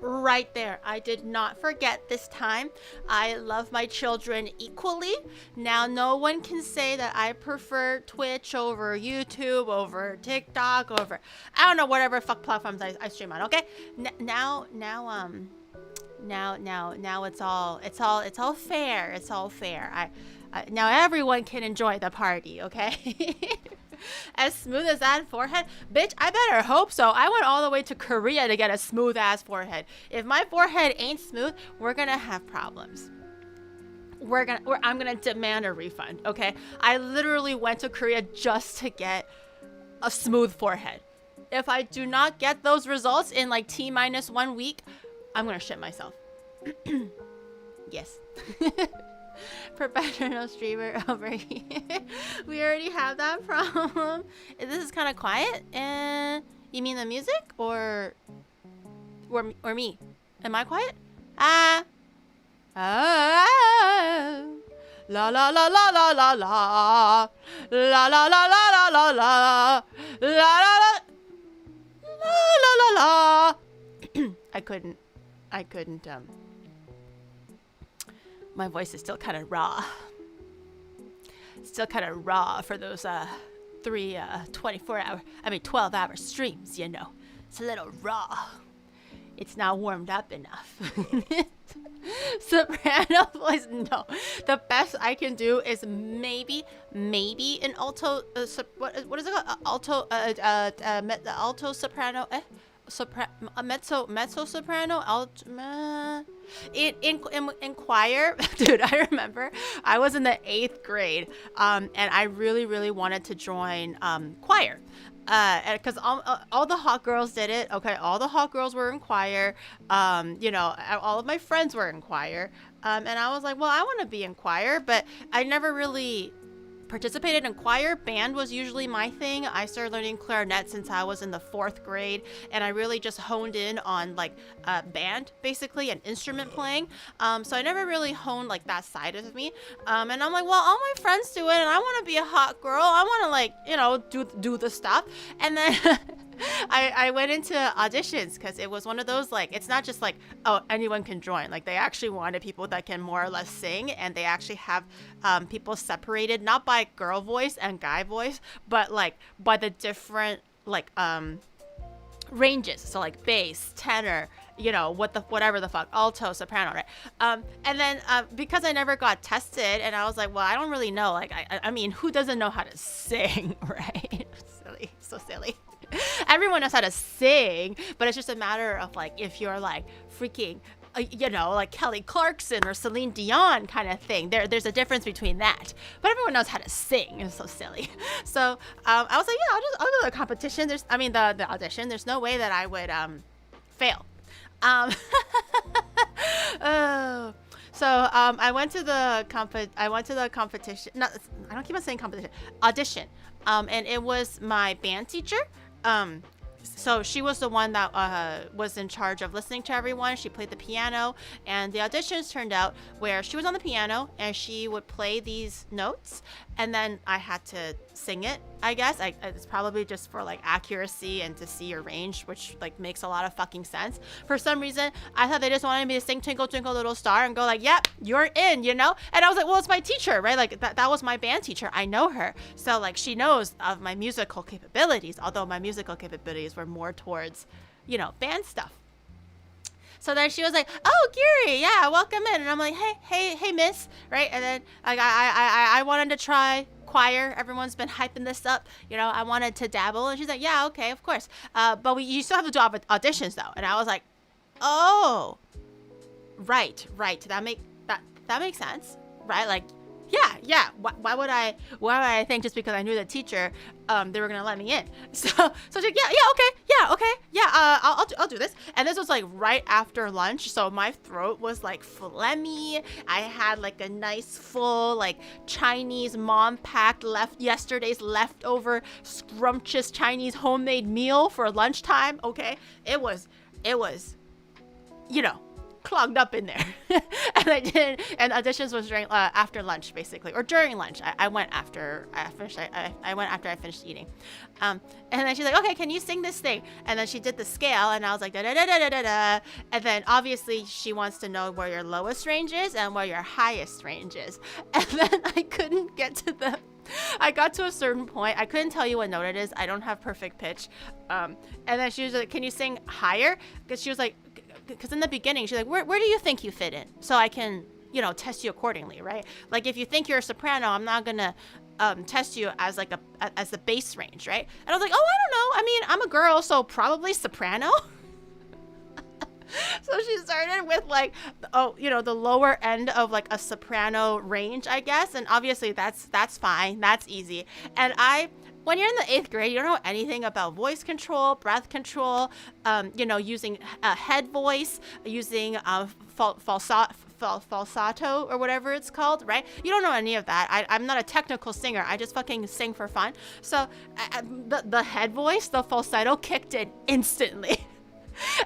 right there. I did not forget this time. I love my children equally. Now, no one can say that I prefer Twitch over YouTube, over TikTok, over, I don't know, whatever fuck platforms I stream on, okay? Now it's all fair. It's all fair. Now everyone can enjoy the party, okay? As smooth as that forehead? Bitch, I better hope so. I went all the way to Korea to get a smooth ass forehead. If my forehead ain't smooth, we're gonna have problems. I'm gonna demand a refund, okay? I literally went to Korea just to get a smooth forehead. If I do not get those results in like T-1 week, I'm gonna shit myself. Yes. Professional streamer over here. We already have that problem. This is kind of quiet. And you mean the music or me? Am I quiet? La la la la la la la la la la la la la la la la la la la. I couldn't my voice is still kind of raw. Still kind of raw for those 12-hour streams, you know. It's a little raw. It's not warmed up enough. Soprano voice, no. The best I can do is maybe an alto, what is it called? Alto soprano, mezzo soprano, in choir. Dude, I remember I was in the 8th grade, and I really wanted to join choir, because all the hot girls did it. Okay, all the hot girls were in choir. You know, all of my friends were in choir, and I was like, well, I want to be in choir, but I never really participated in choir. Band was usually my thing. I started learning clarinet since I was in the 4th grade, and I really just honed in on like band, basically, and instrument playing. So I never really honed like that side of me. And I'm like, well, all my friends do it, and I want to be a hot girl. I want to, like, you know, do the stuff. And then I went into auditions because it was one of those, like, it's not just like, oh, anyone can join. Like, they actually wanted people that can more or less sing, and they actually have people separated, not by girl voice and guy voice, but like by the different like ranges. So like bass, tenor, you know, whatever the fuck, alto, soprano, right? And then because I never got tested, and I was like, well, I don't really know. Like, I mean, who doesn't know how to sing, right? Silly, so silly. Everyone knows how to sing, but it's just a matter of like if you're like freaking, you know, like Kelly Clarkson or Celine Dion kind of thing. There's a difference between that, but everyone knows how to sing. It's so silly. So I was like, yeah, I'll do the competition. The audition. There's no way that I would fail. So I went to the competition. No, I don't keep on saying competition. Audition. And it was my band teacher. So she was the one that was in charge of listening to everyone. She played the piano, and the auditions turned out where she was on the piano and she would play these notes, and then I had to sing it. I guess it's probably just for like accuracy and to see your range, which like makes a lot of fucking sense. For some reason, I thought they just wanted me to sing Twinkle Twinkle Little Star and go like, yep, you're in, you know? And I was like, well, it's my teacher, right? Like that was my band teacher. I know her. So like she knows of my musical capabilities, although my musical capabilities were more towards, you know, band stuff. So then she was like, oh, Giri, yeah, welcome in. And I'm like, hey, miss, right? And then like I wanted to try choir. Everyone's been hyping this up. You know, I wanted to dabble. And she's like, yeah, okay, of course. But you still have to do auditions, though. And I was like, oh, right. That makes sense, right? Like, yeah. Why would I think just because I knew the teacher, they were gonna let me in? So she's like, yeah, I'll do this. And this was like right after lunch, so my throat was like phlegmy. I had like a nice full like Chinese mom packed yesterday's leftover scrumptious Chinese homemade meal for lunchtime. Okay, it was, you know. clogged up in there. And I did, and auditions was during after lunch basically, or during lunch. I went after I finished. I went after I finished eating. And then she's like, okay, can you sing this thing? And then she did the scale, and I was like, da da da da da da. And then obviously she wants to know where your lowest range is and where your highest range is. And then I couldn't get to the. I got to a certain point. I couldn't tell you what note it is. I don't have perfect pitch. And then she was like, can you sing higher? Because she was like, because in the beginning, she's like, where do you think you fit in? So I can, test you accordingly, right? Like if you think you're a soprano, I'm not going to test you as like as the bass range, right? And I was like, oh, I don't know. I mean, I'm a girl, so probably soprano. So she started with like, the lower end of like a soprano range, I guess. And obviously that's fine. That's easy. And when you're in the 8th grade, you don't know anything about voice control, breath control, using head voice, using falsetto or whatever it's called, right? You don't know any of that. I'm not a technical singer. I just fucking sing for fun. So the head voice, the falsetto kicked in instantly.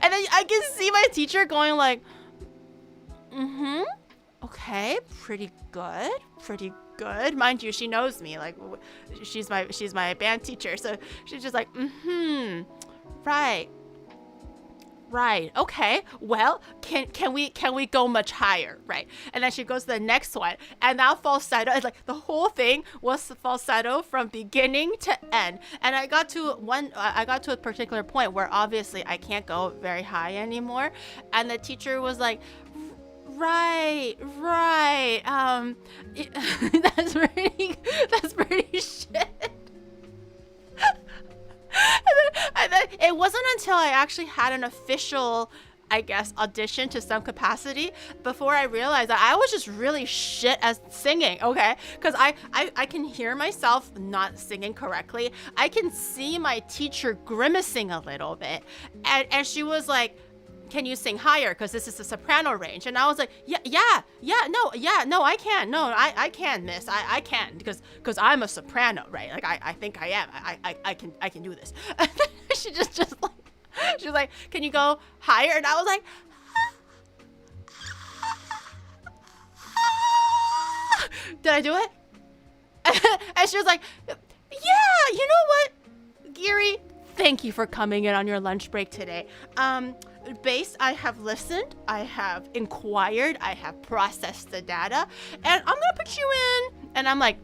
And then I can see my teacher going like, okay, pretty good. Mind you, she knows me. Like, she's my band teacher. So she's just like, right. Okay. Well, can we go much higher? Right. And then she goes to the next one. And now falsetto, it's like the whole thing was falsetto from beginning to end. And I got to a particular point where obviously I can't go very high anymore. And the teacher was like, right. That's pretty shit. And then it wasn't until I actually had an official, I guess, audition to some capacity before I realized that I was just really shit at singing, okay? Because I can hear myself not singing correctly. I can see my teacher grimacing a little bit. And she was like, can you sing higher? Because this is the soprano range. And I was like, no, I can. No, I can, miss. I can because I'm a soprano, right? Like I think I am. I can do this. And she just like, she was like, can you go higher? And I was like, did I do it? And she was like, yeah, you know what, Giri? Thank you for coming in on your lunch break today. Bass, I have listened, I have inquired, I have processed the data, and I'm gonna put you in. And I'm like,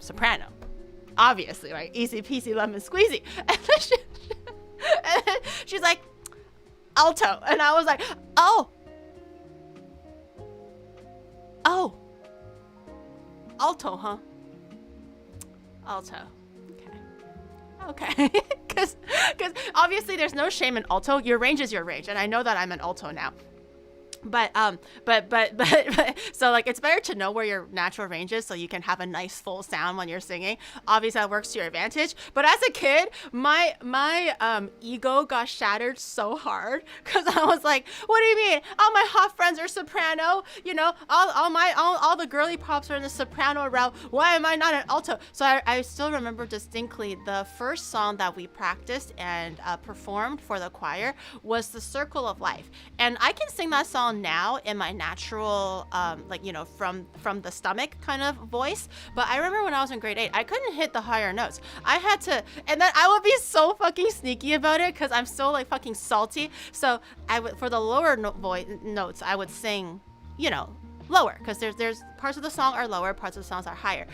soprano, obviously, right? Easy peasy lemon squeezy. And then she's like, alto. And I was like, oh, alto, huh? Alto. Okay. Because obviously there's no shame in alto. Your range is your range, and I know that I'm an alto now. But so like it's better to know where your natural range is so you can have a nice full sound when you're singing. Obviously that works to your advantage. But as a kid, my ego got shattered so hard because I was like, what do you mean? All my hot friends are soprano, all the girly pops are in the soprano route. Why am I not an alto? So I still remember distinctly the first song that we practiced and performed for the choir was The Circle of Life. And I can sing that song now in my natural from the stomach kind of voice, but I remember when I was in grade 8 I couldn't hit the higher notes. I had to, and then I would be so fucking sneaky about it because I'm so like fucking salty. So I would, for the lower notes I would sing lower because there's parts of the song are lower, parts of the songs are higher.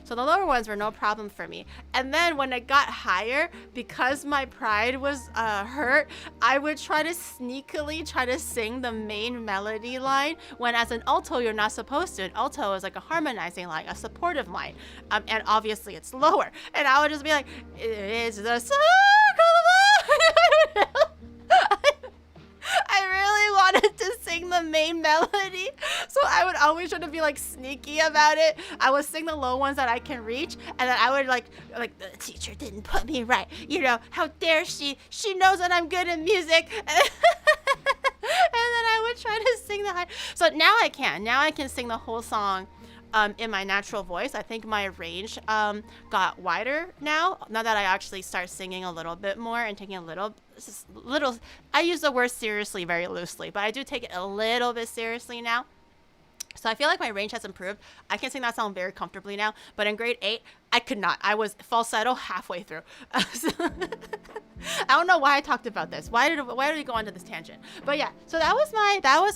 So the lower ones were no problem for me. And then when it got higher, because my pride was hurt, I would try to sneakily sing the main melody line when as an alto you're not supposed to. An alto is like a harmonizing line, a supportive line, and obviously it's lower. And I would just be like, it's the circle of life. I really wanted to sing the main melody, so I would always try to be like sneaky about it. I would sing the low ones that I can reach, and then I would like the teacher didn't put me right. How dare she? She knows that I'm good at music. And then I would try to sing the high. So now I can sing the whole song in my natural voice. I think my range got wider now that I actually start singing a little bit more and taking a little, I use the word seriously very loosely, but I do take it a little bit seriously now. So I feel like my range has improved. I can sing that song very comfortably now, but in grade 8, I could not. I was falsetto halfway through. I don't know why I talked about this. Why did we go onto this tangent? But yeah, so that was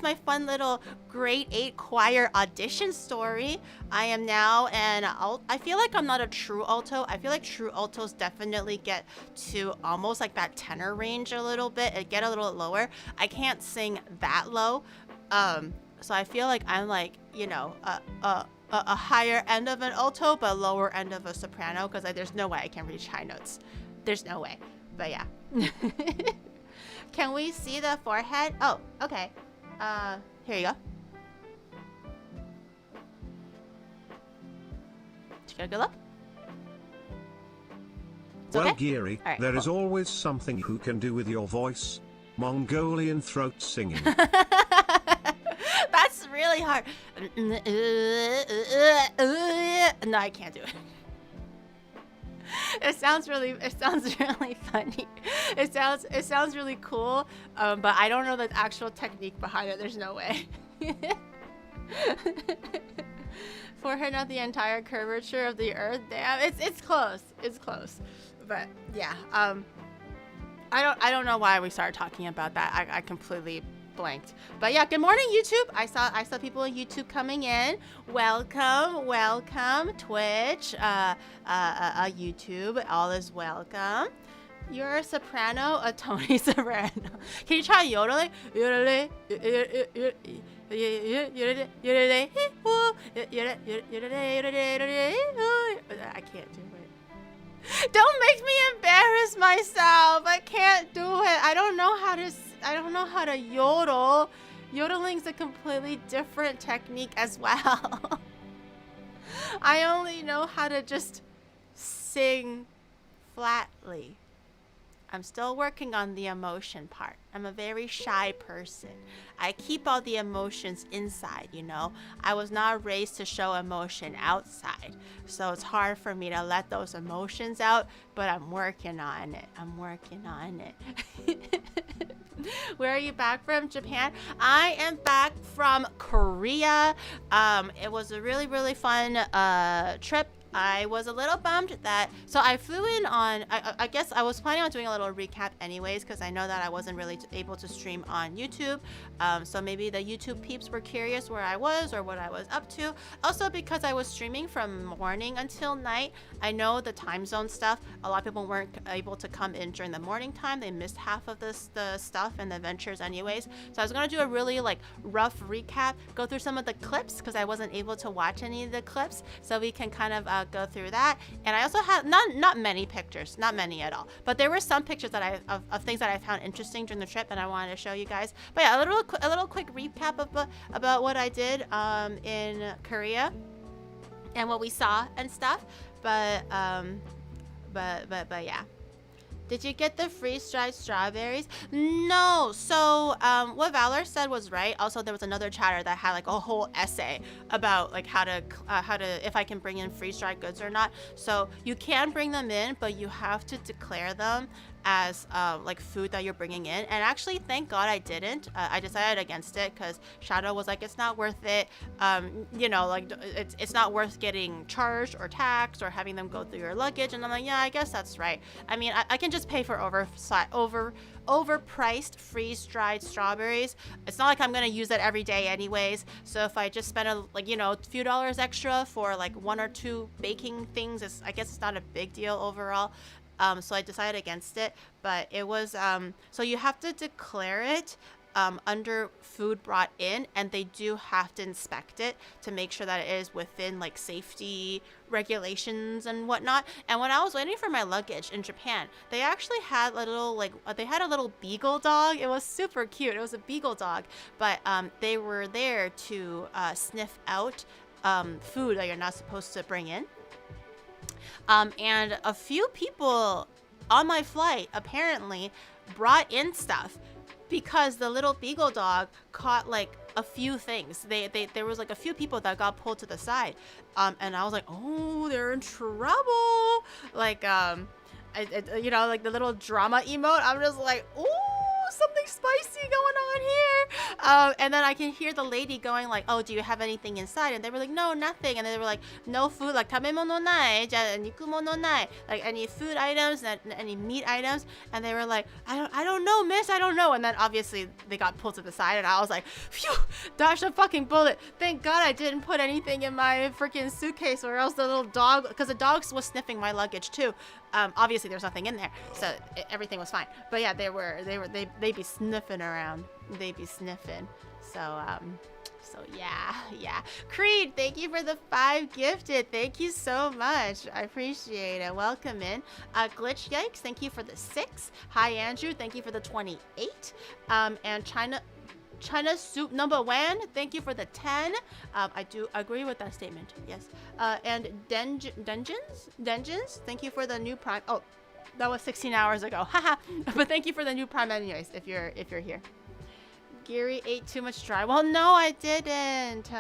my fun little grade 8 choir audition story. I am now an alt. I feel like I'm not a true alto. I feel like true altos definitely get to almost like that tenor range a little bit. It get a little lower. I can't sing that low. So I feel like I'm like, you know, a higher end of an alto, but lower end of a soprano, because there's no way I can reach high notes. There's no way. But yeah. Can we see the forehead? Oh, okay. Here you go. Did you get a good look? It's well, okay? Geary, Right, there cool. is always something you can do with your voice. Mongolian throat singing. That's really hard. No, I can't do it. It sounds really funny. It sounds really cool, but I don't know the actual technique behind it. There's no way. Forehead, not the entire curvature of the earth. Damn, it's close. It's close. But yeah, I don't know why we started talking about that. I completely blanked. But yeah, good morning, YouTube. I saw people on YouTube coming in. Welcome, Twitch, YouTube. All is welcome. You're a soprano, a Tony soprano. Can you try yodeling? I can't do it. Don't make me embarrass myself. I can't do it. I don't know how to yodel. Yodeling's a completely different technique as well. I only know how to just sing flatly. I'm still working on the emotion part. I'm a very shy person. I keep all the emotions inside, you know. I was not raised to show emotion outside. So it's hard for me to let those emotions out, but I'm working on it. Where are you back from? Japan? I am back from Korea. It was a really, really fun trip. I was a little bummed that, so I flew in on, I guess I was planning on doing a little recap anyways, because I know that I wasn't really able to stream on YouTube. So maybe the YouTube peeps were curious where I was or what I was up to. Also because I was streaming from morning until night. I know the time zone stuff, a lot of people weren't able to come in during the morning time. They missed half of the stuff and the adventures anyways. So I was going to do a really like rough recap, go through some of the clips because I wasn't able to watch any of the clips. So we can kind of go through that. And I also had not many pictures, not many at all, but there were some pictures that of things that I found interesting during the trip and I wanted to show you guys. But yeah, a little quick recap about what I did in Korea and what we saw and stuff. But yeah. Did you get the freeze-dried strawberries? No. So what Valor said was right. Also, there was another chatter that had like a whole essay about like how to if I can bring in freeze-dried goods or not. So you can bring them in, but you have to declare them as like food that you're bringing in. And actually, thank God I didn't. I decided against it because Shadow was like, it's not worth it. You know, like it's not worth getting charged or taxed or having them go through your luggage. And I'm like, yeah, I guess that's right. I mean, I can just pay for overpriced freeze-dried strawberries. It's not like I'm gonna use that every day anyways. So if I just spend a few dollars extra for like 1 or 2 baking things, I guess it's not a big deal overall. So I decided against it, but it was, so you have to declare it under food brought in, and they do have to inspect it to make sure that it is within like safety regulations and whatnot. And when I was waiting for my luggage in Japan, they actually had a little beagle dog. It was super cute. It was a beagle dog, but they were there to sniff out food that you're not supposed to bring in. And a few people on my flight apparently brought in stuff because the little beagle dog caught like a few things. There was like a few people that got pulled to the side, and I was like, oh, they're in trouble. Like you know, like the little drama emote. I'm just like, ooh, something spicy going on here. And then I can hear the lady going like, oh, do you have anything inside? And they were like, no, nothing. And then they were like, no food, like tabemo no nai, nikumo no nai, like any food items, any meat items. And they were like, I don't know, miss, I don't know. And then obviously they got pulled to the side, and I was like, phew, dodged a fucking bullet. Thank God I didn't put anything in my freaking suitcase, or else the little dog, because the dog was sniffing my luggage too. Obviously there's nothing in there, so everything was fine. But yeah, they'd be sniffing around. They'd be sniffing. So yeah. Creed, thank you for the 5 gifted. Thank you so much. I appreciate it. Welcome in. Glitch Yikes, thank you for the 6. Hi Andrew, thank you for the 28. And China Soup number 1, thank you for the 10. I do agree with that statement. Yes. And Dungeons, thank you for the new Prime. Oh, that was 16 hours ago. Haha. But thank you for the new Prime anyways, if you're here. Gary ate too much dry. Well, no, I didn't.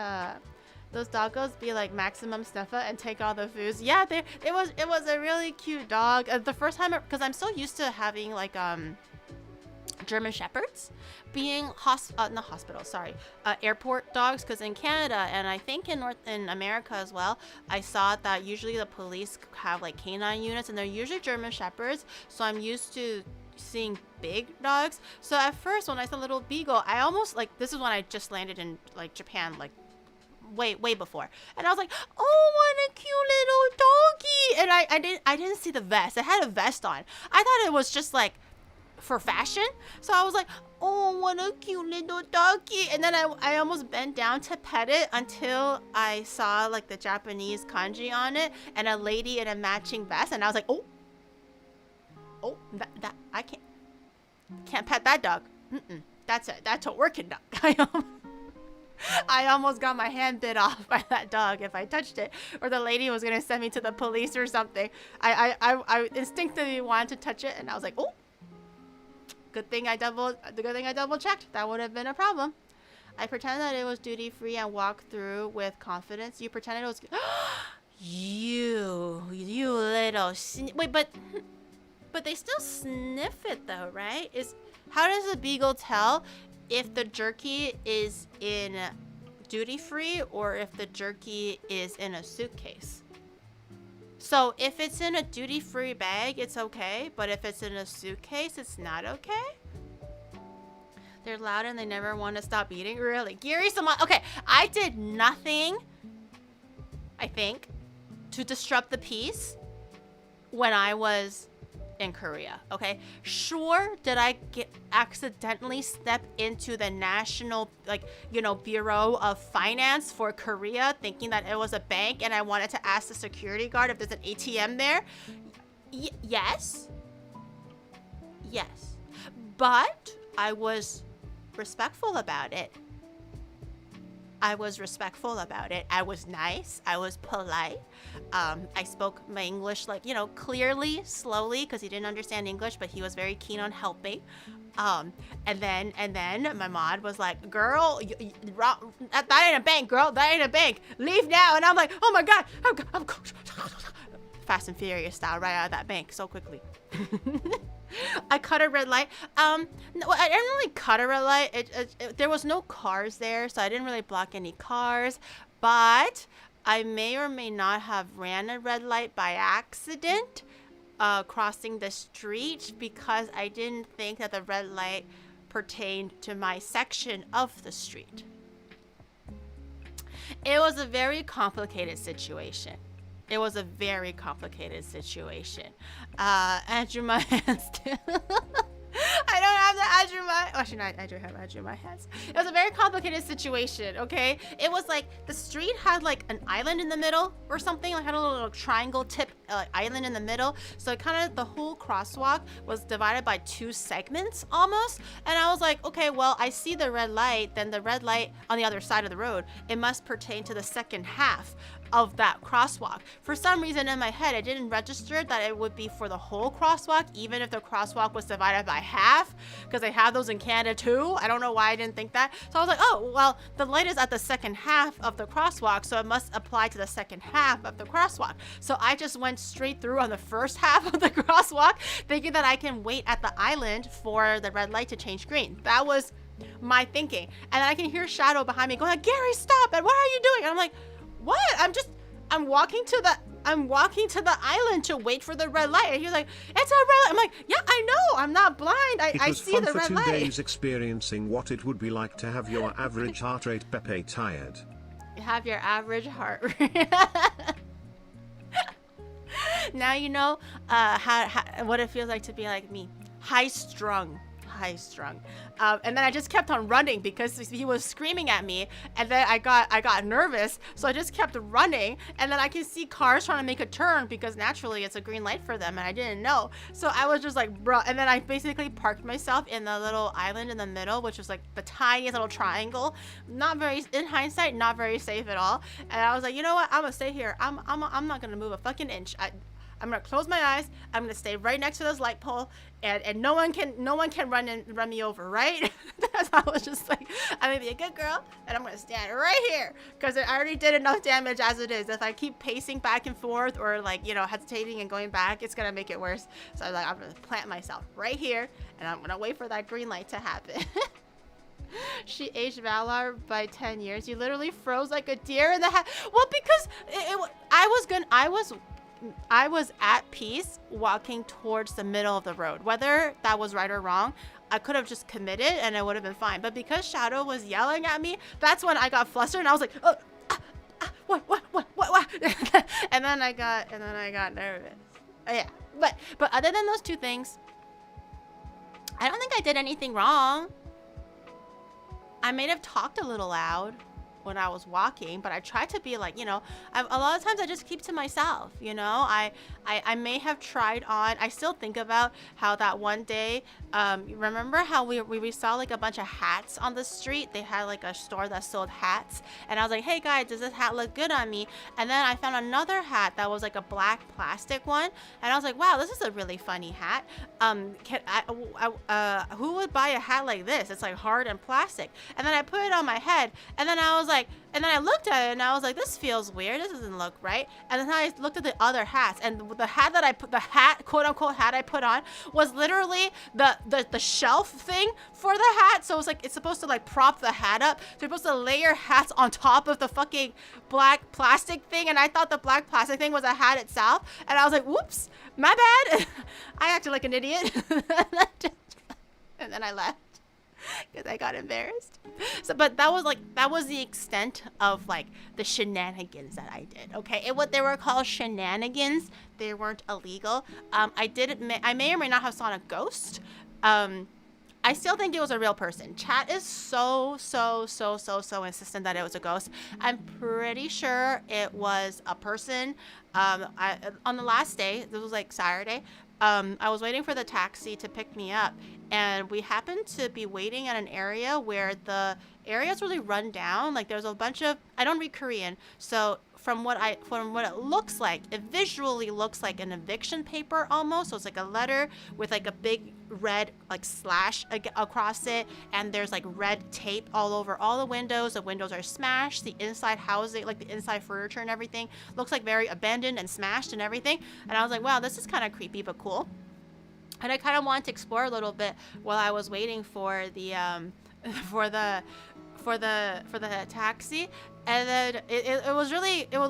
Those doggos be like maximum snuffa and take all the foods. Yeah, it was a really cute dog. The first time, because I'm so used to having like German Shepherds being airport dogs, because in Canada and I think in America as well, I saw that usually the police have like canine units, and they're usually German Shepherds, so I'm used to seeing big dogs. So at first when I saw little beagle, I almost like, this is when I just landed in like Japan, like way before, and I was like, oh, what a cute little doggy. And I didn't see the vest. It had a vest on. I thought it was just like for fashion, so I was like, oh, what a cute little doggy. And then I almost bent down to pet it until I saw like the Japanese kanji on it and a lady in a matching vest, and I was like, oh, that I can't pet that dog. That's a working dog. I almost got my hand bit off by that dog if I touched it, or the lady was gonna send me to the police or something. I instinctively wanted to touch it, and I was like, oh, good thing I double checked. That would have been a problem. I pretended that it was duty free and walked through with confidence. You pretended it was you little wait, but they still sniff it though, right? How does a beagle tell if the jerky is in duty free or if the jerky is in a suitcase? So if it's in a duty free bag, it's okay, but if it's in a suitcase, it's not okay? They're loud and they never want to stop eating. Really? Gary, okay, I did nothing, I think, to disrupt the peace when I was in Korea, okay? Sure, did I accidentally step into the national, like, Bureau of Finance for Korea thinking that it was a bank, and I wanted to ask the security guard if there's an ATM there? Yes. But I was respectful about it. I was nice. I was polite. I spoke my English, like, clearly, slowly, because he didn't understand English, but he was very keen on helping. And then my mod was like, girl, that ain't a bank, girl. That ain't a bank. Leave now. And I'm like, oh my God. I'm Fast and Furious style, right out of that bank so quickly. I cut a red light. No, I didn't really cut a red light. There was no cars there, so I didn't really block any cars. But I may or may not have ran a red light by accident, crossing the street, because I didn't think that the red light pertained to my section of the street. It was a very complicated situation. Andrew, my hands too. I don't have the Andrew my. Actually, no, I do have Andrew my hands. It was a very complicated situation. Okay, it was like the street had like an island in the middle or something. Like had a little triangle tip island in the middle. So kind of the whole crosswalk was divided by 2 segments almost. And I was like, okay, well, I see the red light, then the red light on the other side of the road, it must pertain to the second half of that crosswalk. For some reason in my head, it didn't register that it would be for the whole crosswalk, even if the crosswalk was divided by half, because they have those in Canada too. I don't know why I didn't think that. So I was like, oh, well, the light is at the second half of the crosswalk, so it must apply to the second half of the crosswalk. So I just went straight through on the first half of the crosswalk, thinking that I can wait at the island for the red light to change green. That was my thinking. And then I can hear Shadow behind me going, Gary, stop! And what are you doing? And I'm like, what? I'm walking to the island to wait for the red light. And he's like, it's a red light. I'm like, yeah, I know. I'm not blind. I see the red light. It was fun for 2 days experiencing what it would be like to have your average heart rate Pepe tired. Have your average heart rate. Now you know what it feels like to be like me. High strung. And then I just kept on running because he was screaming at me, and then I got nervous, so I just kept running. And then I can see cars trying to make a turn because naturally it's a green light for them, and I didn't know. So I was just like, bro. And then I basically parked myself in the little island in the middle, which was like the tiniest little triangle. Not very, in hindsight, not very safe at all. And I was like, you know what? I'm gonna stay here. I'm not gonna move a fucking inch. I'm gonna close my eyes. I'm gonna stay right next to this light pole, and no one can run me over, right? That's how I was just like, I'm gonna be a good girl, and I'm gonna stand right here because I already did enough damage as it is. If I keep pacing back and forth or like hesitating and going back, it's gonna make it worse. So I'm like, I'm gonna plant myself right here, and I'm gonna wait for that green light to happen. She aged Valar by 10 years. You literally froze like a deer in the head. Well, because I was at peace walking towards the middle of the road. Whether that was right or wrong, I could have just committed and it would have been fine. But because Shadow was yelling at me, that's when I got flustered and I was like, oh, what? and then I got nervous. Yeah, but other than those 2 things, I don't think I did anything wrong. I may have talked a little loud when I was walking, but I tried to be like, a lot of times I just keep to myself, I may have tried on, I still think about how that one day, remember how we saw like a bunch of hats on the street? They had like a store that sold hats, and I was like, hey guys, does this hat look good on me? And then I found another hat that was like a black plastic one, and I was like, wow, this is a really funny hat. Who would buy a hat like this? It's like hard and plastic. And then I put it on my head, and then I looked at it and I was like, this feels weird. This doesn't look right. And then I looked at the other hats, and the hat that quote unquote hat I put on was literally the shelf thing for the hat. So it's supposed to like prop the hat up. So you're supposed to layer hats on top of the fucking black plastic thing. And I thought the black plastic thing was a hat itself. And I was like, whoops, my bad. I acted like an idiot. And then I left because I got embarrassed. So, but that was the extent of like the shenanigans that I did. Okay, they were called shenanigans. They weren't illegal. I may or may not have saw a ghost. I still think it was a real person. Chat is so insistent that it was a ghost. I'm pretty sure it was a person. On the last day, this was like Saturday, I was waiting for the taxi to pick me up, and we happened to be waiting at an area where the area is really run down. Like there's a bunch of, I don't read Korean, so from what it looks like, it visually looks like an eviction paper almost. So it's like a letter with like a big red like slash across it, and there's like red tape all over all the windows. The windows are smashed. The inside housing, like the inside furniture and everything, looks like very abandoned and smashed and everything. And I was like, wow, this is kind of creepy but cool. And I kind of wanted to explore a little bit while I was waiting for the taxi. And then it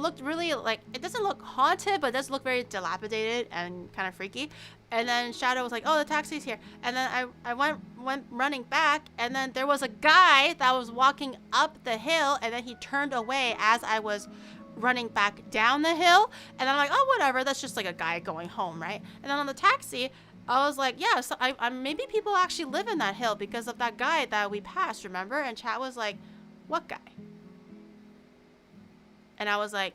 looked really like, it doesn't look haunted, but it does look very dilapidated and kind of freaky. And then Shadow was like, oh, the taxi's here. And then I went running back, and then there was a guy that was walking up the hill, and then he turned away as I was running back down the hill. And I'm like, oh, whatever, that's just like a guy going home, right? And then on the taxi, I was like, yeah, so maybe people actually live in that hill because of that guy that we passed, remember? And chat was like, what guy? And I was like,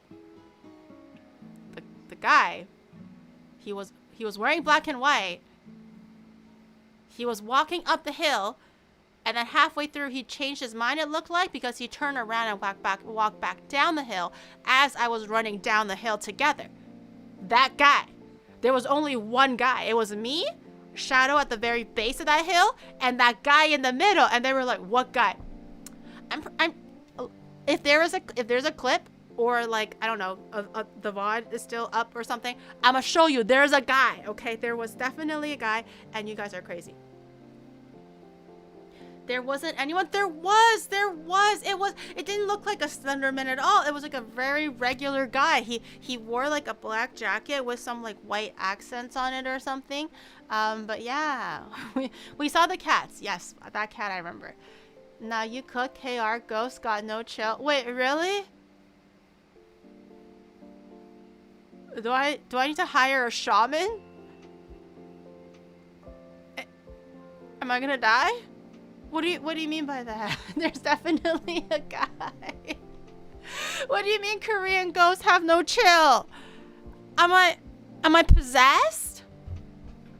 the guy He was wearing black and white. He was walking up the hill, and then halfway through he changed his mind, it looked like, because he turned around and walked back down the hill as I was running down the hill together. That guy. There was only one guy. It was me, Shadow at the very base of that hill, and that guy in the middle. And they were like, "What guy?" If there's a clip, or like, I don't know, the VOD is still up or something, I'm gonna show you there's a guy, okay? There was definitely a guy, and you guys are crazy. There wasn't anyone. There was. It didn't look like a Slenderman at all. It was like a very regular guy. He wore like a black jacket with some like white accents on it or something. But yeah, we saw the cats. Yes, that cat I remember. Now you cook, KR, ghost got no chill. Wait, really? Do I need to hire a shaman? Am I gonna die? What do you mean by that? There's definitely a guy. What do you mean Korean ghosts have no chill? Am I possessed?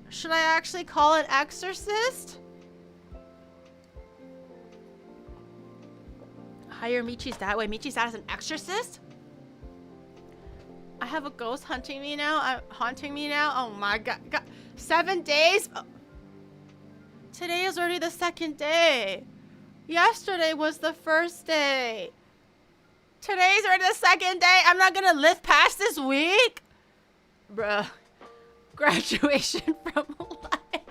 Should I actually call it exorcist? Hire Michi's dad. Wait, Michi's dad is an exorcist? I have a ghost hunting me now. Oh my god. 7 days? Oh. Today is already the second day. Yesterday was the first day. Today's already the second day. I'm not gonna live past this week? Bruh. Graduation from life.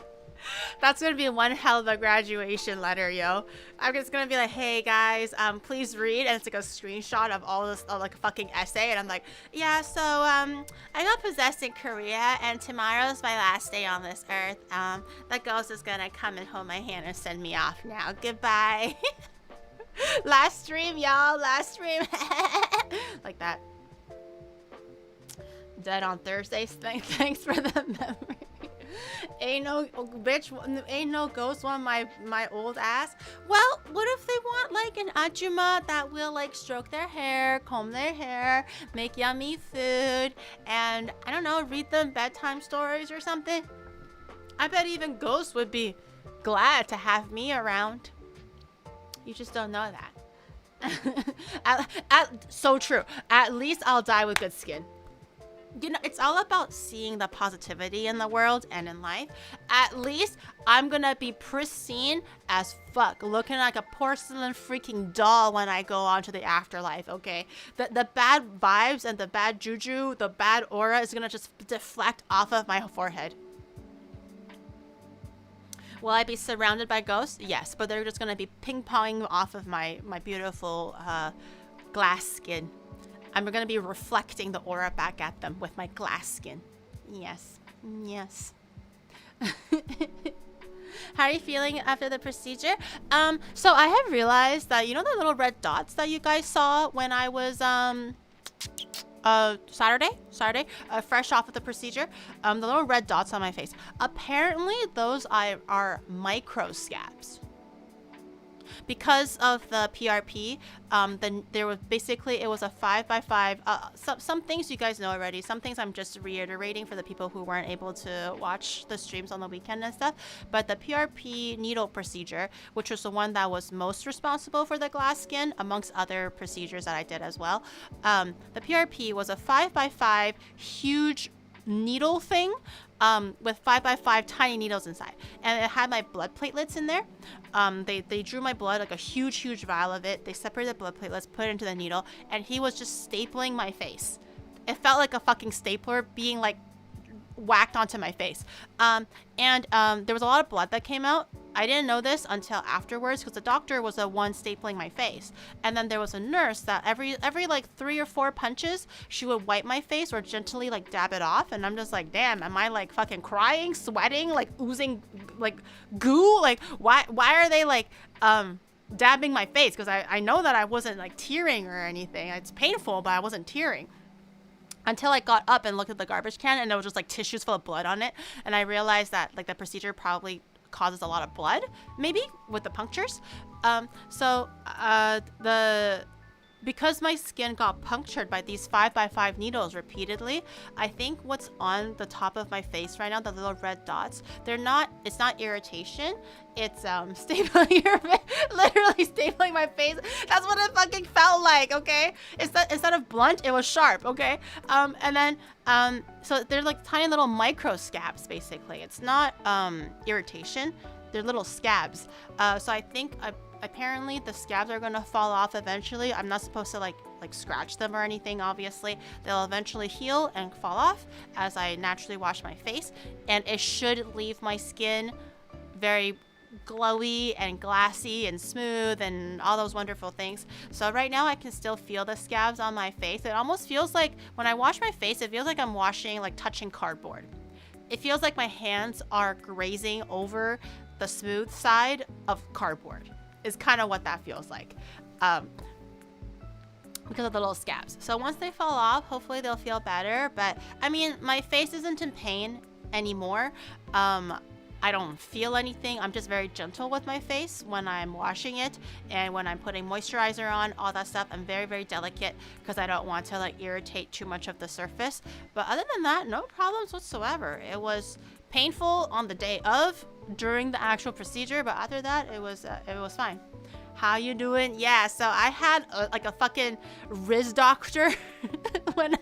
That's gonna be one hell of a graduation letter, yo. I'm just gonna be like, hey guys, please read, and it's like a screenshot of all this, like a fucking essay, and I'm like, yeah, so I got possessed in Korea, and tomorrow's my last day on this earth. The ghost is gonna come and hold my hand and send me off now. Goodbye. Last stream, y'all. Last stream. Like that. Dead on Thursdays. Thanks for the memory. Ain't no ghost on my old ass. Well, what if they want like an ajumma that will like stroke their hair, comb their hair, make yummy food, and I don't know, read them bedtime stories or something? I bet even ghosts would be glad to have me around. You just don't know that. So true. At least I'll die with good skin. You know, it's all about seeing the positivity in the world and in life. At least I'm gonna be pristine as fuck, looking like a porcelain freaking doll when I go on to the afterlife, okay? The bad vibes and the bad juju, the bad aura is gonna just deflect off of my forehead. Will I be surrounded by ghosts? Yes, but they're just gonna be ping-ponging off of my beautiful glass skin. I'm gonna be reflecting the aura back at them with my glass skin. Yes. Yes. How are you feeling after the procedure? So I have realized that, you know the little red dots that you guys saw when I was Saturday, fresh off of the procedure, the little red dots on my face. Apparently those are micro scabs. Because of the PRP, then there was basically, it was a 5x5. Some things you guys know already. Some things I'm just reiterating for the people who weren't able to watch the streams on the weekend and stuff. But the PRP needle procedure, which was the one that was most responsible for the glass skin, amongst other procedures that I did as well. The PRP was a 5x5 huge needle thing with 5x5 tiny needles inside, and it had my blood platelets in there. They drew my blood, like a huge vial of it. They separated the blood platelets, put it into the needle, and he was just stapling my face. It felt like a fucking stapler being like whacked onto my face. There was a lot of blood that came out. I didn't know this until afterwards, because the doctor was the one stapling my face, and then there was a nurse that every like 3 or 4 punches, she would wipe my face or gently like dab it off, and I'm just like, damn, am I like fucking crying, sweating, like oozing like goo? Like why are they like dabbing my face? Because I know that I wasn't like tearing or anything. It's painful, but I wasn't tearing. Until I got up and looked at the garbage can, and there was just like tissues full of blood on it, and I realized that like the procedure probably causes a lot of blood, maybe with the punctures. The because my skin got punctured by these 5x5 needles repeatedly, I think what's on the top of my face right now, the little red dots, it's not irritation, it's stapling your face, literally stapling my face. That's what it fucking felt like, okay? Instead of blunt, it was sharp, okay? And then, so they're like tiny little micro scabs, basically. It's not irritation, they're little scabs. So I think apparently the scabs are gonna fall off eventually. I'm not supposed to like scratch them or anything, obviously. They'll eventually heal and fall off as I naturally wash my face, and it should leave my skin very glowy and glassy and smooth and all those wonderful things. So right now I can still feel the scabs on my face. It almost feels like when I wash my face, it feels like I'm touching cardboard. It feels like my hands are grazing over the smooth side of cardboard. Is kind of what that feels like, because of the little scabs. So once they fall off, hopefully they'll feel better. But I mean, my face isn't in pain anymore. I don't feel anything. I'm just very gentle with my face when I'm washing it and when I'm putting moisturizer on, all that stuff. I'm very, very delicate because I don't want to like irritate too much of the surface. But other than that, no problems whatsoever. It was painful on the day of, during the actual procedure, but after that it was fine. How you doing? Yeah, so I had like a fucking Riz doctor when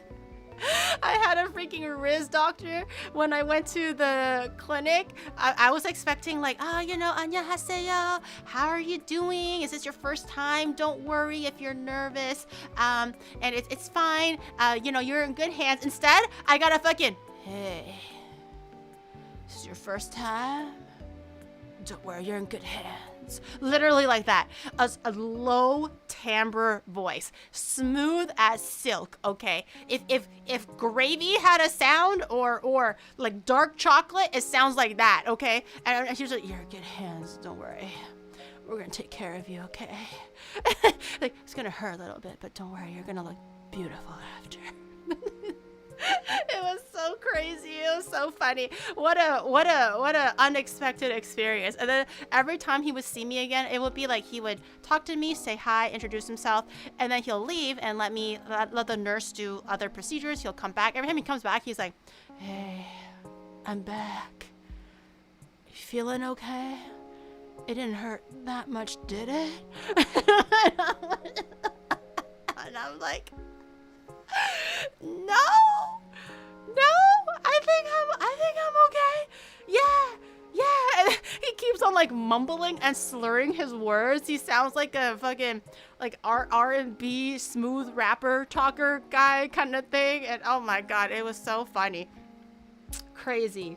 I had a freaking Riz doctor when I went to the clinic. I was expecting like, annyeonghaseyo, how are you doing? Is this your first time? Don't worry if you're nervous. And it's fine. You're in good hands. Instead, I got a fucking, hey, this is your first time? Don't worry, you're in good hands. Literally like that. A low timbre voice, smooth as silk. Okay, if gravy had a sound, or like dark chocolate, it sounds like that. Okay, and she was like, "You're in good hands. Don't worry, we're gonna take care of you." Okay, like it's gonna hurt a little bit, but don't worry, you're gonna look beautiful after. It was so crazy. It was so funny. What a unexpected experience. And then every time he would see me again, it would be like he would talk to me, say hi, introduce himself, and then he'll leave and let the nurse do other procedures. He'll come back. Every time he comes back, he's like, "Hey, I'm back. You feeling okay? It didn't hurt that much, did it?" And I'm like, No, I think I'm okay. Yeah. And he keeps on like mumbling and slurring his words. He sounds like a fucking like R&B smooth rapper talker guy kind of thing. And oh my god, it was so funny. Crazy.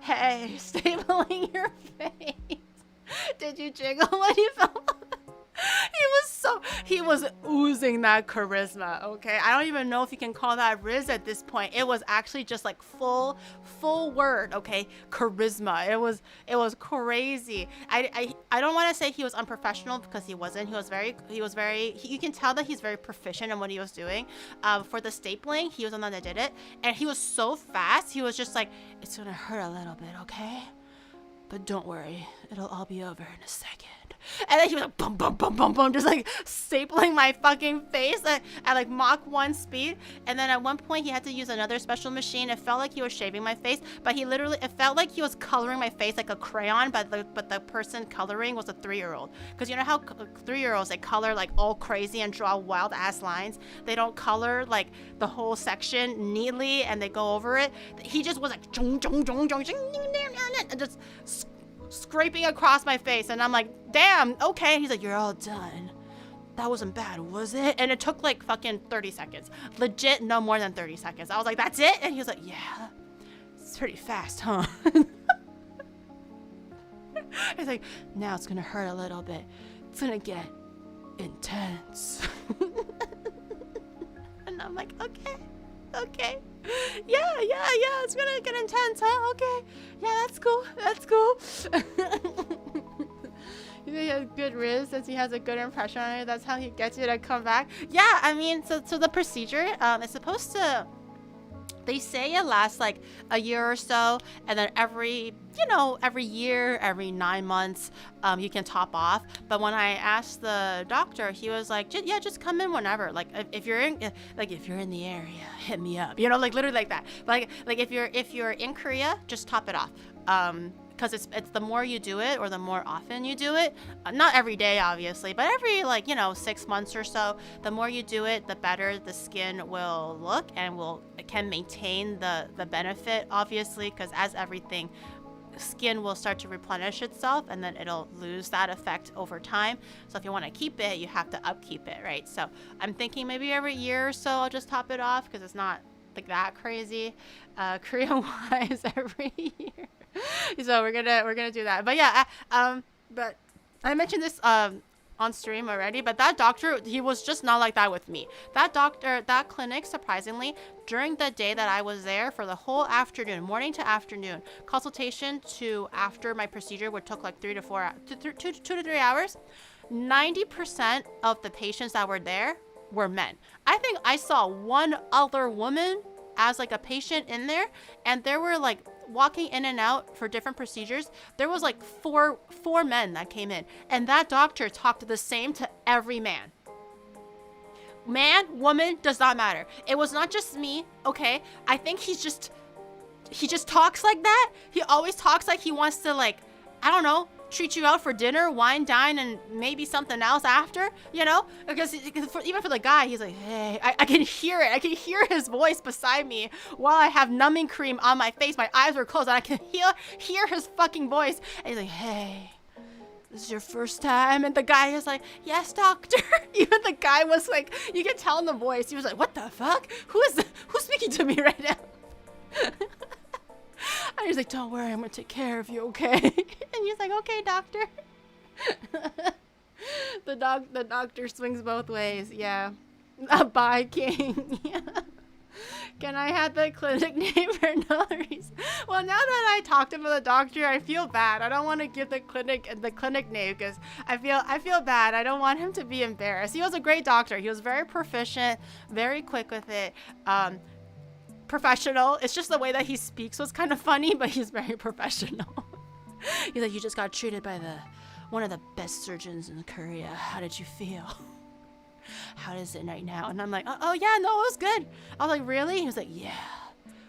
Hey, stapling your face. Did you jiggle when you felt? He was oozing that charisma, okay? I don't even know if you can call that Riz at this point. It was actually just like full word, okay? Charisma. It was crazy. I don't want to say he was unprofessional because he wasn't. You can tell that he's very proficient in what he was doing. For the stapling, he was the one that did it, and he was so fast. He was just like, "It's gonna hurt a little bit, okay? But don't worry, it'll all be over in a second." And then he was like, boom, boom, boom, boom, boom, just like stapling my fucking face at like Mach 1 speed. And then at one point he had to use another special machine. It felt like he was shaving my face, but it felt like he was coloring my face like a crayon, but the person coloring was a 3-year-old. Because you know how 3-year-olds, they color like all crazy and draw wild ass lines. They don't color like the whole section neatly and they go over it. He just was like, and just scraping across my face, and I'm like, "Damn, okay." And he's like, "You're all done. That wasn't bad, was it?" And it took like fucking 30 seconds. Legit, no more than 30 seconds. I was like, "That's it?" And he was like, "Yeah, it's pretty fast, huh?" He's like, "Now it's gonna hurt a little bit. It's gonna get intense." And I'm like, okay. Yeah, it's gonna get intense, huh? Okay. Yeah, that's cool. You think he has good Riz since he has a good impression on it? That's how he gets you to come back? Yeah, I mean, so the procedure is supposed to They say it lasts like a year or so, and then every year, every 9 months, you can top off. But when I asked the doctor, he was like, yeah, just come in whenever. Like if you're in the area, hit me up. Like literally like that. But like if you're in Korea, just top it off. Because it's the more you do it, or the more often you do it, not every day obviously, but every 6 months or so, the more you do it, the better the skin will look, and can maintain the benefit, obviously, because as everything, skin will start to replenish itself, and then it'll lose that effect over time. So if you want to keep it, you have to upkeep it, right? So I'm thinking maybe every year or so I'll just top it off, because it's not like that crazy. Korean wise, every year. So we're gonna do that. But yeah, but I mentioned this on stream already, but that doctor, he was just not like that with me. That clinic, surprisingly, during the day that I was there, for the whole afternoon, morning to afternoon, consultation to after my procedure, which took like 2 to 3 hours, 90% of the patients that were there were men. I think I saw one other woman as like a patient in there, and there were like, walking in and out for different procedures, there was like four men that came in, and that doctor talked the same to every man. Man, woman, does not matter. It was not just me, okay? I think he just talks like that. He always talks like he wants to, like, I don't know, treat you out for dinner, wine, dine, and maybe something else after, because even for the guy, he's like, hey, I can hear it. I can hear his voice beside me while I have numbing cream on my face. My eyes were closed, and I can hear his fucking voice. And he's like, hey, this is your first time? And the guy is like, yes, doctor. Even the guy was like, you can tell in the voice, he was like, what the fuck? Who's speaking to me right now? And he's like, don't worry, I'm gonna take care of you, okay? And he's like, okay, doctor. The doctor swings both ways, yeah. Bye, king. Yeah. Can I have the clinic name for no reason? Well, now that I talked about the doctor, I feel bad. I don't want to give the clinic name, because I feel bad. I don't want him to be embarrassed. He was a great doctor. He was very proficient, very quick with it. Professional. It's just the way that he speaks was kind of funny, but he's very professional. He's like, you just got treated by one of the best surgeons in Korea. How did you feel? How is it right now? And I'm like, oh yeah, no, it was good. I was like, really? He was like, yeah,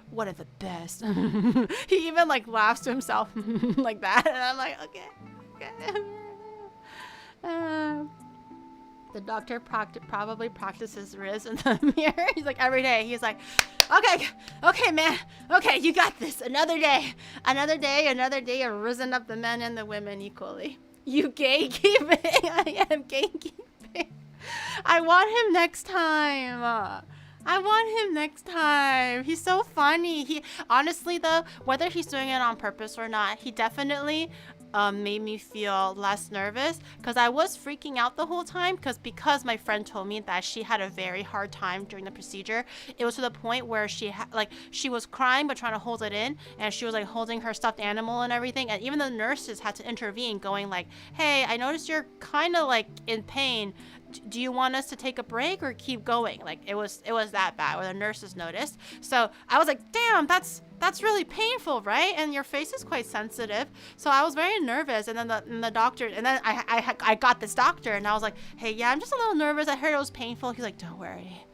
one of the best. He even like laughs to himself like that, and I'm like, okay. The doctor probably practices Riz in the mirror. He's like, every day. He's like, okay, man. Okay, you got this. Another day of rizzing up the men and the women equally. You gatekeeping. I am gatekeeping. I want him next time. He's so funny. He honestly, though, whether he's doing it on purpose or not, he definitely made me feel less nervous, because I was freaking out the whole time, because my friend told me that she had a very hard time during the procedure. It was to the point where she was crying but trying to hold it in, and she was like holding her stuffed animal and everything, and even the nurses had to intervene, going like, hey, I noticed you're kind of like in pain. Do you want us to take a break or keep going? Like it was that bad, where the nurses noticed. So I was like, damn, that's really painful, right? And your face is quite sensitive. So I was very nervous. And then the doctor, and then I got this doctor, and I was like, hey, yeah, I'm just a little nervous. I heard it was painful. He's like, don't worry,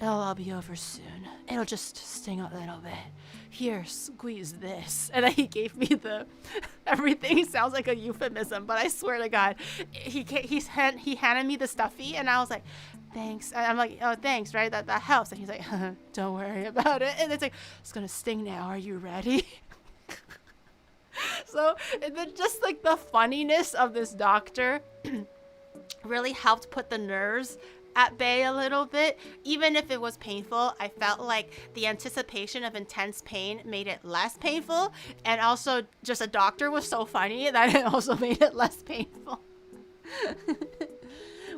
it'll all be over soon. It'll just sting a little bit. Here, squeeze this. And then he gave me everything sounds like a euphemism, but I swear to God, he handed me the stuffy, and I was like, thanks. And I'm like, oh, thanks, right? That helps. And he's like, don't worry about it. And it's like, it's gonna sting now. Are you ready? So, and then just like the funniness of this doctor really helped put the nerves at bay a little bit. Even if it was painful, I felt like the anticipation of intense pain made it less painful, and also just a doctor was so funny that it also made it less painful.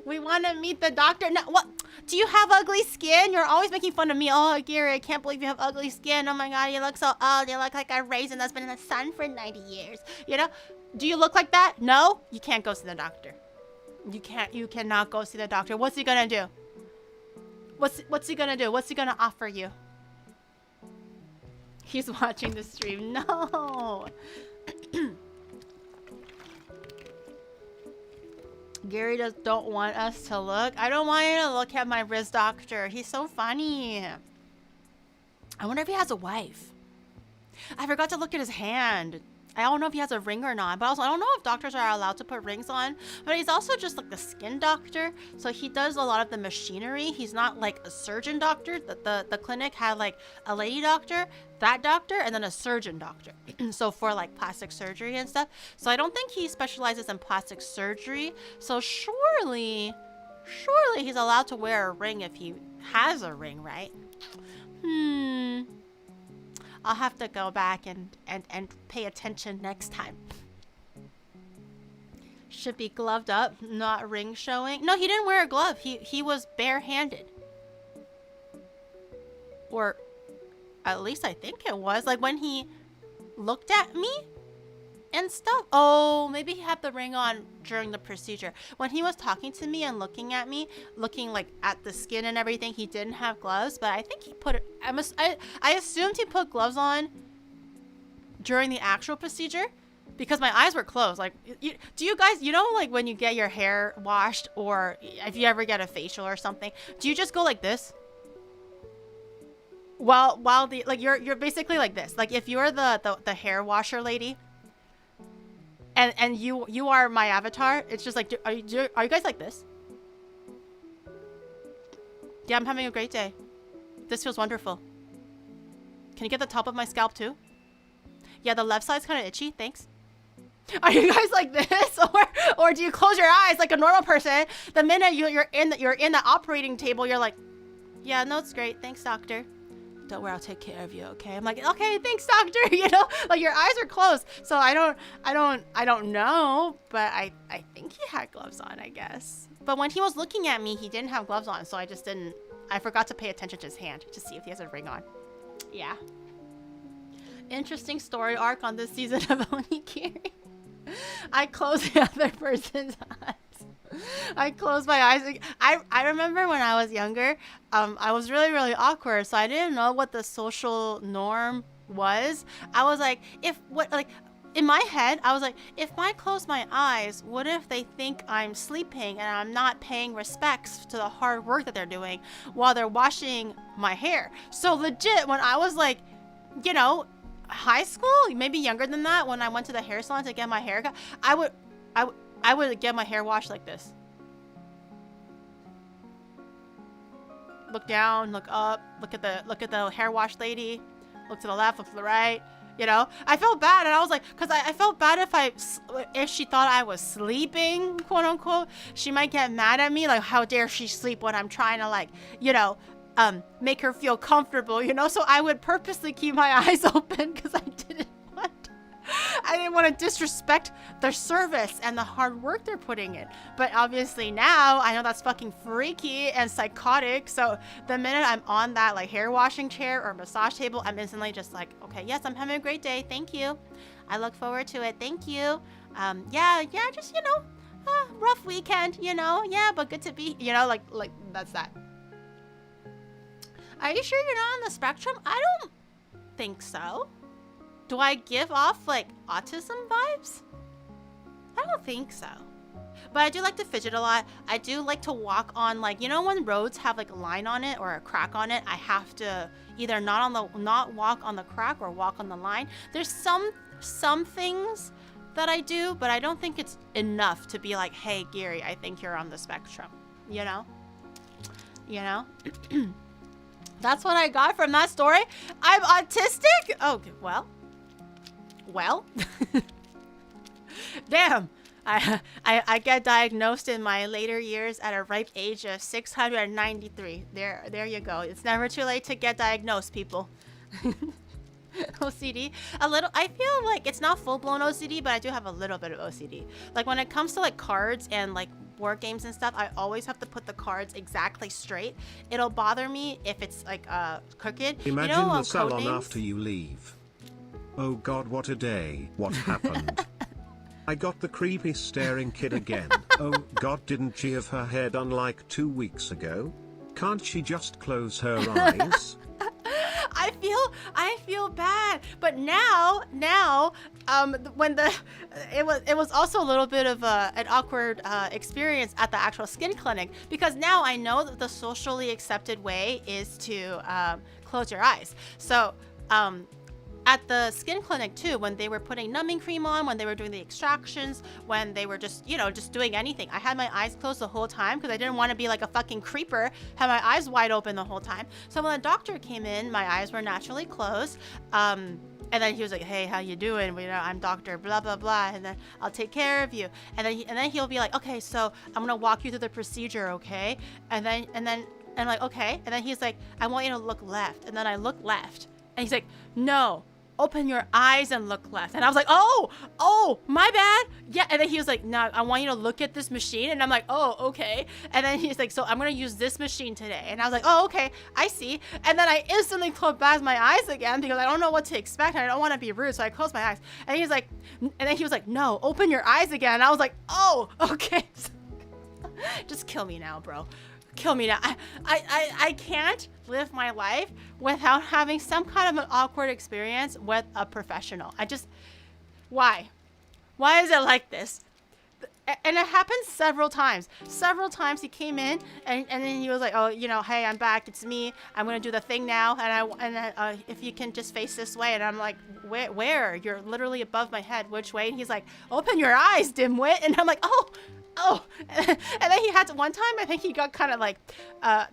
We want to meet the doctor now. What? Do you have ugly skin? You're always making fun of me. Oh, Gary, I can't believe you have ugly skin. Oh my God, you look so old. You look like a raisin that's been in the sun for 90 years. Do you look like that? No? You can't go see the doctor. You cannot go see the doctor. What's he gonna do? What's he gonna do? What's he gonna offer you? He's watching the stream. No. Gary don't want us to look. I don't want you to look at my wrist doctor. He's so funny. I wonder if he has a wife. I forgot to look at his hand. I don't know if he has a ring or not, but also I don't know if doctors are allowed to put rings on, but he's also just like the skin doctor. So he does a lot of the machinery. He's not like a surgeon doctor. The clinic had like a lady doctor, that doctor, and then a surgeon doctor. So for like plastic surgery and stuff. So I don't think he specializes in plastic surgery. So surely he's allowed to wear a ring if he has a ring, right? I'll have to go back and pay attention next time. Should be gloved up, not ring showing. No, he didn't wear a glove. He was barehanded. Or at least I think it was. Like when he looked at me and stuff. Oh, maybe he had the ring on during the procedure. When he was talking to me and looking at me, looking like at the skin and everything, he didn't have gloves, but I think he put it, I assumed he put gloves on during the actual procedure because my eyes were closed. Like, do you guys, you know, like when you get your hair washed or if you ever get a facial or something, do you just go like this? While the, like you're basically like this. Like if you're the hair washer lady, and you are my avatar. It's just like, are you guys like this? Yeah, I'm having a great day. This feels wonderful. Can you get the top of my scalp too? Yeah, the left side's kind of itchy. Thanks. Are you guys like this, or do you close your eyes like a normal person? The minute you're in the operating table, you're like, yeah, no, it's great. Thanks, doctor. Don't worry, I'll take care of you, okay? I'm like, okay, thanks, doctor. You know, like your eyes are closed. So I don't know, but I think he had gloves on, I guess. But when he was looking at me, he didn't have gloves on, so I forgot to pay attention to his hand to see if he has a ring on. Yeah. Interesting story arc on this season of onigiri. I closed the other person's eyes. I closed my eyes. I remember when I was younger, I was really awkward, so I didn't know what the social norm was. I was like, in my head, I was like, if I close my eyes, what if they think I'm sleeping and I'm not paying respects to the hard work that they're doing while they're washing my hair? So legit, when I was like, you know, high school, maybe younger than that, when I went to the hair salon to get my hair cut, I would get my hair washed like this. Look down, look up, look at the hair wash lady, look to the left, look to the right. You know, I felt bad, and I was like, because I felt bad if she thought I was sleeping, quote unquote. She might get mad at me, like, how dare she sleep when I'm trying to, like, you know, make her feel comfortable, you know. So I would purposely keep my eyes open because I didn't want to disrespect their service and the hard work they're putting in. But obviously now I know that's fucking freaky and psychotic. So the minute I'm on that like hair washing chair or massage table, I'm instantly just like, okay, yes, I'm having a great day. Thank you. I look forward to it. Thank you. Yeah, just, you know, rough weekend, you know, yeah, but good to be, you know, like that's that. Are you sure you're not on the spectrum? I don't think so. Do I give off, like, autism vibes? I don't think so. But I do like to fidget a lot. I do like to walk on, like, you know when roads have, like, a line on it or a crack on it? I have to either not walk on the crack or walk on the line. There's some things that I do, but I don't think it's enough to be like, hey, Gary, I think you're on the spectrum. You know? You know? That's what I got from that story. I'm autistic? Okay, well. Damn. I get diagnosed in my later years at a ripe age of 693. There you go. It's never too late to get diagnosed, people. OCD. A little. I feel like it's not full-blown OCD, but I do have a little bit of OCD. Like when it comes to like cards and like board games and stuff, I always have to put the cards exactly straight. It'll bother me if it's like crooked. Imagine you know, the salon Codenames? after you leave. Oh god, what a day. What happened? I got the creepy staring kid again. Oh god, didn't she have her hair done like 2 weeks ago? Can't she just close her eyes? I I feel bad. But now, when it was also a little bit of an awkward experience at the actual skin clinic, because now I know that the socially accepted way is to close your eyes. So at the skin clinic too, when they were putting numbing cream on, when they were doing the extractions, when they were just, just doing anything, I had my eyes closed the whole time because I didn't want to be like a fucking creeper, have my eyes wide open the whole time. So when the doctor came in, my eyes were naturally closed. And then he was like, "Hey, how you doing? I'm Doctor blah blah blah, and then I'll take care of you." And then he'll be like, "Okay, so I'm gonna walk you through the procedure, okay?" And I'm like, "Okay." And then he's like, "I want you to look left." And then I look left, and he's like, "No, open your eyes and look left." And I was like, oh, my bad. Yeah. And then he was like, "No, I want you to look at this machine." And I'm like, "Oh, okay." And then he's like, "So I'm going to use this machine today." And I was like, "Oh, okay, I see." And then I instantly closed back my eyes again because I don't know what to expect. And I don't want to be rude. So I closed my eyes. And he was like, "No, open your eyes again." And I was like, "Oh, okay." Just kill me now, bro. Kill me now. I can't live my life without having some kind of an awkward experience with a professional. Why is it like this? And it happened several times. He came in and then he was like, "Oh, hey, I'm back. It's me. I'm gonna do the thing now. And if you can just face this way." And I'm like, "Where? You're literally above my head. Which way?" And he's like, "Open your eyes, dimwit." And I'm like, "Oh." And then he had to, one time, I think he got kind of like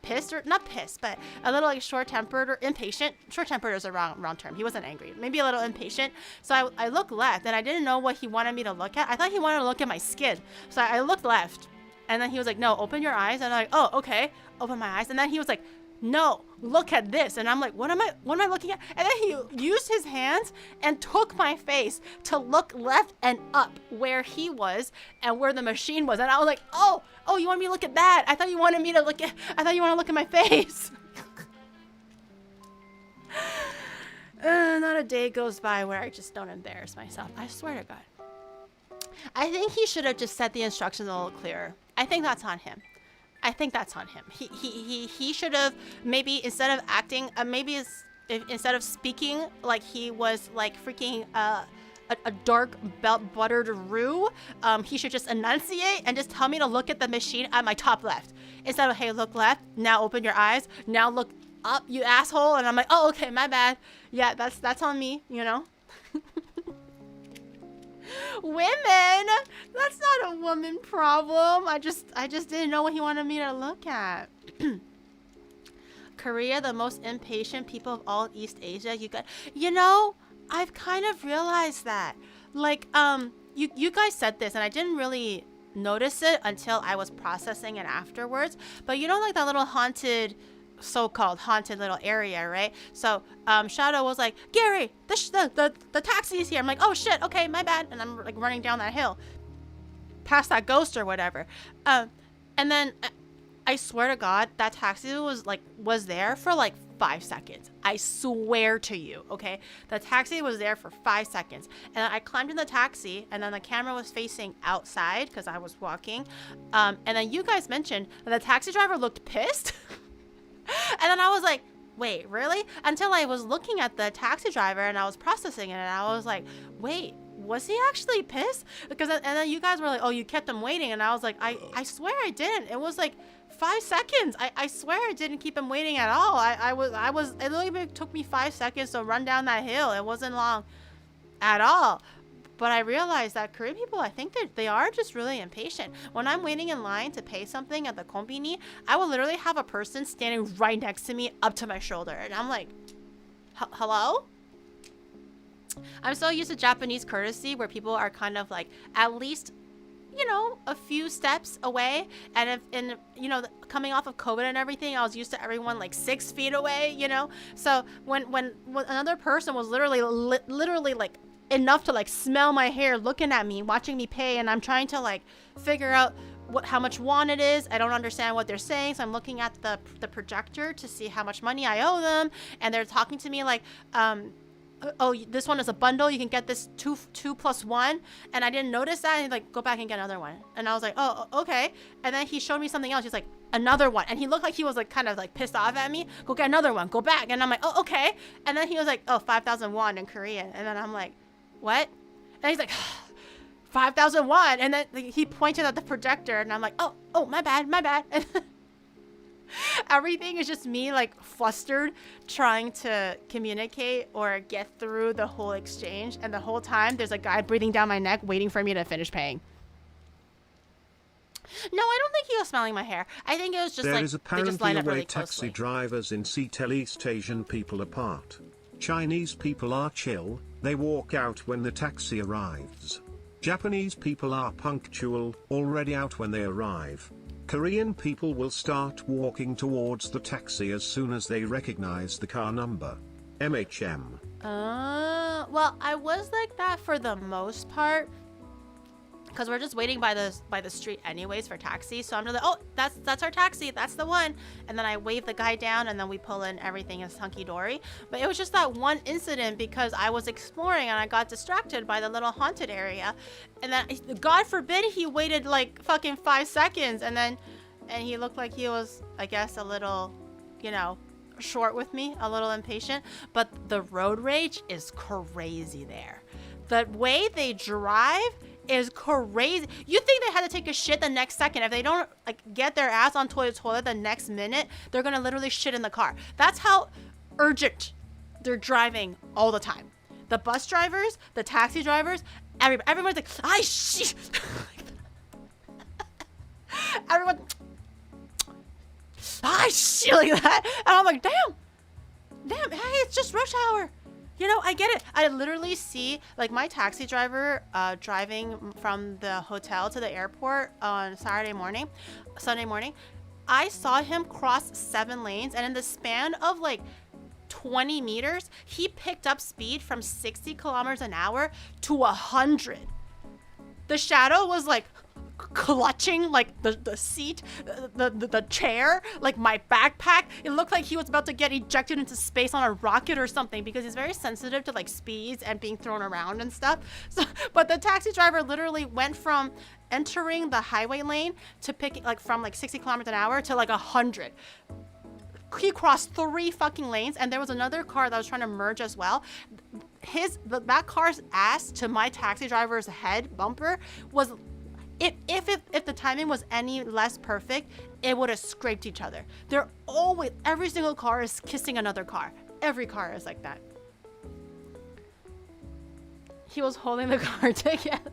pissed, or not pissed, but a little like short-tempered or impatient. Short-tempered is a wrong term. He wasn't angry, maybe a little impatient. So I looked left, and I didn't know what he wanted me to look at. I thought he wanted to look at my skin. So I looked left, and then he was like, "No, open your eyes." And I'm like, "Oh, okay." Open my eyes. And then he was like, "No, look at this." And I'm like, what am I looking at? And then he used his hands and took my face to look left and up where he was and where the machine was. And I was like, oh, you want me to look at that? I thought you wanted to look at my face. Not a day goes by where I just don't embarrass myself. I swear to God. I think he should have just set the instructions a little clearer. I think that's on him. He should have, maybe instead of acting, instead of speaking like he was like freaking a dark buttered roux, he should just enunciate and just tell me to look at the machine at my top left instead of, "Hey, look left, now open your eyes, now look up, you asshole." And I'm like, "Oh, okay, my bad. Yeah, that's on me, Women, that's not a woman problem. I just didn't know what he wanted me to look at. Korea, the most impatient people of all East Asia. I've kind of realized that. Like, you guys said this, and I didn't really notice it until I was processing it afterwards. But like that little so-called haunted little area, right? So Shadow was like, "Gary, the taxi is here." I'm like, "Oh shit, okay, my bad." And I'm like running down that hill past that ghost or whatever, and then I swear to God, that taxi was there for like 5 seconds. I swear to you, okay? The taxi was there for 5 seconds, and I climbed in the taxi, and then the camera was facing outside because I was walking, and then you guys mentioned that the taxi driver looked pissed. And then I was like, "Wait, really?" Until I was looking at the taxi driver and I was processing it, and I was like, "Wait, was he actually pissed?" And then you guys were like, "Oh, you kept him waiting." And I was like, I swear I didn't. It was like 5 seconds. I swear I didn't keep him waiting at all. It literally took me 5 seconds to run down that hill. It wasn't long at all. But I realized that Korean people, I think that they are just really impatient. When I'm waiting in line to pay something at the konbini, I will literally have a person standing right next to me up to my shoulder. And I'm like, hello? I'm so used to Japanese courtesy where people are kind of like at least, a few steps away. And coming off of COVID and everything, I was used to everyone like 6 feet away, So when another person was literally like enough to like smell my hair, looking at me, watching me pay, and I'm trying to like figure out how much won it is. I don't understand what they're saying, so I'm looking at the projector to see how much money I owe them, and they're talking to me like oh, this one is a bundle. You can get this two plus one. And I didn't notice that. And he's like, go back and get another one. And I was like, oh, okay. And then he showed me something else. He's like, another one. And he looked like he was like kind of like pissed off at me. Go get another one. Go back. And I'm like, oh, okay. And then he was like, oh, 5,000 won in Korean. And then I'm like, what? And he's like, 5,000 won. And then he pointed at the projector. And I'm like, oh, my bad. And everything is just me like flustered trying to communicate or get through the whole exchange, and the whole time there's a guy breathing down my neck waiting for me to finish paying. No, I don't think he was smelling my hair. I think it was just there like is they just line apparently up a way really taxi closely. drivers in C tell East Asian people apart. Chinese people are chill, they walk out when the taxi arrives. Japanese people are punctual, already out when they arrive. Korean people will start walking towards the taxi as soon as they recognize the car number. MHM. Well, I was like that for the most part, because we're just waiting by the street anyways for taxi. So I'm just like, oh, that's our taxi, that's the one. And then I wave the guy down, and then we pull in. Everything is hunky dory. But it was just that one incident because I was exploring and I got distracted by the little haunted area, and then God forbid he waited like fucking 5 seconds, and he looked like he was, I guess, a little, short with me, a little impatient. But the road rage is crazy there. The way they drive is crazy. You think they had to take a shit the next second. If they don't like get their ass onto the toilet the next minute, they're gonna literally shit in the car. That's how urgent they're driving all the time. The bus drivers, the taxi drivers, everyone's like, I shit. Everyone, I shit like that, and I'm like, damn, hey, it's just rush hour. I get it. I literally see like my taxi driver driving from the hotel to the airport on Sunday morning. I saw him cross 7 lanes, and in the span of like 20 meters, he picked up speed from 60 kilometers an hour to 100. The shadow was like clutching like the seat, the chair, like my backpack. It looked like he was about to get ejected into space on a rocket or something, because he's very sensitive to like speeds and being thrown around and stuff. So, but the taxi driver literally went from entering the highway lane to pick like from like 60 kilometers an hour to like 100. He crossed 3 fucking lanes, and there was another car that was trying to merge as well. That car's ass to my taxi driver's head bumper was, if the timing was any less perfect, it would have scraped each other. They're always, every single car is kissing another car. Every car is like that. He was holding the car together.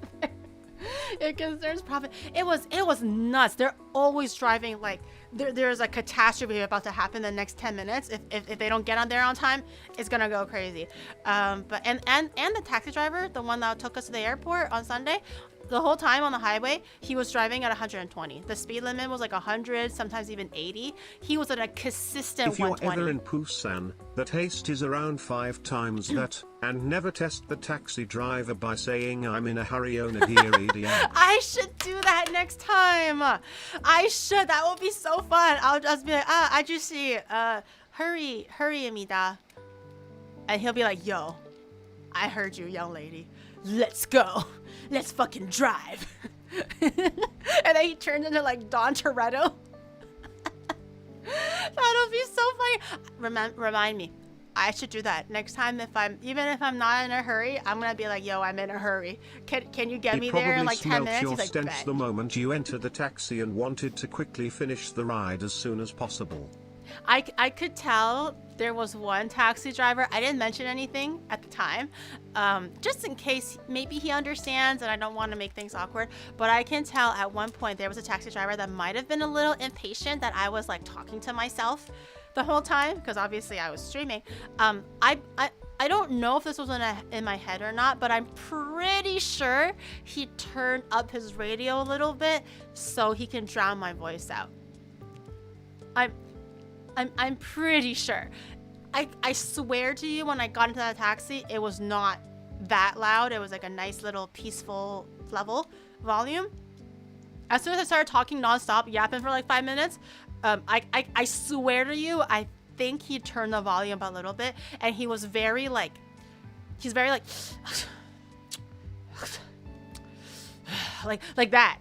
It concerns profit. It was nuts. They're always driving like there's a catastrophe about to happen the next 10 minutes. If they don't get on there on time, it's gonna go crazy. But the taxi driver, the one that took us to the airport on Sunday, the whole time on the highway, he was driving at 120. The speed limit was like 100, sometimes even 80. He was at a consistent 120. If you're ever in Busan, that haste is around 5 times that, and never test the taxi driver by saying I'm in a hurry, onigiri. I should do that next time. I should. That would be so fun. I'll just be like, I just see, hurry입니다. And he'll be like, yo, I heard you, young lady. Let's go. Let's fucking drive. And then he turns into like Don Toretto. That'll be so funny. Remind me. I should do that next time. Even if I'm not in a hurry, I'm gonna be like, yo, I'm in a hurry. Can you get me there in like 10 minutes? He probably He's smelt your like, stench the moment you entered the taxi and wanted to quickly finish the ride as soon as possible. I could tell there was one taxi driver. I didn't mention anything at the time, just in case maybe he understands and I don't want to make things awkward. But I can tell at one point there was a taxi driver that might have been a little impatient that I was like talking to myself the whole time, because obviously I was streaming. I don't know if this was in my head or not, but I'm pretty sure he turned up his radio a little bit so he can drown my voice out. I'm pretty sure. I swear to you, when I got into that taxi, it was not that loud. It was like a nice little peaceful level volume. As soon as I started talking nonstop, yapping for like 5 minutes, I swear to you, I think he turned the volume up a little bit, and he was very like He's very like like that.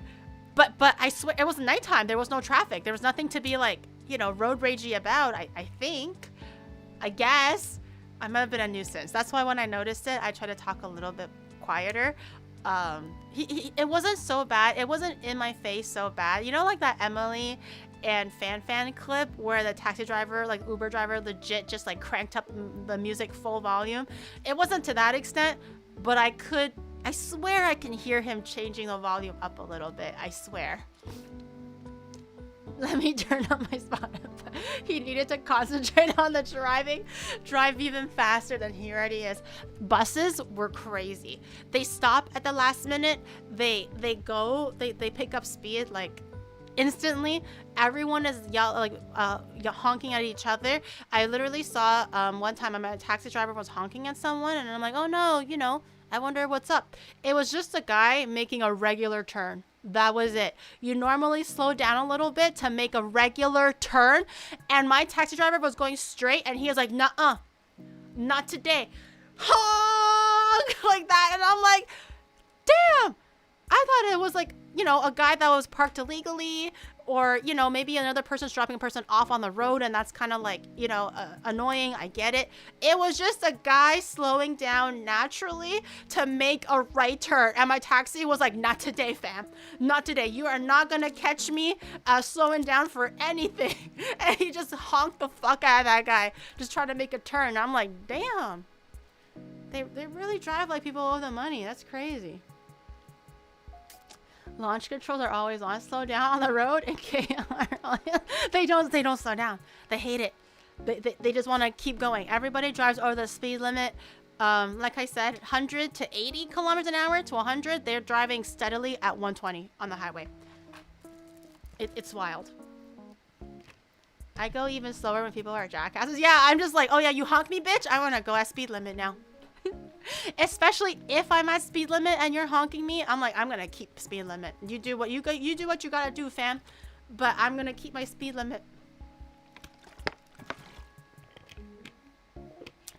But I swear it was nighttime. There was no traffic. There was nothing to be like, you know, road ragey about. I guess I might have been a nuisance. That's why when I noticed it, I tried to talk a little bit quieter. It wasn't so bad. It wasn't in my face so bad. You know, like that Emily and Fan clip where the taxi driver, like Uber driver, legit just like cranked up the music full volume. It wasn't to that extent, but I swear I can hear him changing the volume up a little bit. I swear. Let me turn up my Spotify. He needed to concentrate on the drive even faster than he already is. Buses were crazy. They stop at the last minute. They pick up speed like instantly. Everyone is honking at each other. I literally saw one time a taxi driver was honking at someone, and I'm like, oh no, you know, I wonder what's up. It was just a guy making a regular turn. That was it. You normally slow down a little bit to make a regular turn, and my taxi driver was going straight, and he was like, nuh-uh, not today. Honk! Like that, and I'm like, damn! I thought it was like, you know, a guy that was parked illegally, or, you know, maybe another person's dropping a person off on the road, and that's kind of like, you know, annoying. I get it. It was just a guy slowing down naturally to make a right turn, and my taxi was like, not today, fam. Not today. You are not gonna catch me slowing down for anything. And he just honked the fuck out of that guy, just trying to make a turn. I'm like, damn. They really drive like people owe them money. That's crazy. Launch controls are always on. Slow down on the road and they don't slow down. They hate it. They just want to keep going. Everybody drives over the speed limit. Like I said, 100 to 80 kilometers an hour to 100. They're driving steadily at 120 on the highway. It's wild. I go even slower when people are jackasses. Yeah, I'm just like, oh yeah, you honk me, bitch. I want to go at speed limit now. Especially if I'm at speed limit and you're honking me, I'm like, I'm gonna keep speed limit. You do what you gotta do, fam. But I'm gonna keep my speed limit.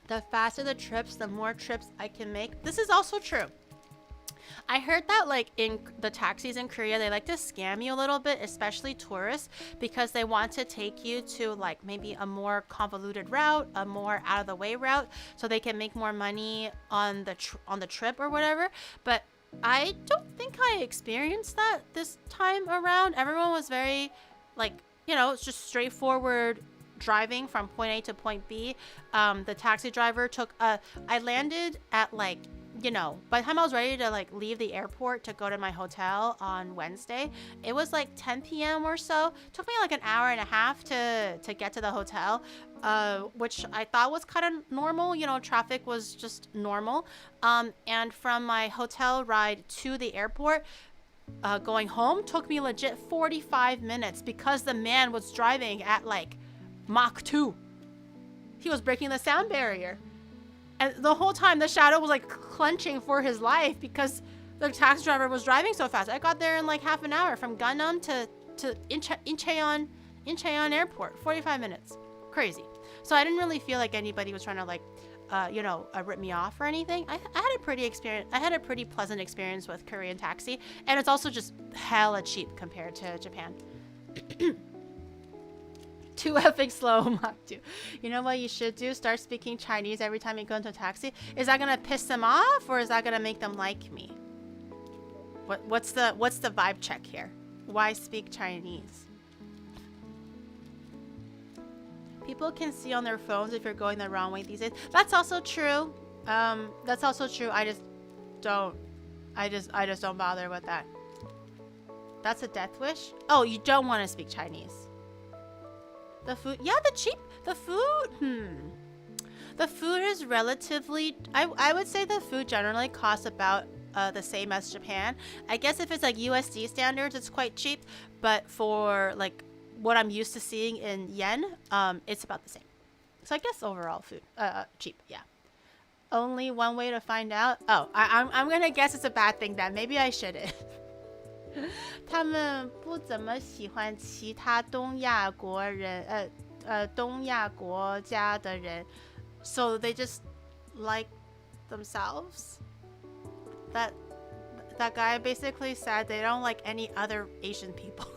The faster the trips, the more trips I can make. This is also true. I heard that like in the taxis in Korea, they like to scam you a little bit, especially tourists, because they want to take you to like maybe a more convoluted route, a more out of the way route, so they can make more money on the trip or whatever. But I don't think I experienced that this time around. Everyone was very like, you know, it's just straightforward driving from point A to point B. The taxi driver took I landed at like, you know, by the time I was ready to like leave the airport to go to my hotel on Wednesday, it was like 10 p.m. or so. It took me like an hour and a half to get to the hotel, which I thought was kind of normal. You know, traffic was just normal. And from my hotel ride to the airport, going home took me legit 45 minutes because the man was driving at like Mach 2. He was breaking the sound barrier. And the whole time, the shadow was like clenching for his life because the taxi driver was driving so fast. I got there in like half an hour from Gangnam to Incheon Airport. 45 minutes. Crazy. So I didn't really feel like anybody was trying to like, you know, rip me off or anything. I had a pretty pleasant experience with Korean taxi, and it's also just hella cheap compared to Japan. Too effing slow, Mach 2. You know what you should do? Start speaking Chinese every time you go into a taxi. Is that gonna piss them off, or is that gonna make them like me? What's the vibe check here? Why speak Chinese? People can see on their phones if you're going the wrong way these days. That's also true. That's also true. I just don't bother with that. That's a death wish? Oh, you don't want to speak Chinese. The food, yeah, the food is relatively, I would say the food generally costs about the same as Japan. I guess if it's like USD standards, it's quite cheap, but for like what I'm used to seeing in yen, it's about the same. So I guess overall food, cheap, yeah. Only one way to find out. Oh, I'm gonna guess it's a bad thing then. Maybe I shouldn't. 他们不怎么喜欢其他东亚国家的人 so they just like themselves. That guy basically said they don't like any other Asian people.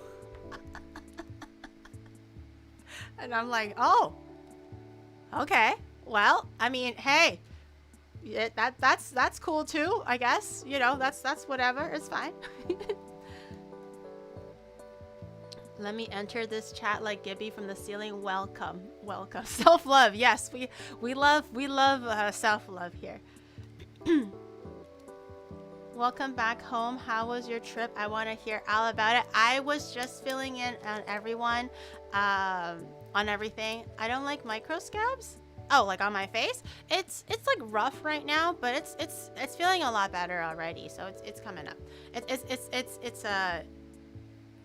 And I'm like, oh, okay. Well, I mean, hey, that's cool too, I guess. You know, that's whatever. It's fine. Let me enter this chat like Gibby from the ceiling. Welcome. Self-love. Yes, we love self-love here. Welcome back home. How was your trip? I want to hear all about it. I was just filling in on everyone, on everything. I don't like micro scabs. Oh, like on my face? It's like rough right now, but it's feeling a lot better already. So it's coming up. It's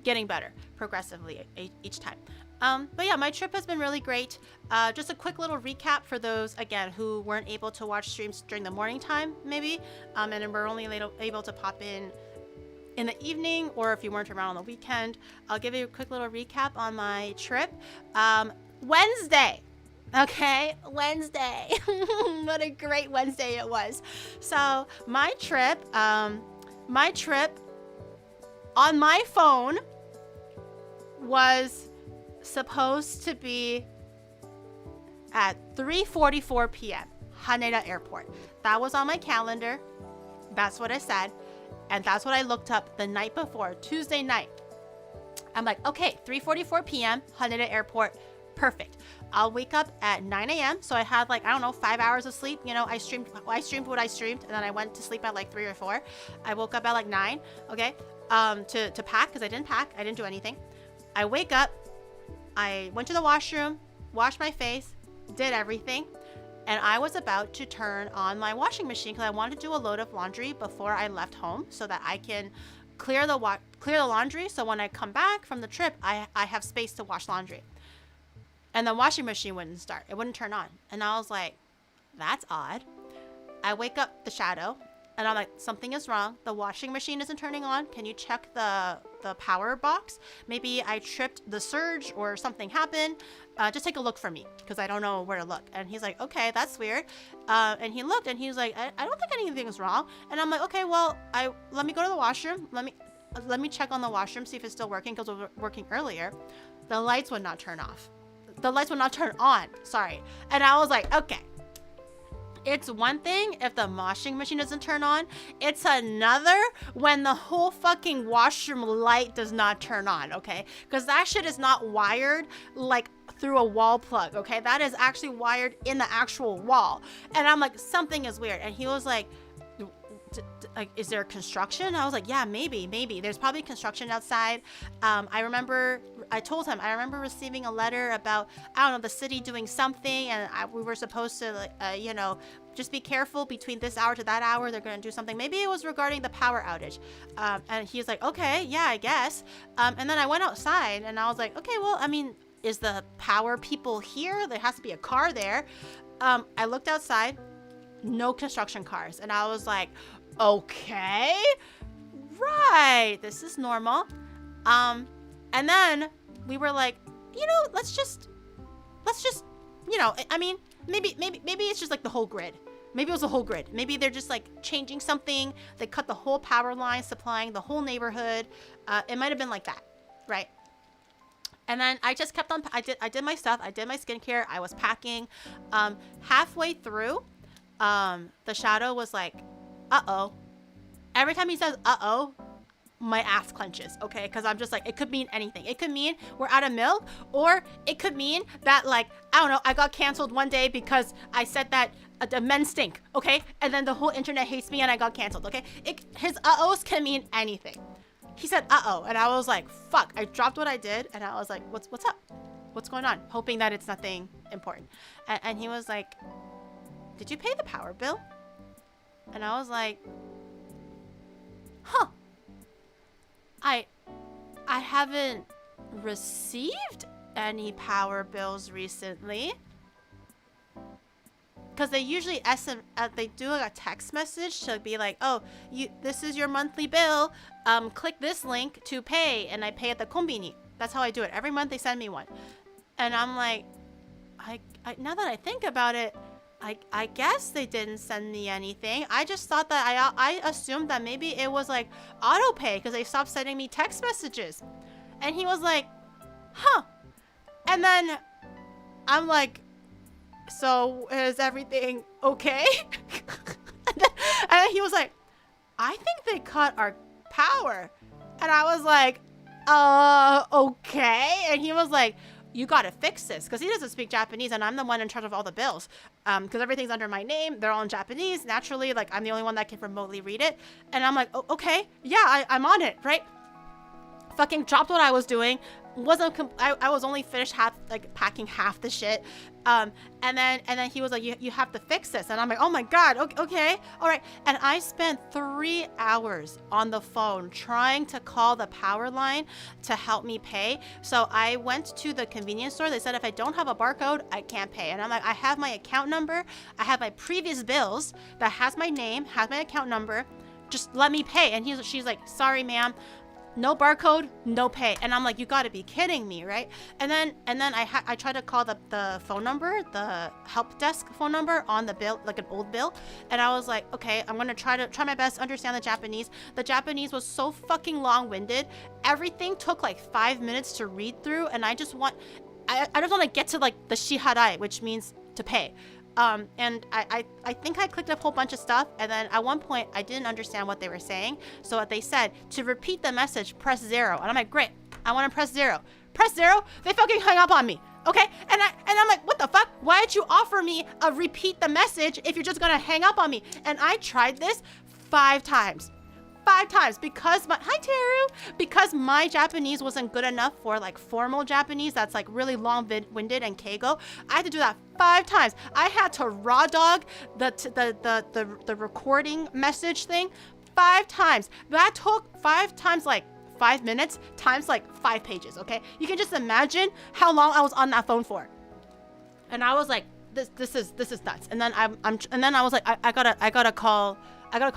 getting better progressively each time. But yeah, my trip has been really great. Just a quick little recap for those, again, who weren't able to watch streams during the morning time, maybe, and were only able to pop in the evening, or if you weren't around on the weekend. I'll give you a quick little recap on my trip. Wednesday. Okay, Wednesday. What a great Wednesday it was. So my trip on my phone was supposed to be at 3:44 p.m. Haneda Airport. That was on my calendar. That's what I said. And that's what I looked up the night before, Tuesday night. I'm like, okay, 3:44 p.m. Haneda Airport. Perfect. I'll wake up at 9 a.m. So I had like, I don't know, 5 hours of sleep. You know, I streamed what I streamed, and then I went to sleep at like 3 or 4. I woke up at like 9, okay, to pack, because I didn't pack. I didn't do anything. I wake up, I went to the washroom, washed my face, did everything, and I was about to turn on my washing machine because I wanted to do a load of laundry before I left home so that I can clear the laundry, so when I come back from the trip, I have space to wash laundry. And the washing machine wouldn't start. It wouldn't turn on. And I was like, that's odd. I wake up the shadow, and I'm like, something is wrong. The washing machine isn't turning on. Can you check the power box? Maybe I tripped the surge or something happened. Just take a look for me, because I don't know where to look. And he's like, okay, that's weird. And he looked, and he's like, I don't think anything's wrong. And I'm like, okay, well, let me go to the washroom. Let me check on the washroom, see if it's still working, because it was working earlier. The lights would not turn off. The lights would not turn on. Sorry. And I was like, okay. It's one thing if the washing machine doesn't turn on. It's another when the whole fucking washroom light does not turn on, okay? Because that shit is not wired like through a wall plug, okay? That is actually wired in the actual wall. And I'm like, something is weird. And he was like, is there construction? I was like, yeah, maybe. There's probably construction outside. I told him, I remember receiving a letter about, I don't know, the city doing something, and we were supposed to, just be careful between this hour to that hour. They're going to do something. Maybe it was regarding the power outage. And he's like, okay, yeah, I guess. And then I went outside, and I was like, okay, well, I mean, is the power people here? There has to be a car there. I looked outside, no construction cars. And I was like, okay, right, this is normal. And then we were like, let's just, I mean, maybe it's just like the whole grid. Maybe it was the whole grid. Maybe they're just like changing something. They cut the whole power line supplying the whole neighborhood. It might have been like that, right? And then I just kept on, I did my stuff. I did my skincare. I was packing. Halfway through, the shadow was like, uh-oh. Every time he says, uh-oh, my ass clenches, okay? Because I'm just like, it could mean anything. It could mean we're out of milk, or it could mean that, like, I don't know, I got canceled one day because I said that the men stink, okay? And then the whole internet hates me and I got canceled, okay? His uh-ohs can mean anything. He said, uh-oh, and I was like, fuck. I dropped what I did, and I was like, what's up? What's going on? Hoping that it's nothing important. And he was like, did you pay the power bill? And I was like, huh. I haven't received any power bills recently. Because they usually they do a text message to be like, oh, this is your monthly bill. Click this link to pay, and I pay at the konbini. That's how I do it. Every month they send me one. And I'm like, now that I think about it, I guess they didn't send me anything. I just thought that I assumed that maybe it was like auto pay because they stopped sending me text messages. And he was like, huh. And then I'm like, so is everything okay? and then he was like, I think they cut our power. And I was like, okay. And he was like, you gotta fix this, because he doesn't speak Japanese and I'm the one in charge of all the bills, because everything's under my name. They're all in Japanese. Naturally, like, I'm the only one that can remotely read it. And I'm like, okay, yeah, I'm on it, right? Fucking dropped what I was doing. I was only finished packing half the shit. And then he was like, you have to fix this. And I'm like, oh my God, okay, all right. And I spent 3 hours on the phone trying to call the power line to help me pay. So I went to the convenience store. They said, if I don't have a barcode, I can't pay. And I'm like, I have my account number. I have my previous bills that has my name, has my account number. Just let me pay. And she's like, sorry, ma'am. No barcode, no pay. And I'm like, you gotta be kidding me, right? And then I tried to call the phone number, the help desk phone number on the bill, like an old bill. And I was like, okay, I'm gonna try my best to understand the Japanese. The Japanese was so fucking long-winded. Everything took like 5 minutes to read through, and I just want to get to like the shiharai, which means to pay. And I think I clicked a whole bunch of stuff, and then at one point I didn't understand what they were saying. So they said to repeat the message, press 0. And I'm like, great, I want to press 0. Press 0. They fucking hung up on me. Okay, and I'm like, what the fuck? Why did you offer me a repeat the message if you're just gonna hang up on me? And I tried this 5 times. 5 times because my Japanese wasn't good enough for like formal Japanese that's like really long-winded and keigo. I had to do that 5 times. I had to raw dog the recording message thing 5 times. That took 5 times like 5 minutes times like 5 pages. Okay, you can just imagine how long I was on that phone for. And I was like, this is nuts. And then I was like, I gotta call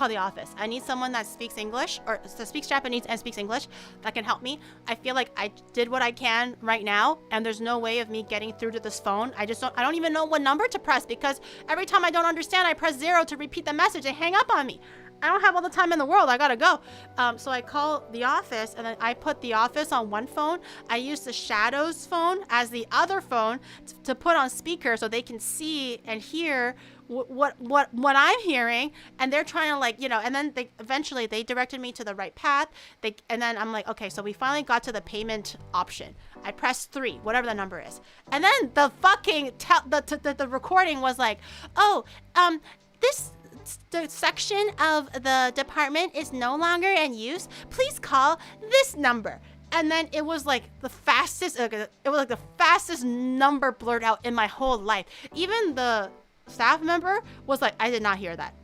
the office. I need someone that speaks English or that speaks Japanese and speaks English that can help me. I feel like I did what I can right now, and there's no way of me getting through to this phone. I don't even know what number to press, because every time I don't understand, I press 0 to repeat the message. They hang up on me. I don't have all the time in the world. I gotta go. So I call the office, and then I put the office on one phone. I use the Shadow's phone as the other phone to put on speaker so they can see and hear what I'm hearing, and they're trying to like, and then they eventually directed me to the right path. And then I'm like, okay, so we finally got to the payment option. I pressed 3, whatever the number is, and then the fucking the recording was like, oh, the section of the department is no longer in use. Please call this number. And then it was like the fastest number blurred out in my whole life. Even the staff member was like, I did not hear that.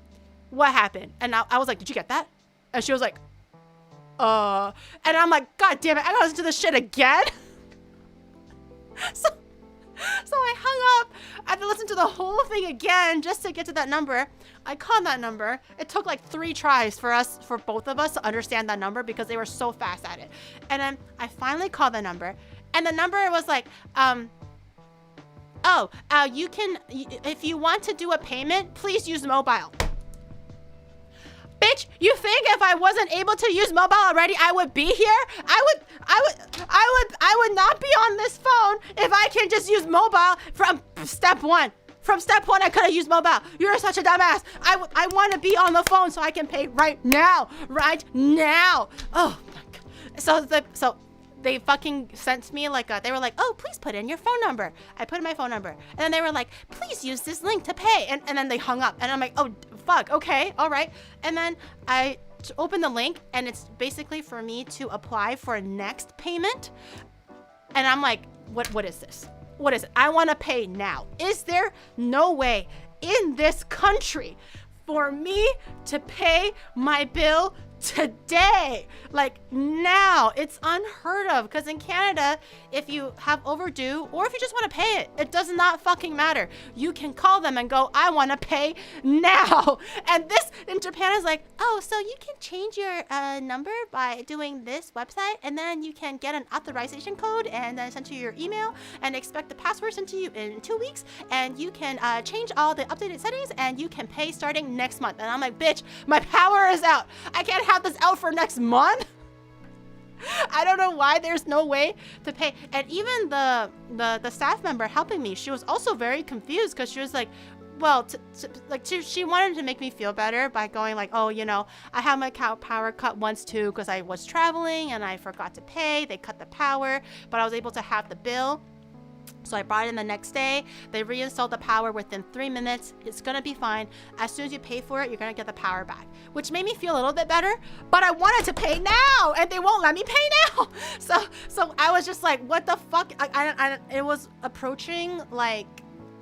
What happened? And I was like, did you get that? And she was like, and I'm like, God damn it, I gotta listen to this shit again. So I hung up. I had to listen to the whole thing again just to get to that number. I called that number. It took like 3 tries for both of us to understand that number because they were so fast at it. And then I finally called the number, and the number was like, you can, if you want to do a payment, please use mobile. Bitch, you think if I wasn't able to use mobile already, I would be here? I would not be on this phone if I can just use mobile from step 1. From step 1, I could have used mobile. You're such a dumbass. I want to be on the phone so I can pay right now. Right now. Oh my God. So they fucking sent me they were like, oh, please put in your phone number. I put in my phone number. And then they were like, please use this link to pay. And then they hung up. And I'm like, oh, fuck. Okay. All right. And then I opened the link, and it's basically for me to apply for a next payment. And I'm like, what is this? What is it? I want to pay now. Is there no way in this country for me to pay my bill today, like now. It's unheard of, because in Canada, if you have overdue or if you just want to pay it, it does not fucking matter. You can call them and go, I want to pay now. And this in Japan is like, oh, so you can change your number by doing this website, and then you can get an authorization code and then send to your email and expect the password sent to you in 2 weeks, and you can change all the updated settings and you can pay starting next month. And I'm like, bitch, my power is out. I can't have this out for next month. I don't know why there's no way to pay. And even the staff member helping me, she was also very confused, because she was like, well, she wanted to make me feel better by going like, oh, you know, I had my power cut once too, because I was traveling and I forgot to pay. They cut the power, but I was able to have the bill. So I brought it in the next day. They reinstalled the power within 3 minutes. It's gonna be fine. As soon as you pay for it, you're gonna get the power back, which made me feel a little bit better, but I wanted to pay now and they won't let me pay now. So I was just like, what the fuck? It was approaching like,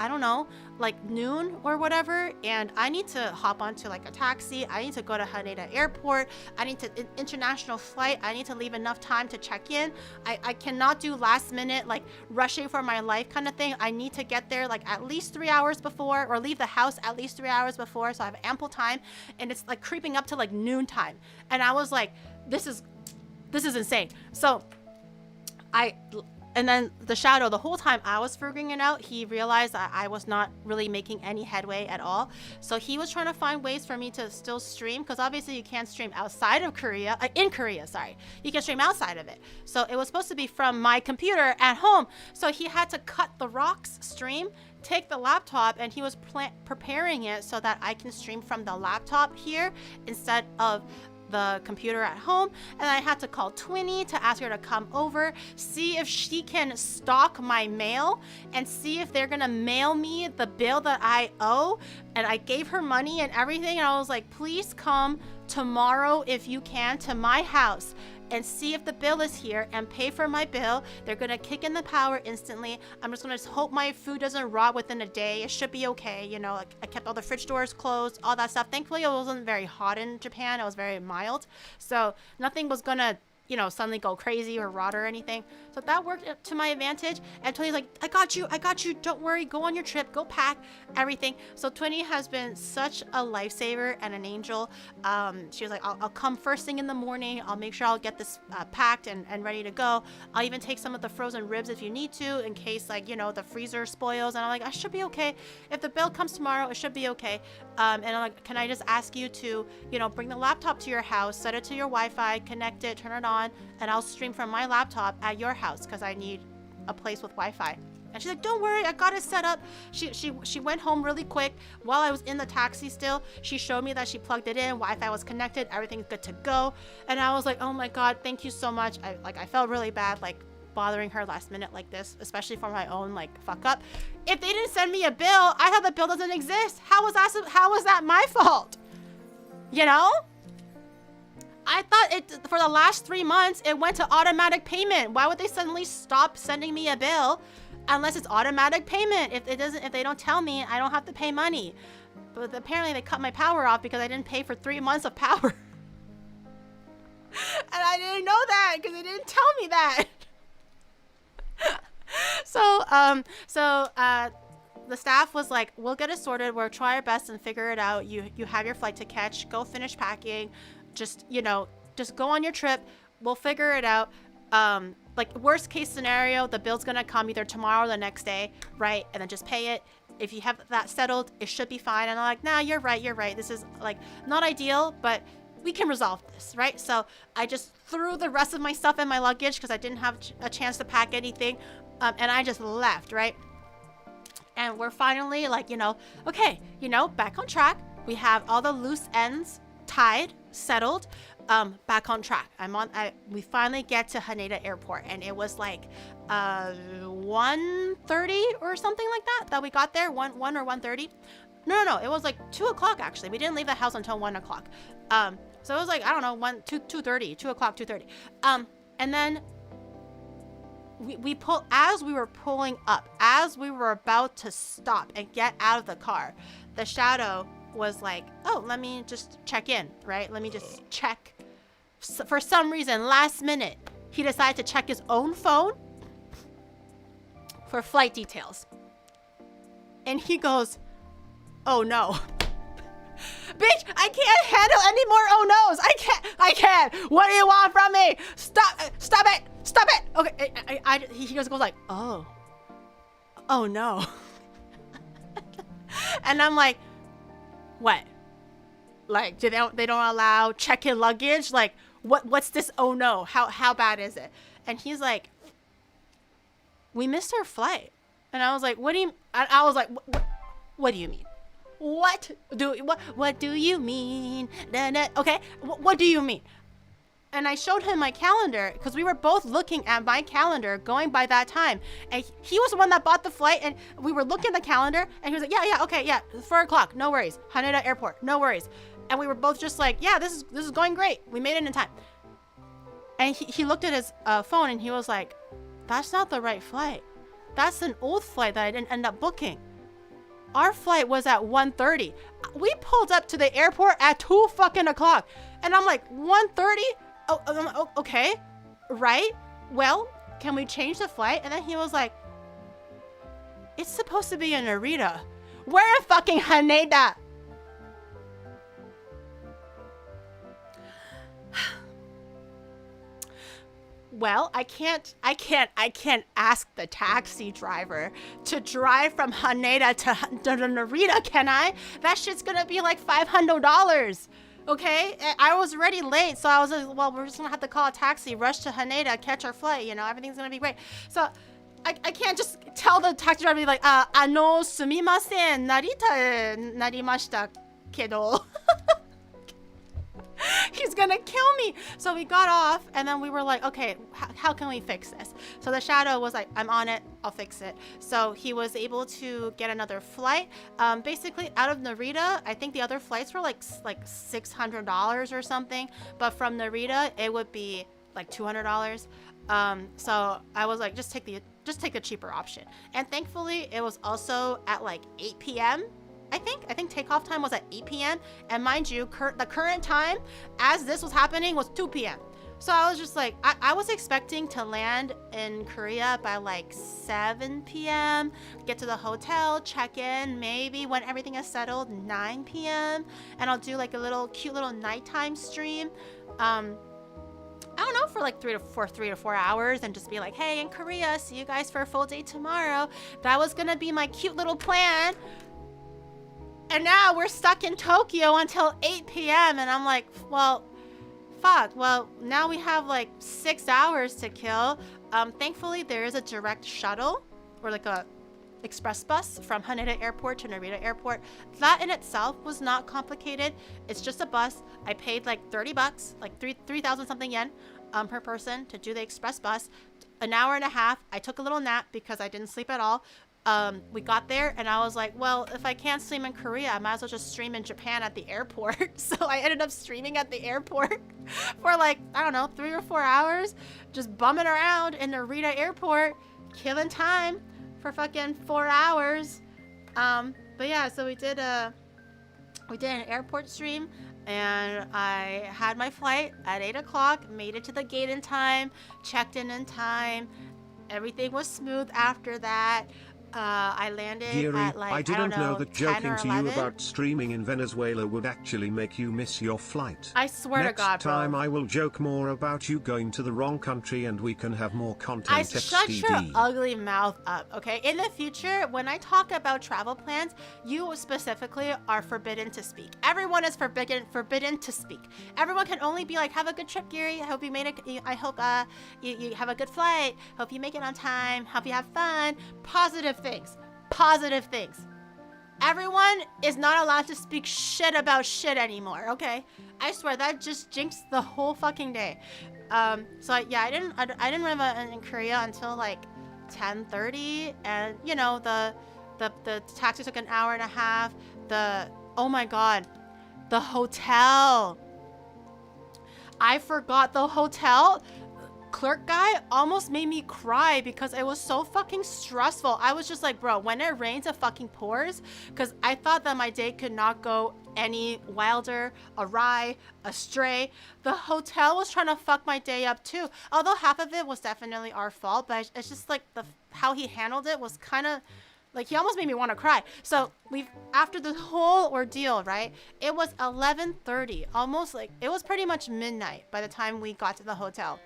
I don't know, like noon or whatever, and I need to hop onto like a taxi. I need to go to Haneda airport. I need to international flight. I need to leave enough time to check in. I cannot do last minute like rushing for my life kind of thing. I need to get there like at least 3 hours before, or leave the house at least 3 hours before, so I have ample time. And it's like creeping up to like noon time, and I was like, this is insane. So and then the shadow, the whole time I was figuring it out, he realized that I was not really making any headway at all. So he was trying to find ways for me to still stream, because obviously you can't stream outside of Korea, in Korea, sorry. You can stream outside of it. So it was supposed to be from my computer at home. So he had to cut the rocks stream, take the laptop, and he was preparing it so that I can stream from the laptop here instead of the computer at home. And I had to call Twinny to ask her to come over, see if she can stock my mail, and see if they're gonna mail me the bill that I owe. And I gave her money and everything, and I was like, please come tomorrow if you can to my house and see if the bill is here and pay for my bill. They're gonna kick in the power instantly. I'm just gonna hope my food doesn't rot within a day. It should be okay, you know. Like, I kept all the fridge doors closed, all that stuff. Thankfully, it wasn't very hot in Japan. It was very mild, so nothing was gonna, you know, suddenly go crazy or rot or anything. So that worked to my advantage. And Twinny's like, I got you, don't worry, go on your trip, go pack everything. So Twinny has been such a lifesaver and an angel. She was like, I'll come first thing in the morning, I'll make sure I'll get this packed and ready to go. I'll even take some of the frozen ribs if you need to, in case, like, you know, the freezer spoils. And I'm like, I should be okay. If the bill comes tomorrow, it should be okay. And I'm like, can I just ask you to, you know, bring the laptop to your house, set it to your Wi-Fi, connect it, turn it on, and I'll stream from my laptop at your house, because I need a place with Wi-Fi. And she's like, don't worry, I got it set up. She went home really quick. While I was in the taxi still, she showed me that she plugged it in, Wi-Fi was connected, everything's good to go. And I was like, oh my God, thank you so much. I felt really bad, like, bothering her last minute like this, especially for my own like fuck up. If they didn't send me a bill, I thought the bill doesn't exist. How was that my fault? You know? I thought it, for the last 3 months, it went to automatic payment. Why would they suddenly stop sending me a bill unless it's automatic payment? If they don't tell me, I don't have to pay money. But apparently they cut my power off because I didn't pay for 3 months of power. And I didn't know that because they didn't tell me that. So the staff was like, we'll get it sorted. We'll try our best and figure it out. You have your flight to catch. Go finish packing. Just, you know, just go on your trip. We'll figure it out. Like, worst case scenario, the bill's gonna come either tomorrow or the next day, right? And then just pay it. If you have that settled, it should be fine. And I'm like, nah, you're right. This is like not ideal, but we can resolve this, right? So I just threw the rest of my stuff in my luggage because I didn't have a chance to pack anything. And I just left, right? And we're finally like, you know, okay, you know, back on track. We have all the loose ends tied, settled, back on track. We finally get to Haneda Airport, and it was like 1:30 or something like that we got there. 1 or 1:30. No, it was like 2 o'clock actually. We didn't leave the house until 1 o'clock. So it was like, I don't know, 2:30, 2 o'clock, 2:30. And then we pull, as we were pulling up, as we were about to stop and get out of the car, the shadow was like, oh, let me just check in, right? Let me just check for some reason, last minute, he decided to check his own phone for flight details. And he goes, oh no. Bitch, I can't handle any more oh no's. I can't. What do you want from me? Stop it. Okay, he just goes like, oh no. And I'm like, what? Like, they don't allow check-in luggage? Like, what's this oh no? How bad is it? And he's like, we missed our flight. And I was like, what do you mean? What do you mean? Okay, what do you mean? And I showed him my calendar because we were both looking at my calendar going by that time. And he was the one that bought the flight, and we were looking at the calendar, and he was like, yeah, okay, yeah, 4 o'clock, no worries. Haneda Airport, no worries. And we were both just like, yeah, this is going great. We made it in time. And he looked at his phone, and he was like, that's not the right flight. That's an old flight that I didn't end up booking. Our flight was at 1:30. We pulled up to the airport at 2 fucking o'clock. And I'm like, 1:30? Oh, okay. Right? Well, can we change the flight? And then he was like, it's supposed to be in Narita. We're in fucking Haneda. Well, I can't ask the taxi driver to drive from Haneda to Narita, can I? That shit's gonna be like $500. Okay? I was already late, so I was like, well, we're just gonna have to call a taxi, rush to Haneda, catch our flight, everything's gonna be great. So I can't just tell the taxi driver, like, sumimasen, Narita narimashita kedo. He's gonna kill me. So we got off, and then we were like, okay, how can we fix this? So the shadow was like, I'm on it, I'll fix it. So he was able to get another flight. Basically out of Narita, I think the other flights were like $600 or something, but from Narita it would be like $200. So I was like, just take the cheaper option. And thankfully it was also at like 8 p.m. I think takeoff time was at 8 p.m. And mind you, the current time as this was happening was 2 p.m. So I was just like, I was expecting to land in Korea by like 7 p.m., get to the hotel, check in, maybe when everything is settled, 9 p.m. And I'll do like a cute little nighttime stream. I don't know, for like 3 to 4 hours, and just be like, hey, in Korea, see you guys for a full day tomorrow. That was gonna be my cute little plan. And now we're stuck in Tokyo until 8 p.m. And I'm like, well, fuck. Well, now we have like 6 hours to kill. Thankfully, there is a direct shuttle, or like a express bus from Haneda Airport to Narita Airport. That in itself was not complicated. It's just a bus. I paid like $30, like 3,000 something yen per person to do the express bus. An hour and a half. I took a little nap because I didn't sleep at all. We got there, and I was like, well, if I can't stream in Korea, I might as well just stream in Japan at the airport. So I ended up streaming at the airport for like, I don't know, 3 or 4 hours, just bumming around in Narita Airport, killing time for fucking 4 hours. But yeah, so we did an airport stream, and I had my flight at 8 o'clock, made it to the gate in time, checked in time. Everything was smooth after that. I landed Giri, at like, I didn't know that joking to you 11. about streaming in Venezuela would actually make you miss your flight. I swear to God, bro. Next time I will joke more about you going to the wrong country, and we can have more content. Shut your ugly mouth up, okay? In the future, when I talk about travel plans, you specifically are forbidden to speak. Everyone is forbidden to speak. Everyone can only be like, have a good trip, Giri. I hope you made it. I hope you have a good flight. Hope you make it on time. Hope you have fun. Positive things. Everyone is not allowed to speak shit about shit anymore, okay? I swear that just jinxed the whole fucking day. So yeah, I didn't arrive in Korea until like 10:30, and the taxi took an hour and a half. Oh my god, the hotel. I forgot the hotel. Clerk guy almost made me cry because it was so fucking stressful. I was just like, bro, when it rains, it fucking pours. Because I thought that my day could not go any wilder, awry, astray. The hotel was trying to fuck my day up too. Although half of it was definitely our fault, but it's just like how he handled it was kind of like he almost made me want to cry. So after the whole ordeal, right? It was 11:30, almost like it was pretty much midnight by the time we got to the hotel.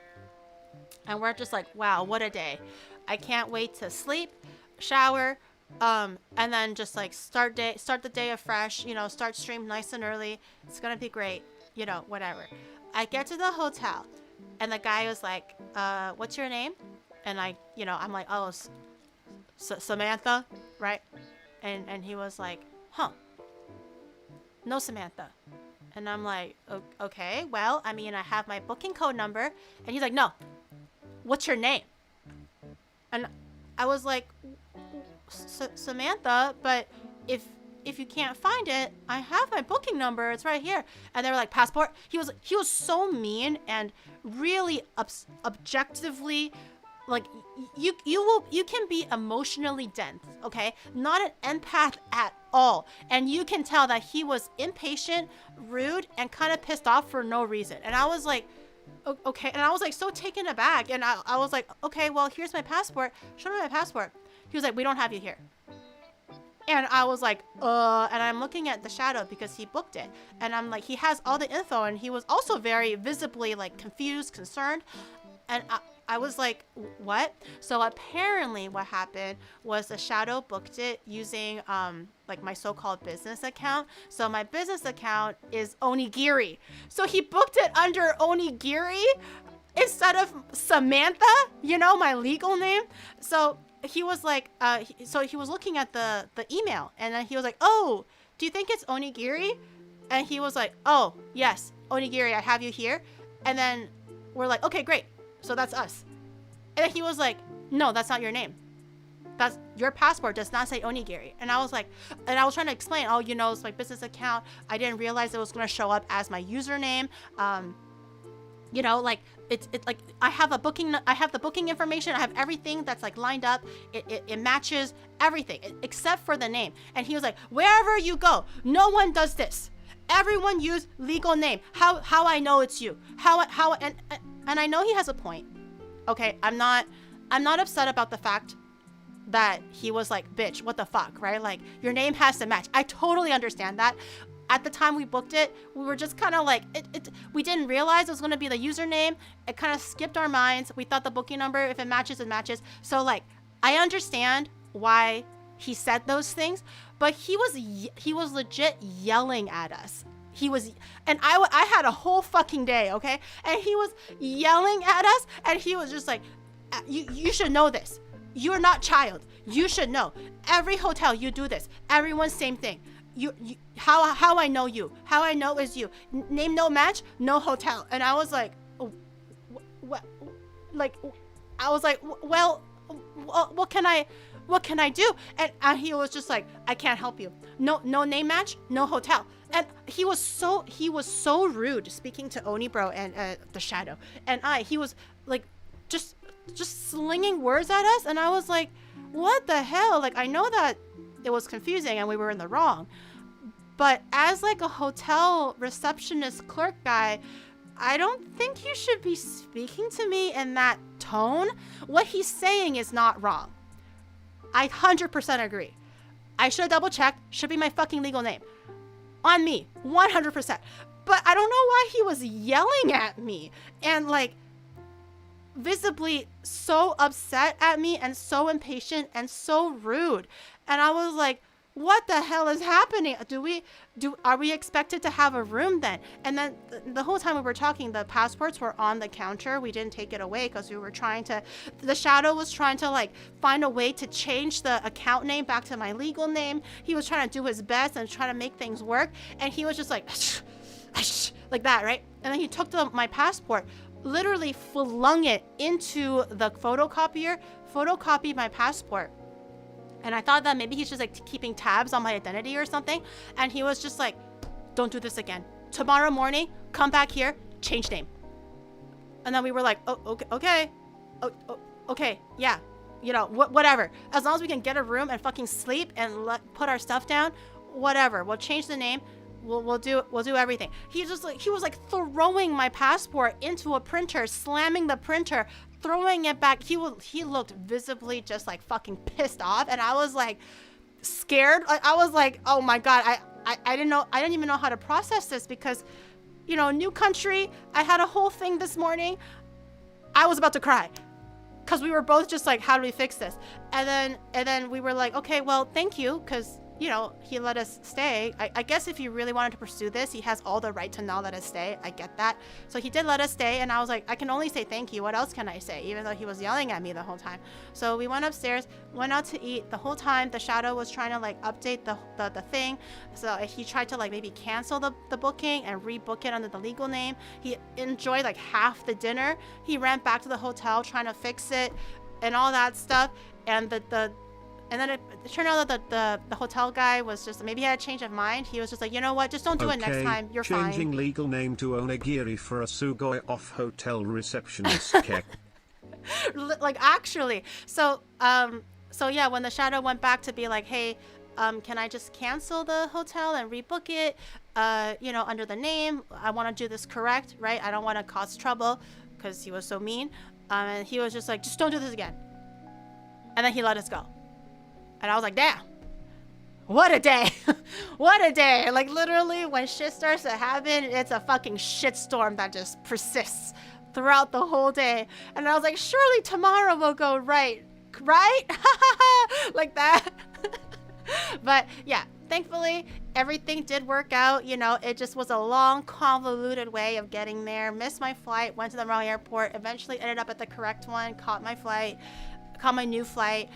And we're just like, wow, what a day. I can't wait to sleep, shower, and then just like start the day afresh, start stream nice and early. It's gonna be great, whatever. I get to the hotel and the guy was like, what's your name? And I'm like, oh, Samantha, right? And he was like, huh, no Samantha. And I'm like, okay, well, I mean, I have my booking code number. And he's like, no, what's your name? And I was like, Samantha, but if you can't find it, I have my booking number. It's right here. And they were like, passport. He was so mean and really objectively, like, you can be emotionally dense, okay? Not an empath at all. And you can tell that he was impatient, rude, and kind of pissed off for no reason. And I was like, okay. And I was like so taken aback. And I was like, okay, well, here's my passport. Show me my passport. He was like, we don't have you here. And I was like, and I'm looking at the shadow because he booked it. And I'm like, he has all the info. And he was also very visibly like confused, concerned. And I was like, what? So apparently what happened was the shadow booked it using like my so-called business account. So my business account is onigiri. So he booked it under onigiri instead of Samantha, my legal name. So he was like, so he was looking at the email and then he was like, oh, do you think it's onigiri? And he was like, oh, yes, onigiri, I have you here. And then we're like, okay, great. So that's us. And then he was like, no, that's not your name. That's your passport does not say onigiri. And I was like, and I was trying to explain, oh, it's my business account. I didn't realize it was going to show up as my username. Like it's like I have the booking information. I have everything that's like lined up. It matches everything except for the name. And he was like, wherever you go, no one does this. Everyone use legal name. How I know it's you. And I know he has a point. Okay, I'm not upset about the fact that he was like, bitch, what the fuck, right? Like, your name has to match. I totally understand that. At the time we booked it, we were just kind of like, we didn't realize it was going to be the username. It kind of skipped our minds. We thought the booking number, if it matches, it matches. So like, I understand why he said those things, but he was legit yelling at us. And I had a whole fucking day, okay? And he was yelling at us, and he was just like, you should know this. You're not child. You should know. Every hotel, you do this. Everyone, same thing. How I know you. How I know is you. Name no match, no hotel. And I was like, what? Like, I was like, well, what can I do? And he was just like, I can't help you. No name match, no hotel. And he was so rude speaking to Oni Bro and the Shadow. And he was like just slinging words at us. And I was like, what the hell? Like, I know that it was confusing and we were in the wrong. But as like a hotel receptionist clerk guy, I don't think you should be speaking to me in that tone. What he's saying is not wrong. I 100% agree. I should have double checked. Should be my fucking legal name. On me, 100%. But I don't know why he was yelling at me and like visibly so upset at me and so impatient and so rude. And I was like, what the hell is happening? Are we expected to have a room then? And then the whole time we were talking, the passports were on the counter. We didn't take it away because we were the Shadow was trying to like find a way to change the account name back to my legal name. He was trying to do his best and trying to make things work. And he was just like, like that, right? And then he took my passport, literally flung it into the photocopier, photocopied my passport. And I thought that maybe he's just like keeping tabs on my identity or something. And he was just like, don't do this again. Tomorrow morning, come back here, change name. And then we were like, oh, okay. Okay, yeah. Whatever. As long as we can get a room and fucking sleep and put our stuff down, whatever. We'll change the name. we'll do everything. He was like throwing my passport into a printer, slamming the printer, throwing it back. He looked visibly just like fucking pissed off, and I was like scared. I was like, oh my god, I didn't even know how to process this, because, you know, new country. I had a whole thing this morning. I was about to cry, because we were both just like, how do we fix this? And then we were like, okay, well, thank you, because, you know, he let us stay. I guess if he really wanted to pursue this, he has all the right to not let us stay. I get that. So he did let us stay, and I was like, I can only say thank you. What else can I say? Even though he was yelling at me the whole time. So we went upstairs, went out to eat. The whole time, the Shadow was trying to like update the thing. So he tried to like maybe cancel the booking and rebook it under the legal name. He enjoyed like half the dinner. He ran back to the hotel trying to fix it and all that stuff. And and then it turned out that the hotel guy was just, maybe he had a change of mind. He was just like, you know what, just don't do it next time. You're fine. Changing legal name to onigiri for a sugoi off hotel receptionist. Like, actually. So yeah, when the Shadow went back to be like, hey, can I just cancel the hotel and rebook it, you know, under the name? I want to do this correct, right? I don't want to cause trouble, because he was so mean. And he was just like, just don't do this again. And then he let us go. And I was like, damn, what a day. What a day. Like, literally, when shit starts to happen, it's a fucking shitstorm that just persists throughout the whole day. And I was like, surely tomorrow will go right? Like that. But yeah, thankfully, everything did work out. You know, it just was a long, convoluted way of getting there. Missed my flight, went to the wrong airport, eventually ended up at the correct one, caught my new flight,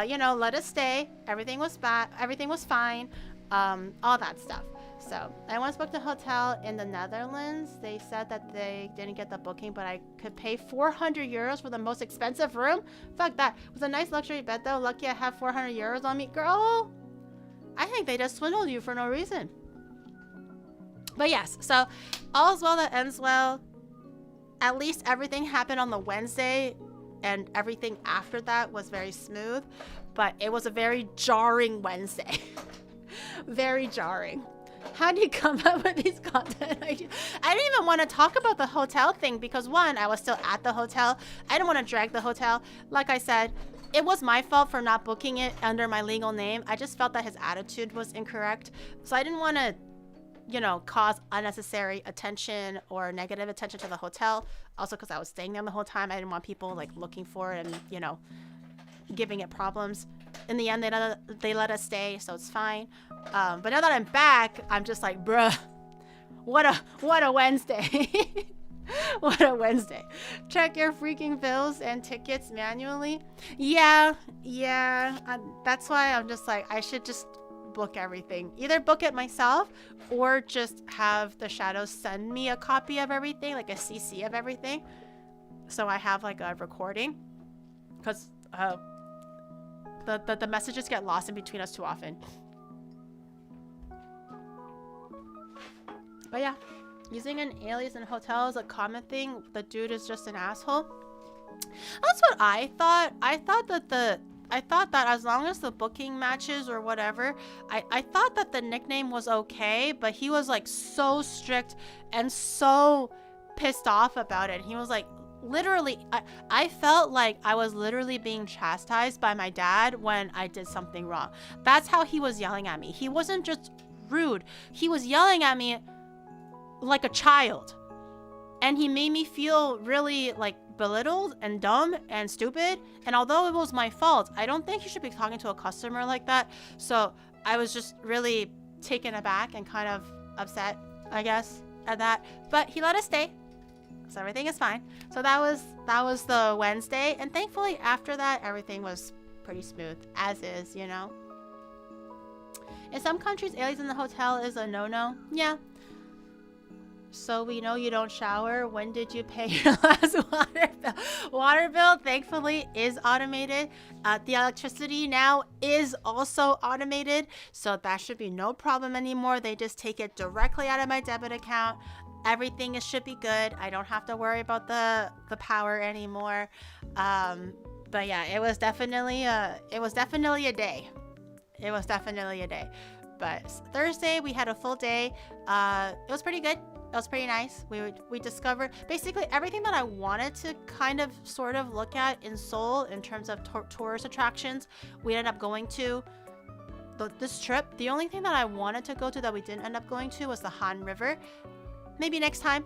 you know, let us stay. Everything was fine, all that stuff. So I once booked a hotel in the Netherlands. They said that they didn't get the booking, but I could pay 400 euros for the most expensive room. Fuck that. It was a nice luxury bed though. Lucky I have 400 euros on me. Girl, I think they just swindled you for no reason. But yes, so all's well that ends well. At least everything happened on the Wednesday, and everything after that was very smooth, but it was a very jarring Wednesday. Very jarring. How do you come up with these content ideas? I didn't even want to talk about the hotel thing, because one, I was still at the hotel. I didn't want to drag the hotel. Like I said, it was my fault for not booking it under my legal name. I just felt that his attitude was incorrect. So I didn't want to, you know, cause unnecessary attention or negative attention to the hotel. Also, because I was staying there the whole time, I didn't want people like looking for it and, you know, giving it problems. In the end, they let us stay, so it's fine. But now that I'm back, I'm just like, bruh, what a Wednesday. What a Wednesday. Check your freaking bills and tickets manually. Yeah. That's why I'm just like, I should just book everything. Either book it myself or just have the Shadows send me a copy of everything, like a CC of everything, so I have like a recording, because the messages get lost in between us too often. But yeah, using an alias in a hotel is a common thing. The dude is just an asshole. That's what I thought. I thought that as long as the booking matches or whatever, I thought that the nickname was okay, but he was like so strict and so pissed off about it. He was like, literally, I felt like I was literally being chastised by my dad when I did something wrong. That's how he was yelling at me. He wasn't just rude. He was yelling at me like a child. And he made me feel really like belittled and dumb and stupid. And although it was my fault, I don't think you should be talking to a customer like that. So I was just really taken aback and kind of upset, I guess, at that. But he let us stay, so everything is fine. So that was the Wednesday, and thankfully after that everything was pretty smooth, as is, you know. In some countries, aliens in the hotel is a no-no. Yeah. So we know you don't shower. When did you pay your last water bill? Water bill, thankfully, is automated. The electricity now is also automated, so that should be no problem anymore. They just take it directly out of my debit account. Everything should be good. I don't have to worry about the power anymore. But yeah, it was definitely a day. It was definitely a day. But Thursday we had a full day. It was pretty good. It was pretty nice. We discovered basically everything that I wanted to kind of sort of look at in Seoul in terms of tourist attractions. We ended up going to this trip. The only thing that I wanted to go to that we didn't end up going to was the Han River. Maybe next time.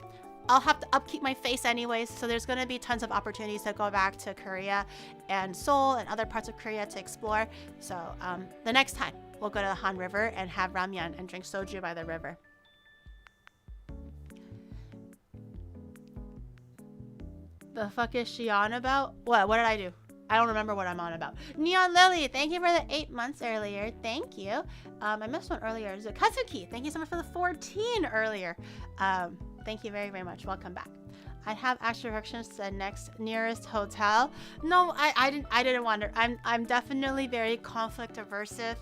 I'll have to upkeep my face anyways, so there's going to be tons of opportunities to go back to Korea and Seoul and other parts of Korea to explore. So the next time we'll go to the Han River and have ramyeon and drink soju by the river. The fuck is she on about? What did I do? I don't remember what I'm on about. Neon Lily, thank you for the 8 months earlier. Thank you. I missed one earlier. Kazuki, thank you so much for the 14 earlier. Thank you very, very much. Welcome back. I have actual directions to the next nearest hotel. No, I didn't wonder. I'm definitely very conflict aversive.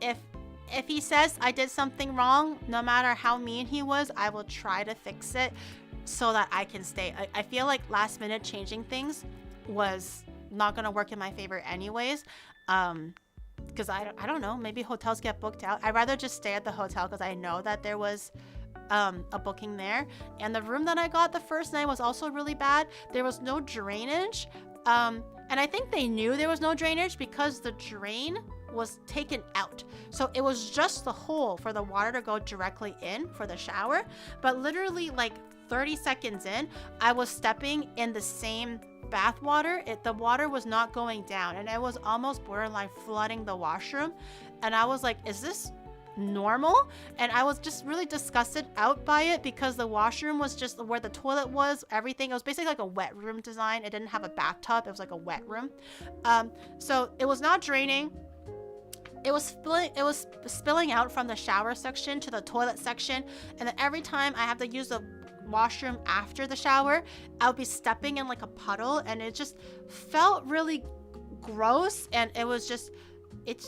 If he says I did something wrong, no matter how mean he was, I will try to fix it so that I can stay. I feel like last minute changing things was not gonna work in my favor anyways. Because I don't know, maybe hotels get booked out. I'd rather just stay at the hotel because I know that there was a booking there, and the room that I got the first night was also really bad. There was no drainage, and I think they knew there was no drainage because the drain was taken out, so it was just the hole for the water to go directly in for the shower. But literally like 30 seconds in, I was stepping in the same bath water. The water was not going down, and it was almost borderline flooding the washroom, and I was like, is this normal? And I was just really disgusted out by it because the washroom was just where the toilet was, everything. It was basically like a wet room design. It didn't have a bathtub. It was like a wet room. So it was not draining. It was spilling out from the shower section to the toilet section, and then every time I have to use the washroom after the shower, I would be stepping in like a puddle, and it just felt really gross, and it was just it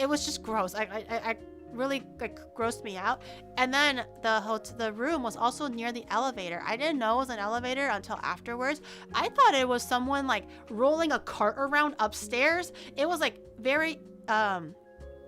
was just gross. I really like grossed me out. And then the room was also near the elevator. I didn't know it was an elevator until afterwards. I thought it was someone like rolling a cart around upstairs. It was like very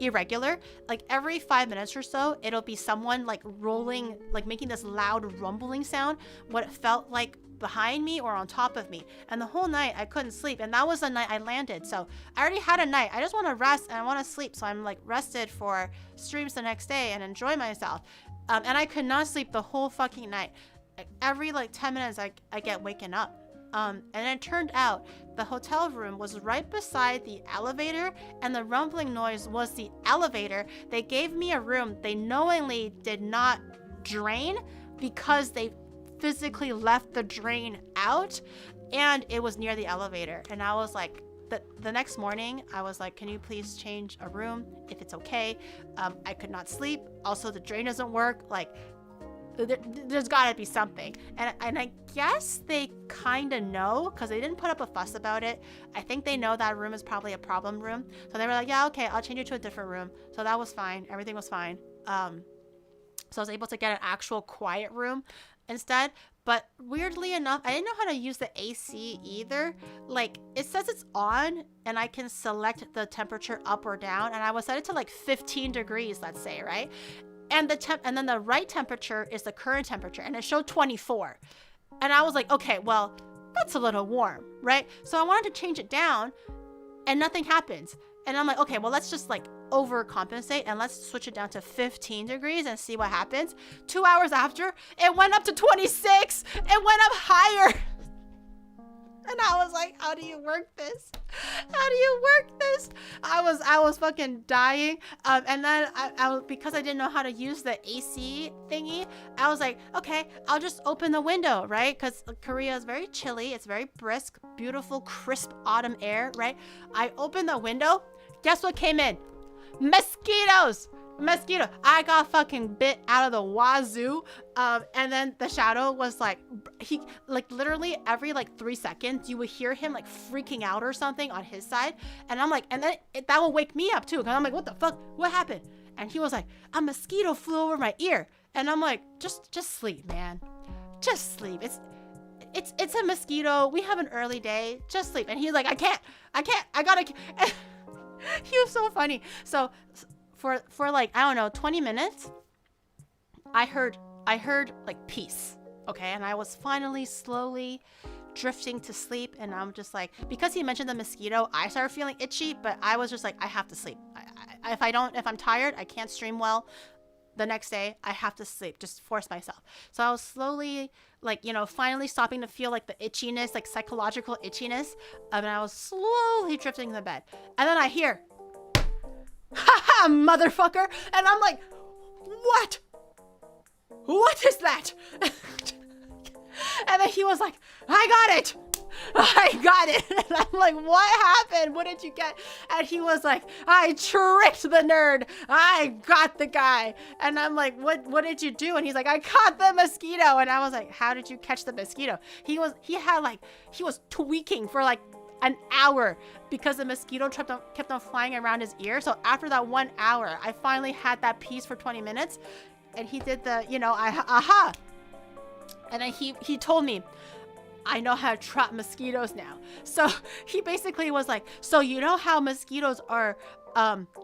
irregular. Like every 5 minutes or so, it'll be someone like rolling, like making this loud rumbling sound, what it felt like behind me or on top of me. And the whole night I couldn't sleep, and that was the night I landed. So I already had a night. I just want to rest and I want to sleep, so I'm like rested for streams the next day and enjoy myself. And I could not sleep the whole fucking night. Every like 10 minutes I get waken up. And it turned out the hotel room was right beside the elevator, and the rumbling noise was the elevator. They gave me a room they knowingly did not drain because they physically left the drain out, and it was near the elevator. And I was like, the next morning I was like, can you please change a room if it's okay? I could not sleep. Also, the drain doesn't work. Like there's gotta be something. And I guess they kind of know because they didn't put up a fuss about it. I think they know that room is probably a problem room, so they were like, yeah, okay, I'll change you to a different room. So that was fine. Everything was fine. So I was able to get an actual quiet room instead. But weirdly enough, I didn't know how to use the AC either. Like it says it's on and I can select the temperature up or down, and I was set it to like 15 degrees, let's say, right? And then the right temperature is the current temperature, and it showed 24. And I was like, okay, well, that's a little warm, right? So I wanted to change it down, and nothing happens. And I'm like, okay, well, let's just like overcompensate and let's switch it down to 15 degrees and see what happens. 2 hours after, it went up to 26. It went up higher. And I was like, how do you work this? How do you work this? I was fucking dying. And then I because I didn't know how to use the AC thingy, I was like, okay, I'll just open the window, right? Because Korea is very chilly. It's very brisk, beautiful, crisp autumn air, right? I opened the window. Guess what came in? Mosquitoes. Mosquito. I got fucking bit out of the wazoo. And then the shadow was like, he like literally every like 3 seconds you would hear him like freaking out or something on his side. And I'm like, and then that will wake me up too, because I'm like, what the fuck, what happened? And he was like, a mosquito flew over my ear. And I'm like, just sleep, man, just sleep. It's a mosquito. We have an early day, just sleep. And he's like, I can't, I gotta He was so funny. So for like, I don't know, 20 minutes, I heard like peace. Okay. And I was finally slowly drifting to sleep. And I'm just like, because he mentioned the mosquito, I started feeling itchy, but I was just like, I have to sleep. If I'm tired, I can't stream well. The next day, I have to sleep, just force myself. So I was slowly, like, you know, finally stopping to feel like the itchiness, like psychological itchiness. And I was slowly drifting to bed. And then I hear, haha, motherfucker. And I'm like, what? What is that? And then he was like, I got it. I got it. And I'm like, what happened? What did you get? And he was like, I tricked the nerd. I got the guy. And I'm like, what did you do? And he's like, I caught the mosquito. And I was like, how did you catch the mosquito? He was tweaking for like an hour because the mosquito kept on flying around his ear. So after that 1 hour, I finally had that piece for 20 minutes. And he did the, you know, aha. And then he told me, I know how to trap mosquitoes now. So he basically was like, so you know how mosquitoes are,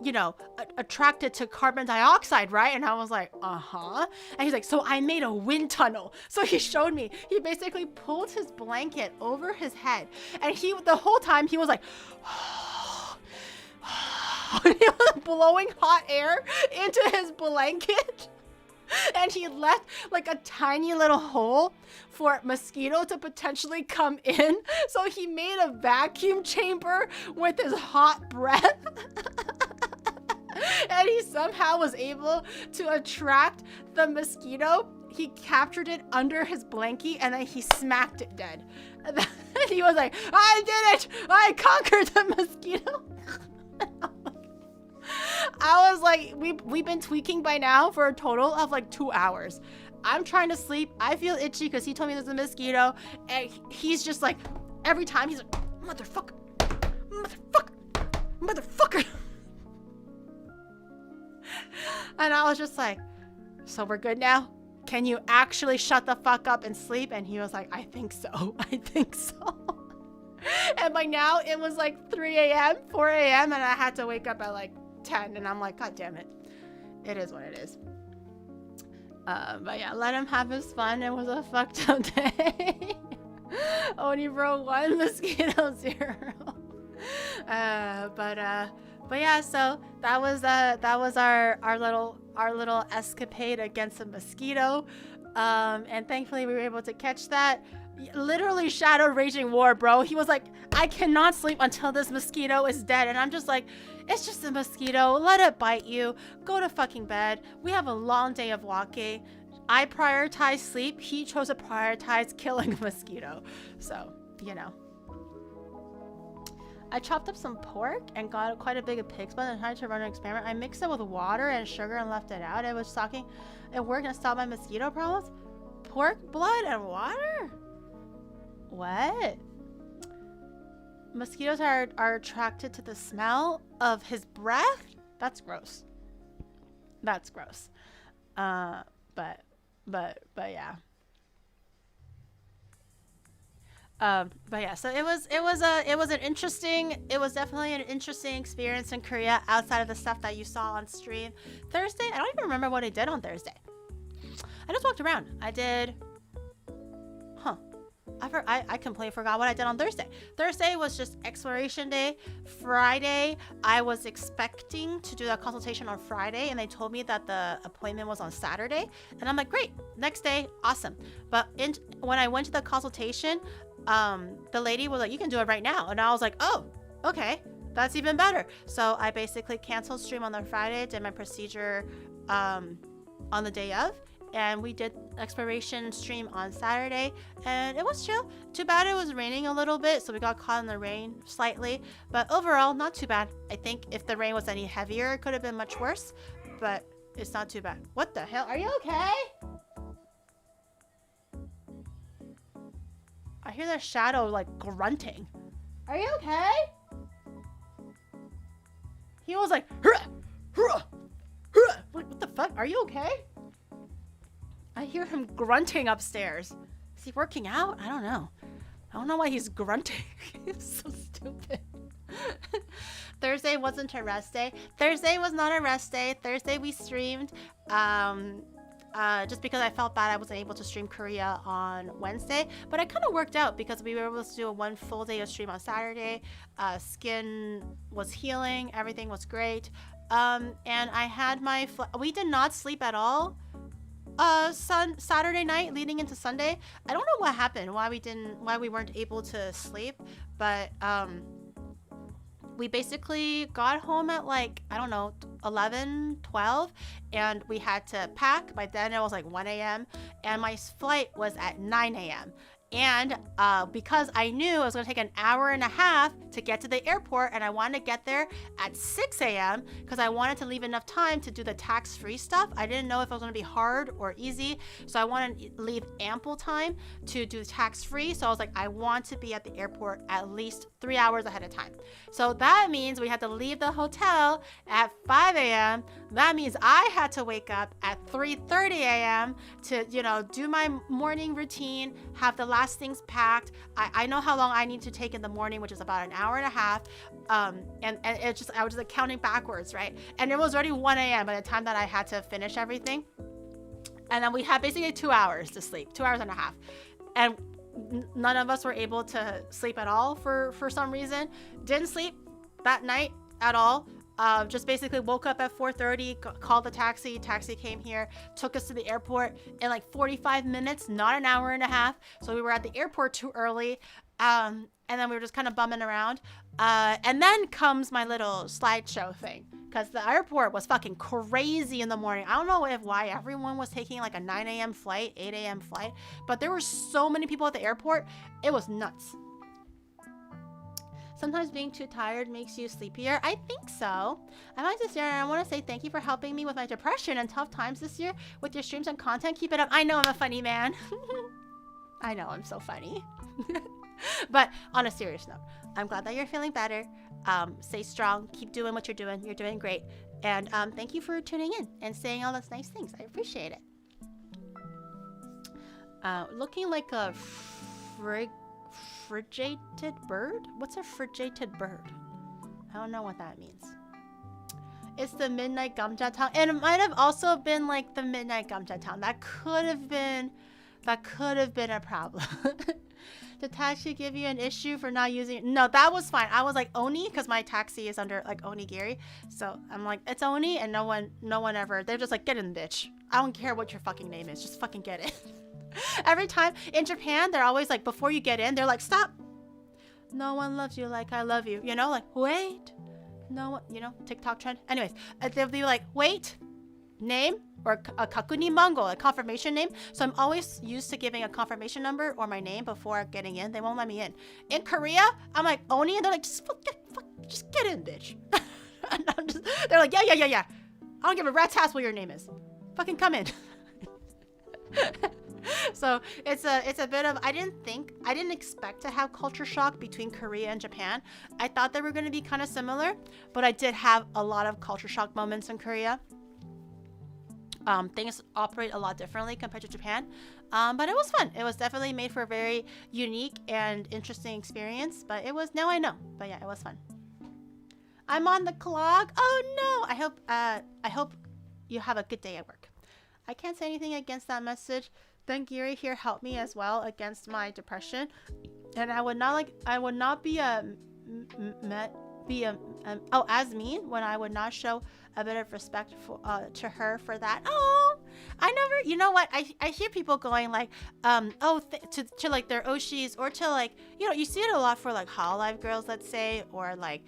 you know, attracted to carbon dioxide, right? And I was like, uh-huh. And he's like, so I made a wind tunnel. So he showed me. He basically pulled his blanket over his head. And the whole time he was like, he was blowing hot air into his blanket. And he left like a tiny little hole for mosquito to potentially come in. So he made a vacuum chamber with his hot breath. And he somehow was able to attract the mosquito. He captured it under his blankie and then he smacked it dead. And then he was like, I did it! I conquered the mosquito! I was like, we've been tweaking by now for a total of like 2 hours. I'm trying to sleep. I feel itchy because he told me there's a mosquito. And he's just like, every time he's like, motherfucker, motherfucker, motherfucker. And I was just like, so we're good now? Can you actually shut the fuck up and sleep? And he was like, I think so. I think so. And by now it was like 3 a.m., 4 a.m. and I had to wake up at like 10 and I'm like, god damn it. It is what it is. But yeah, let him have his fun. It was a fucked up day. Only bro 1, mosquito 0. But yeah, so that was our little escapade against a mosquito. And thankfully we were able to catch that. Literally shadow raging war, bro. He was like, I cannot sleep until this mosquito is dead. And I'm just like, it's just a mosquito. Let it bite you. Go to fucking bed. We have a long day of walking. I prioritize sleep. He chose to prioritize killing a mosquito. So, you know. I chopped up some pork and got quite a big of pig's blood and tried to run an experiment. I mixed it with water and sugar and left it out. It was shocking. It worked and stopped my mosquito problems. Pork blood and water? What? Mosquitoes are attracted to the smell of his breath? That's gross. That's gross. But yeah. But yeah, so it was definitely an interesting experience in Korea outside of the stuff that you saw on stream. Thursday, I don't even remember what I did on Thursday. I just walked around. I did, I completely forgot what I did on Thursday. Thursday was just exploration day. Friday, I was expecting to do that consultation on Friday, and they told me that the appointment was on Saturday. And I'm like, great, next day, awesome. But when I went to the consultation, the lady was like, you can do it right now. And I was like, oh, okay, that's even better. So I basically canceled stream on the Friday, did my procedure on the day of, and we did exploration stream on Saturday, and it was chill. Too bad it was raining a little bit, so we got caught in the rain slightly, but overall not too bad. I think if the rain was any heavier, it could have been much worse, but it's not too bad. What the hell? Are you okay? I hear the shadow like grunting. Are you okay? He was like, hurrah, hurrah, hurrah. What the fuck? Are you okay? I hear him grunting upstairs. Is he working out? I don't know. I don't know why he's grunting. He's so stupid. Thursday Thursday wasn't a rest day. Thursday was not a rest day. Thursday we streamed. Just because I felt bad I wasn't able to stream Korea on Wednesday, but it kind of worked out because we were able to do a 1 full day of stream on Saturday. Skin was healing, everything was great, and I had my we did not sleep at all Saturday night leading into Sunday. I don't know what happened, why we weren't able to sleep, but we basically got home at like, I don't know, 11, 12, and we had to pack. By then it was like 1 a.m. and my flight was at 9 a.m. And because I knew I was going to take an hour and a half to get to the airport, and I wanted to get there at 6 a.m. because I wanted to leave enough time to do the tax-free stuff. I didn't know if it was going to be hard or easy, so I wanted to leave ample time to do tax-free. So I was like, I want to be at the airport at least 3 hours ahead of time. So that means we had to leave the hotel at 5 a.m. That means I had to wake up at 3:30 a.m. to, do my morning routine, have the last things packed. I know how long I need to take in the morning, which is about an hour and a half. And it just, I was just counting backwards, right? And it was already 1 a.m. by the time that I had to finish everything. And then we had basically 2 hours to sleep, 2 hours and a half. And none of us were able to sleep at all for some reason. Didn't sleep that night at all. Just basically woke up at 4:30, called the taxi came here, took us to the airport in like 45 minutes, not an hour and a half. So we were at the airport too early. And then we were just kind of bumming around. And then comes my little slideshow thing, because the airport was fucking crazy in the morning. I don't know why everyone was taking like a 9 a.m. flight, 8 a.m. flight, but there were so many people at the airport. It was nuts. Sometimes being too tired makes you sleepier. I think so. I'm like this year, and I want to say thank you for helping me with my depression and tough times this year with your streams and content. Keep it up. I know I'm a funny man. I know I'm so funny. But on a serious note, I'm glad that you're feeling better. Stay strong. Keep doing what you're doing. You're doing great. And thank you for tuning in and saying all those nice things. I appreciate it. Looking like a frigated bird? What's a frigated bird? I don't know what that means. It's the midnight gamjatang, and it might have also been like the midnight gamjatang. That could have been a problem. Did taxi give you an issue for not using it? No, that was fine. I was like Oni, because my taxi is under like onigiri, so I'm like, it's Oni, and no one ever, they're just like, get in, bitch. I don't care what your fucking name is, just fucking get in. Every time in Japan, they're always like, before you get in, they're like, stop. No one loves you like I love you. Like, wait. No one, TikTok trend. Anyways, they'll be like, wait, name, or a kakuni mango, a confirmation name. So I'm always used to giving a confirmation number or my name before getting in. They won't let me in. In Korea, I'm like, Oni, and they're like, just get in, bitch. They're like, yeah. I don't give a rat's ass what your name is. Fucking come in. So it's a bit of, I didn't expect to have culture shock between Korea and Japan. I thought they were going to be kind of similar, but I did have a lot of culture shock moments in Korea. Things operate a lot differently compared to Japan, but it was fun. It was definitely made for a very unique and interesting experience, but now I know. But yeah, it was fun. I'm on the clock. Oh no! I hope you have a good day at work. I can't say anything against that message. Then Giri here helped me as well against my depression, and I would not be as mean when I would not show a bit of respect to her for that. Oh, I never, you know what? I hear people going like, to like their Oshis, or to like, you see it a lot for like Hololive girls, let's say, or like,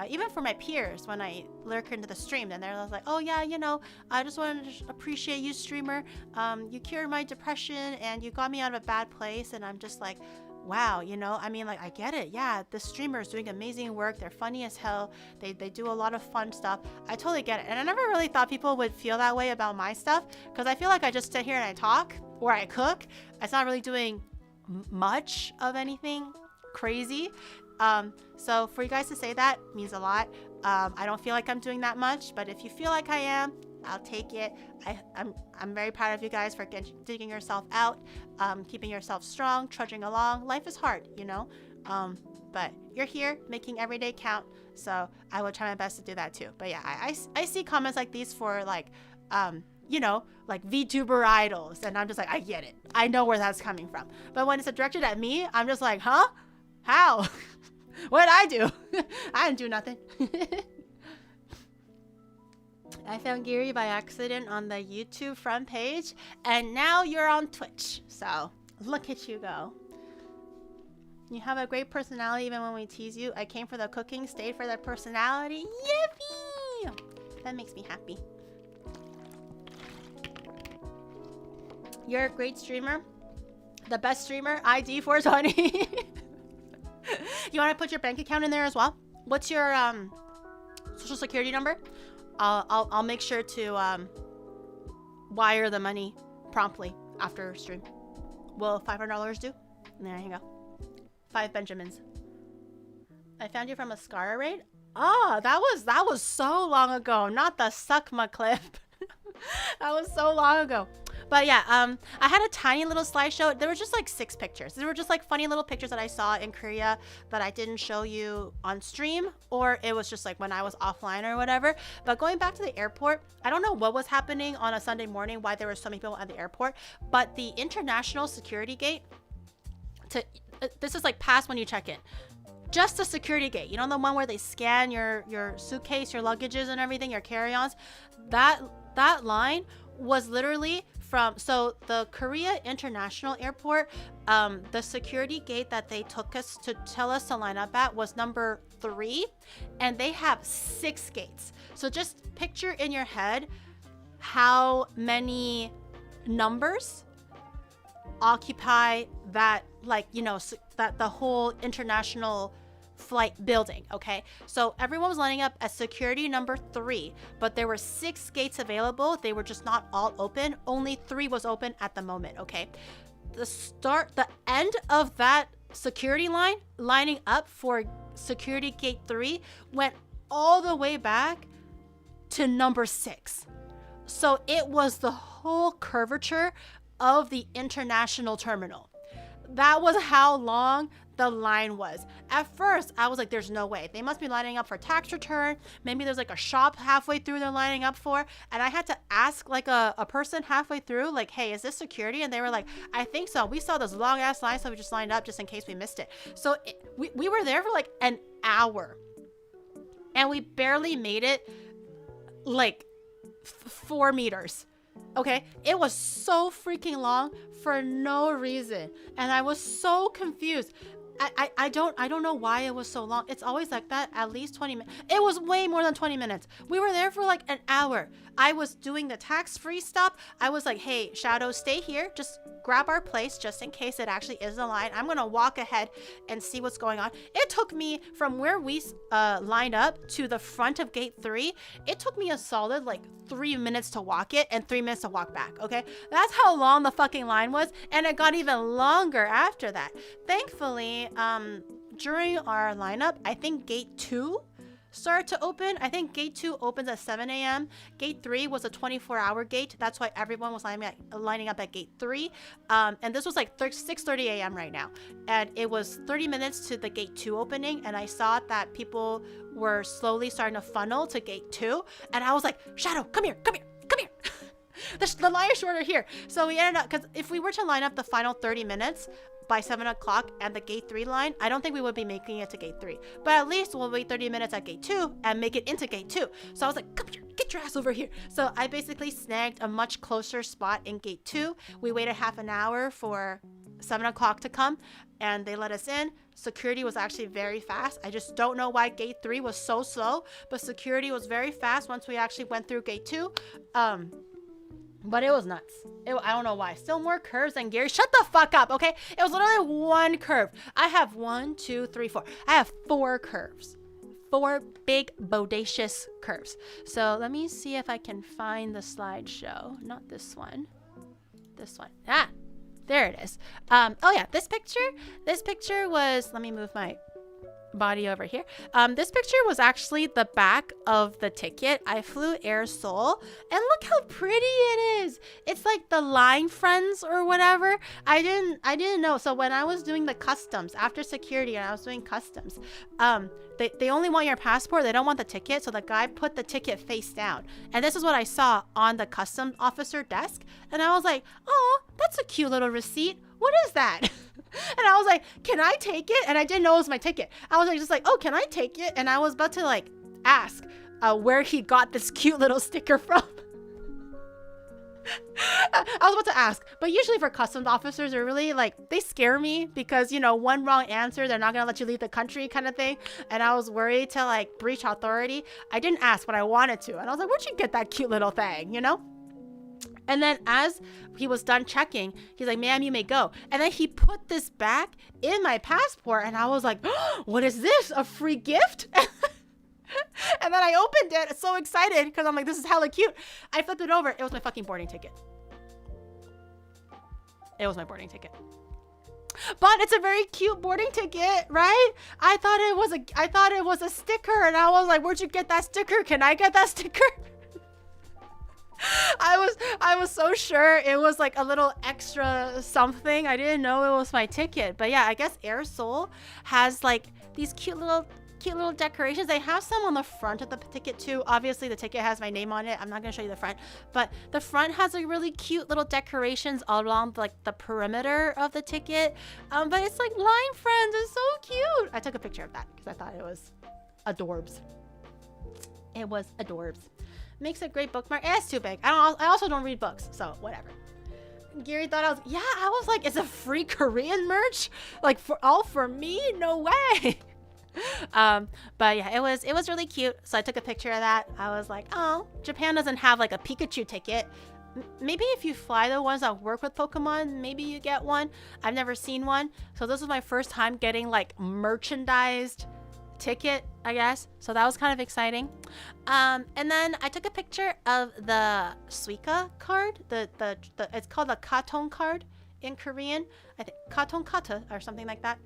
even for my peers when I lurk into the stream, and they're like, oh yeah, I just wanted to appreciate you, streamer. You cured my depression and you got me out of a bad place. And I'm just like, wow, like, I get it. Yeah, the streamer is doing amazing work. They're funny as hell. They do a lot of fun stuff. I totally get it. And I never really thought people would feel that way about my stuff, because I feel like I just sit here and I talk, or I cook. It's not really doing much of anything crazy. So for you guys to say that means a lot. I don't feel like I'm doing that much, but if you feel like I am, I'll take it. I'm very proud of you guys for digging yourself out, keeping yourself strong, trudging along. Life is hard, but you're here making every day count. So I will try my best to do that too. But yeah, I see comments like these for like, you know, like VTuber idols. And I'm just like, I get it. I know where that's coming from. But when it's directed at me, I'm just like, huh? How? What did I do? I didn't do nothing. I found Gary by accident on the YouTube front page, and now you're on Twitch. So look at you go. You have a great personality even when we tease you. I came for the cooking, stayed for the personality. Yippee! That makes me happy. You're a great streamer. The best streamer, ID 420. You want to put your bank account in there as well? What's your social security number? I'll make sure to wire the money promptly after stream. Will $500 do? There you go. 5 Benjamins. I found you from a Scar raid. Oh, that was so long ago. Not the Suckma clip. That was so long ago. But yeah, I had a tiny little slideshow. There were just like 6 pictures. There were just like funny little pictures that I saw in Korea that I didn't show you on stream, or it was just like when I was offline or whatever. But going back to the airport, I don't know what was happening on a Sunday morning, why there were so many people at the airport, but the international security gate, this is like past when you check in. Just the security gate, you know, the one where they scan your suitcase, your luggages and everything, your carry-ons. That line was literally from, so the Korea International Airport, the security gate that they took us to tell us to line up at was number 3, and they have 6 gates. So just picture in your head how many numbers occupy that, like, you know, that the whole international flight building. Okay, so everyone was lining up at security number 3, but there were 6 gates available. They were just not all open. Only 3 was open at the moment. Okay, the end of that security line lining up for security gate 3 went all the way back to number 6. So it was the whole curvature of the international terminal. That was how long the line was. At first, I was like, there's no way. They must be lining up for tax return. Maybe there's like a shop halfway through they're lining up for. And I had to ask like a person halfway through, like, hey, is this security? And they were like, I think so. We saw this long ass line, so we just lined up just in case we missed it. So we were there for like an hour. And we barely made it like 4 meters. Okay, it was so freaking long for no reason, and I was so confused. I don't know why it was so long. It's always like that, at least 20 minutes. It was way more than 20 minutes. We were there for like an hour. I was doing the tax-free stop. I was like, hey, Shadow, stay here. Just grab our place just in case it actually is a line. I'm going to walk ahead and see what's going on. It took me from where we lined up to the front of gate 3. It took me a solid like 3 minutes to walk it and 3 minutes to walk back. Okay, that's how long the fucking line was, and it got even longer after that. Thankfully, during our lineup, I think gate 2 started to open. I think gate 2 opens at 7 a.m. Gate 3 was a 24-hour gate. That's why everyone was lining up at gate 3. And this was like 6:30 a.m. right now. And it was 30 minutes to the gate 2 opening. And I saw that people were slowly starting to funnel to gate 2. And I was like, Shadow, come here, come here, come here. The line is shorter here. So we ended up, because if we were to line up the final 30 minutes by 7 o'clock and the gate 3 line, I don't think we would be making it to gate 3. But at least we'll wait 30 minutes at gate 2 and make it into gate 2. So I was like, come here, get your ass over here. So I basically snagged a much closer spot in gate 2. We waited half an hour for 7 o'clock to come, and they let us in. Security was actually very fast. I just don't know why gate 3 was so slow, but security was very fast once we actually went through gate 2. But it was nuts. I don't know why. Still more curves than Gary. Shut the fuck up, okay? It was literally 1 curve. I have 1, 2, 3, 4. I have 4 curves. 4 big, bodacious curves. So let me see if I can find the slideshow. Not this one. This one. Ah, there it is. Oh yeah, this picture was, let me move my body over here. This picture was actually the back of the ticket. I flew Air Seoul, and look how pretty it is. It's like the line friends or whatever. I didn't know. So when I was doing the customs after security and I was doing customs, they only want your passport. They don't want the ticket. So the guy put the ticket face down, and this is what I saw on the customs officer desk. And I was like, oh, that's a cute little receipt. What is that? And I was like, can I take it? And I didn't know it was my ticket. I was like, just like, oh, can I take it? And I was about to like ask where he got this cute little sticker from. I was about to ask, but usually for customs officers, they're really like, they scare me because, you know, one wrong answer, they're not going to let you leave the country kind of thing. And I was worried to like breach authority. I didn't ask, but I wanted to. And I was like, where'd you get that cute little thing, you know? And then as he was done checking, he's like, ma'am, you may go. And then he put this back in my passport. And I was like, oh, what is this? A free gift? And then I opened it, so excited, because I'm like, this is hella cute. I flipped it over. It was my fucking boarding ticket. It was my boarding ticket. But it's a very cute boarding ticket, right? I thought it was a sticker. And I was like, where'd you get that sticker? Can I get that sticker? I was so sure it was like a little extra something. I didn't know it was my ticket. But yeah, I guess Air Seoul has like these cute little decorations. They have some on the front of the ticket too. Obviously the ticket has my name on it. I'm not gonna show you the front, but the front has like really cute little decorations all along like the perimeter of the ticket. But it's like line friends. It's so cute. I took a picture of that because I thought it was adorbs. It was adorbs. Makes a great bookmark. It's too big. I also don't read books, so whatever. Gary thought I was like, it's a free Korean merch, like for me? No way. But yeah, it was really cute. So I took a picture of that. I was like, oh, Japan doesn't have like a Pikachu ticket. Maybe if you fly the ones that work with Pokemon, maybe you get one. I've never seen one, so this was my first time getting like merchandised ticket, I guess. So that was kind of exciting. And then I took a picture of the Suica card. The it's called the Katon card in Korean. I think Katon Kata or something like that.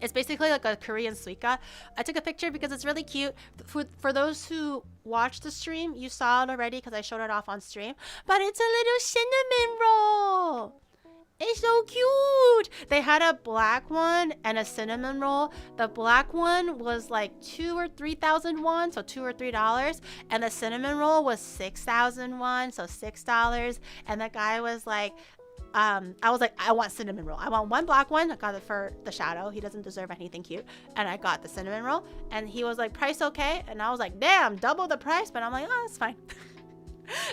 It's basically like a Korean Suica. I took a picture because it's really cute. For those who watched the stream, you saw it already because I showed it off on stream. But it's a little cinnamon roll. It's so cute. They had a black one and a cinnamon roll. The black one was like 2,000 or 3,000 won, so $2 or $3, and the cinnamon roll was 6,000 won, so $6. And the guy was like, I was like, I want cinnamon roll. I want one black one. I got it for the shadow. He doesn't deserve anything cute. And I got the cinnamon roll. And he was like, price okay? And I was like, damn, double the price. But I'm like, oh, it's fine.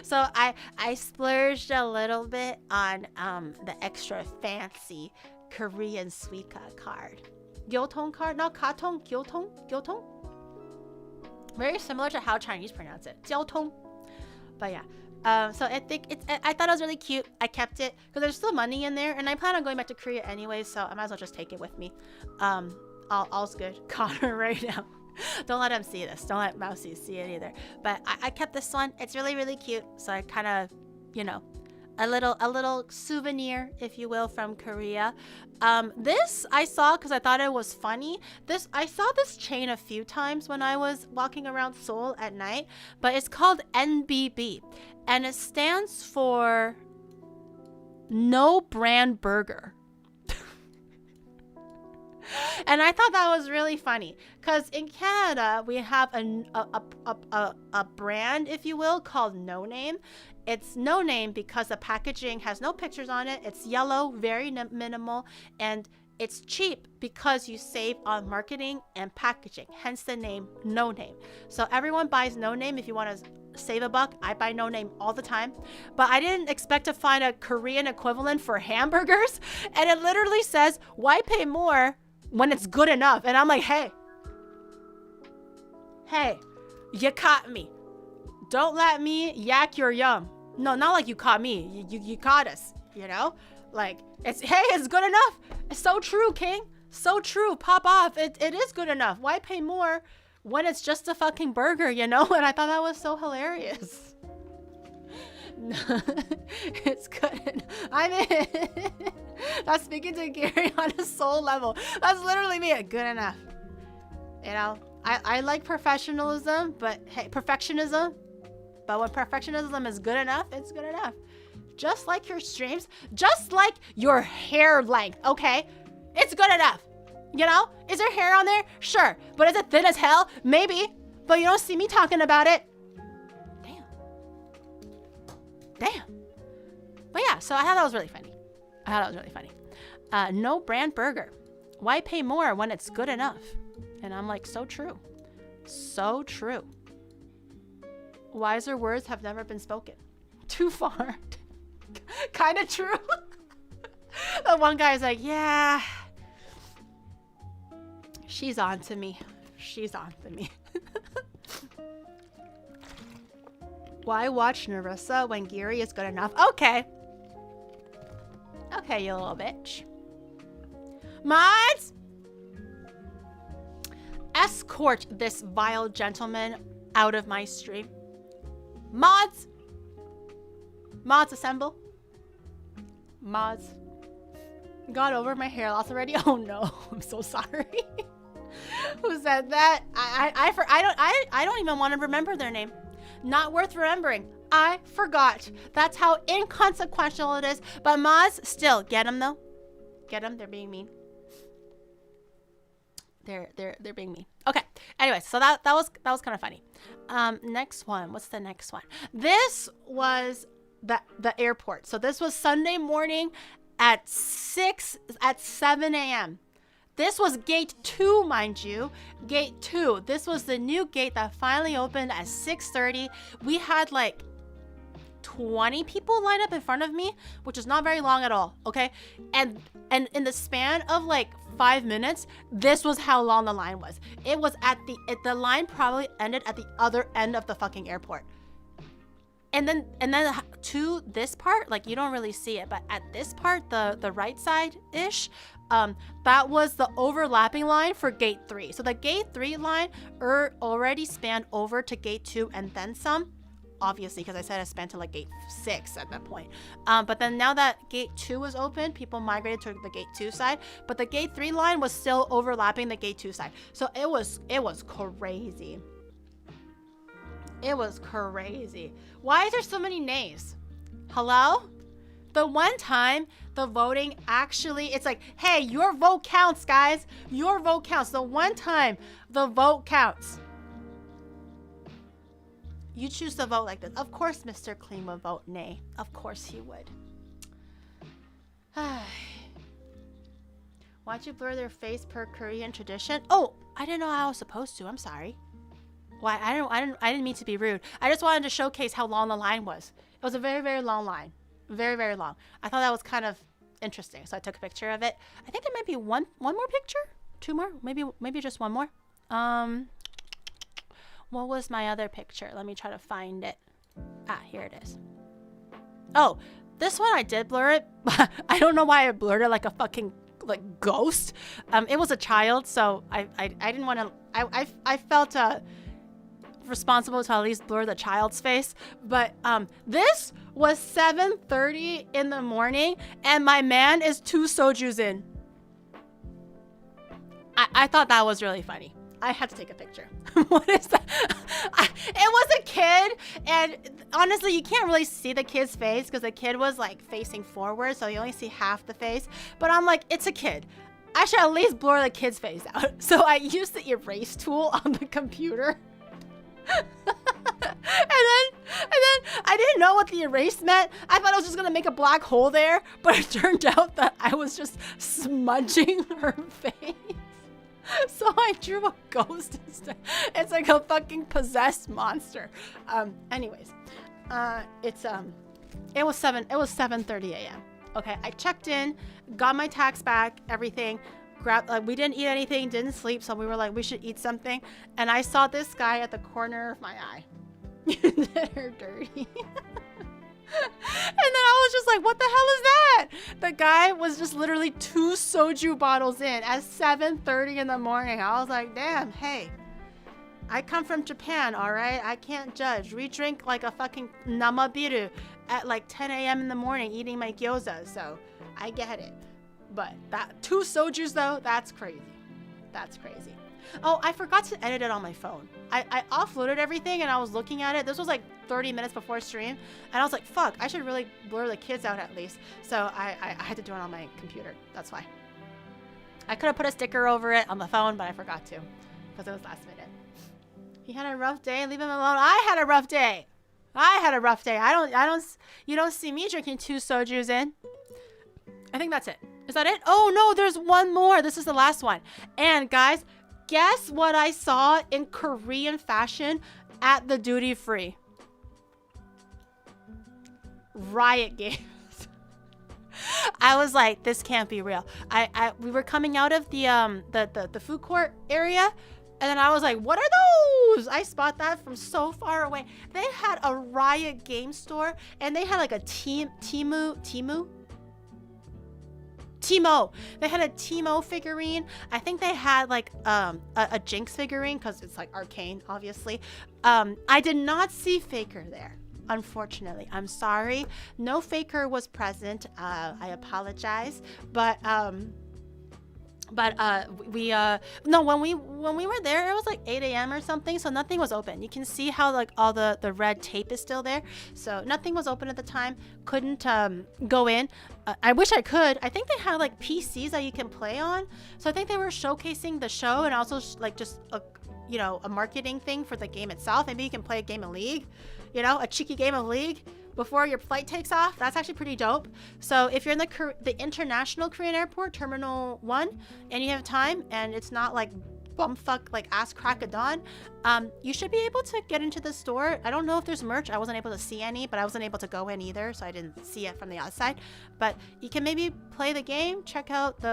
So I splurged a little bit on the extra fancy Korean Suica card. Gyotong card? No, Katong? Gyotong? Gyotong? Very similar to how Chinese pronounce it. Gyotong. But yeah. So I thought it was really cute. I kept it because there's still money in there, and I plan on going back to Korea anyway, so I might as well just take it with me. All's good. Connor right now. Don't let him see this. Don't let Mousy see it either. But I kept this one. It's really, really cute. So I kind of, you know, a little souvenir, if you will, from Korea. This I saw because I thought it was funny. I saw this chain a few times when I was walking around Seoul at night, but it's called NBB, and it stands for No Brand Burger. And I thought that was really funny because in Canada we have a brand, if you will, called No Name. It's No Name because the packaging has no pictures on it. It's yellow, very minimal, and it's cheap because you save on marketing and packaging, hence the name No Name. So everyone buys No Name. If you want to save a buck, I buy No Name all the time. But I didn't expect to find a Korean equivalent for hamburgers, and it literally says, why pay more when it's good enough? And I'm like, hey, you caught me. Don't let me yak your yum. No, not like you caught me. You caught us, you know? Like, it's good enough. It's so true, King. So true. Pop off. It is good enough. Why pay more when it's just a fucking burger, you know? And I thought that was so hilarious. It's good. I'm in. That's speaking to Gary on a soul level. That's literally me. Good enough. You know, I like professionalism, but hey, perfectionism. But when perfectionism is good enough, it's good enough. Just like your streams, just like your hair length, okay? It's good enough. You know? Is there hair on there? Sure. But is it thin as hell? Maybe. But you don't see me talking about it. Damn. But yeah, so I thought that was really funny. No brand burger. Why pay more when it's good enough? And I'm like, so true. So true. Wiser words have never been spoken. Too far. Kind of true. The one guy's like, yeah. She's on to me. Why watch Narissa when Geary is good enough? Okay. Okay, you little bitch. Mods! Escort this vile gentleman out of my stream. Mods! Mods assemble. Mods. Got over my hair loss already? Oh no, I'm so sorry. Who said that? I don't even want to remember their name. Not worth remembering. I forgot. That's how inconsequential it is. But mods, still, get them though. Get them. They're being mean. They're being mean. Okay. Anyway, so that was kind of funny. Next one. What's the next one? This was the airport. So this was Sunday morning at 7 a.m. This was gate 2, mind you. Gate 2. This was the new gate that finally opened at 6:30. We had like 20 people lined up in front of me, which is not very long at all, okay? And in the span of like 5 minutes, this was how long the line was. It was the line probably ended at the other end of the fucking airport. And then to this part, like you don't really see it, but at this part, the right side-ish, that was the overlapping line for gate 3. So the gate 3 line already spanned over to gate 2 and then some, obviously, because I said I spanned to like gate 6 at that point. But then now that gate 2 was open, people migrated to the gate 2 side, but the gate 3 line was still overlapping the gate 2 side. So it was crazy. It was crazy. Why is there so many nays? Hello? The one time the voting actually, it's like, hey, your vote counts, guys. Your vote counts. The one time the vote counts. You choose to vote like this. Of course, Mr. Clean would vote nay. Of course he would. Why'd you blur their face per Korean tradition? Oh, I didn't know I was supposed to. I'm sorry. Why? I didn't mean to be rude. I just wanted to showcase how long the line was. It was a very, very long line. Very, very long. I thought that was kind of interesting, so I took a picture of it. I think there might be one more picture, 2 more, maybe just 1 more. What was my other picture? Let me try to find it. Ah, here it is. Oh, this one I did blur it. I don't know why I blurred it like a fucking like ghost. It was a child, so I didn't want to. I felt responsible to at least blur the child's face. But this was 7:30 in the morning, and my man is 2 sojus in. I thought that was really funny. I had to take a picture. What is that? It was a kid, and honestly, you can't really see the kid's face because the kid was like facing forward, so you only see half the face. But I'm like, it's a kid. I should at least blur the kid's face out. So I used the erase tool on the computer. and then I didn't know what the erase meant. I thought I was just gonna make a black hole there, but it turned out that I was just smudging her face. So I drew a ghost instead. It's like a fucking possessed monster. Anyways, it was 7:30 a.m. Okay, I checked in, got my tax back, everything. We didn't eat anything, didn't sleep, so we were like, we should eat something. And I saw this guy at the corner of my eye. Did her dirty. And then I was just like, what the hell is that? The guy was just literally 2 soju bottles in at 7:30 in the morning. I was like, damn, hey, I come from Japan, all right? I can't judge. We drink like a fucking namabiru at like 10 a.m. in the morning eating my gyoza, so I get it. But that 2 sojus though, that's crazy. That's crazy. Oh, I forgot to edit it on my phone. I offloaded everything and I was looking at it. This was like 30 minutes before stream. And I was like, fuck, I should really blur the kids out at least. So I had to do it on my computer. That's why. I could have put a sticker over it on the phone, but I forgot to. Because it was last minute. He had a rough day. Leave him alone. I had a rough day. I had a rough day. You don't see me drinking 2 sojus in. I think that's it. Is that it? Oh no, there's one more. This is the last one. And guys, guess what I saw in Korean fashion at the duty free? Riot Games. I was like, this can't be real. We were coming out of the food court area, and then I was like, what are those? I spot that from so far away. They had a Riot Games store, and they had like a Timo. They had a Timo figurine. I think they had like a Jinx figurine because it's like arcane, obviously. I did not see Faker there, unfortunately. I'm sorry. No Faker was present. I apologize. But when we were there, it was like 8 a.m. or something, so nothing was open. You can see how like all the red tape is still there, so nothing was open at the time. Couldn't go in. I wish I could. I think they had like PCs that you can play on, so I think they were showcasing the show and also like just a marketing thing for the game itself. Maybe you can play a game of League, a cheeky game of League before your flight takes off. That's actually pretty dope. So if you're in the international Korean airport, Terminal 1, and you have time and it's not like bumfuck like ass crack of dawn, you should be able to get into the store. I don't know if there's merch. I wasn't able to see any, but I wasn't able to go in either, so I didn't see it from the outside. But you can maybe play the game, check out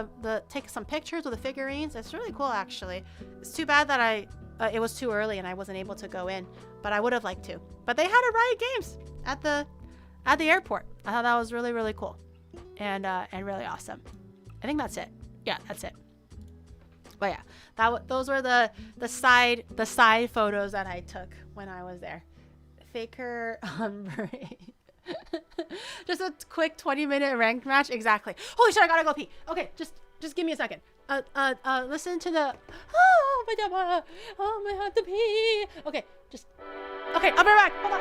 take some pictures with the figurines. It's really cool, actually. It's too bad that it was too early and I wasn't able to go in, but I would have liked to. But they had a Riot Games at the airport. I thought that was really, really cool and really awesome. I think that's it. Yeah, that's it. But yeah, those were the side photos that I took when I was there. Faker on break. Just a quick 20-minute ranked match. Exactly. Holy shit, I gotta go pee. Okay, just give me a second. Listen to the I have to pee. Okay, okay, I'll be right back. Hold on.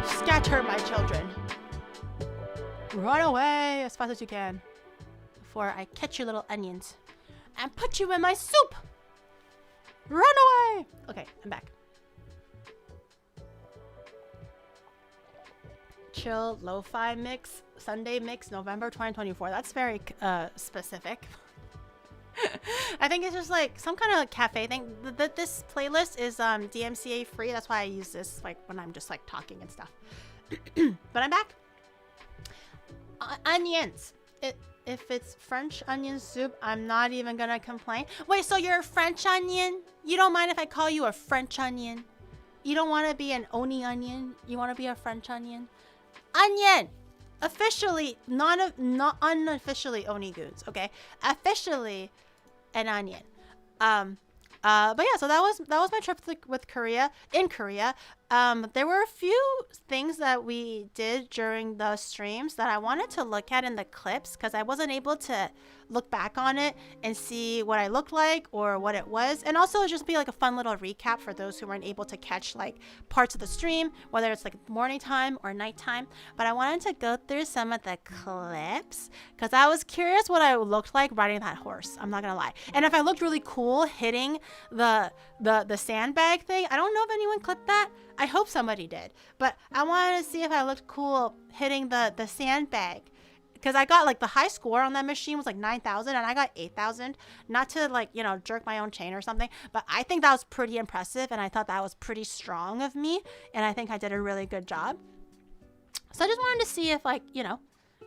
Scatter, my children. Run away as fast as you can before I catch your little onions and put you in my soup. Run away. Okay, I'm back. Chill lo-fi mix, Sunday mix, November 2024. That's very specific. I think it's just like some kind of cafe thing. This playlist is DMCA free. That's why I use this like when I'm just like talking and stuff. But I'm back. Onions. If it's French onion soup, I'm not even gonna complain. Wait, so you're a French onion? You don't mind if I call you a French onion? You don't want to be an oni onion? You want to be a French onion? Onion. Officially, not unofficially Onigoons, okay? Officially an onion. But yeah, so that was my trip with Korea. In Korea, there were a few things that we did during the streams that I wanted to look at in the clips because I wasn't able to look back on it and see what I looked like or what it was, and also just be like a fun little recap for those who weren't able to catch like parts of the stream, whether it's like morning time or nighttime. But I wanted to go through some of the clips because I was curious what I looked like riding that horse. I'm not gonna lie, and if I looked really cool hitting the sandbag thing. I don't know if anyone clipped that. I hope somebody did, but I wanted to see if I looked cool hitting the sandbag. Because I got like the high score on that machine was like 9,000 and I got 8,000. Not to like, you know, jerk my own chain or something, but I think that was pretty impressive and I thought that was pretty strong of me and I think I did a really good job. So I just wanted to see if like, you know,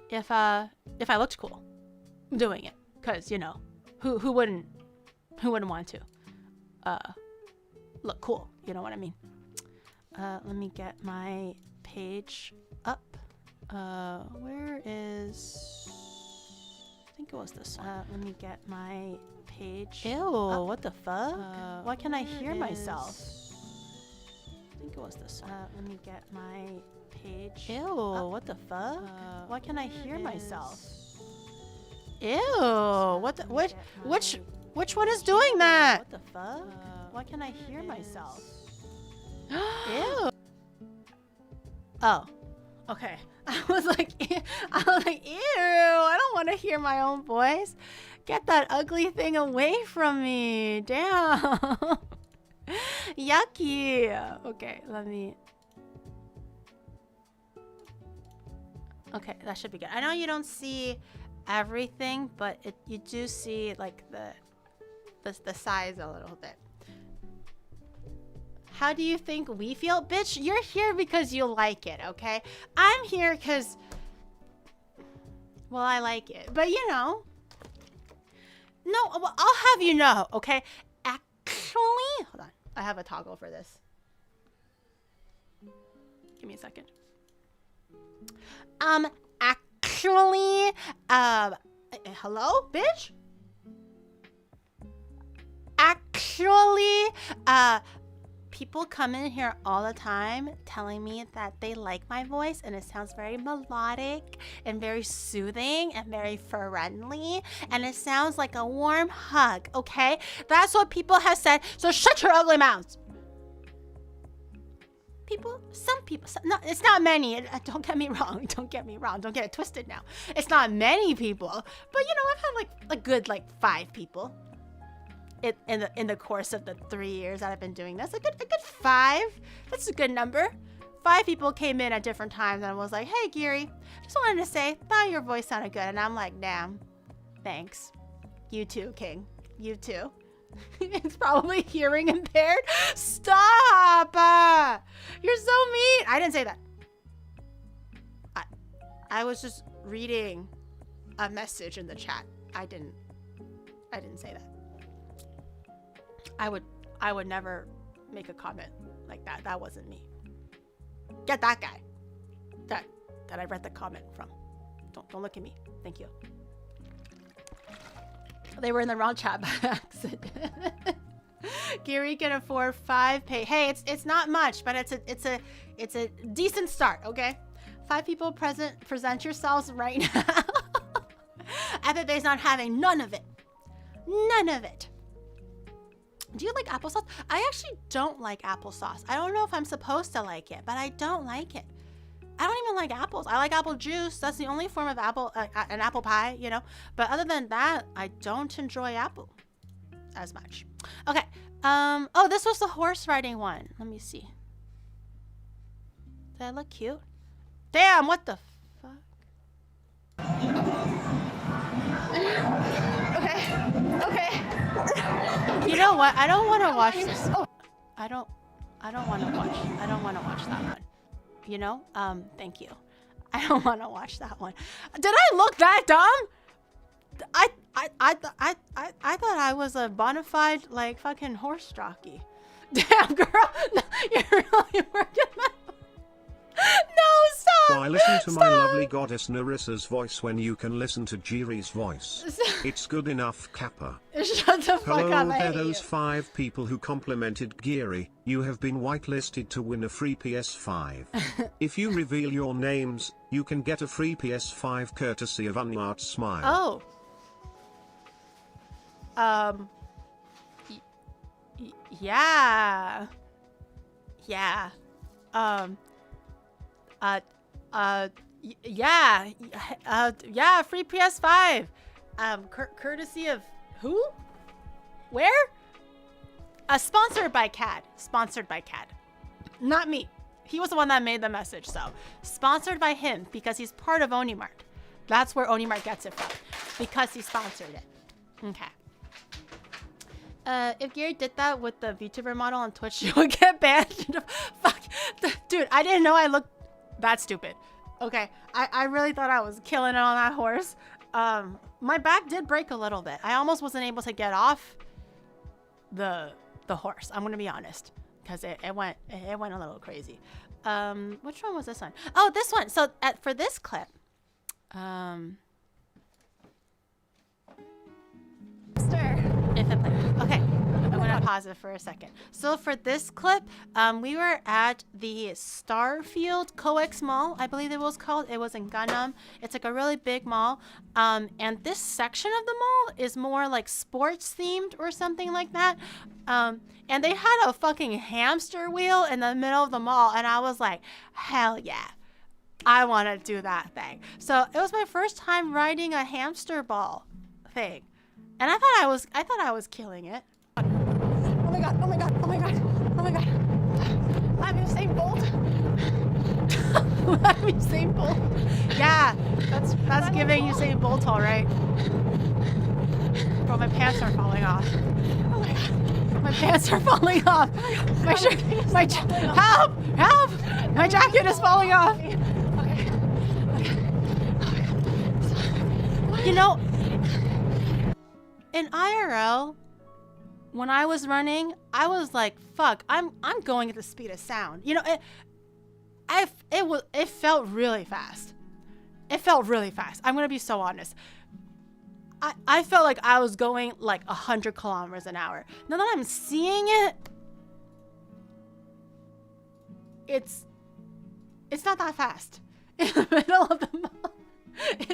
if I looked cool doing it. Because, you know, who wouldn't want to look cool, you know what I mean? Let me get my page up. Where is... I think it was this one. Let me get my page. Ew, up. What the fuck? Why can't I hear myself? I think it was this one. Let me get my page. Ew, up. What the fuck? Why can't I hear myself? Ew, what the... Which one is doing that? What the fuck? Why can't I hear myself? Ew. Oh, okay. I was like, ew, I don't want to hear my own voice. Get that ugly thing away from me. Damn. Yucky. Okay, let me. Okay, that should be good. I know you don't see everything, but you do see like the size a little bit. How do you think we feel? Bitch, you're here because you like it, okay? I'm here because, well, I like it. But, you know, no, well, I'll have you know, okay? Actually, hold on. I have a toggle for this. Give me a second. Actually, hello, bitch? Actually, people come in here all the time telling me that they like my voice and it sounds very melodic and very soothing and very friendly and it sounds like a warm hug, okay? That's what people have said, so shut your ugly mouths. Some people, no, it's not many, don't get me wrong, don't get it twisted now. It's not many people, but you know, I've had like a good like 5 people. In the course of the 3 years that I've been doing this, a good 5. That's a good number. 5 people came in at different times and was like, "Hey, Geary, just wanted to say, thought your voice sounded good." And I'm like, "Damn, thanks. You too, King. You too." It's probably hearing impaired. Stop! You're so mean. I didn't say that. I was just reading a message in the chat. I didn't say that. I would never make a comment like that. That wasn't me. Get that guy. That I read the comment from. Don't look at me. Thank you. They were in the wrong chat by accident. Geary can afford 5 pay. Hey, it's not much, but it's a decent start, okay? 5 people present yourselves right now. Epic Bay's not having none of it. None of it. Do you like applesauce? I actually don't like applesauce. I don't know if I'm supposed to like it, but I don't like it. I don't even like apples. I like apple juice. That's the only form of apple, an apple pie, you know? But other than that, I don't enjoy apple as much. Okay. Oh, this was the horse riding one. Let me see. Did I look cute? Damn, what the fuck? Okay. You know what? I don't want to watch this. Oh, I don't want to watch that one. You know? Thank you. I don't want to watch that one. Did I look that dumb? I thought I was a bona fide like fucking horse jockey. Damn, girl, you're really working that. No, stop. Why listen to my lovely goddess Narissa's voice when you can listen to Jiri's voice? It's good enough, Kappa. Shut the fuck Hello up. I there, hate those you. 5 people who complimented Giri. You have been whitelisted to win a free PS5. If you reveal your names, you can get a free PS5 courtesy of Unart Smile. Oh. Yeah. Yeah. Yeah, free PS5. Courtesy of who? Where? Sponsored by CAD. Sponsored by CAD. Not me. He was the one that made the message, so sponsored by him because he's part of Onimart. That's where Onimart gets it from, because he sponsored it. Okay. If Gary did that with the Vtuber model on Twitch, she would get banned. Fuck. Dude, I didn't know I looked that stupid. Okay, I really thought I was killing it on that horse. My back did break a little bit. I almost wasn't able to get off the horse. I'm gonna be honest, because it went a little crazy. Which one was this one? Oh, this one. So for this clip, if it plays. Okay, I'm gonna pause it for a second. So for this clip, we were at the Starfield Coex Mall, I believe it was called. It was in Gangnam. It's like a really big mall. And this section of the mall is more like sports themed or something like that. And they had a fucking hamster wheel in the middle of the mall, and I was like, hell yeah, I want to do that thing. So it was my first time riding a hamster ball thing. And I thought I was killing it. Oh my god, oh my god, oh my god, oh my god. I'm Usain Bolt. I'm Usain Bolt. Yeah, that's giving Usain Bolt, all right. Bro, my pants are falling off. Oh my god. My pants are falling off. My shirt, help! Help! My jacket is falling off. Okay. You know, in IRL, when I was running, I was like, fuck, I'm going at the speed of sound. You know, it felt really fast. It felt really fast. I'm gonna be so honest. I felt like I was going like 100 kilometers an hour. Now that I'm seeing it, it's not that fast. In the middle of the mall, it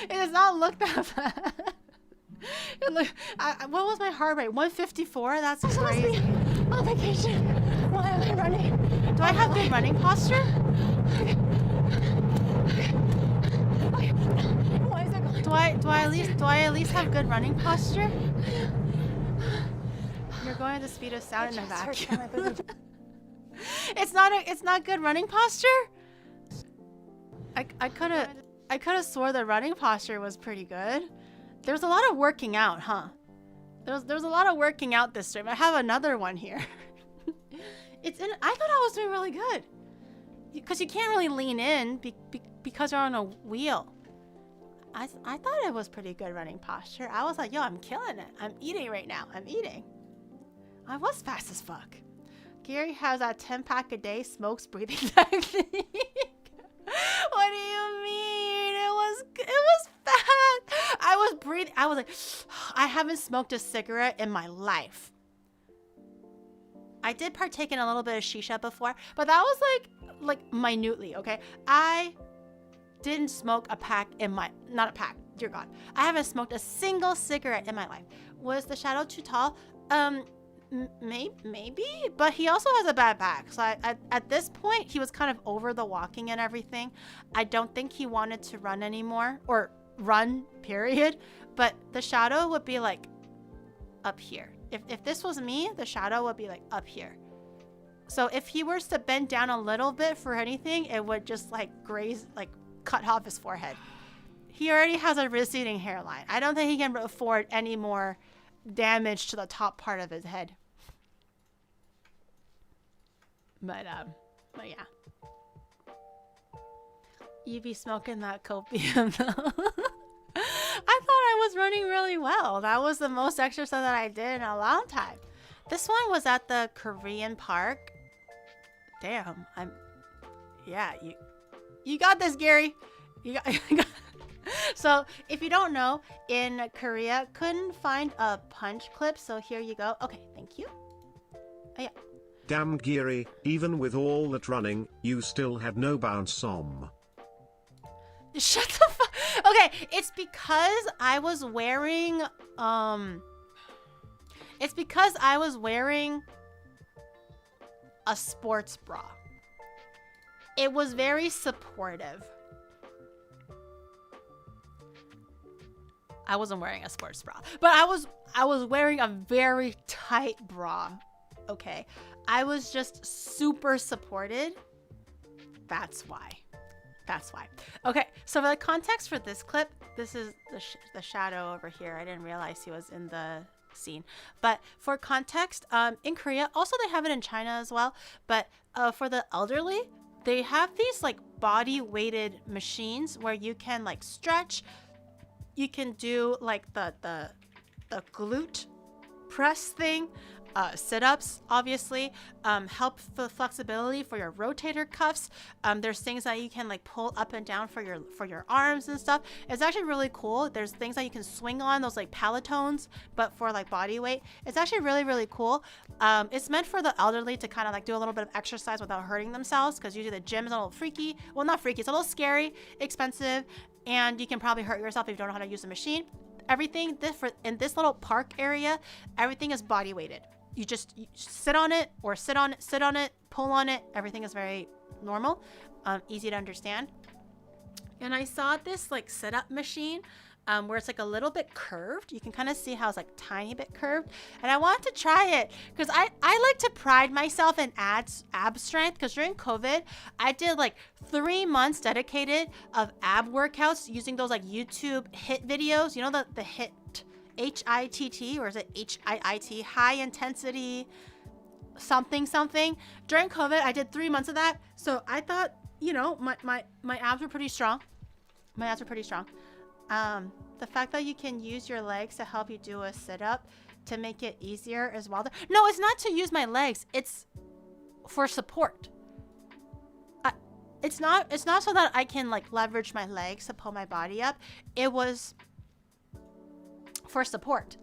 does not look that fast. What was my heart rate? 154? That's crazy. On vacation. Why am I running? Do I have good running posture? Do I at least have good running posture? You're going at the speed of sound in a vacuum. It's not good running posture? I could have swore the running posture was pretty good. There's a lot of working out, huh? There's a lot of working out this stream. I have another one here. I thought I was doing really good. Because you can't really lean in because you're on a wheel. I thought it was pretty good running posture. I was like, yo, I'm killing it. I'm eating right now. I'm eating. I was fast as fuck. Gary has a 10-pack a day smokes breathing technique. What do you mean? It was fast. I was breathing. I was like, I haven't smoked a cigarette in my life. I did partake in a little bit of shisha before, but that was like minutely, okay? I didn't smoke a pack in my, not a pack, dear God. I haven't smoked a single cigarette in my life. Was the shadow too tall? Maybe, but he also has a bad back. So at this point, he was kind of over the walking and everything. I don't think he wanted to run anymore, or run, period. But the shadow would be like up here. If this was me, the shadow would be like up here. So if he were to bend down a little bit for anything, it would just like graze, like cut off his forehead. He already has a receding hairline. I don't think he can afford any more damage to the top part of his head. But yeah. You be smoking that copium though. I thought I was running really well. That was the most exercise that I did in a long time. This one was at the Korean park. Damn, yeah, you got this, Gary. You got So if you don't know, in Korea, couldn't find a punch clip. So here you go. Okay, thank you. Oh, yeah. Damn Geary, even with all that running, you still had no bounce Shut the fuck. Okay, it's because I was wearing a sports bra. It was very supportive. I wasn't wearing a sports bra, but I was wearing a very tight bra. Okay, I was just super supported. That's why. That's why. Okay, so for the context for this clip, this is the shadow over here. I didn't realize he was in the scene. But for context, in Korea, also they have it in China as well. But for the elderly, they have these like body weighted machines where you can like stretch. You can do like the glute press thing. Sit-ups, obviously, help the flexibility for your rotator cuffs. There's things that you can like pull up and down for your arms and stuff. It's actually really cool. There's things that you can swing on, those like Pelotons, but for like body weight. It's actually really, really cool. It's meant for the elderly to kind of like do a little bit of exercise without hurting themselves, because usually the gym is a little freaky. Well, not freaky, it's a little scary, expensive, and you can probably hurt yourself if you don't know how to use the machine. Everything in this little park area, everything is body weighted. You sit on it, pull on it. Everything is very normal, easy to understand. And I saw this like sit-up machine where it's like a little bit curved. You can kind of see how it's like tiny bit curved. And I wanted to try it because I like to pride myself in ab strength, because during COVID, I did like 3 months dedicated of ab workouts using those like YouTube HIIT videos. You know the HIIT, HITT, or is it HIIT, high intensity something. During COVID, I did 3 months of that. So I thought, you know, my abs were pretty strong. The fact that you can use your legs to help you do a sit-up to make it easier as well. No, it's not to use my legs. It's for support. It's not so that I can like leverage my legs to pull my body up. It was for support,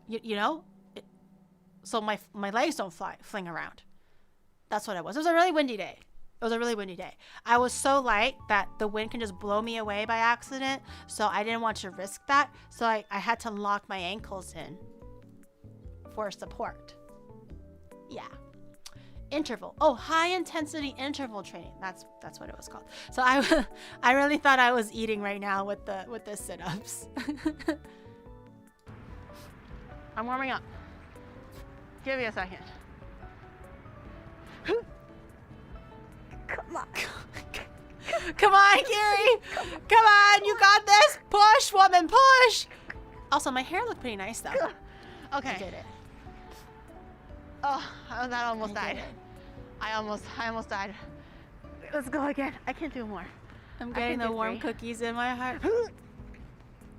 you know, so my legs don't fling around. That's what it was. It was a really windy day. I was so light that the wind can just blow me away by accident, so I didn't want to risk that. So I had to lock my ankles in for support. Yeah. Interval. Oh, high intensity interval training. That's what it was called. So I really thought I was eating right now with the sit-ups. I'm warming up. Give me a second. Come on. Come on, Gary. Come on, you got this. Push, woman, push. Also, my hair looked pretty nice though. Okay. I did it. Oh, that almost died. I almost died. Let's go again. I can't do more. I'm getting the warm cookies in my heart.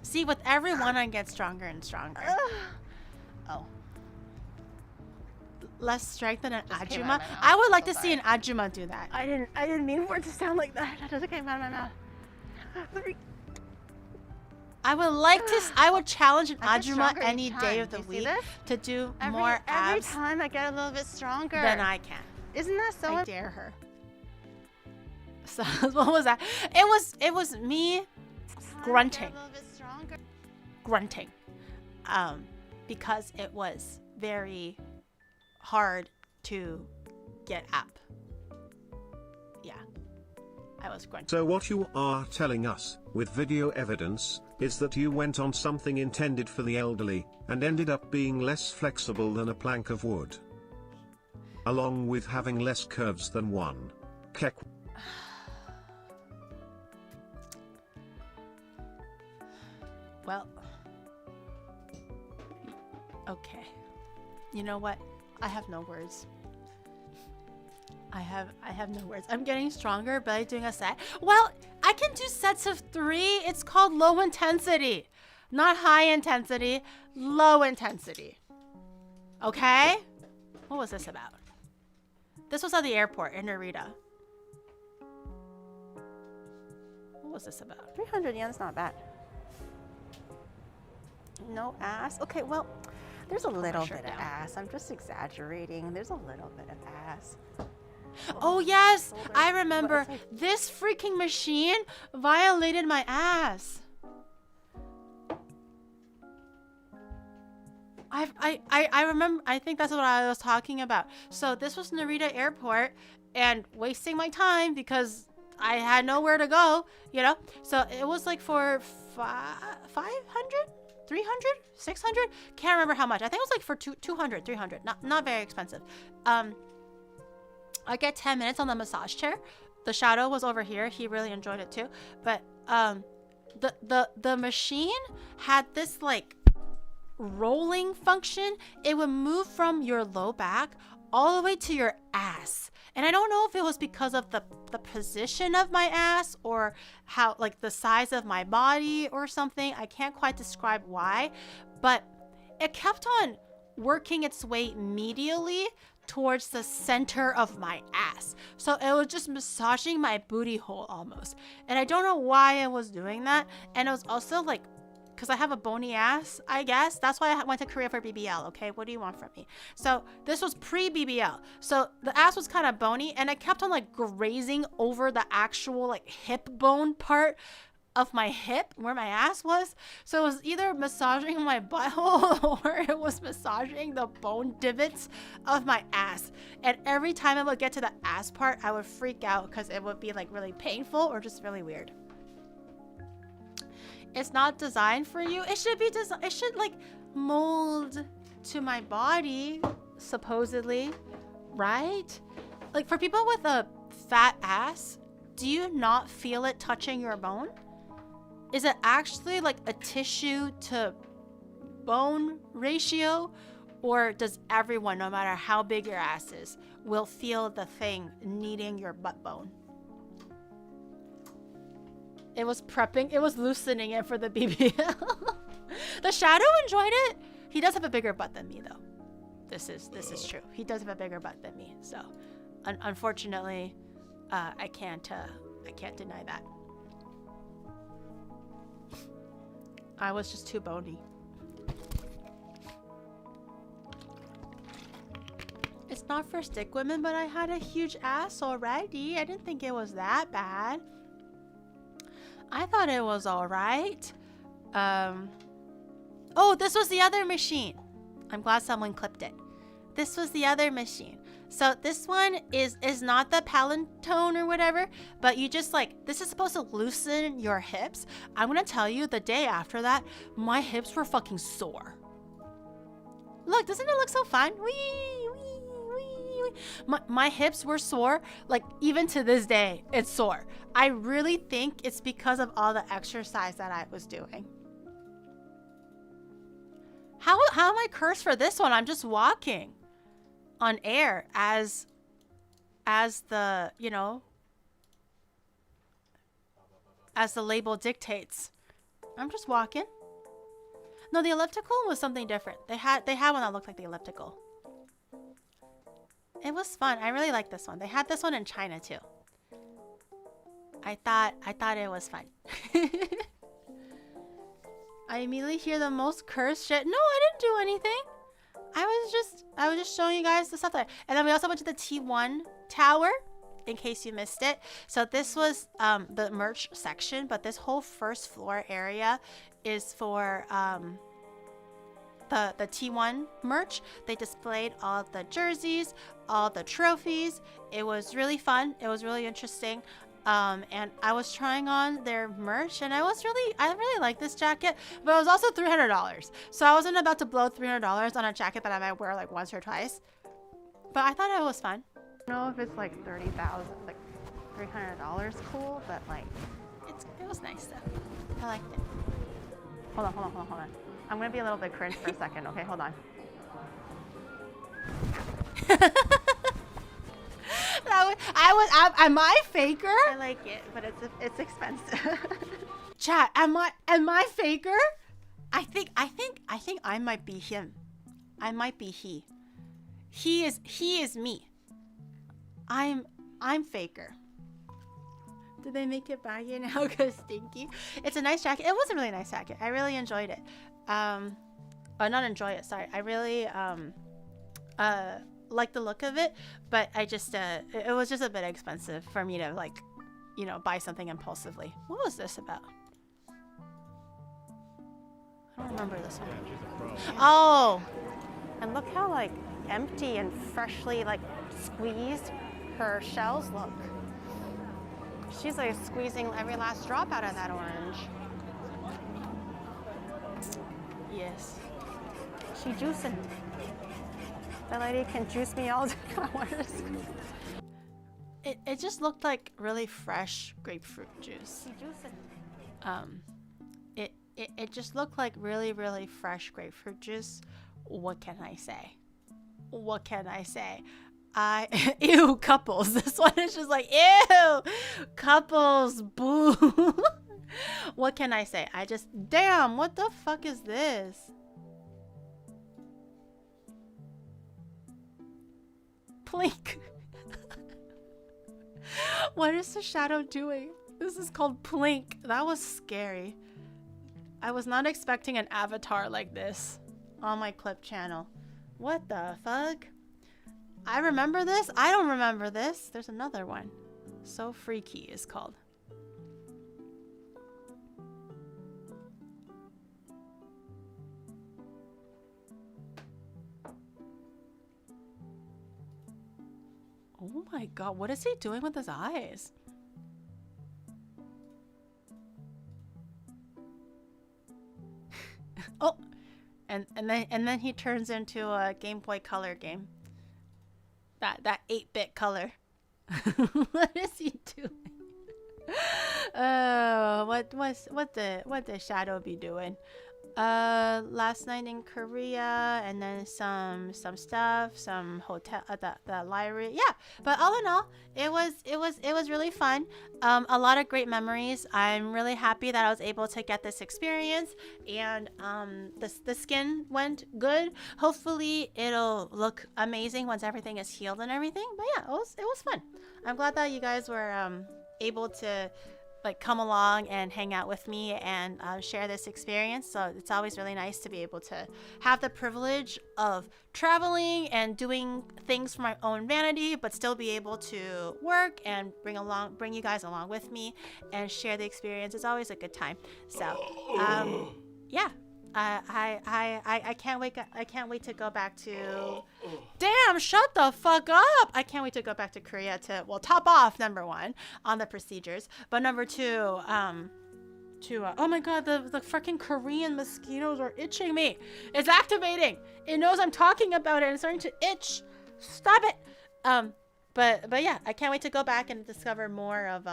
See, with every one, I get stronger and stronger. Oh. Less strength than an Ajuma. I would like to see an Ajuma do that. I didn't mean for it to sound like that. That just came out of my mouth. I would challenge an Ajuma any day of the week to do more abs. Every time I get a little bit stronger than I can. Isn't that so? I dare her. So what was that? It was me grunting. Because it was very hard to get up. Yeah, I was grunting. So what you are telling us, with video evidence, is that you went on something intended for the elderly, and ended up being less flexible than a plank of wood. Along with having less curves than one. Kek. Well, okay. You know what? I have no words. I have no words. I'm getting stronger by doing a set. Well, I can do sets of 3. It's called low intensity. Not high intensity, low intensity. Okay? What was this about? This was at the airport in Narita. was this about? 300 yen's not bad. No ass? Okay, well, there's a little bit of ass. I'm just exaggerating. There's a little bit of ass. Oh yes, I remember. This freaking machine violated my ass. I remember. I think that's what I was talking about. So this was Narita Airport, and wasting my time because I had nowhere to go, you know. So it was like for 500, 300, 600. Can't remember how much. I think it was like for 200, 300. Not very expensive. I get 10 minutes on the massage chair. The shadow was over here. He really enjoyed it too. But the machine had this like rolling function. It would move from your low back all the way to your ass. And I don't know if it was because of the position of my ass or how like the size of my body or something. I can't quite describe why, but it kept on working its way medially towards the center of my ass. So it was just massaging my booty hole almost. And I don't know why it was doing that. And it was also like, because I have a bony ass, I guess. That's why I went to Korea for BBL, okay? What do you want from me? So this was pre-BBL. So the ass was kind of bony, and I kept on like grazing over the actual like hip bone part of my hip where my ass was. So it was either massaging my butthole or it was massaging the bone divots of my ass. And every time I would get to the ass part, I would freak out because it would be like really painful or just really weird. It's not designed for you. It should be designed. It should like mold to my body, supposedly, right? Like for people with a fat ass, do you not feel it touching your bone? Is it actually like a tissue to bone ratio? Or does everyone, no matter how big your ass is, will feel the thing needing your butt bone? It was prepping, it was loosening it for the BBL. The shadow enjoyed it. He does have a bigger butt than me though. This is true. He does have a bigger butt than me. So unfortunately, I can't deny that. I was just too bony. It's not for stick women, but I had a huge ass already. I didn't think it was that bad. I thought it was all right. Oh, this was the other machine. I'm glad someone clipped it. This was the other machine. So this one is not the Palantone or whatever, but you just like, this is supposed to loosen your hips. I'm gonna tell you, the day after that, my hips were fucking sore. Look, doesn't it look so fun? Wee, wee, wee, wee. My hips were sore, like even to this day, it's sore. I really think it's because of all the exercise that I was doing. How am I cursed for this one? I'm just walking on air as the, you know, as the label dictates. I'm just walking. No, the elliptical was something different. They had one that looked like the elliptical. It was fun. I really like this one. They had this one in China too. I thought it was fun. I immediately hear the most cursed shit. No, I didn't do anything. I was just showing you guys the stuff there. And then we also went to the T1 tower, in case you missed it. So this was the merch section, but this whole first floor area is for the T1 merch. They displayed all the jerseys, all the trophies. It was really fun. It was really interesting. And I was trying on their merch, and I really like this jacket, but it was also $300. So I wasn't about to blow $300 on a jacket that I might wear like once or twice. But I thought it was fun. I don't know if it's like 30,000, like $300 cool, but like it was nice though. I liked it. Hold on. I'm gonna be a little bit cringe for a second. Okay, hold on. Am I faker? I like it, but it's expensive. Chat, am I faker? I think I might be him. I might be he. He is me. I'm faker. Did they make it baggy now because stinky? It's a nice jacket. It was a really nice jacket. I really enjoyed it. Oh, not enjoy it, sorry. I really like the look of it, but I just it was just a bit expensive for me to, like, you know, buy something impulsively. What was this about? I don't remember this one. Oh, and look how, like, empty and freshly, like, squeezed her shells look. She's like squeezing every last drop out of that orange. Yes. She juicing. That lady can juice me all day. It just looked like really fresh grapefruit juice. It just looked like really, really fresh grapefruit juice. What can I say? What can I say? Ew, couples. This one is just like, ew, couples, boo. What can I say? Damn, what the fuck is this? Plink. What is the shadow doing? This is called Plink. That was scary. I was not expecting an avatar like this on my clip channel. What the fuck? I remember this? I don't remember this. There's another one. So Freaky is called. Oh my god, what is he doing with his eyes? Oh, and then he turns into a Game Boy Color game. That 8-bit color. What is he doing? What the shadow be doing? Last night in Korea, and then some stuff, some hotel, the library. Yeah, but all in all, it was really fun. A lot of great memories. I'm really happy that I was able to get this experience, and the skin went good. Hopefully it'll look amazing once everything is healed and everything. But yeah, it was fun. I'm glad that you guys were able to, like, come along and hang out with me and share this experience. So it's always really nice to be able to have the privilege of traveling and doing things for my own vanity, but still be able to work and bring you guys along with me and share the experience. It's always a good time. So yeah, I can't wait. I can't wait to go back to. Damn! Shut the fuck up! I can't wait to go back to Korea to, well, top off #1 on the procedures, but #2, oh my god, the freaking Korean mosquitoes are itching me. It's activating. It knows I'm talking about it and it's starting to itch. Stop it. But yeah, I can't wait to go back and discover more of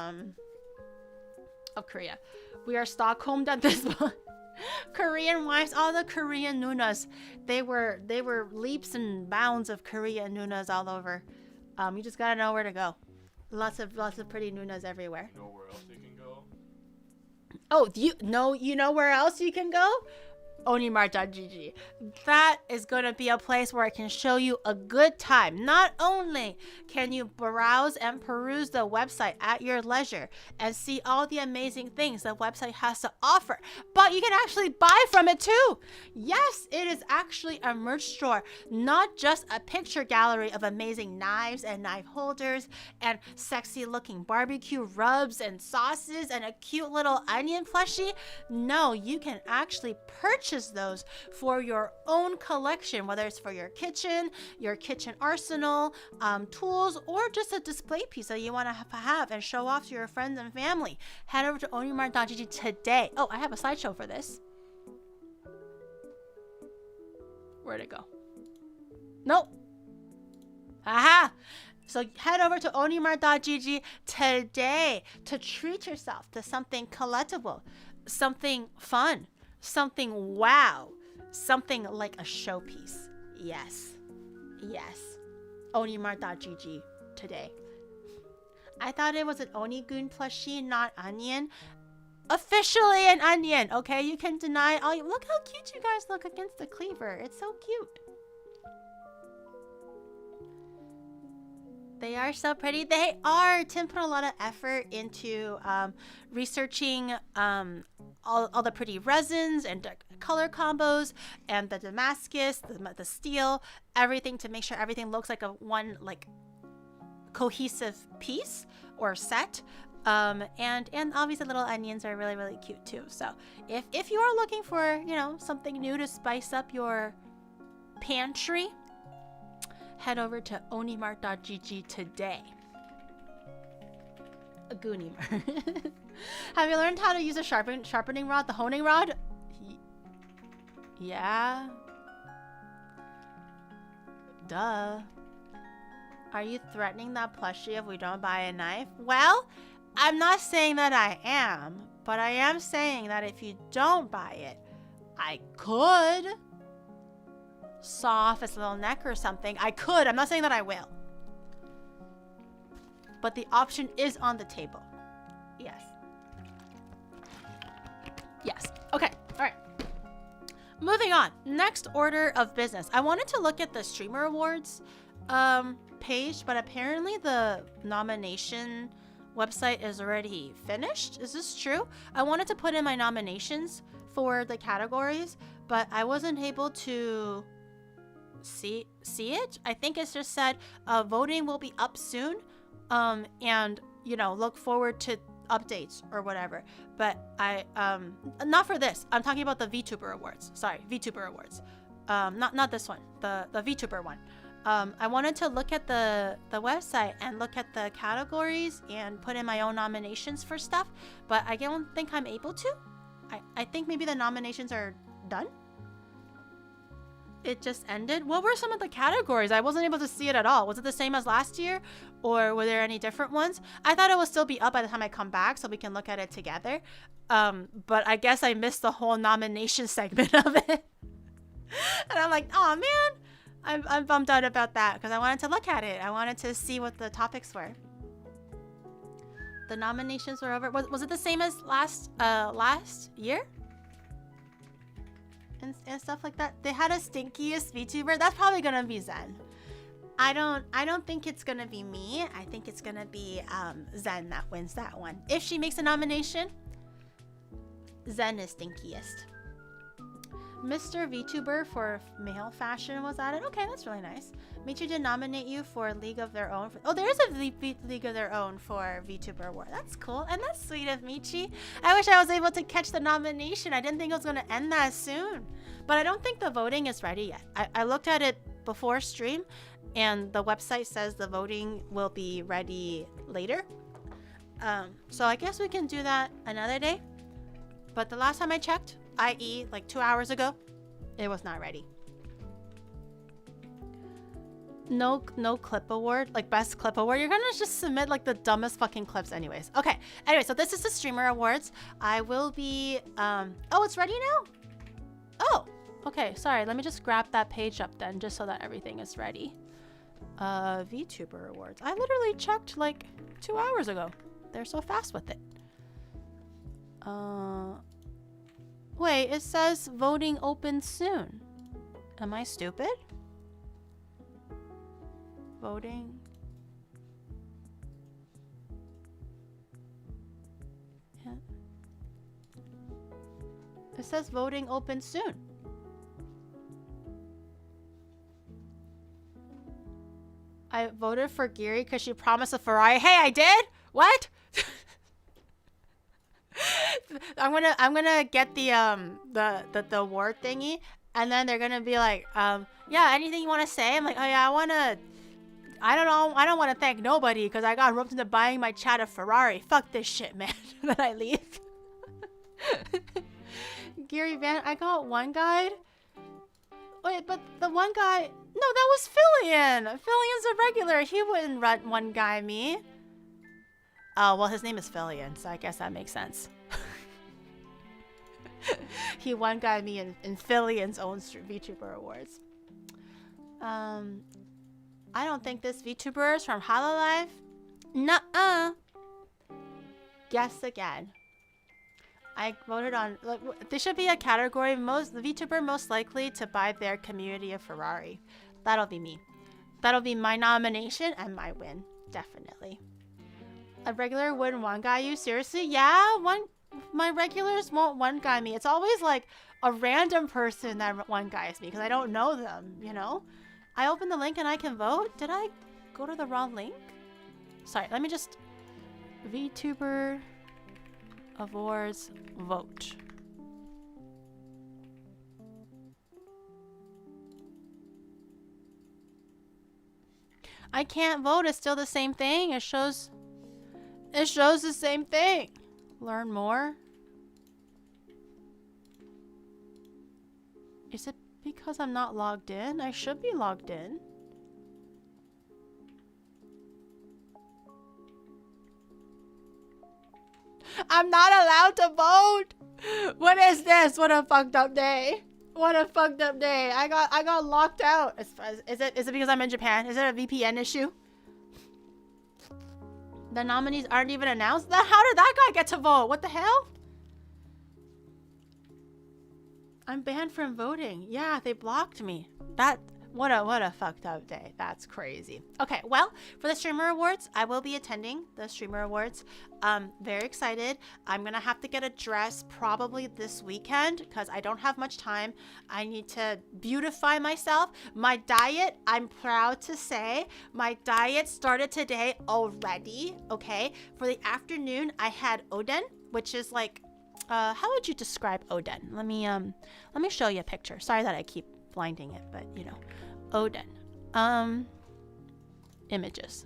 Korea. We are Stockholmed at this point. Korean wives, all the Korean nunas, they were leaps and bounds of Korean nunas all over. You just gotta know where to go. Lots of pretty nunas everywhere. You know where else you can go? Oh, you know where else you can go? onimar.gg. That is going to be a place where I can show you a good time. Not only can you browse and peruse the website at your leisure and see all the amazing things the website has to offer, but you can actually buy from it too. Yes, it is actually a merch store, not just a picture gallery of amazing knives and knife holders and sexy looking barbecue rubs and sauces and a cute little onion plushie. No, you can actually purchase those for your own collection, whether it's for your kitchen arsenal, tools, or just a display piece that you want to have and show off to your friends and family. Head over to onimar.gg today. Oh, I have a slideshow for this. Where'd it go? Nope. Aha! So head over to onimar.gg today to treat yourself to something collectible, something fun, something wow, something like a showpiece. Yes. onimar.gg today. I thought it was an Onigun plushie, not onion. Officially an onion, okay? You can deny all you. Look how cute you guys look against the cleaver. It's so cute. They are so pretty. They are. Tim put a lot of effort into researching all the pretty resins and color combos and the Damascus, the steel, everything to make sure everything looks like one cohesive piece or set. And obviously little onions are really, really cute too. So if you are looking for, something new to spice up your pantry, head over to onimart.gg today. A Goonimart. Have you learned how to use a sharpening rod, the honing rod? Yeah. Duh. Are you threatening that plushie if we don't buy a knife? Well, I'm not saying that I am, but I am saying that if you don't buy it, I could saw off its little neck or something. I could. I'm not saying that I will. But the option is on the table. Yes. Yes. Okay. All right. Moving on. Next order of business. I wanted to look at the Streamer Awards page, but apparently the nomination website is already finished. Is this true? I wanted to put in my nominations for the categories, but I wasn't able to see it. I think it's just said voting will be up soon, and look forward to updates or whatever. But I not for this. I'm talking about the Vtuber Awards. Sorry, Vtuber Awards. Not this one. The Vtuber one. I wanted to look at the website and look at the categories and put in my own nominations for stuff, but I don't think I'm able to. I think maybe the nominations are done. It just ended. What were some of the categories? I wasn't able to see it at all. Was it the same as last year, or were there any different ones? I thought it would still be up by the time I come back so we can look at it together. But I guess I missed the whole nomination segment of it. And I'm like, oh man. I'm bummed out about that because I wanted to look at it. I wanted to see what the topics were. The nominations were over. Was it the same as last year? And stuff like that. They had a stinkiest VTuber. That's probably gonna be Zen. I don't think it's gonna be me. I think it's gonna be Zen that wins that one. If she makes a nomination, Zen is stinkiest. Mr. VTuber for male fashion was added. Okay, that's really nice. Michi did nominate you for League of Their Own. Oh, there is a League of Their Own for VTuber Award. That's cool. And that's sweet of Michi. I wish I was able to catch the nomination. I didn't think it was going to end that soon. But I don't think the voting is ready yet. I looked at it before stream, and the website says the voting will be ready later. So I guess we can do that another day. But the last time I checked, i.e. like 2 hours ago, it was not ready. No clip award, like best clip award. You're gonna just submit like the dumbest fucking clips anyways. Okay, anyway, so this is the Streamer Awards. I will be, oh, it's ready now? Oh, okay, sorry. Let me just grab that page up then, just so that everything is ready. VTuber Awards. I literally checked like 2 hours ago. They're so fast with it. Wait, it says voting opens soon. Am I stupid? Voting. Yeah. It says voting opens soon. I voted for Giri because she promised a Ferrari. Hey, I did? What? I'm gonna get the award thingy, and then they're gonna be like, yeah, anything you want to say? I'm like, oh yeah, I don't want to thank nobody because I got roped into buying my chat a Ferrari. Fuck this shit, man. Then I leave. Gary Van, I got one guide. Wait, but the one guy, no, that was Fillion. Fillion's a regular. He wouldn't run one guy me. Oh, well, his name is Fillion, so I guess that makes sense. He one guy me in Fillion's own VTuber Awards. I don't think this VTuber is from Hololive. Nuh-uh. Guess again. I voted on. Like, there should be a category. The VTuber most likely to buy their community a Ferrari. That'll be me. That'll be my nomination and my win. Definitely. A regular wouldn't one guy you? Seriously? Yeah, my regulars won't one guy me. It's always like a random person that one guys me because I don't know them, you know? I open the link and I can vote? Did I go to the wrong link? Sorry, let me just... VTuber awards vote. I can't vote. It's still the same thing. It shows the same thing. Learn more. Is it because I'm not logged in? I should be logged in. I'm not allowed to vote. What is this? What a fucked up day. What a fucked up day. I got locked out. Is it because I'm in Japan? Is it a VPN issue? The nominees aren't even announced. How did that guy get to vote? What the hell? I'm banned from voting. Yeah, they blocked me. What a fucked up day. That's crazy. Okay, well, for the streamer awards, I will be attending the streamer awards. Very excited. I'm gonna have to get a dress probably this weekend because I don't have much time. I need to beautify myself. My diet, I'm proud to say, my diet started today already. Okay, for the afternoon, I had oden, which is like, how would you describe oden? Let me show you a picture. Sorry that I keep blinding it, but you know, oden. Images.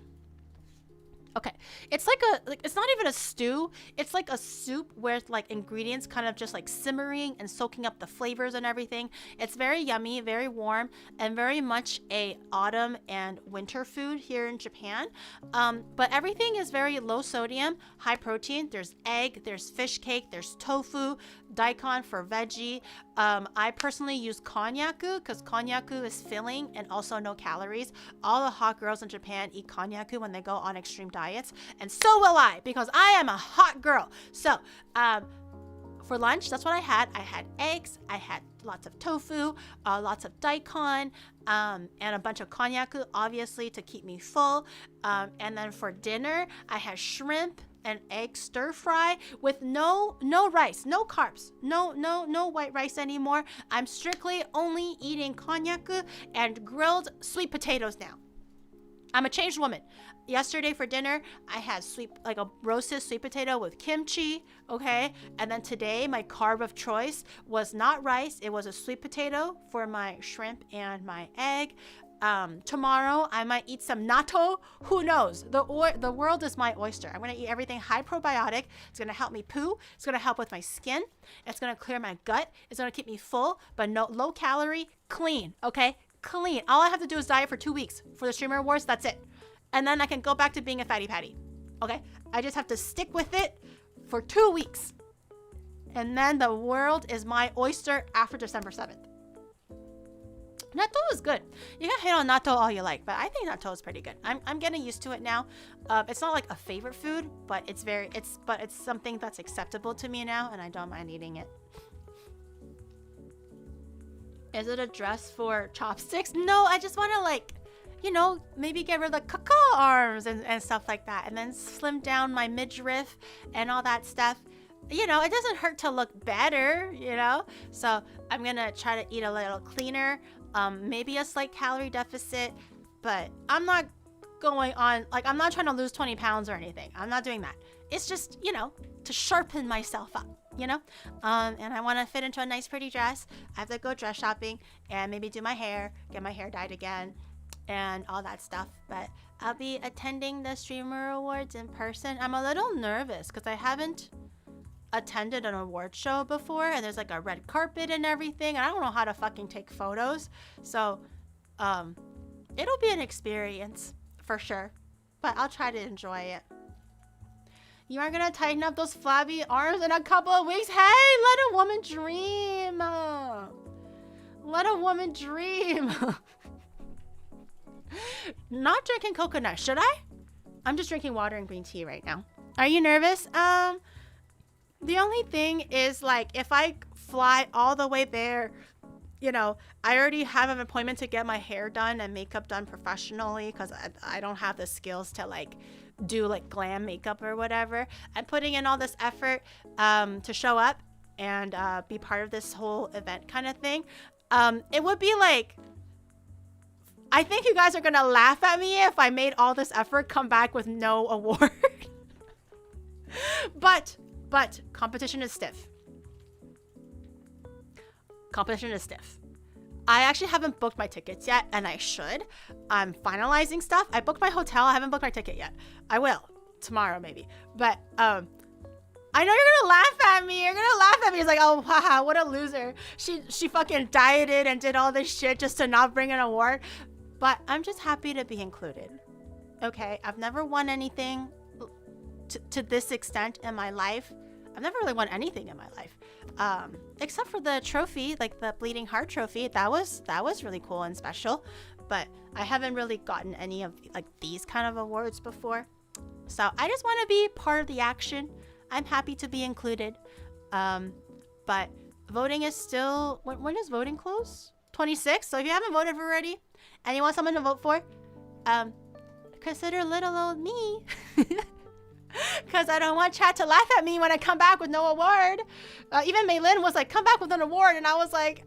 Okay, it's like it's not even a stew. It's like a soup where like ingredients kind of just like simmering and soaking up the flavors and everything. It's very yummy, very warm, and very much a autumn and winter food here in Japan. But everything is very low sodium, high protein. There's egg, there's fish cake, there's tofu, daikon for veggie. I personally use konnyaku because konnyaku is filling and also no calories. All the hot girls in Japan eat konnyaku when they go on extreme diets, and so will I because I am a hot girl. So for lunch, that's what I had. I had eggs, I had lots of tofu, lots of daikon, and a bunch of konnyaku, obviously to keep me full. And then for dinner, I had shrimp and egg stir fry with no rice, no carbs, no white rice anymore. I'm strictly only eating konnyaku and grilled sweet potatoes now. I'm a changed woman. Yesterday for dinner, I had a roasted sweet potato with kimchi, okay? And then today, my carb of choice was not rice. It was a sweet potato for my shrimp and my egg. Tomorrow, I might eat some natto. Who knows? The world is my oyster. I'm going to eat everything high probiotic. It's going to help me poo. It's going to help with my skin. It's going to clear my gut. It's going to keep me full, but no low calorie, clean, okay? Clean. All I have to do is diet for 2 weeks. For the streamer awards, that's it. And then I can go back to being a fatty patty. Okay? I just have to stick with it for 2 weeks. And then the world is my oyster after December 7th. Natto is good. You can hate on natto all you like, but I think natto is pretty good. I'm getting used to it now. It's not like a favorite food, but it's something that's acceptable to me now, and I don't mind eating it. Is it a dress for chopsticks? No, I just want to like, you know, maybe get rid of the caca arms and stuff like that, and then slim down my midriff and all that stuff. You know, it doesn't hurt to look better, you know? So I'm gonna try to eat a little cleaner, maybe a slight calorie deficit, but I'm not going on, like, I'm not trying to lose 20 pounds or anything. I'm not doing that. It's just, you know, to sharpen myself up, you know? And I want to fit into a nice pretty dress. I have to go dress shopping and maybe do my hair, get my hair dyed again, and all that stuff. But I'll be attending the streamer awards in person. I'm a little nervous because I haven't attended an award show before, and there's like a red carpet and everything, and I don't know how to fucking take photos. So it'll be an experience for sure, but I'll try to enjoy it. You are gonna tighten up those flabby arms in a couple of weeks? Hey, let a woman dream. Let a woman dream. Not drinking coconut, should I? I'm just drinking water and green tea right now. Are you nervous? The only thing is, like, if I fly all the way there you know, I already have an appointment to get my hair done and makeup done professionally because I don't have the skills to like do like glam makeup or whatever. I'm putting in all this effort to show up and be part of this whole event kind of thing. It would be like, I think you guys are gonna laugh at me if I made all this effort, come back with no award. but competition is stiff. Competition is stiff. I actually haven't booked my tickets yet, and I should. I'm finalizing stuff. I booked my hotel. I haven't booked my ticket yet. I will tomorrow maybe. But I know you're gonna laugh at me. You're gonna laugh at me. It's like, oh wow, what a loser. She fucking dieted and did all this shit just to not bring an award. But I'm just happy to be included. Okay, I've never won anything to this extent in my life. I've never really won anything in my life, except for the trophy, like the Bleeding Heart trophy. That was really cool and special, but I haven't really gotten any of like these kind of awards before. So I just want to be part of the action. I'm happy to be included, but voting is still. When does voting close? 26. So if you haven't voted already, and you want someone to vote for, consider little old me. Because I don't want chat to laugh at me when I come back with no award. Even Maylin was like, come back with an award. And I was like,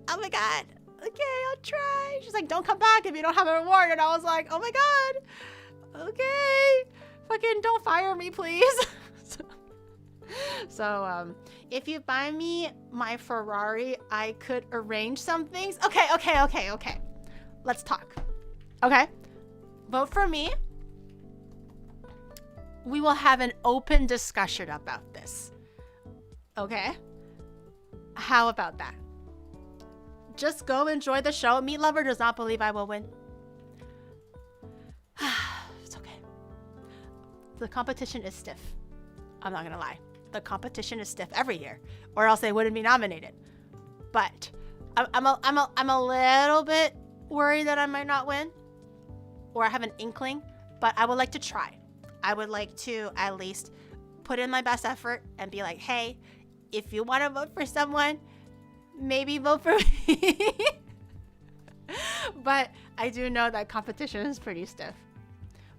oh my God. Okay, I'll try. She's like, don't come back if you don't have an award. And I was like, oh my God. Okay. Fucking don't fire me, please. So, if you buy me my Ferrari, I could arrange some things. Okay. Let's talk. Okay. Vote for me. We will have an open discussion about this. Okay? How about that? Just go enjoy the show. Meat Lover does not believe I will win. It's okay. The competition is stiff. I'm not gonna lie. The competition is stiff every year, or else they wouldn't be nominated. But I'm a little bit worried that I might not win, or I have an inkling. But I would like to try. I would like to at least put in my best effort and be like, hey, if you want to vote for someone, maybe vote for me. But I do know that competition is pretty stiff.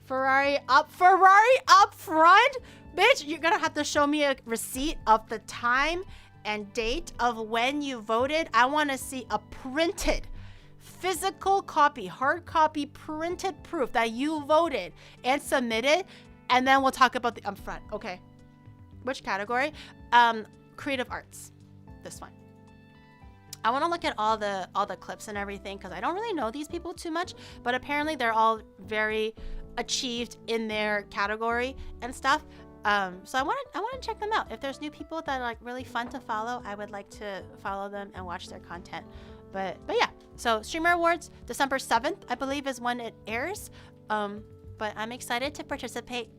Ferrari up front? Bitch, you're going to have to show me a receipt of the time and date of when you voted. I want to see a printed physical copy, hard copy, printed proof that you voted and submitted. And then we'll talk about the upfront. Okay. Which category? Creative arts. This one. I want to look at all the clips and everything because I don't really know these people too much, but apparently they're all very achieved in their category and stuff. So I want to check them out. If there's new people that are like really fun to follow, I would like to follow them and watch their content. But yeah. So Streamer Awards, December 7th, I believe is when it airs. But I'm excited to participate.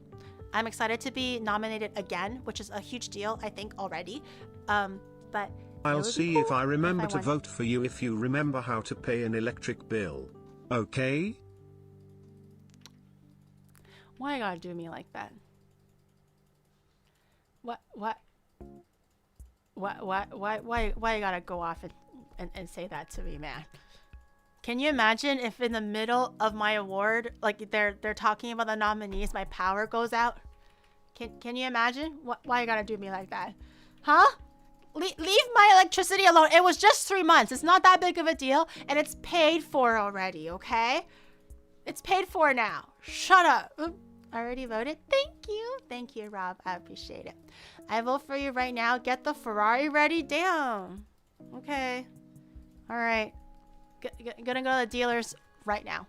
I'm excited to be nominated again, which is a huge deal, I think, already. But I'll see if I remember to vote for you if you remember how to pay an electric bill. Okay? Why you gotta do me like that? Why you gotta go off and say that to me, man? Can you imagine if in the middle of my award, like they're talking about the nominees, my power goes out? Can you imagine? Why you gotta do me like that? Huh? Leave my electricity alone. It was just 3 months. It's not that big of a deal, and it's paid for already, okay? It's paid for now. Shut up. Oop, I already voted. Thank you, Rob. I appreciate it. I vote for you right now. Get the Ferrari ready. Damn. Okay. All right. Gonna go to the dealers right now.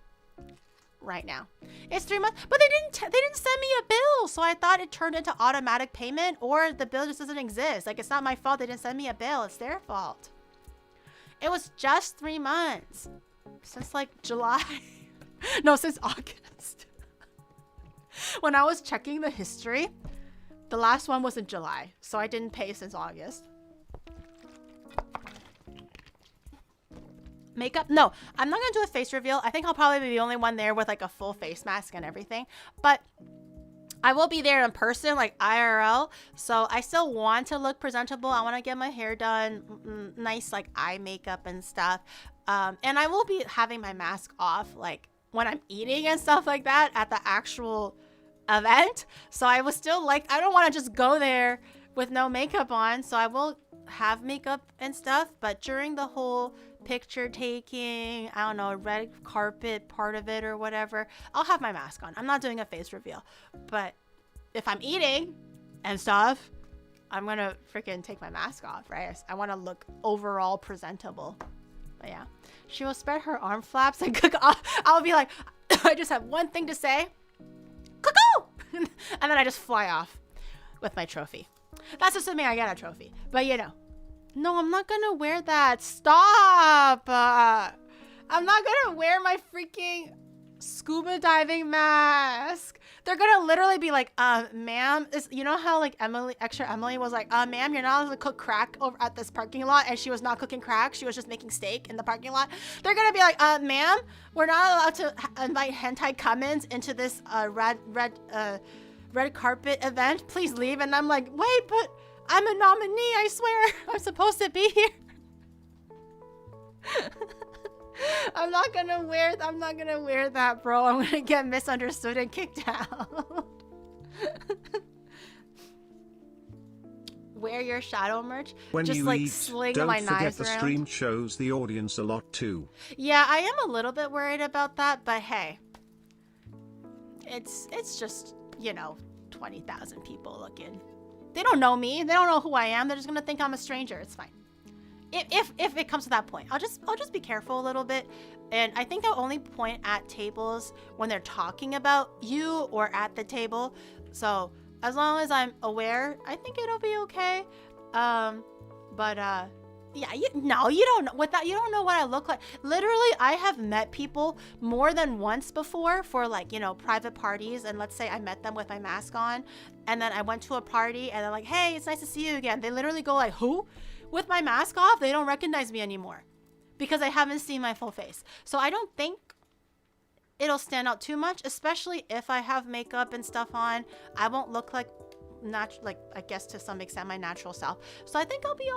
It's 3 months, but they didn't send me a bill, so I thought it turned into automatic payment, or the bill just doesn't exist. Like, it's not my fault they didn't send me a bill. It's their fault. It was just 3 months since like July. No, since August. When I was checking the history, the last one was in July, so I didn't pay since August. Makeup? No, I'm not gonna do a face reveal. I think I'll probably be the only one there with like a full face mask and everything. But I will be there in person, like IRL. So I still want to look presentable. I want to get my hair done, nice like eye makeup and stuff. And I will be having my mask off, like when I'm eating and stuff like that at the actual event. So I was still like, I don't want to just go there with no makeup on. So I will have makeup and stuff. But during the whole picture taking, I don't know, red carpet part of it or whatever, I'll have my mask on. I'm not doing a face reveal. But if I'm eating and stuff, I'm gonna freaking take my mask off, right? I want to look overall presentable. But yeah, she will spread her arm flaps and cook. I'll be like, I just have one thing to say, cuckoo, and then I just fly off with my trophy. That's assuming I get a trophy, but you know. No, I'm not gonna wear that. Stop! I'm not gonna wear my freaking scuba diving mask. They're gonna literally be like, ma'am, you know how like extra Emily was like, ma'am, you're not allowed to cook crack over at this parking lot, and she was not cooking crack. She was just making steak in the parking lot. They're gonna be like, ma'am, we're not allowed to invite hentai come-ins into this red carpet event. Please leave. And I'm like, wait, but I'm a nominee, I swear. I'm supposed to be here. I'm not gonna wear that, bro. I'm gonna get misunderstood and kicked out. Wear your shadow merch. When just you like eat, sling don't my forget knives the around. stream shows the audience a lot too. Yeah, I am a little bit worried about that, but hey, it's just, you know, 20,000 people looking. They don't know me. They don't know who I am. They're just gonna think I'm a stranger. It's fine. If it comes to that point, I'll just be careful a little bit. And I think I'll only point at tables when they're talking about you or at the table. So as long as I'm aware, I think it'll be okay. Yeah, you don't know what that. You don't know what I look like. Literally, I have met people more than once before for like, you know, private parties. And let's say I met them with my mask on, and then I went to a party, and they're like, "Hey, it's nice to see you again." They literally go like, "Who?" With my mask off, they don't recognize me anymore because I haven't seen my full face. So I don't think it'll stand out too much, especially if I have makeup and stuff on. I won't look like I guess to some extent my natural self. So I think I'll be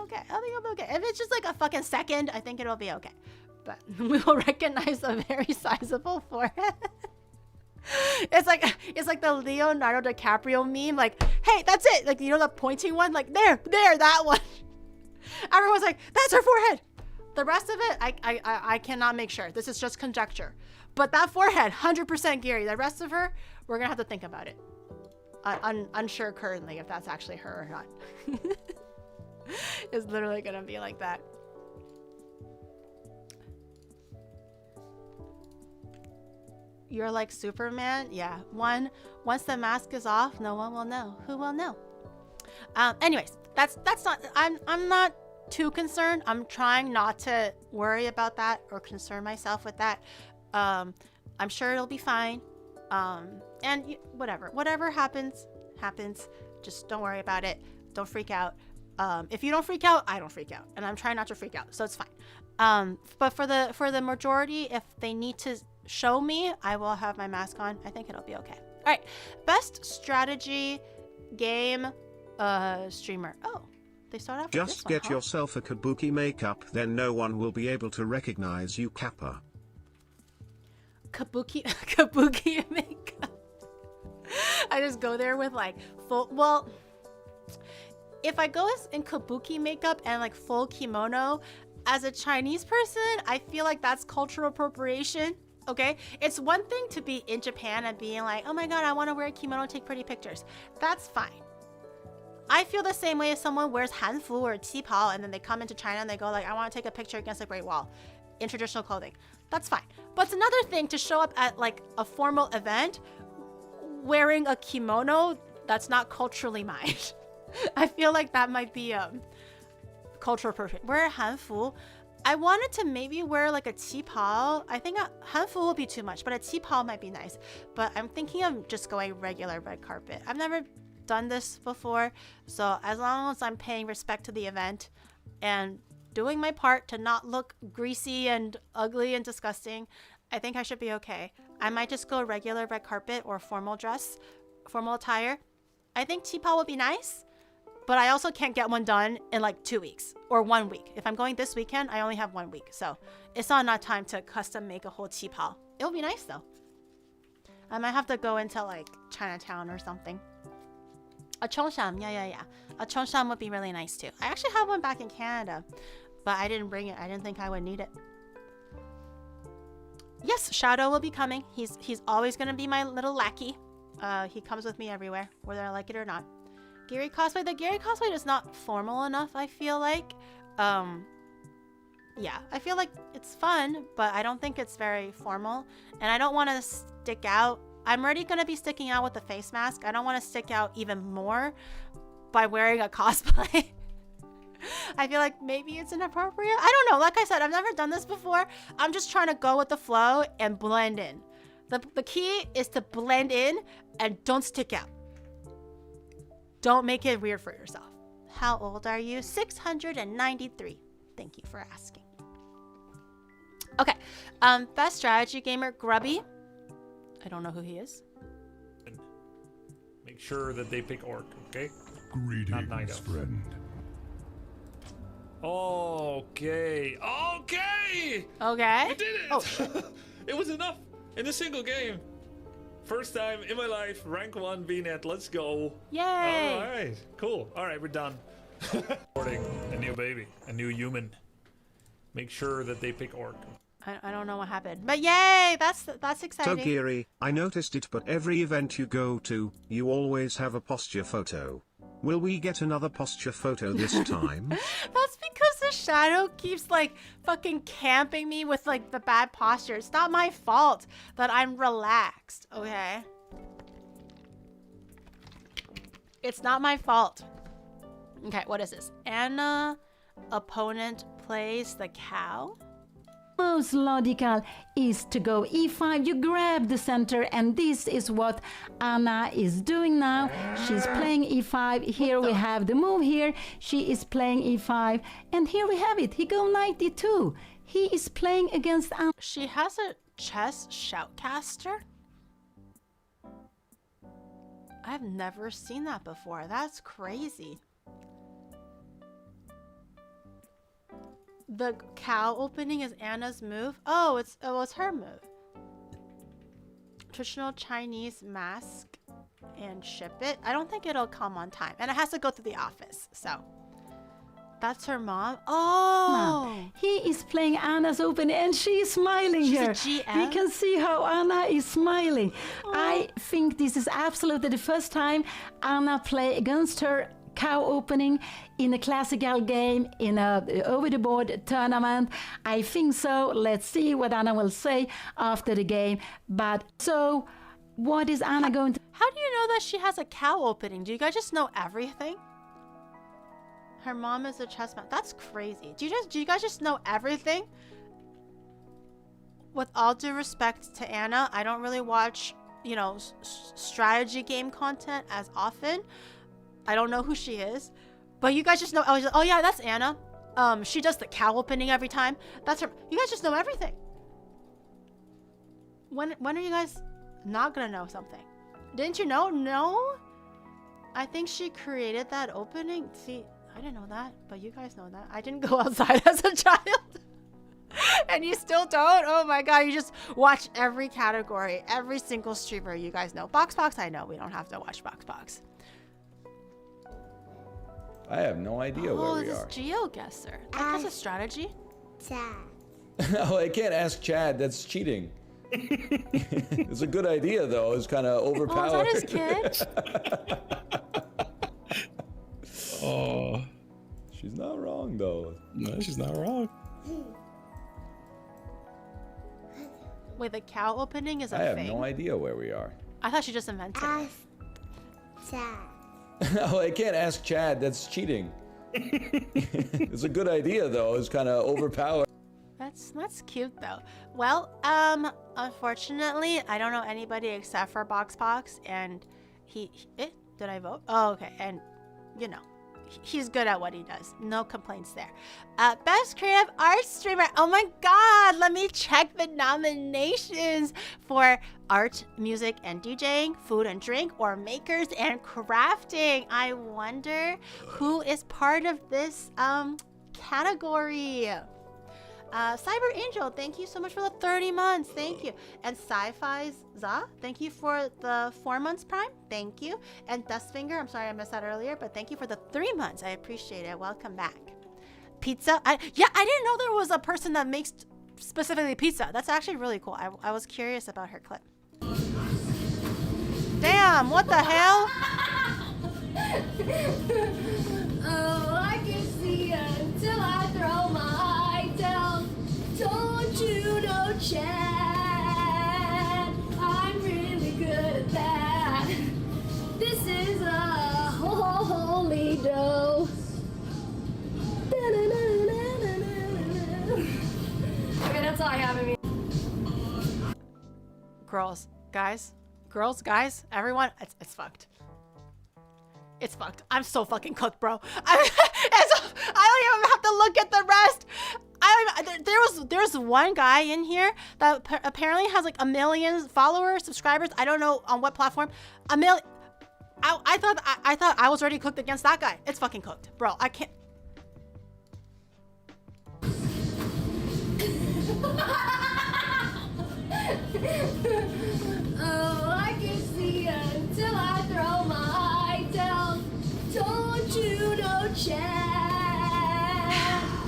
okay. If it's just like a fucking second, I think it'll be okay. But we will recognize a very sizable forehead. It's like the Leonardo DiCaprio meme, like, hey, that's it. Like, you know, the pointing one, like there, that one. Everyone's like, that's her forehead. The rest of it, I cannot make sure. This is just conjecture. But that forehead, 100% Gary. The rest of her, we're gonna have to think about it. Unsure currently if that's actually her or not. It's literally gonna be like that. You're like Superman? Yeah. Once the mask is off, no one will know. Who will know? Anyways, that's not. I'm not too concerned. I'm trying not to worry about that or concern myself with that. I'm sure it'll be fine. And whatever happens. Just don't worry about it. Don't freak out. If you don't freak out, I don't freak out, and I'm trying not to freak out, so it's fine. But for the majority, if they need to show me, I will have my mask on. I think it'll be okay. All right, best strategy game streamer. Oh, they start off. Just get yourself a kabuki makeup, then no one will be able to recognize you, Kappa. Kabuki makeup. I just go there with like full. Well, if I go in kabuki makeup and like full kimono, as a Chinese person, I feel like that's cultural appropriation. Okay, it's one thing to be in Japan and being like, oh my god, I want to wear a kimono, take pretty pictures. That's fine. I feel the same way if someone wears hanfu or qipao and then they come into China and they go like, I want to take a picture against a Great Wall in traditional clothing. That's fine. But it's another thing to show up at like a formal event wearing a kimono that's not culturally mine. I feel like that might be cultural appropriation. Wear a hanfu. I wanted to maybe wear like a qipao. I think a hanfu will be too much, but a qipao might be nice. But I'm thinking of just going regular red carpet. I've never done this before, so as long as I'm paying respect to the event and doing my part to not look greasy and ugly and disgusting, I think I should be okay. I might just go regular red carpet or formal dress, formal attire. I think qipao would be nice, but I also can't get one done in like 2 weeks or 1 week. If I'm going this weekend, I only have 1 week, so it's not enough time to custom make a whole qipao. It'll be nice though. I might have to go into like Chinatown or something. A chongshan, yeah. A chongshan would be really nice too. I actually have one back in Canada, but I didn't bring it. I didn't think I would need it. Yes, Shadow will be coming. He's always gonna be my little lackey. He comes with me everywhere, whether I like it or not. Gary cosplay. The Gary cosplay is not formal enough, I feel like. Yeah, I feel like it's fun, but I don't think it's very formal. And I don't want to stick out. I'm already going to be sticking out with the face mask. I don't want to stick out even more by wearing a cosplay. I feel like maybe it's inappropriate. I don't know. Like I said, I've never done this before. I'm just trying to go with the flow and blend in. The key is to blend in and don't stick out. Don't make it weird for yourself. How old are you? 693. Thank you for asking. Okay. Best strategy gamer, Grubby. I don't know who he is. Make sure that they pick Orc, okay? Greetings, friend. Okay. Okay. We did it! Oh, shit. It was enough in a single game. First time in my life, rank 1 VNet, let's go. Yay! Alright, cool. Alright, we're done. Recording a new baby, a new human. Make sure that they pick Orc. I don't know what happened, but yay! That's exciting. So Geary, I noticed it, but every event you go to, you always have a posture photo. Will we get another posture photo this time? That's because the Shadow keeps like fucking camping me with like the bad posture. It's not my fault that I'm relaxed, okay? It's not my fault. Okay, what is this? Anna, opponent plays the cow? Most logical is to go e5. You grab the center, and this is what Anna is doing now. She's playing e5. Here we have the move here. She is playing e5, and here we have it. He go 92. He is playing against Anna. She has a chess shoutcaster? I've never seen that before. That's crazy. The cow opening is Anna's move. Oh, it's her move. Traditional Chinese mask and ship it. I don't think it'll come on time, and it has to go to the office. So that's her mom. Oh, He is playing Anna's opening, and she is smiling here. She's a GM? We can see how Anna is smiling. I think this is absolutely the first time Anna play against her cow opening in a classical game, in a over the board tournament. I think so. Let's see what Anna will say after the game. But so, what is Anna going to... How do you know that she has a cow opening? Do you guys just know everything? Her mom is a chess man. That's crazy. Do you guys just know everything? With all due respect to Anna, I don't really watch, you know, strategy game content as often. I don't know who she is, but you guys just know. Oh yeah, that's Anna. She does the cow opening every time. That's her. You guys just know everything. When are you guys not gonna know something? Didn't you know? No. I think she created that opening. See, I didn't know that, but you guys know that. I didn't go outside as a child. And you still don't? Oh my god, you just watch every category, every single streamer you guys know. Box, I know. We don't have to watch Box. I have no idea where we are. Oh, this is GeoGuessr. That's a strategy. Chad. Oh, I can't ask Chad. That's cheating. It's a good idea, though. It's kind of overpowered. Oh, is that his kid? Oh, She's not wrong, though. no, she's not wrong. Wait, the cow opening is a I have thing? no idea where we are. I thought she just invented it. Ask Chad. Oh, I can't ask Chad. That's cheating. It's a good idea, though. It's kind of overpowered. That's cute though. Well, unfortunately, I don't know anybody except for Box, and did I vote? Oh, okay. And you know, he's good at what he does. No complaints there. Best creative art streamer. Oh my god, let me check the nominations for art, music, and DJing, food and drink, or makers and crafting. I wonder who is part of this category. Cyber Angel, thank you so much for the 30 months. Thank you. And Sci-Fi Za, thank you for the 4 months Prime. Thank you. And Dustfinger, I'm sorry I missed that earlier, but thank you for the 3 months. I appreciate it. Welcome back. Pizza. I didn't know there was a person that makes specifically pizza. That's actually really cool. I was curious about her clip. Damn, what the hell? Oh, I can see until I throw my eye down. Don't you know, Chad? I'm really good at that. This is a holy dough. Okay, that's all I have in me. Girls, guys, everyone, it's fucked. It's fucked. I'm so fucking cooked, bro. I don't even have to look at the rest. There's one guy in here that apparently has like 1 million followers, subscribers. I don't know on what platform. 1 million. I thought I was already cooked against that guy. It's fucking cooked, bro. I can't. Oh, I can see until I throw my eye down. Don't you know, Chad?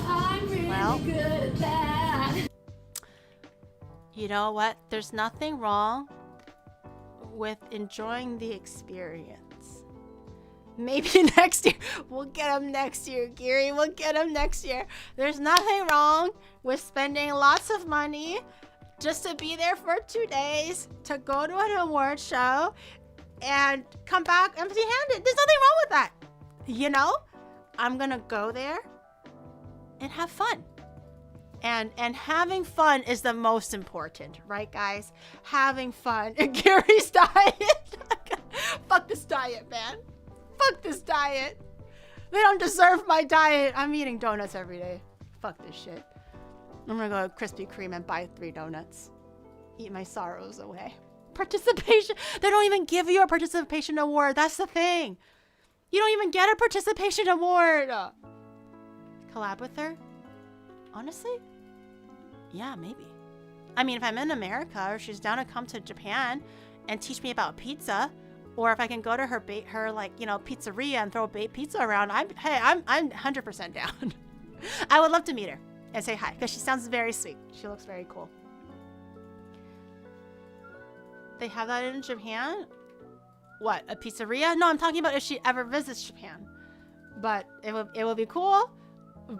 I'm really good at that. You know what? There's nothing wrong with enjoying the experience. Maybe next year. We'll get him next year, Geary. We'll get him next year. There's nothing wrong with spending lots of money just to be there for 2 days, to go to an award show, and come back empty-handed. There's nothing wrong with that. You know? I'm gonna go there and have fun. And having fun is the most important, right, guys? Having fun. And Gary's diet. Fuck this diet, man. Fuck this diet. They don't deserve my diet. I'm eating donuts every day. Fuck this shit. I'm gonna go to Krispy Kreme and buy 3 donuts. Eat my sorrows away. Participation. They don't even give you a participation award. That's the thing. You don't even get a participation award. Collab with her? Honestly? Yeah, maybe. I mean, if I'm in America or she's down to come to Japan and teach me about pizza, or if I can go to her like, you know, pizzeria and throw pizza around, I'm 100% down. I would love to meet her and say hi because she sounds very sweet. She looks very cool. They have that in Japan? What, a pizzeria? No, I'm talking about if she ever visits Japan. But it would be cool.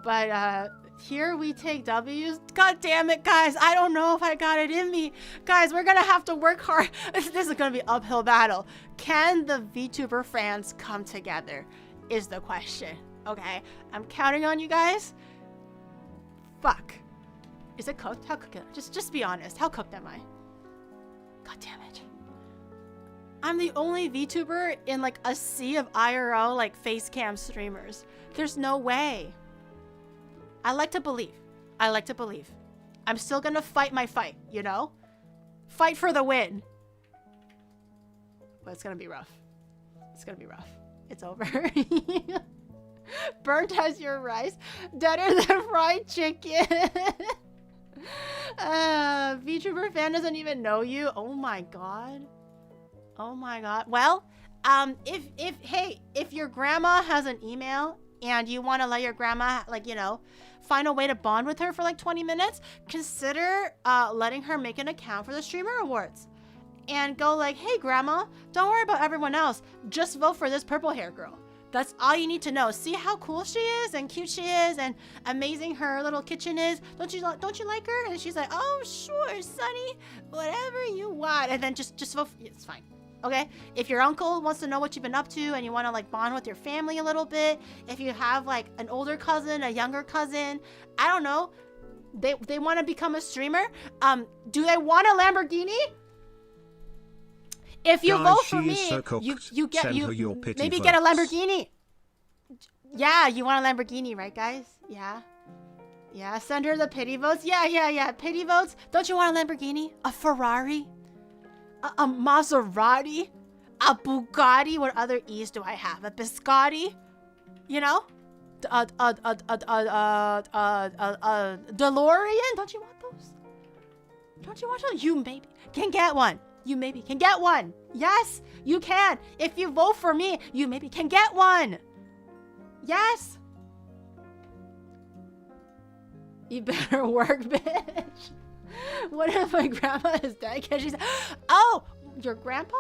But here we take W's. God damn it, guys. I don't know if I got it in me. Guys, we're going to have to work hard. This is going to be an uphill battle. Can the VTuber fans come together is the question. Okay? I'm counting on you guys. Fuck. Is it cooked? How cooked? Just be honest. How cooked am I? God damn it. I'm the only VTuber in like a sea of IRL like face cam streamers. There's no way. I like to believe. I'm still gonna fight my fight, you know? Fight for the win. But it's gonna be rough. It's over. Burnt as your rice. Deader than fried chicken. VTuber fan doesn't even know you. Oh my god. Well, if your grandma has an email and you want to let your grandma, like, you know, find a way to bond with her for like 20 minutes, consider letting her make an account for the Streamer Awards. And go like, hey grandma, don't worry about everyone else. Just vote for this purple hair girl. That's all you need to know. See how cool she is and cute she is and amazing her little kitchen is. Don't you like her? And she's like, oh sure, Sunny, whatever you want. And then just vote. It's fine. Okay, if your uncle wants to know what you've been up to and you want to like bond with your family a little bit, if you have like an older cousin, a younger cousin, I don't know, they want to become a streamer, do they want a Lamborghini? If you vote for me, so you get maybe get a Lamborghini. Yeah, you want a Lamborghini, right, guys? Yeah. Yeah, send her the pity votes. Yeah. Pity votes. Don't you want a Lamborghini? A Ferrari? A Maserati? A Bugatti? What other E's do I have? A Biscotti? You know? A DeLorean? Don't you want those? Don't you want those? You maybe can get one. You maybe can get one. Yes, you can. If you vote for me, you maybe can get one. Yes. You better work, bitch. What if my grandma is dead? Can she say, oh, your grandpa?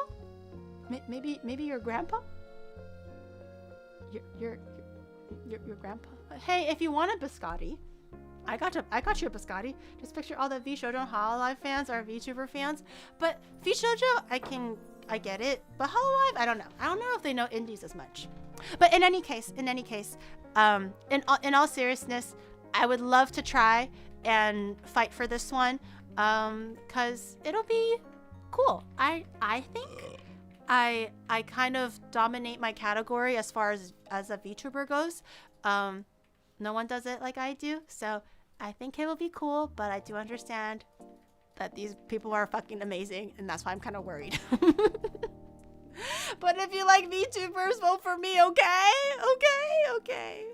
Maybe your grandpa? Your grandpa? Hey, if you want a biscotti, I got you a biscotti. Just picture all the VShojo Hololive fans are VTuber fans. But VShojo, I get it. But Hololive, I don't know. I don't know if they know indies as much. But in any case, in all seriousness, I would love to try and fight for this one, cause it'll be cool. I think I kind of dominate my category as far as a VTuber goes. No one does it like I do, so I think it will be cool. But I do understand that these people are fucking amazing, and that's why I'm kind of worried. But if you like VTubers, vote for me, okay? Okay.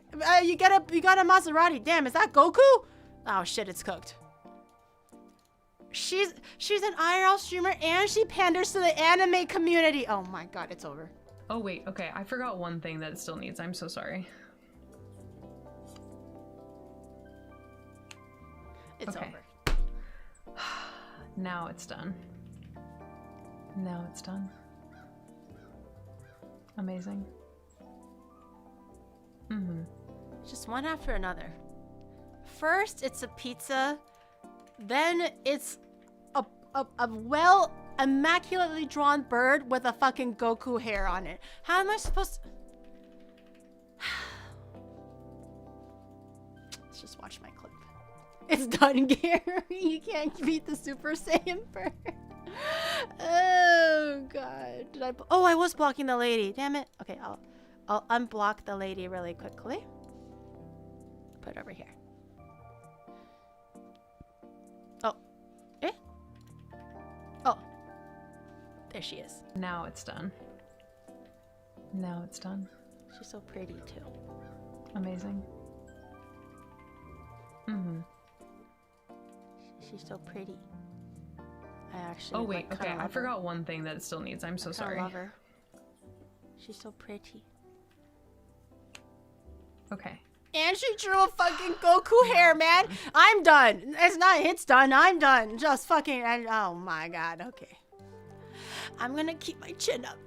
You got a Maserati. Damn, is that Goku? Oh shit, it's cooked. She's an IRL streamer and she panders to the anime community. Oh my god, it's over. Oh wait, okay, I forgot one thing that it still needs. I'm so sorry. It's okay. over. Now it's done. Now it's done. Amazing. Just one after another. First, it's a pizza. Then it's a well immaculately drawn bird with a fucking Goku hair on it. How am I supposed to... Let's just watch my clip. It's done, Gary. You can't beat the Super Saiyan bird. Oh god. Did I... Oh, I was blocking the lady. Damn it. Okay, I'll unblock the lady really quickly. Put it over here. Oh. Eh? Oh. There she is. Now it's done. Now it's done. She's so pretty too. Amazing. She's so pretty. I actually. Oh wait, like, okay. I love forgot one thing that it still needs. I'm so sorry. I love her. She's so pretty. Okay. And she drew a fucking Goku hair, man. I'm done. It's done. I'm done. Just fucking. Oh my god. Okay. I'm gonna keep my chin up.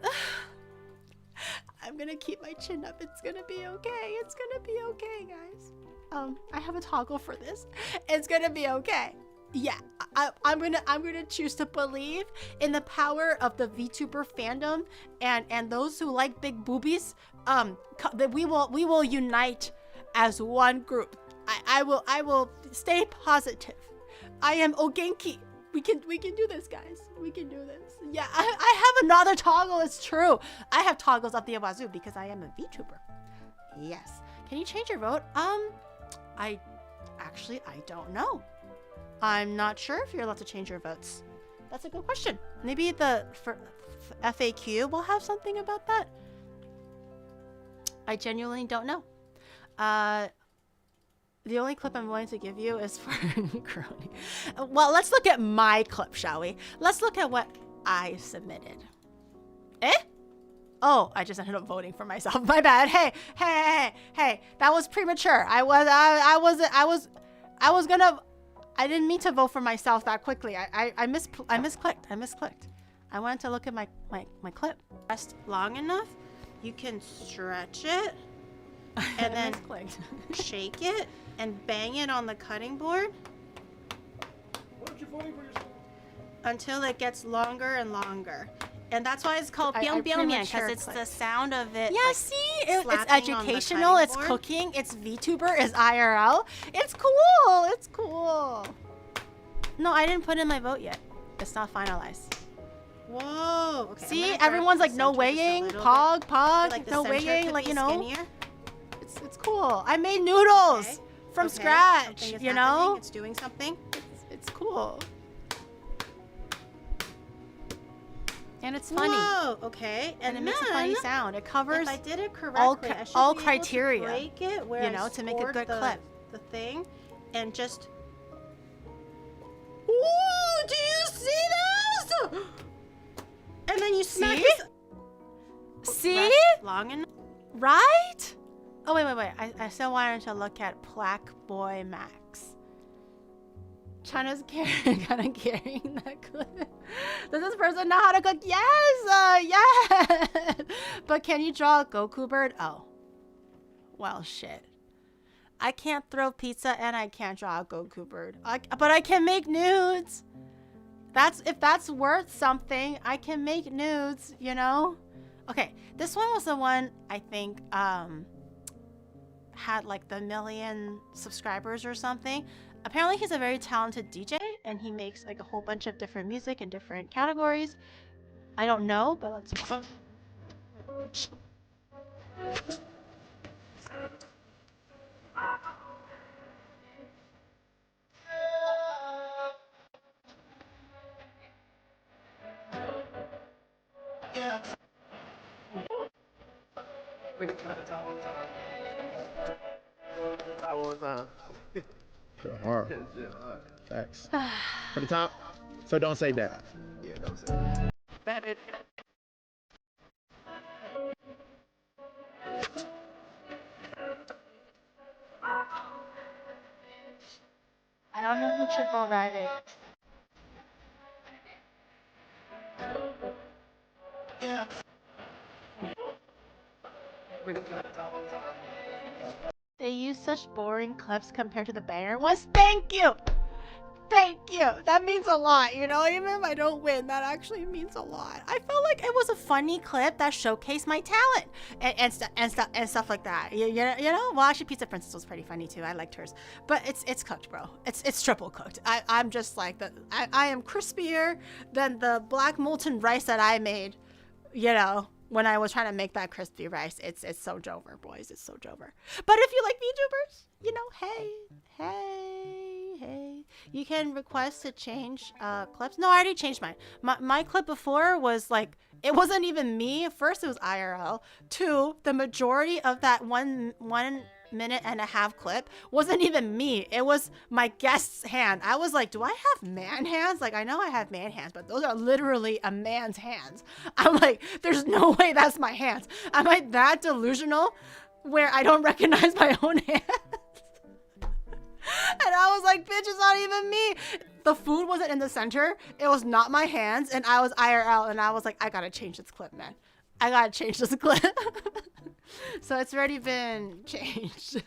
I'm gonna keep my chin up. It's gonna be okay. It's gonna be okay, guys. I have a toggle for this. It's gonna be okay. Yeah, I'm gonna choose to believe in the power of the VTuber fandom and those who like big boobies. That we will unite as one group. I will stay positive. I am Ogenki. We can do this, guys. We can do this. Yeah, I have another toggle. It's true. I have toggles up the wazoo because I am a VTuber. Yes. Can you change your vote? I don't know. I'm not sure if you're allowed to change your votes. That's a good question. Maybe the FAQ will have something about that. I genuinely don't know. The only clip I'm willing to give you is for Crony. Well, let's look at my clip, shall we? Let's look at what I submitted. Eh? Oh, I just ended up voting for myself. My bad. Hey. That was premature. I didn't mean to vote for myself that quickly. I misclicked. I wanted to look at my clip. Pressed long enough, you can stretch it and then shake it and bang it on the cutting board until it gets longer and longer. And that's why it's called Biang Biang Mian, because it's the sound of it. Yeah, like, see? It's educational, it's cooking, it's VTuber, it's IRL. It's cool, it's cool. No, I didn't put in my vote yet. It's not finalized. Whoa. Okay, see, everyone's like, no weighing, pog, like no weighing, like, you know. Skinnier. It's cool. I made noodles Okay. from Okay, scratch, something is you happening, know? It's doing something. It's cool. And it's funny. Whoa, okay. And it makes a funny then, sound. It covers if I did it correctly, all I should all be able criteria, to break it where you I know, to make a scored good the, clip. the thing, and just. Whoa! Do you see this? And then you smack See? this. See? Rest long enough. Right? Oh, wait. I still wanted to look at Black Boy Max. China's kind of carrying that clip. Does this person know how to cook? Yes! Yes! But can you draw a Goku bird? Oh. Well, shit. I can't throw pizza and I can't draw a Goku bird. But I can make nudes. If that's worth something, I can make nudes, you know? Okay, this one was the one I think had like the 1 million subscribers or something. Apparently he's a very talented DJ and he makes like a whole bunch of different music in different categories. I don't know, but let's That was hard. Thanks. From the top. So don't say that. Yeah, don't say that. I don't know who triple red is. Yeah. They use such boring clips compared to the banner ones. Thank you! Thank you! That means a lot, you know? Even if I don't win, that actually means a lot. I felt like it was a funny clip that showcased my talent and stuff like that. You know? Well, actually, Pizza Princess was pretty funny too. I liked hers. But it's cooked, bro. It's triple cooked. I'm just like, I am crispier than the black molten rice that I made, you know? When I was trying to make that crispy rice. It's Soju over, boys. It's Soju over. But if you like VTubers, you know, hey, you can request to change clips. No, I already changed mine. My clip before was like, it wasn't even me. First, it was IRL. Two, the majority of that one minute and a half clip wasn't even me. It was my guest's hand. I was like, do I have man hands? Like, I know I have man hands, but those are literally a man's hands. I'm like, there's no way that's my hands. Am I that delusional where I don't recognize my own hands? And I was like, bitch, it's not even me. The food wasn't in the center. It was not my hands. And I was IRL. And I was like, I gotta change this clip, man. I gotta change this clip. So it's already been changed.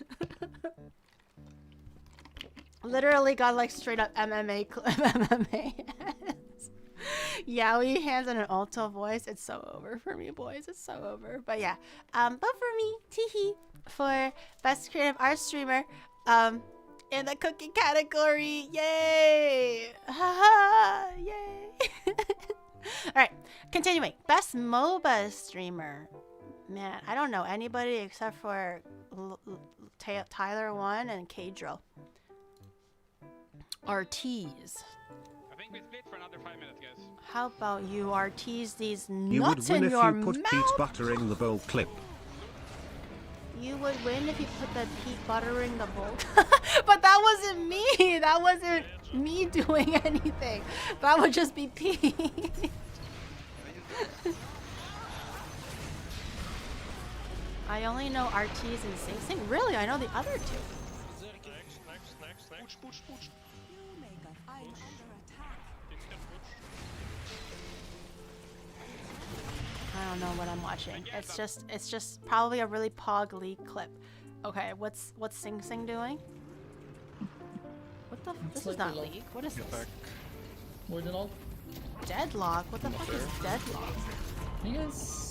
Literally got like straight up MMA clip. MMA hands. Yaoi hands and an alto voice. It's so over for me, boys. It's so over. But yeah. But for me, teehee, for best creative art streamer, in the cooking category, yay! Haha, yay! Alright, continuing. Best MOBA streamer. Man, I don't know anybody except for Tyler1 and K-Drill. Artees. I think we split for another 5 minutes, guys. How about you Artees these You would nuts win in if your you put mouth? Pete buttering the bowl clip. You would win if you put the Pete buttering the bowl. But that wasn't me. That wasn't me doing anything. That would just be Pete. I only know Artees and Sing Sing. Really, I know the other two. Next. Push. I don't know what I'm watching. It's just probably a really Pog League clip. Okay, what's Sing Sing doing? What the? This is not League. What is this? More than all. Deadlock. What the fuck is Deadlock? Yes.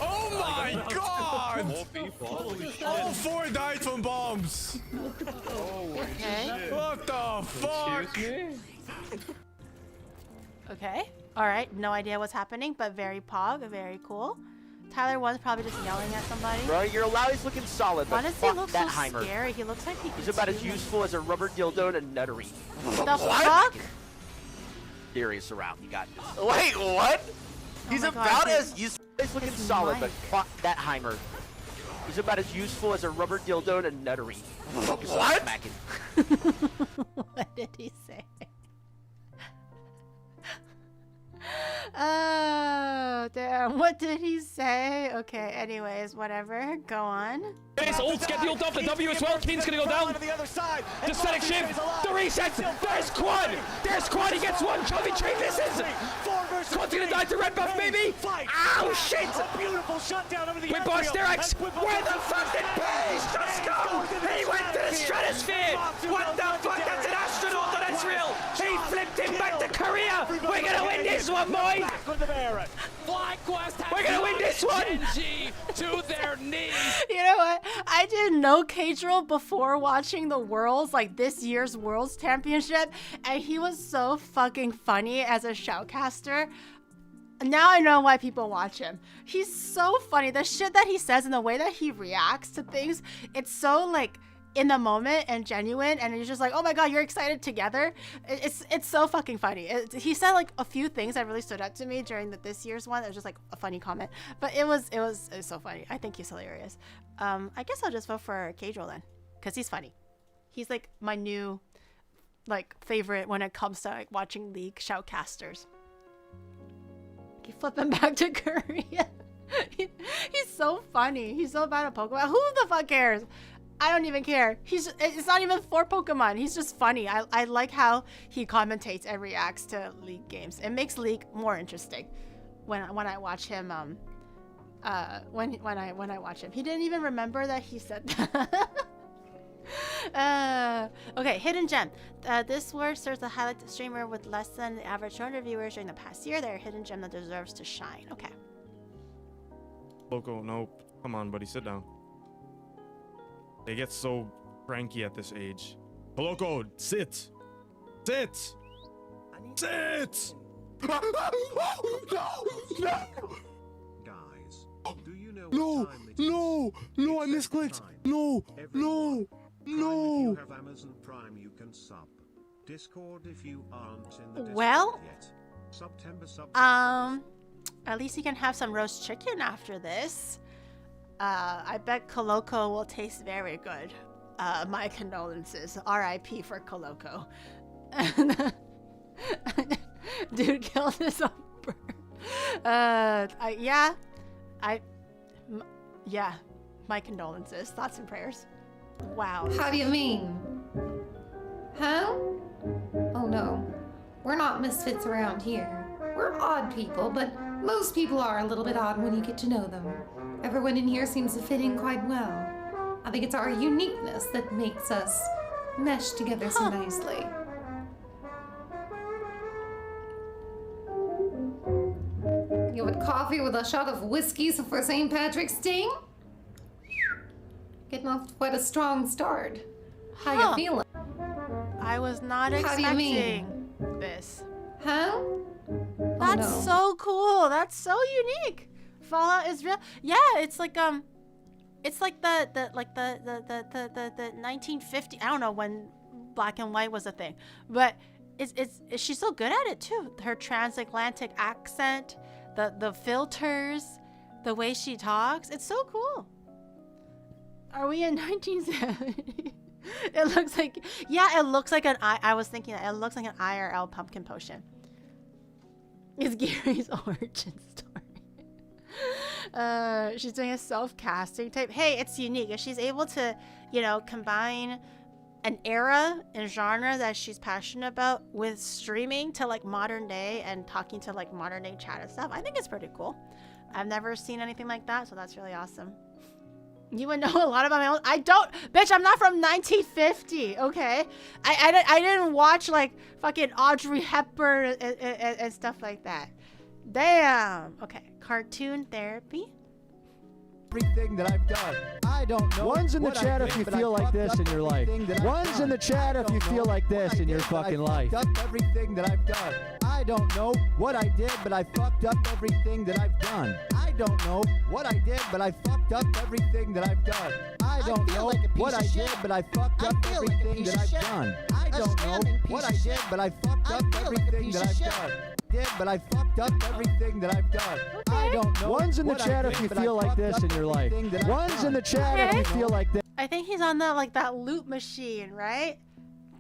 Oh my god! More people. All 4 died from bombs! Okay. What the fuck? Okay. Alright. No idea what's happening, but very Pog. Very cool. Tyler 1's probably just yelling at somebody. Bro, you're allowed. He's looking solid, Why but does he fuck look that so Heimer. scary? He looks like He's about as useful as a rubber dildo in a nuttery. The fuck? Darius around. You got this. Wait, what? He's my God, about dude. as useful. He's looking solid, mic. but fuck that Heimer. He's about as useful as a rubber dildo in a nuttery. Focus on What? smacking. What did he say? Oh, damn. What did he say? Okay, anyways, whatever. Go on. Base ults, get the ult off the W as well. Keen's gonna go down. The static shift. The reset. There's Quad. There's Quad. He gets one. Chubby tree misses. Quad's gonna die to red buff, maybe. Ow, shit. Beautiful shutdown over the Quick boss, Sterex. Where the fuck did Paige just go? He went to the stratosphere. What the fuck? That's an astronaut. That's real. He flipped him back to Korea. We're gonna win this one, boys. We're gonna win this one. To their knees. You know what? I did no K-Drill before watching the Worlds, like this year's Worlds Championship, and he was so fucking funny as a shoutcaster. Now I know why people watch him. He's so funny. The shit that he says and the way that he reacts to things, it's so like in the moment and genuine, and he's just like, oh my god, you're excited together. It's so fucking funny. He said like a few things that really stood out to me during this year's one. It was just like a funny comment, but it was so funny. I think he's hilarious. I guess I'll just vote for K-Drill then, because he's funny. He's like my new like favorite when it comes to like watching League shoutcasters. Keep flipping back to Korea. He's so funny. He's so bad at Pokemon. Who the fuck cares? I don't even care. It's not even for Pokemon. He's just funny. I like how he commentates and reacts to League games. It makes League more interesting when I watch him. When I watch him, he didn't even remember that he said that. Okay, hidden gem. This word serves to highlight the streamer with less than the average 200 viewers during the past year. They're a hidden gem that deserves to shine. Okay. Loco, no. Come on, buddy, sit down. They get so cranky at this age. Loco, sit. Sit. Sit. Guys, do you know No, no, I misclicked. No. If you have Amazon Prime, you can sub. Discord if you aren't in the Discord Well, yet. September. At least you can have some roast chicken after this. I bet Coloco will taste very good. My condolences. R.I.P. for Coloco. Dude, kill this over. Yeah. My condolences. Thoughts and prayers. Wow. How do you mean? Huh? Oh no. We're not misfits around here. We're odd people, but most people are a little bit odd when you get to know them. Everyone in here seems to fit in quite well. I think it's our uniqueness that makes us mesh together so nicely. You want coffee with a shot of whiskey for St. Patrick's Day? Getting off to quite a strong start. How you feeling? I was not How do you expecting this. Huh? That's no. so cool. That's so unique. Fallout is real. Yeah, it's like it's like the 1950. I don't know when black and white was a thing, but she's so good at it too. Her transatlantic accent, the filters, the way she talks. It's so cool. Are we in 1970? It looks like, yeah, it looks like I was thinking that it looks like an IRL pumpkin potion. It's Gary's origin story. She's doing a self-casting type. Hey, it's unique. If she's able to, combine an era and genre that she's passionate about with streaming to like modern day and talking to like modern day chat and stuff, I think it's pretty cool. I've never seen anything like that, so that's really awesome. You would know a lot about my own. I don't, bitch. I'm not from 1950. Okay, I didn't watch like fucking Audrey Hepburn and stuff like that. Damn. Okay, cartoon therapy. everything that I've done. I don't know. One's in the chat if you feel like this in your life. One's in the chat if you feel like this in your fucking life. I fucked up everything that I've done. I don't know what I did, but I fucked up everything that I've done. I don't know what I did, but I fucked up everything that I've done. I don't know what I did, but I fucked up everything that I've done. I don't know what I did, but I fucked up everything that I've done. But I fucked up everything that I've done. I don't know. One's in the chat if you feel like this in your life. One's in the chat if you feel like this. I think he's on that that loot machine, right?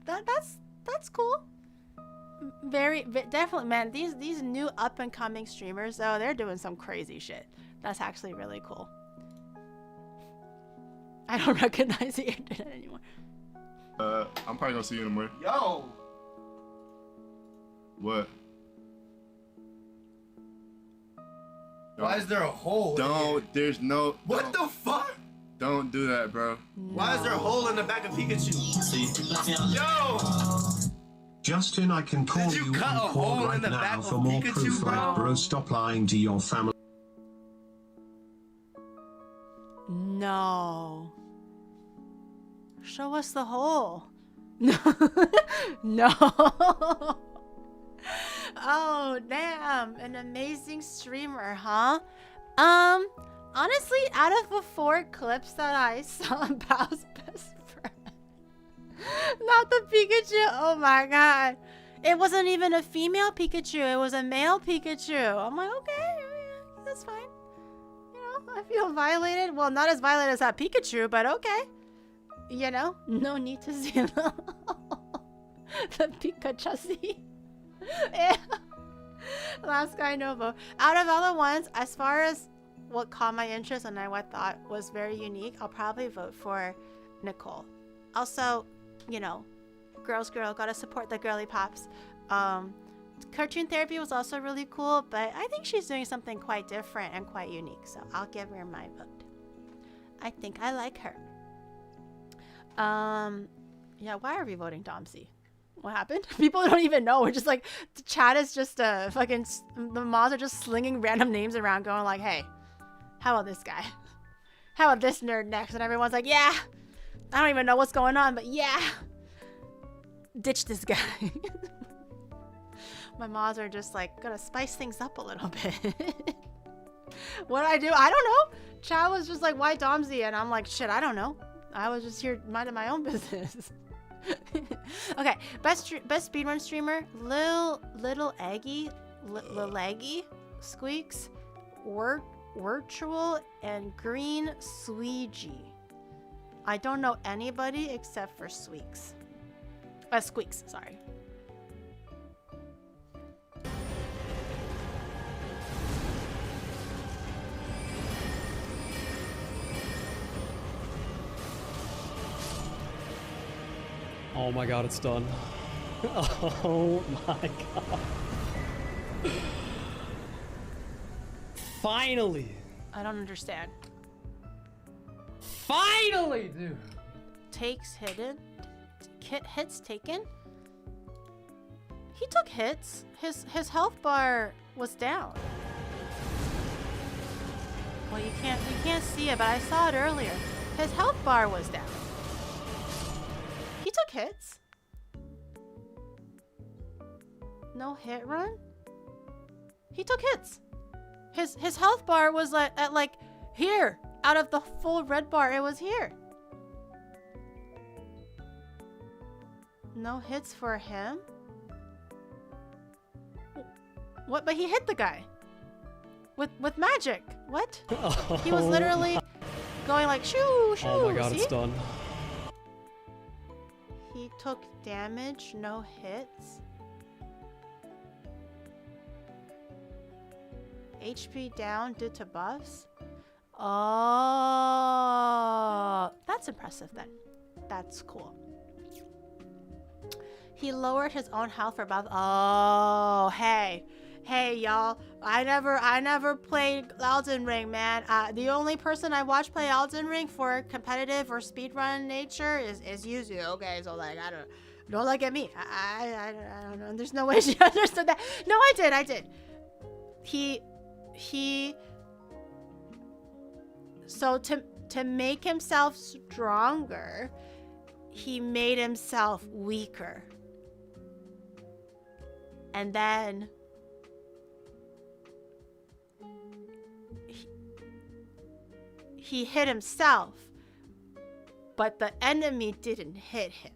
That's cool. Definitely, man. These new up and coming streamers though, they're doing some crazy shit. That's actually really cool. I don't recognize the internet anymore. I'm probably gonna see you in the morning. Yo. What? Why is there a hole? There's no. What the fuck? Don't do that, bro. Why is there a hole in the back of Pikachu? Yo! Justin, I can call you on call right now for more proof, like bro, stop lying to your family. No. Show us the hole. No. No. Oh, damn. An amazing streamer, huh? Honestly, out of the 4 clips that I saw, Bao's best friend. Not the Pikachu. Oh my god. It wasn't even a female Pikachu. It was a male Pikachu. I'm like, okay, that's fine. You know, I feel violated. Well, not as violated as that Pikachu, but okay. You know, no need to see the Pikachu. Yeah. Last guy Novo. Out of all the ones, as far as what caught my interest and I thought was very unique, I'll probably vote for Nicole. Also, you know, girl, gotta support the girly pops. Cartoon Therapy was also really cool, but I think she's doing something quite different and quite unique, so I'll give her my vote. I think I like her. Yeah, why are we voting Domsey? What happened? People don't even know. We're just like, the chat is just fucking, the mods are just slinging random names around going like, hey, how about this guy? How about this nerd next? And everyone's like, yeah. I don't even know what's going on, but yeah. Ditch this guy. My mods are just like, gotta spice things up a little bit. What do? I don't know. Chat was just like, why Domsey? And I'm like, shit, I don't know. I was just here minding my own business. Okay, best speedrun streamer, Little Eggy, Lil Eggy, Squeaks, Virtual, and Green Squeegee. I don't know anybody except for Squeaks. Squeaks, sorry. Oh my god, it's done. Oh my god. Finally! I don't understand. Finally, dude! Takes hidden? Hits taken? He took hits. His health bar was down. Well, you can't see it, but I saw it earlier. His health bar was down. He took hits. No hit run? He took hits. His health bar was at like here. Out of the full red bar, it was here. No hits for him? What? But he hit the guy. With magic. What? He was literally going like shoo, shoo. Oh my god, see? it's done. He took damage, no hits. HP down due to buffs. Oh, that's impressive then. That's cool. He lowered his own health for buff. Oh, hey y'all. I never played Elden Ring, man. The only person I watch play Elden Ring for competitive or speedrun nature is Yuzu. Okay, so like I don't look at me. I don't know. There's no way she understood that. No, I did. He So to make himself stronger, he made himself weaker. And then he hit himself, but the enemy didn't hit him.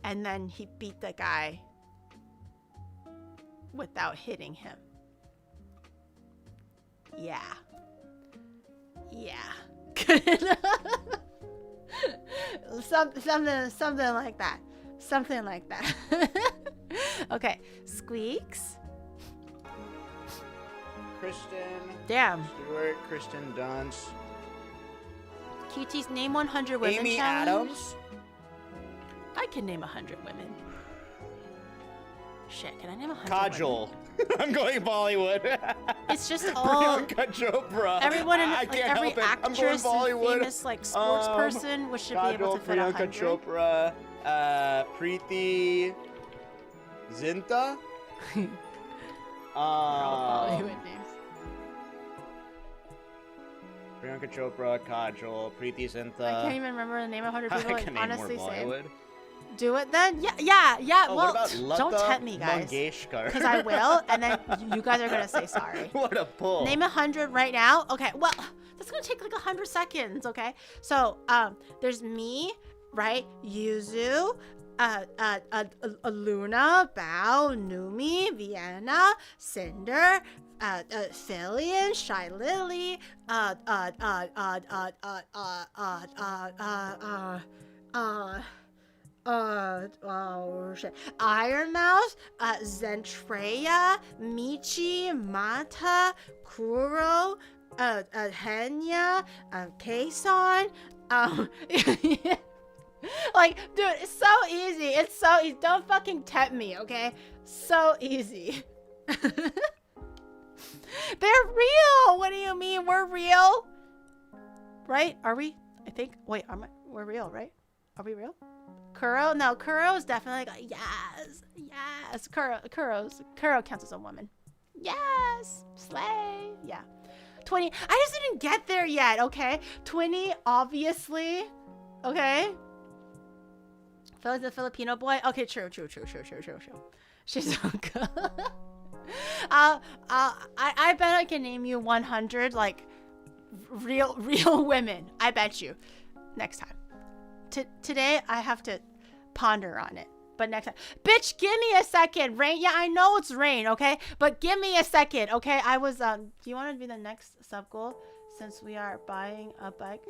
And then he beat the guy without hitting him. Yeah. Something like that. Something like that. Okay, Squeaks. Kristen. Damn. Stewart, Kristen Dunst. QT's name 100 women Amy challenge. Adams. I can name 100 women. Shit, can I name 100 Kajol. I'm going Bollywood. It's just all Priyanka Chopra. Everyone in I like can't every help it. I'm going actress and Bollywood. famous like sports person should be able to fit Priyanka 100. Chopra, Preeti Zinta. Bollywood names. Priyanka Chopra, Kajol, Preeti Zinta. I can't even remember the name of 100 people. I can name Honestly, more same. Bollywood. Do it then. Yeah. Oh, Well, what about don't Lata tempt me, guys. Mangeshkar? Because I will, and then you guys are gonna say sorry. What a pull. Name 100 right now. Okay. Well, that's gonna take like 100 seconds. Okay. So there's me, right? Yuzu, Luna, Bao, Numi, Vienna, Cinder, Phillian, Shy Lily, oh shit, Iron Mouse, Zentreya, Michi, Mata, Kuro, Henya, Kason, like, dude, it's so easy. It's so easy. Don't fucking tempt me, okay? So easy. They're real. What do you mean? We're real, right? Are we? I think. Wait, we're real, right? Are we real? Kuro? No, Kuro's definitely like, yes. Kuro counts as a woman. Yes, slay. Yeah. 20. I just didn't get there yet. Okay. 20, obviously. Okay. Phil's a Filipino boy. Okay, true. She's so good. I bet I can name you 100 like real women. I bet you. Next time. Today I have to ponder on it. But next time. Bitch, give me a second. Rain. Yeah, I know it's rain, okay? But give me a second, okay? I was do you want to be the next sub goal since we are buying a bike?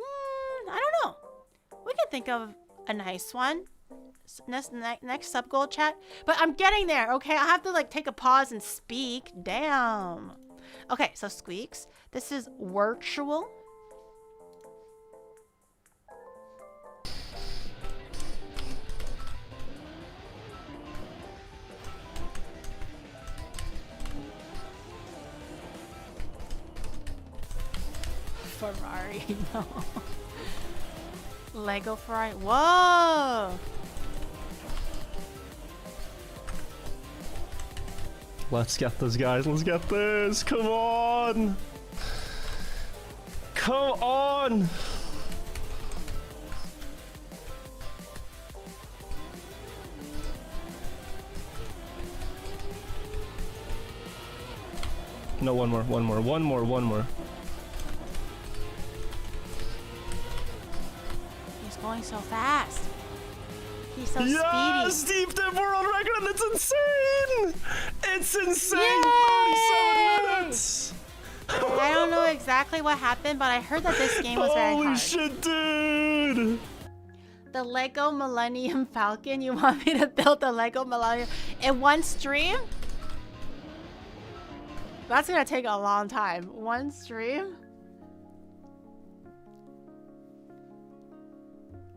I don't know. We can think of a nice one. Next sub goal chat. But I'm getting there, okay? I have to like take a pause and speak. Damn. Okay, so Squeaks. This is virtual. Ferrari, no. Lego Ferrari. Whoa! Let's get this, guys. Let's get this. Come on. Come on. No, one more. He's going so fast. He's so yes, speedy. Deep Dive World Record, and it's insane! It's insane! Yay! 37 minutes! I don't know exactly what happened, but I heard that this game was very hard. Holy shit, dude! The Lego Millennium Falcon? You want me to build the Lego Millennium in one stream? That's gonna take a long time. One stream?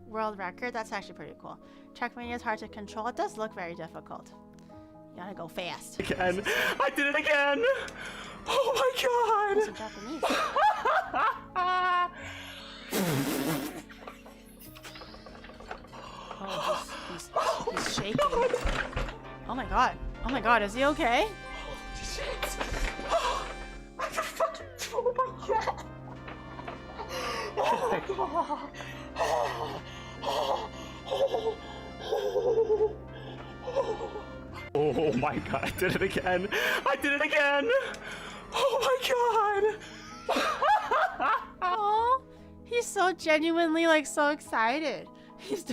World record? That's actually pretty cool. Trackmania is hard to control. It does look very difficult. You gotta go fast. Again. I did it again! Oh my god! Those are Japanese. Oh, he's shaking. Oh my god. Oh my god, is he okay? Oh my god, I did it again! I did it again! Oh my god! Oh, he's so genuinely like so excited. He is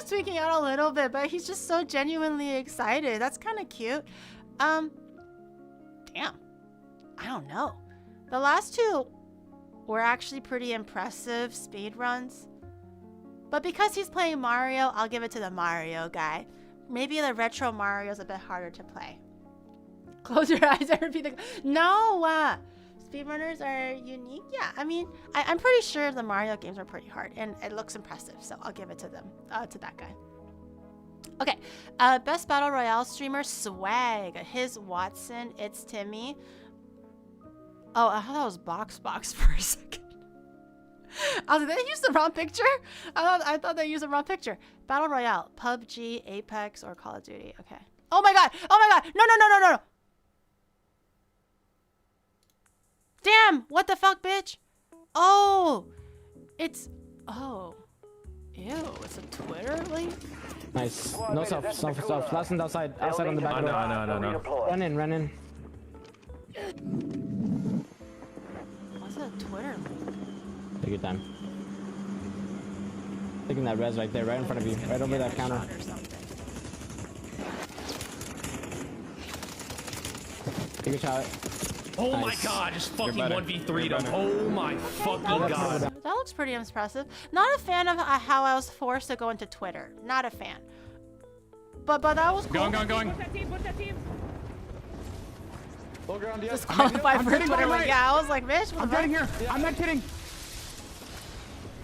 tweaking out a little bit, but he's just so genuinely excited. That's kind of cute. Damn. I don't know. The last two were actually pretty impressive speed runs. But because he's playing Mario, I'll give it to the Mario guy. Maybe the retro Mario's a bit harder to play. Close your eyes and repeat the... No! Speedrunners are unique? Yeah, I mean, I'm pretty sure the Mario games are pretty hard, and it looks impressive, so I'll give it to them, to that guy. Okay, best battle royale streamer, Swag. His Watson, it's Timmy. Oh, I thought that was Box for a second. I was like, they used the wrong picture? I thought they used the wrong picture. Battle royale, PUBG, Apex, or Call of Duty. Okay. Oh my god! Oh my god! No! Damn! What the fuck, bitch? Oh! It's... Oh. Ew, it's a Twitter link? Nice. No stuff. Last one's outside on the back door. No. Run in. What's a Twitter link? Take your time. Taking that res right there, right in front of you, right over that counter. Take a shot. Oh Nice. my god, just fucking 1v3'd him. Oh my fucking god. That looks pretty impressive. Not a fan of how I was forced to go into Twitter. Not a fan. But that was cool. Going. Disqualified for Twitter link. Yeah, I was like, bitch, I'm getting here. I'm not kidding.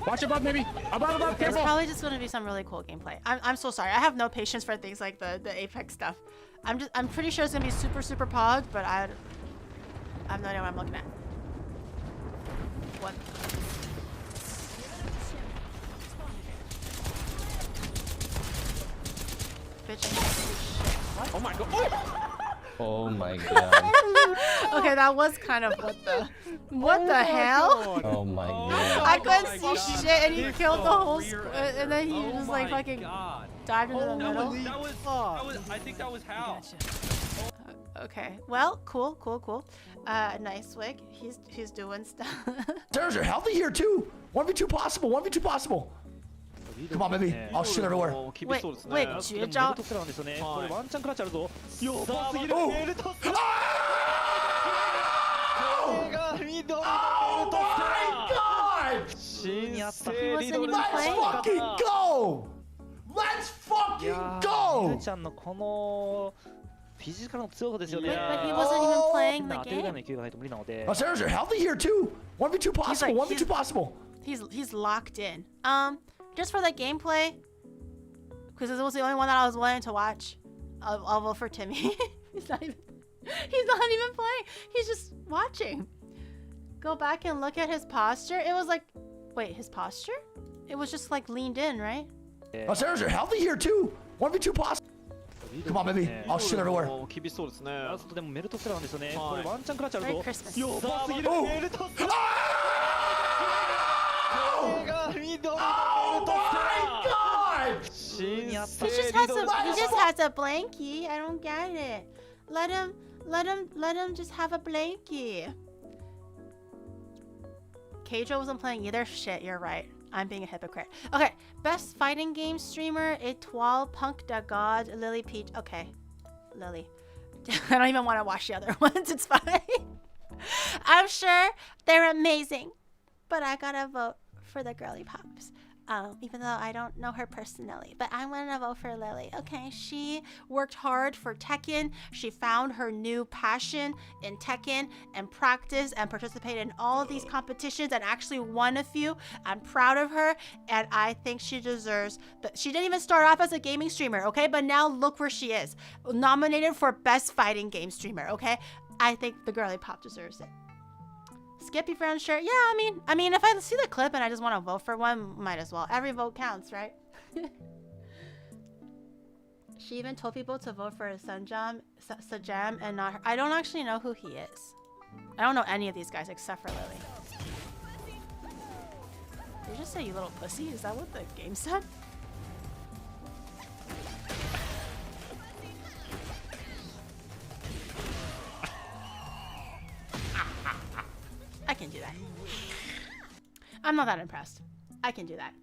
Watch above, maybe. Above, It's careful. probably just gonna be some really cool gameplay. I'm so sorry. I have no patience for things like the Apex stuff. I'm pretty sure it's gonna be super pogged, but I have no idea what I'm looking at. What? Bitch. Oh my god. Oh my god. Okay, that was kind of what the hell? Oh my god. I couldn't see shit, and he killed the whole and then he just like fucking dived into the middle. That was. I think that was Hal. Okay. Well, cool. Nice wig. He's doing stuff. Stairs are healthy here too. 1v2 possible. Come on, baby. I'll shoot everywhere. Wait, 주의자. Oh my god! He wasn't even Let's playing. fucking go! Let's fucking go! But he wasn't even playing the game. Oh, stairs are healthy here too. 1v2 possible. 1v2 possible. He's locked in. Just for the gameplay, because it was the only one that I was willing to watch. I'll vote for Timmy. He's not even playing. He's just watching. Go back and look at his posture. It was like, wait, his posture? It was just like leaned in, right? Oh, stairs are healthy here too. 1v2 possible. Come on, baby. I'll shoot everywhere. Merry Christmas. Oh my god! He just has a blankie. I don't get it. Let him just have a blankie. Keijo wasn't playing either. Shit, you're right. I'm being a hypocrite. Okay, best fighting game streamer, Etoile, Punk da God, Lily Peach. Okay, Lily. I don't even want to watch the other ones. It's fine. I'm sure they're amazing, but I gotta vote for the girly pops. Even though I don't know her personally, but I'm gonna vote for Lily. Okay, she worked hard for Tekken. She found her new passion in Tekken and practiced and participated in all of these competitions and actually won a few. I'm proud of her, and I think she deserves. But she didn't even start off as a gaming streamer, okay? But now look where she is, nominated for best fighting game streamer. Okay, I think the girly pop deserves it. Skippy friend shirt. Yeah, I mean, if I see the clip and I just want to vote for one, might as well. Every vote counts, right? She even told people to vote for Sajam and not her. I don't actually know who he is. I don't know any of these guys except for Lily. Did you just say you little pussy? Is that what the game said? I can do that. I'm not that impressed. I can do that.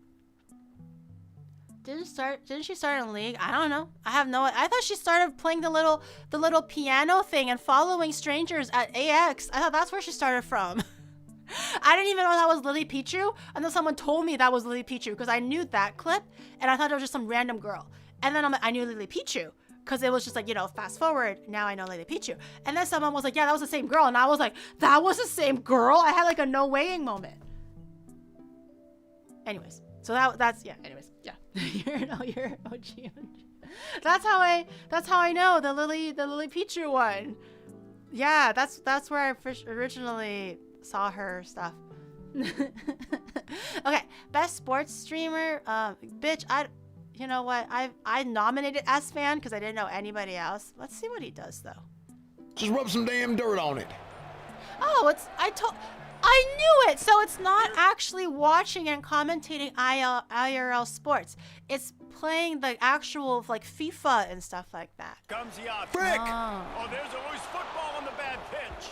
Didn't she start in League? I don't know. I have no. I thought she started playing the little piano thing and following strangers at AX. I thought that's where she started from. I didn't even know that was Lily Pichu until someone told me that was Lily Pichu because I knew that clip and I thought it was just some random girl. And then I knew Lily Pichu because it was just like, you know, fast forward. Now I know Lily Pichu. And then someone was like, yeah, that was the same girl. And I was like, that was the same girl? I had like a no weighing moment. Anyways, so that's yeah. Anyways, yeah. you're OG. That's how I know the Lily Pichu one. Yeah, that's where I originally saw her stuff. Okay, best sports streamer. Bitch, you know what? I nominated S-Fan because I didn't know anybody else. Let's see what he does though. Just rub some damn dirt on it. Oh, I knew it! So it's not actually watching and commentating IRL sports. It's playing the actual, like, FIFA and stuff like that. Comes the out. Frick! Oh, there's always football on the bad pitch.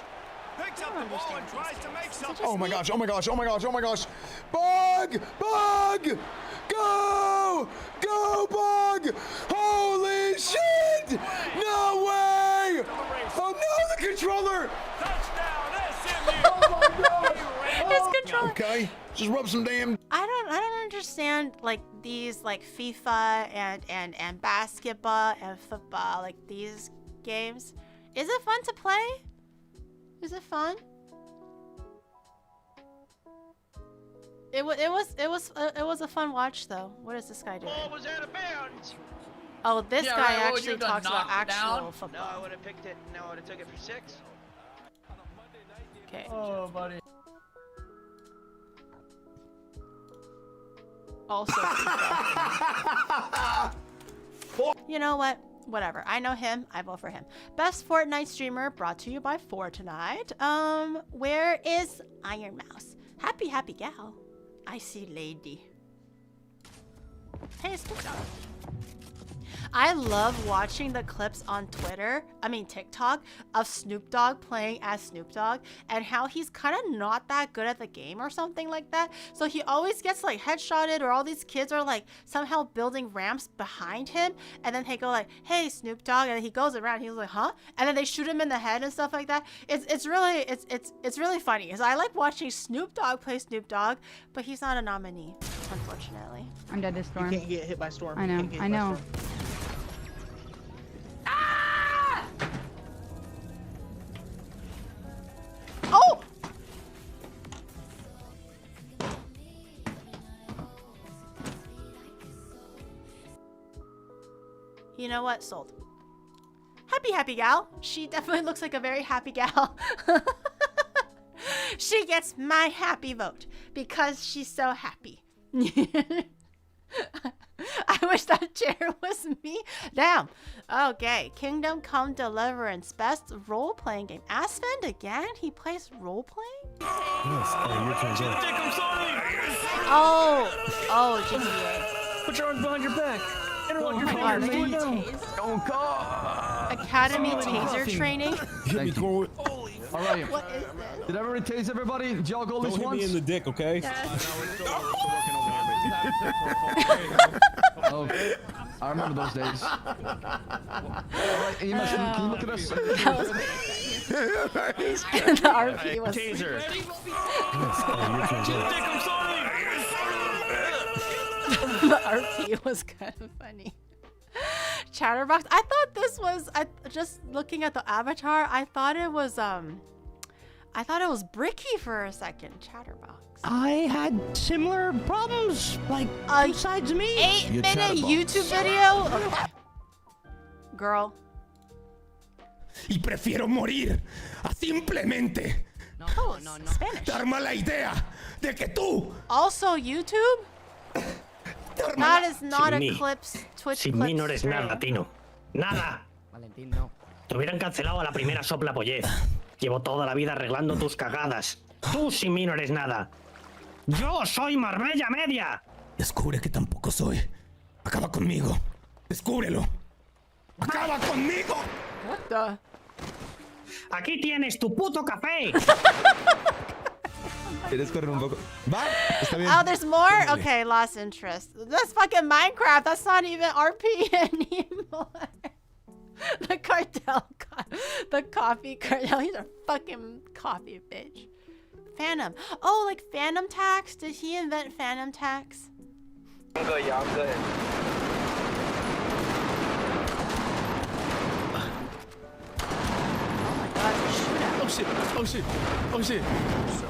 Picks up the ball and tries to make something. Oh my gosh, oh my gosh, oh my gosh, oh my gosh. Bug! Bug! Go! Go, Bug! Holy shit! No way! Oh no, the controller! Touchdown, SMU! Oh my god! His controller. Okay, just rub some damn. I don't understand like these like FIFA and basketball and football, like these games. Is it fun to play? Is it fun? It was a fun watch though. What is this guy doing? Ball was out of bounds. Oh, this Yeah, guy right, what would actually you have done, talks about knocked it actual down? football. No, I would have picked it. No, I would have took it for 6. Okay. Oh, buddy. Also, you know what? Whatever. I know him. I vote for him. Best Fortnite streamer brought to you by Fortnite. Where is Iron Mouse? Happy gal. I see lady. Hey, Snoop Dogg. I love watching the clips on TikTok of Snoop Dogg playing as Snoop Dogg and how he's kind of not that good at the game or something like that. So he always gets like headshotted, or all these kids are like somehow building ramps behind him, and then they go like, hey, Snoop Dogg, and he goes around, he's like, huh? And then they shoot him in the head and stuff like that. It's really funny because I like watching Snoop Dogg play Snoop Dogg, but he's not a nominee, unfortunately. I'm dead to Storm. You can't get hit by Storm. I know, I know. Oh! You know what? Sold. Happy gal. She definitely looks like a very happy gal. She gets my happy vote because she's so happy. I wish that chair was me. Damn. Okay. Kingdom Come Deliverance. Best role-playing game. Asfend again? He plays role-playing? Yes. Oh, GTA. Put your arms behind your back. Oh my god, Don't go. Academy taser training? Hit me, Corey. All right. What is this? Did everybody tase everybody? Did y'all go at least Don't hit once? me in the dick, okay? Okay. I remember those days. All right, Amos, can you look at us? That was the RP was Taser. The RP was kind of funny. Chatterbox. I thought this was. Just looking at the avatar, I thought it was Bricky for a second. Chatterbox. I had similar problems, like besides me. 8-minute YouTube video. Okay. Girl. Y prefiero morir a simplemente dar mala idea de que tú. Also YouTube. That is not a clips Twitch Sin mí no eres nada, Tino. Nada. Valentín, no. Te hubieran cancelado a la primera sopla pollez. Llevo toda la vida arreglando tus cagadas. Tú sin mí no eres nada. Yo soy Marbella Media. Descubre que tampoco soy. Acaba conmigo. Descúbrelo. ¡Acaba conmigo! What the? Aquí tienes tu puto café. ¿Quieres correr un poco? Va, está bien. Oh, there's more? Okay, lost interest. That's fucking Minecraft. That's not even RP anymore. The cartel. The coffee cartel. He's a fucking coffee bitch. Phantom. Oh, like Phantom Tax? Did he invent Phantom Tax? I'm good, y'all. I'm good. Oh shit! Oh shit! Oh shit!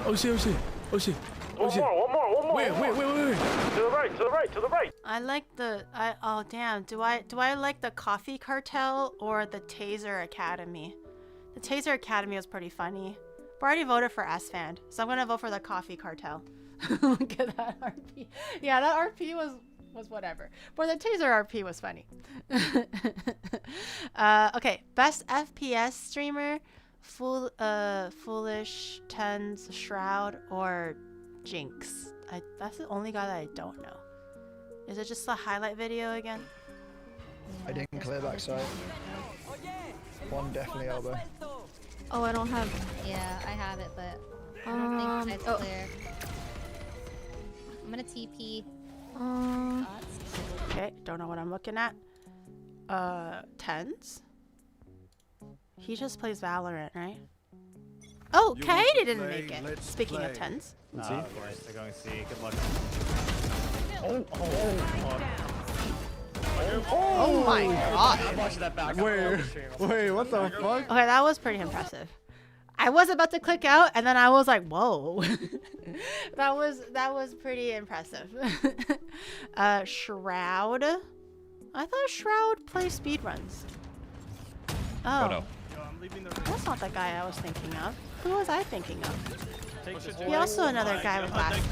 Oh shit! Oh shit! Oh shit! Oh shit! One more. Wait! To the right, to the right. I like the oh damn. Do I like the Coffee Cartel or the Taser Academy? The Taser Academy was pretty funny. But I already voted for S-Fan, so I'm gonna vote for the Coffee Cartel. Look at that RP. Yeah, that RP was whatever. But the Taser RP was funny. Okay, best FPS streamer, Foolish, Tens, Shroud, or Jinx. That's the only guy that I don't know. Is it just the highlight video again? I didn't clear backside. One definitely elbow. Oh, I don't have. Yeah, I have it, but I don't think it's clear. I'm gonna TP. Okay, don't know what I'm looking at. Tens? He just plays Valorant, right? Oh, Katie didn't make it. Speaking of Tens. Of course, they're going C. Good luck. Oh my god. Wait, what the fuck? Okay, that was pretty impressive. I was about to click out and then I was like, whoa. that was pretty impressive. Shroud. I thought Shroud plays speedruns. Oh no. That's not the guy I was thinking of. Who was I thinking of? He also another guy with glasses.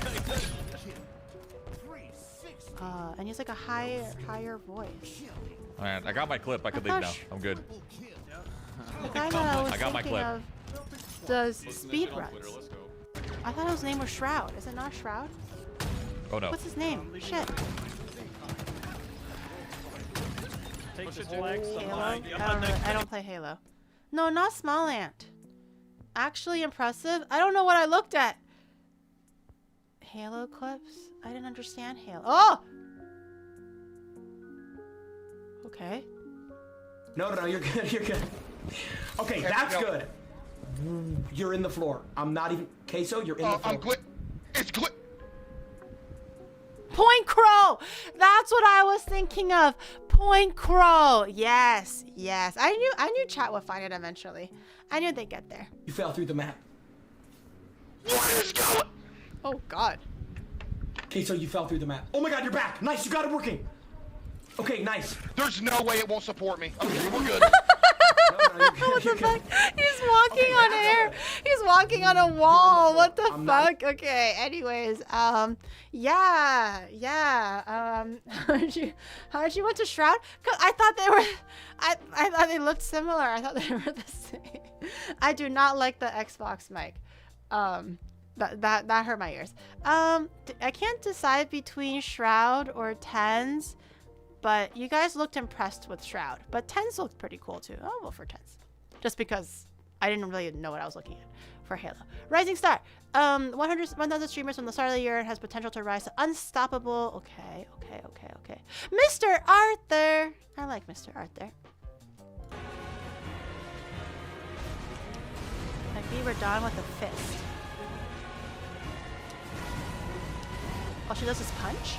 And he's like a higher voice. Alright, I got my clip. I could leave now. I'm good. The guy that I was got my thinking clip. of does speedruns. I thought his name was Shroud. Is it not Shroud? Oh no. What's his name? Shit. Halo? I don't play Halo. No, not Small Ant. Actually impressive. I don't know what I looked at. Halo clips? I didn't understand Halo. Oh! Okay. No, you're good. You're good. Okay, that's good. You're in the floor. I'm not even. Queso, you're in the floor. I'm quit. It's quit. Point Crow! That's what I was thinking of. Point Crow. Yes. I knew chat would find it eventually. I knew they'd get there. You fell through the map. What is going? Oh god. Queso, you fell through the map. Oh my god, you're back. Nice, you got it working. Okay, nice. There's no way it won't support me. Okay, we're good. What the fuck? He's walking on air. He's walking on a wall. What the fuck? Okay. Anyways, yeah. How did you went to Shroud? Cause I thought they were. I thought they looked similar. I thought they were the same. I do not like the Xbox mic. That hurt my ears. I can't decide between Shroud or Tens. But you guys looked impressed with Shroud. But Tens looked pretty cool too. I'll vote for Tens. Just because I didn't really know what I was looking at for Halo. Rising Star. 1,000 streamers from the start of the year and has potential to rise to unstoppable. Okay. Mr. Arthur. I like Mr. Arthur. Like we were done with a fist. Oh, she does this punch?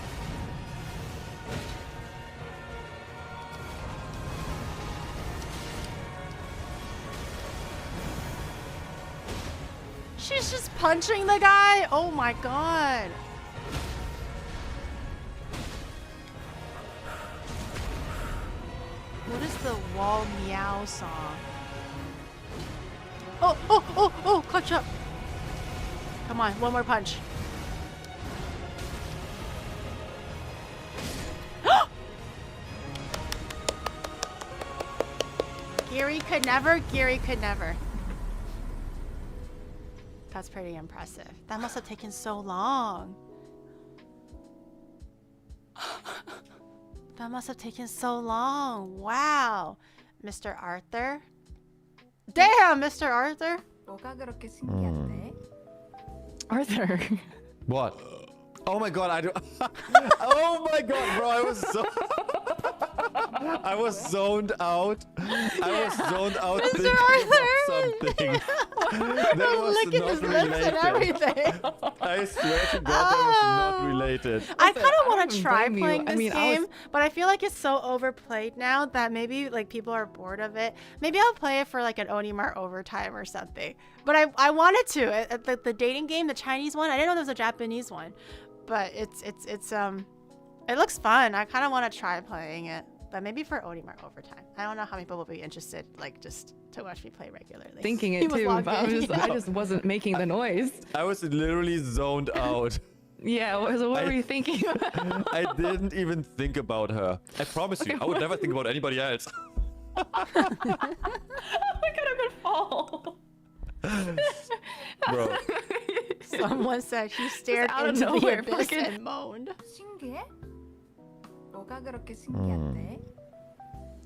She's just punching the guy? Oh my god. What is the wall meow song? Oh, clutch up. Come on, one more punch. Gary could never. That's pretty impressive. That must have taken so long. That must have taken so long. Wow. Mr. Arthur. Damn, Mr. Arthur. Arthur. What? Oh my god, I do. Oh my god, bro, I was zoned out. I was zoned out Mr. thinking Arthur. about something. That was Licking not his lips and related. everything. I swear to god, that was not related. I kind of want don't to try blame you. playing I this mean, I was- game, but I feel like it's so overplayed now that maybe like people are bored of it. Maybe I'll play it for like an Onimar overtime or something. But I wanted to. The dating game, the Chinese one. I didn't know there was a Japanese one, but it looks fun. I kind of want to try playing it, but maybe for Onimar overtime. I don't know how many people will be interested, like just to watch me play regularly. Thinking He it was too, logged but in. I just wasn't making the noise. I was literally zoned out. Yeah, so what were you thinking? I didn't even think about her. I promise you, I would never think about anybody else. Oh my god, I'm gonna fall. Bro. Someone said he stared out of into the nowhere, abyss fucking- and moaned.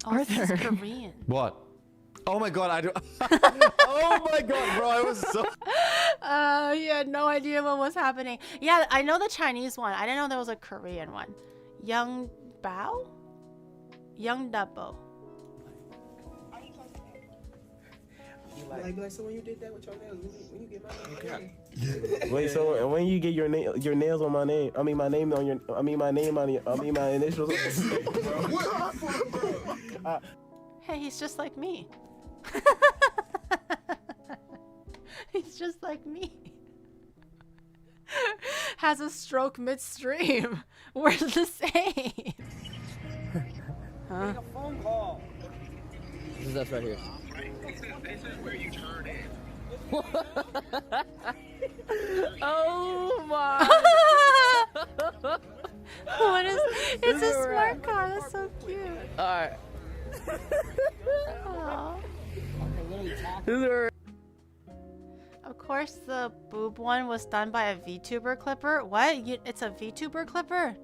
Oh, this is Arthur. Korean. What? Oh my god, I do. Oh my god, bro, I was so. He had no idea what was happening. Yeah, I know the Chinese one. I didn't know there was a Korean one. Young Bao? Young Dabo. Like, so when you did that with your nails, when you get my name, wait, so when you get your nails on my name, I mean my name on your, I mean my initials. Hey, he's just like me. He's just like me. Has a stroke midstream. We're the same. Huh? A phone call. This is us right here. This is where you turn in. Oh my! What is? It's a smart car. That's so cute. All right. Aw. This is Of course, the boob one was done by a VTuber clipper. What? It's a VTuber clipper?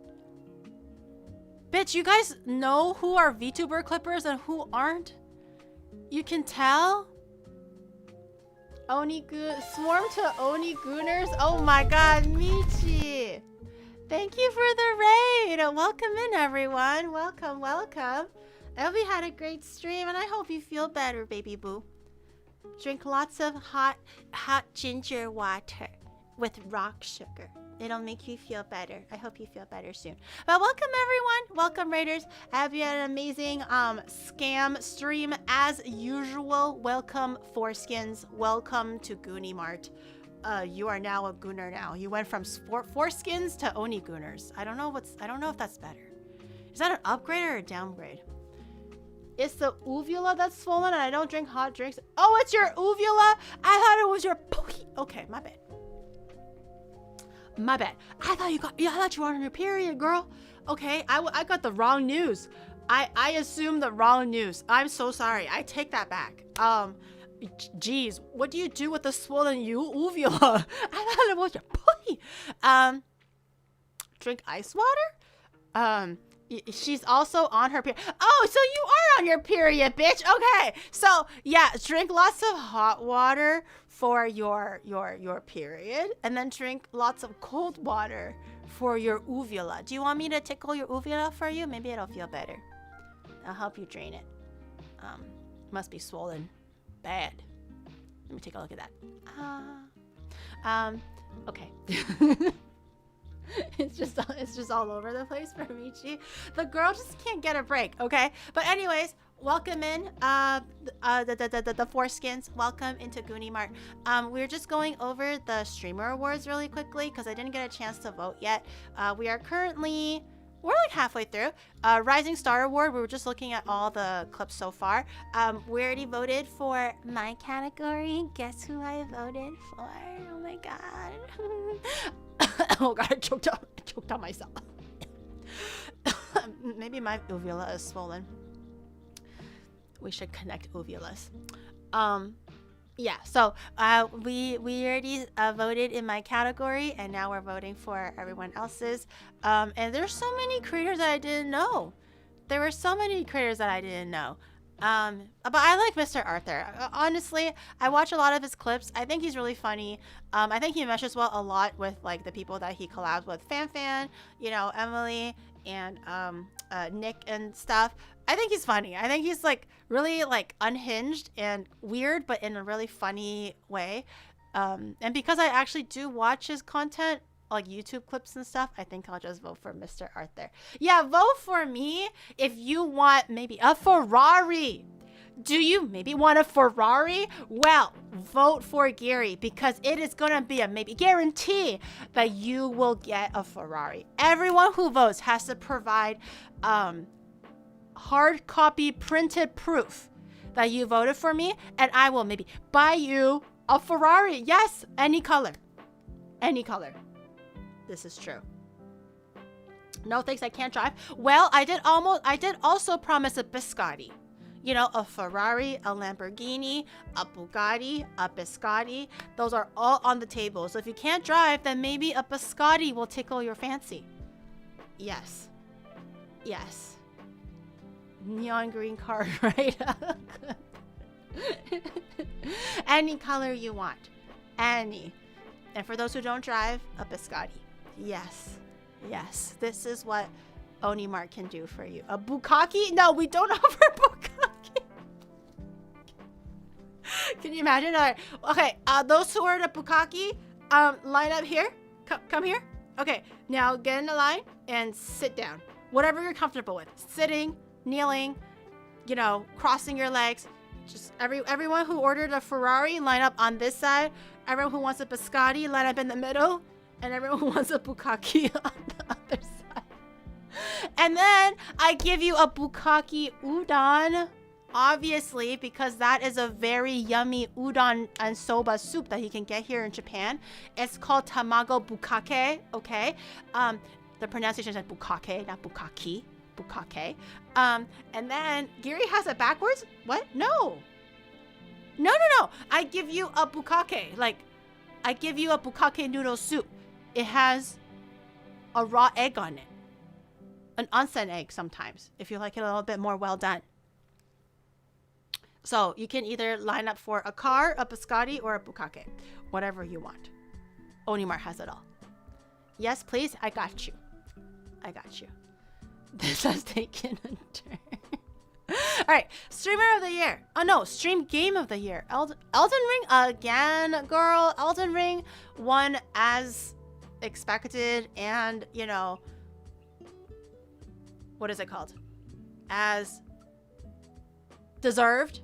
Bitch, you guys know who are VTuber clippers and who aren't? You can tell? Swarm to Onigooners? Oh my god, Michi! Thank you for the raid! Welcome in, everyone. Welcome, welcome. I hope you had a great stream, and I hope you feel better, baby boo. Drink lots of hot ginger water with rock sugar. It'll make you feel better. I hope you feel better soon. But welcome, everyone. Welcome, Raiders. I hope you had an amazing scam stream as usual. Welcome, Foreskins. Welcome to Goonie Mart. You are now a Gooner now. You went from Foreskins to Onigooners. I don't know if that's better. Is that an upgrade or a downgrade? It's the uvula that's swollen and I don't drink hot drinks. Oh, it's your uvula? I thought it was your pokey. Okay, my bad. My bad. I thought you were on your period, girl. Okay, I got the wrong news. I assumed the wrong news. I'm so sorry. I take that back. Geez, what do you do with the swollen uvula? I thought it was your pokey. Drink ice water? She's also on her period. Oh, so you are on your period, bitch. Okay. So, yeah, drink lots of hot water for your period and then drink lots of cold water for your uvula. Do you want me to tickle your uvula for you? Maybe it'll feel better. I'll help you drain it. Must be swollen bad. Let me take a look at that. Okay. It's just all over the place for Michi. The girl just can't get a break, okay? But anyways, welcome in the Foreskins. Welcome into Goonie Mart. We're just going over the streamer awards really quickly because I didn't get a chance to vote yet. We're like halfway through. Rising Star Award, we were just looking at all the clips so far. We already voted for my category. Guess who I voted for? Oh my god. Oh god, I choked on myself. Maybe my uvula is swollen. We should connect uvulas. Yeah, so we already voted in my category, and now we're voting for everyone else's. And there's so many creators that I didn't know. There were so many creators that I didn't know. But I like Mr. Arthur. Honestly, I watch a lot of his clips. I think he's really funny. I think he meshes well a lot with like the people that he collabs with, Fan, you know, Emily and Nick and stuff. I think he's funny. I think he's like really like unhinged and weird, but in a really funny way. And because I actually do watch his content, like YouTube clips and stuff, I think I'll just vote for Mr. Arthur. Yeah, vote for me if you want maybe a Ferrari. Do you maybe want a Ferrari? Well, vote for Gary because it is going to be a maybe guarantee that you will get a Ferrari. Everyone who votes has to provide hard copy printed proof that you voted for me, and I will maybe buy you a Ferrari. Yes, any color. Any color. This is true. No thanks, I can't drive. Well, I did also promise a biscotti. You know, a Ferrari, a Lamborghini, a Bugatti, a biscotti. Those are all on the table. So if you can't drive, then maybe a biscotti will tickle your fancy. Yes. Yes. Neon green card, right? Any color you want. Any. And for those who don't drive, a biscotti. Yes. Yes. This is what Onimart can do for you. A bukkake? No, we don't offer bukkake. Can you imagine? All right. Okay, those who are the bukkake, line up here. Come here. Okay, now get in the line and sit down. Whatever you're comfortable with. Sitting, kneeling, you know, crossing your legs. Just everyone who ordered a Ferrari, line up on this side. Everyone who wants a biscotti, line up in the middle. And everyone who wants a bukkake on the other side. And then I give you a bukkake udon. Obviously, because that is a very yummy udon and soba soup that you can get here in Japan. It's called tamago bukkake, okay? The pronunciation is bukkake, not bukkake. Bukkake. And then Gary has it backwards. What? No. No. I give you a bukkake. Like, I give you a bukkake noodle soup. It has a raw egg on it. An onsen egg sometimes, if you like it a little bit more well done. So you can either line up for a car, a biscotti, or a bukkake. Whatever you want. Onimar has it all. Yes, please. I got you. I got you. This has taken a turn. All right, streamer of the year. Oh no, stream game of the year. Elden Ring again, girl. Elden Ring won as expected, and you know, what is it called? As deserved.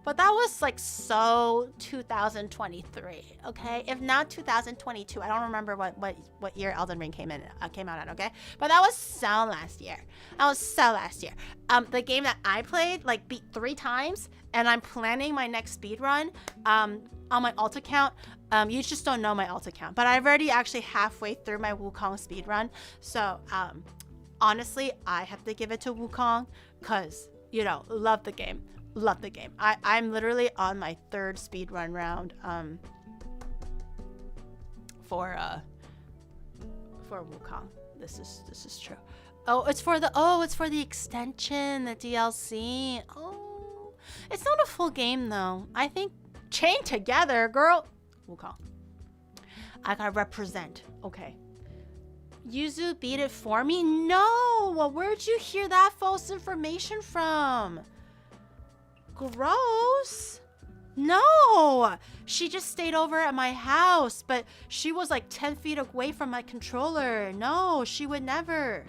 But that was like so 2023, okay? If not 2022, I don't remember what year Elden Ring came out at, okay? But that was so last year. The game that I played like beat 3 times, and I'm planning my next speed run on my alt account. You just don't know my alt account, but I've already actually halfway through my Wukong speed run. So honestly, I have to give it to Wukong because, you know, love the game. Love the game. I'm literally on my 3rd speedrun round for Wukong. This is true. Oh, it's for the extension, the DLC. Oh, it's not a full game though. I think chain together, girl. Wukong. I gotta represent. Okay. Yuzu beat it for me? No. Where'd you hear that false information from? Gross. No, she just stayed over at my house, but she was like 10 feet away from my controller. No, she would never.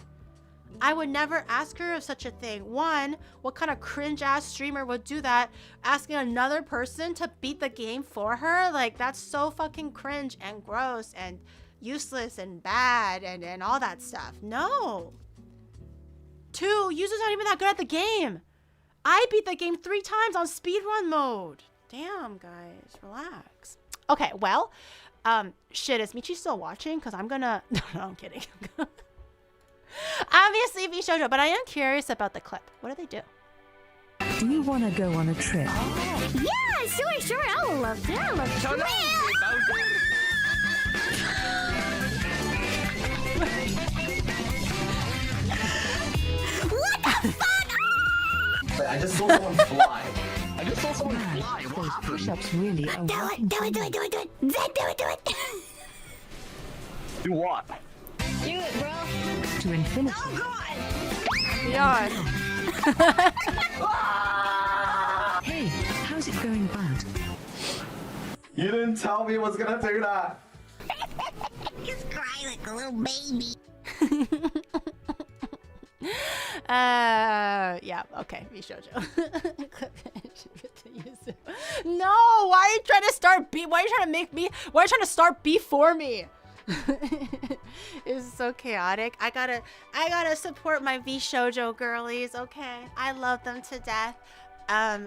I would never ask her of such a thing. One, what kind of cringe ass streamer would do that? Asking another person to beat the game for her? Like, that's so fucking cringe and gross and useless and bad and all that stuff. No. 2, Yuzu's not even that good at the game. I beat the game 3 times on speedrun mode. Damn, guys, relax. Okay, well, shit, is Michi still watching? Because I'm gonna... No, I'm kidding. Obviously, Vshoujo, but I am curious about the clip. What do they do? Do you want to go on a trip? Yeah, sure. I would love to. I love to. What the fuck? I just saw someone fly. Those push-ups really are. Do it. Then do it. Do what? Do it, bro. To infinity. Oh god. Beyond. Hey, how's it going, bud? You didn't tell me it was gonna do that. Just cry like a little baby. Yeah, okay, Vshoujo. No, why are you trying to start beef? Why are you trying to make me? Why are you trying to start beef for me? It's so chaotic. I gotta support my Vshoujo girlies, okay? I love them to death.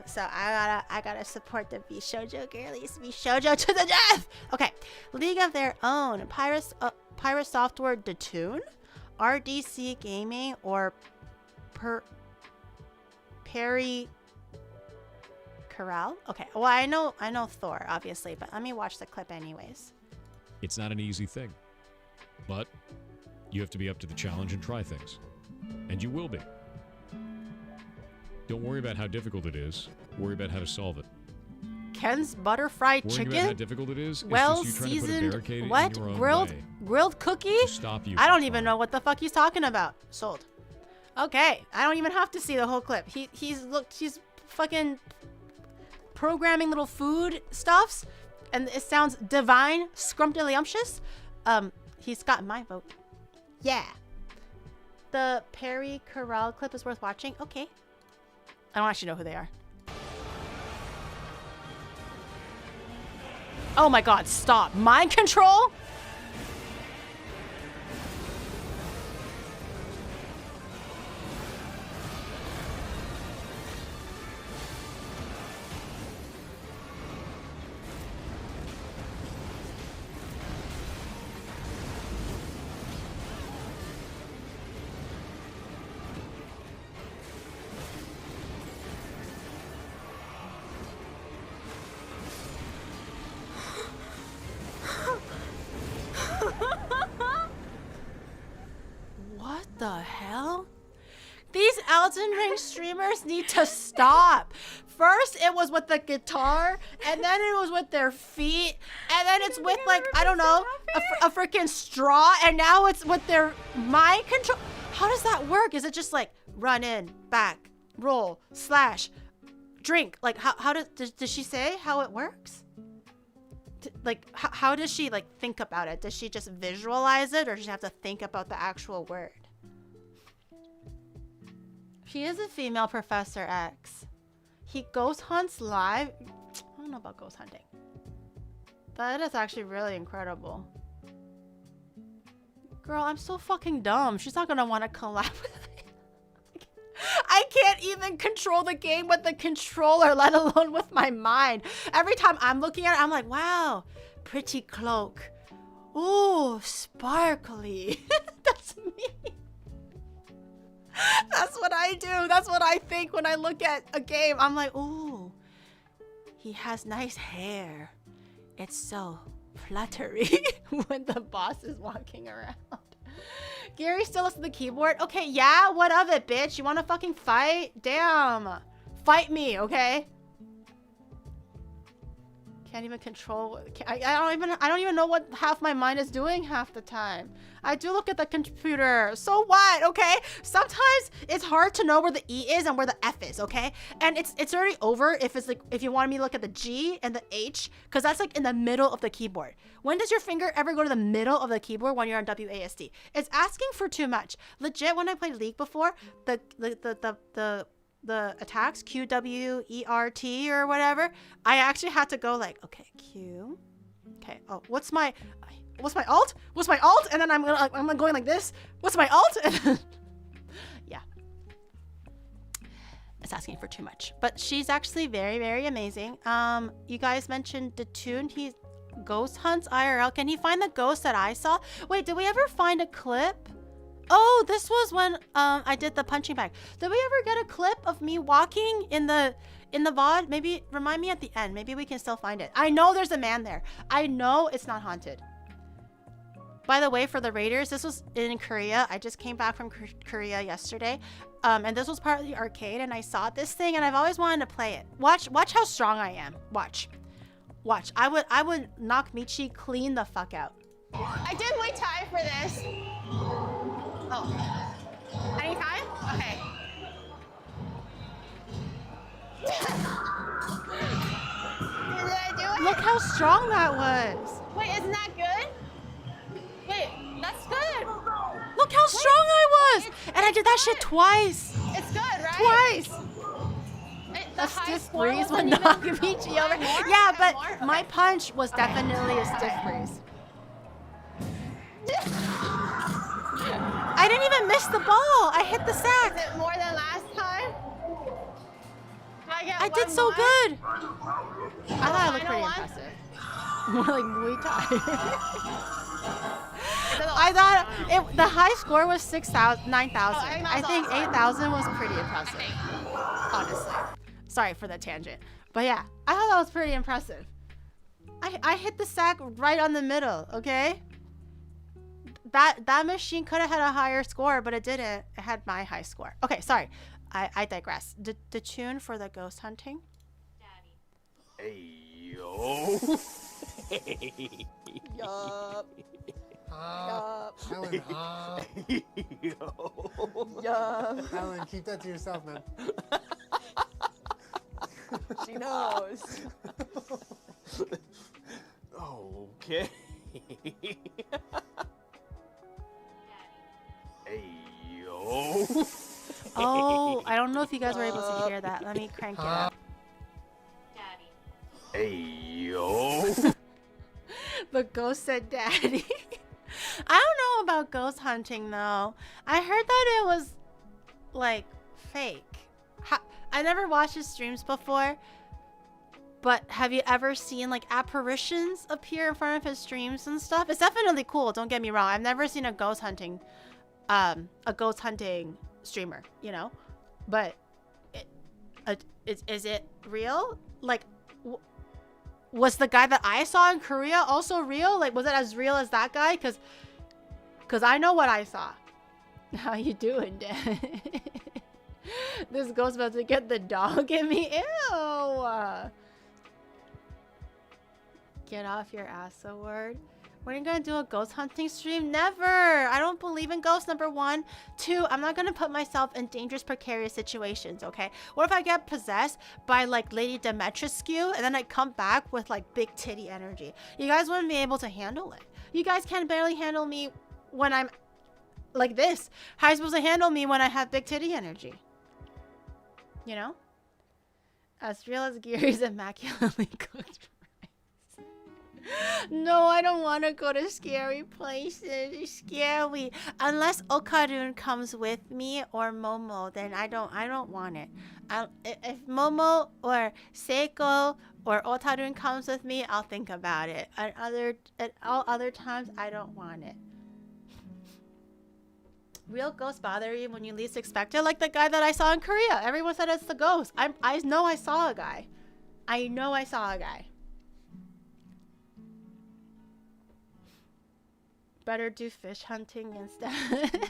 So I gotta support the Vshoujo girlies. Vshoujo to the death! Okay, League of Their Own. Pirate Software Detoon? RDC Gaming or Perry Corral? Okay, well I know Thor, obviously, but let me watch the clip anyways. It's not an easy thing, but you have to be up to the challenge and try things. And you will be. Don't worry about how difficult it is. Worry about how to solve it. Ken's butter fried Worrying chicken? about how difficult it is? Well it's just you trying to put a seasoned barricade what? in your own way Grilled cookie? to stop you I from don't even know what the fuck he's talking about. Sold. Okay, I don't even have to see the whole clip. He's fucking programming little food stuffs, and it sounds divine, scrumptious. He's got my vote. Yeah. The Perry Corral clip is worth watching. Okay. I don't actually know who they are. Oh my god, stop. Mind control? What the hell? These Elden Ring streamers need to stop. First it was with the guitar, and then it was with their feet, and then it's with like, I don't know, a freaking straw, and now it's with their mind control. How does that work? Is it just like run in, back, roll, slash, drink? Like how does she say how it works? Like how does she like think about it? Does she just visualize it, or does she have to think about the actual word? She is a female Professor X. He ghost hunts live. I don't know about ghost hunting. That is actually really incredible. Girl, I'm so fucking dumb. She's not gonna want to collab with me. I can't even control the game with the controller, let alone with my mind. Every time I'm looking at it, I'm like, wow, pretty cloak. Ooh, sparkly. That's me. That's what I do. That's what I think when I look at a game. I'm like, ooh, he has nice hair. It's so fluttery when the boss is walking around. Gary still listens to the keyboard. Okay, yeah, what of it, bitch? You want to fucking fight? Damn. Fight me, okay? Can't even control. I don't even know what half my mind is doing half the time. I do look at the computer. So what? Okay. Sometimes it's hard to know where the E is and where the F is. Okay. And it's already over if it's like if you want me to look at the G and the H, because that's like in the middle of the keyboard. When does your finger ever go to the middle of the keyboard when you're on WASD? It's asking for too much. Legit, when I played League before, the attacks, Q, W, E, R, T, or whatever, I actually had to go like, okay, Q. Okay, oh, what's my alt? What's my alt? And then I'm going like this. What's my alt? And then, yeah. It's asking for too much. But she's actually very, very amazing. You guys mentioned Detoon. He ghost hunts IRL. Can he find the ghost that I saw? Wait, did we ever find a clip Oh, this was when I did the punching bag. Did we ever get a clip of me walking in the VOD? Maybe remind me at the end. Maybe we can still find it. I know there's a man there. I know it's not haunted. By the way, for the Raiders, this was in Korea. I just came back from Korea yesterday. And this was part of the arcade, and I saw this thing, and I've always wanted to play it. Watch how strong I am. Watch. I would knock Michi clean the fuck out. I did wait time for this. Oh. Any time? Okay. Did I do it? Look how strong that was. Wait, isn't that good? Wait, that's good. Look how strong I was. And I did that shit twice. It's good, right? Twice. The A high stiff score breeze would wasn't knock even- Michi Oh, over. more? Yeah, Okay, but more? my punch was definitely a stiff breeze. I didn't even miss the ball. I hit the sack. Is it more than last time? I did so good. I thought I looked pretty impressive. More like Muay Thai. I thought the high score was 9,000. I think 8,000 was pretty impressive. Honestly. Sorry for the tangent. But yeah, I thought that was pretty impressive. I hit the sack right on the middle, okay? That machine could have had a higher score, but it didn't. It had my high score. Okay, sorry. I digress. The tune for the ghost hunting? Hey, yo. Yup. Alan, Yup. Alan, keep that to yourself, man. She knows. Okay. Hey, yo. Oh, I don't know if you guys were able to hear that. Let me crank it up. Hey, yo. The ghost said daddy. I don't know about ghost hunting though. I heard that it was like fake. I never watched his streams before, but have you ever seen like apparitions appear in front of his streams and stuff? It's definitely cool, don't get me wrong. I've never seen a ghost hunting streamer, you know? But is it real? Like was the guy that I saw in Korea also real? Like, was it as real as that guy? Cause I know what I saw. How you doing, Dad? This ghost about to get the dog in me. Ew. Get off your ass, a word. When are you gonna do a ghost hunting stream? Never! I don't believe in ghosts, number one. Two, I'm not gonna put myself in dangerous, precarious situations, okay? What if I get possessed by, like, Lady Demetrescu, and then I come back with, like, big titty energy? You guys wouldn't be able to handle it. You guys can barely handle me when I'm like this. How are you supposed to handle me when I have big titty energy? You know? As real as Gary's immaculately cooked. No, I don't want to go to scary places. It's scary. Unless Okarun comes with me or Momo, then I don't want it. If Momo or Seiko or Otarun comes with me, I'll think about it. At all other times, I don't want it. Real ghosts bother you when you least expect it, like the guy that I saw in Korea. Everyone said it's the ghost. I know I saw a guy. I know I saw a guy. Better do fish hunting instead.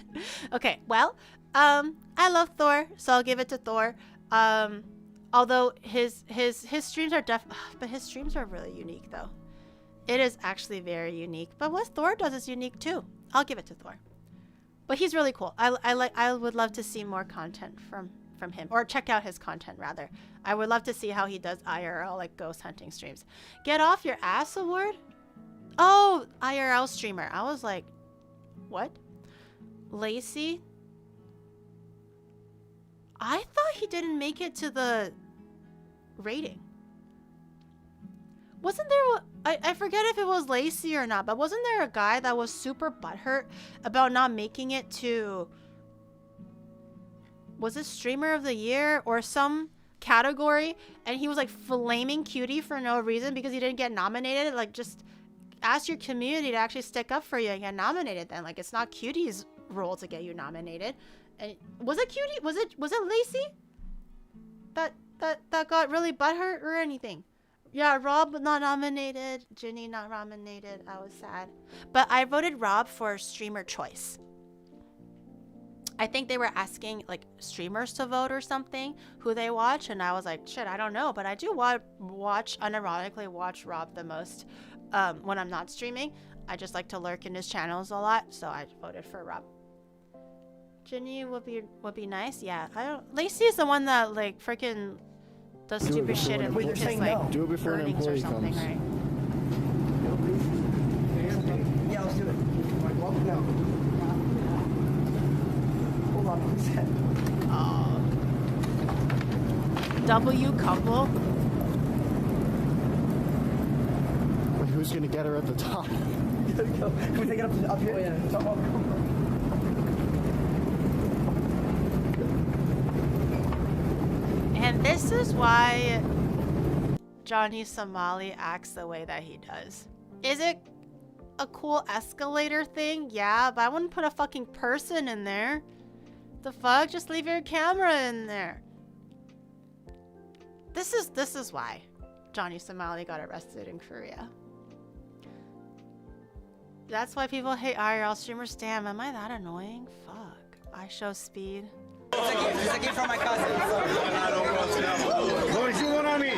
Okay, well, I love Thor, so I'll give it to Thor. Although his streams are but his streams are really unique though. It is actually very unique. But what Thor does is unique too. I'll give it to Thor. But he's really cool. I would love to see more content from him, or check out his content rather. I would love to see how he does IRL, like ghost hunting streams. Get off your ass award? Oh, IRL streamer. I was like, what? Lacey? I thought he didn't make it to the rating. Wasn't there... I forget if it was Lacey or not, but wasn't there a guy that was super butthurt about not making it to... Was it Streamer of the Year or some category? And he was like flaming Cutie for no reason because he didn't get nominated. Like, just... ask your community to actually stick up for you and get nominated then. Like, it's not Cutie's role to get you nominated. And was it Cutie? Was it Lacey? That got really butthurt or anything? Yeah, Rob not nominated, Ginny not nominated. I was sad. But I voted Rob for streamer choice. I think they were asking like streamers to vote or something, who they watch, and I was like, shit, I don't know, but I do unironically watch Rob the most when I'm not streaming. I just like to lurk in his channels a lot, so I voted for Rob. Ginny would be nice, yeah. Lacey is the one that like freaking does stupid shit and leaks his like do it before an earnings or employee something, comes. right? Yeah, let's do it. Like, well, no. Hold on one second. W couple. Wait, who's gonna get her at the top? Can we take it up here? Oh, yeah. Top. And this is why Johnny Somali acts the way that he does. Is it a cool escalator thing? Yeah, but I wouldn't put a fucking person in there. The fuck? Just leave your camera in there. This is why Johnny Somali got arrested in Korea. That's why people hate IRL streamers. Damn, am I that annoying? Fuck. I show speed. It's a gift from my cousin. What you want on me?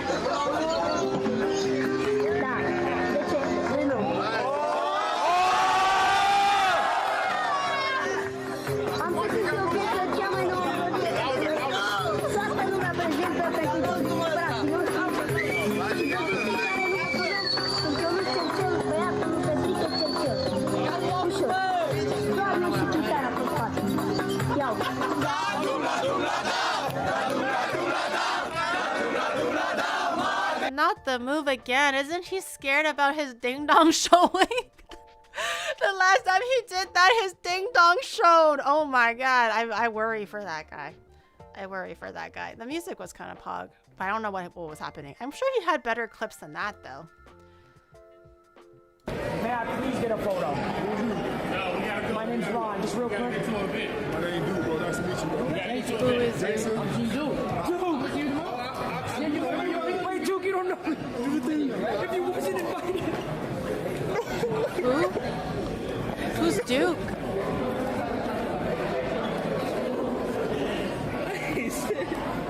Not the move again. Isn't he scared about his ding dong showing? The last time he did that, his ding dong showed. Oh my god. I worry for that guy. I worry for that guy. The music was kind of pog, but I don't know what was happening. I'm sure he had better clips than that though. May I please get a photo? My name's Ron. Just real quick. My name Dude, bro. Nice to meet you, bro. Who is Jason? I'm Dude. Dude. Wait, Duke, you don't know. If you wasn't invited. Who? Who's Duke?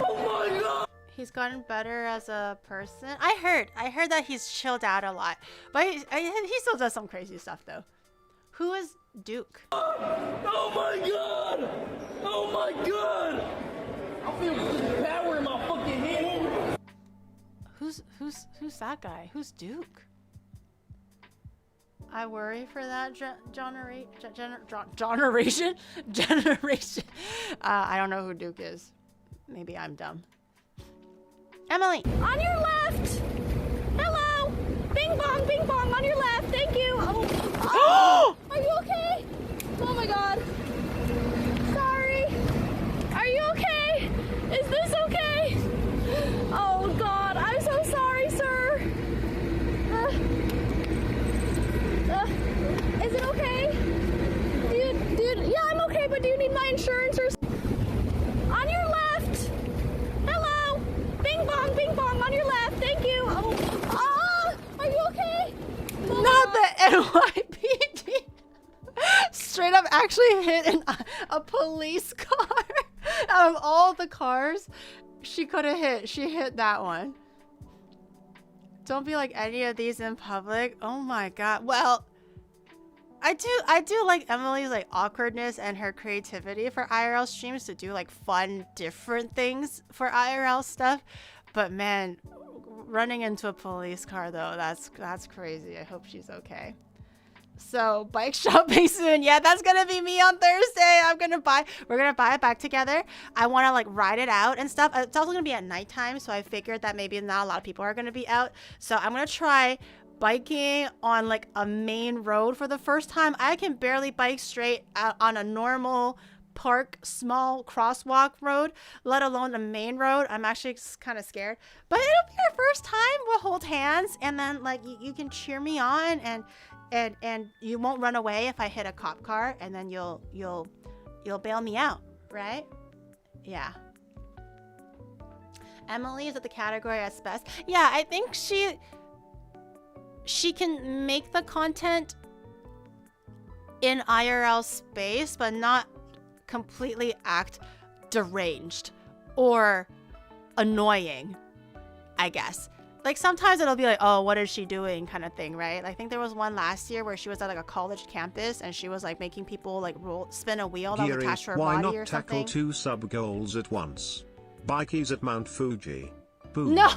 Oh my god! He's gotten better as a person. I heard that he's chilled out a lot, but he still does some crazy stuff though. Who is Duke? Oh my god! Oh my god! I feel power in my fucking hand. Who's that guy? Who's Duke? I worry for that generation. I don't know who Duke is. Maybe I'm dumb. Emily! On your left! Hello! Bing bong, bing bong, on your left, thank you! Oh! Are you okay? Oh my god. Sorry. Are you okay? Is this okay? Oh god, I'm so sorry, sir. Is it okay? Dude, yeah, I'm okay, but do you need my insurance or... On your left! Hello! Bing bong, on your left, thank you! Are you okay? Oh, Not the NYPD! Straight up actually hit a police car. Out of all the cars she could have hit, she hit that one. Don't be like any of these in public. Oh my god. Well, I do like Emily's like awkwardness and her creativity for IRL streams to do like fun, different things for IRL stuff. But man, running into a police car though, that's crazy. I hope she's okay. So bike shopping soon. Yeah, that's gonna be me on Thursday. We're gonna buy a bike together. I want to like ride it out and stuff. It's also gonna be at nighttime, so I figured that maybe not a lot of people are gonna be out. So I'm gonna try biking on like a main road for the first time. I can barely bike straight on a normal park small crosswalk road, let alone a main road. I'm actually kind of scared, but it'll be our first time. We'll hold hands, and then like you can cheer me on, and you won't run away if I hit a cop car, and then you'll bail me out, right? Yeah. Emily is at the category as best. Yeah, I think she can make the content in IRL space, but not completely act deranged or annoying, I guess. Like sometimes it'll be like, oh, what is she doing kind of thing, right? I think there was one last year where she was at like a college campus and she was like making people like spin a wheel that was attached to her why body not or tackle something. 2 sub goals at once? Bikies at Mount Fuji. Boom. No.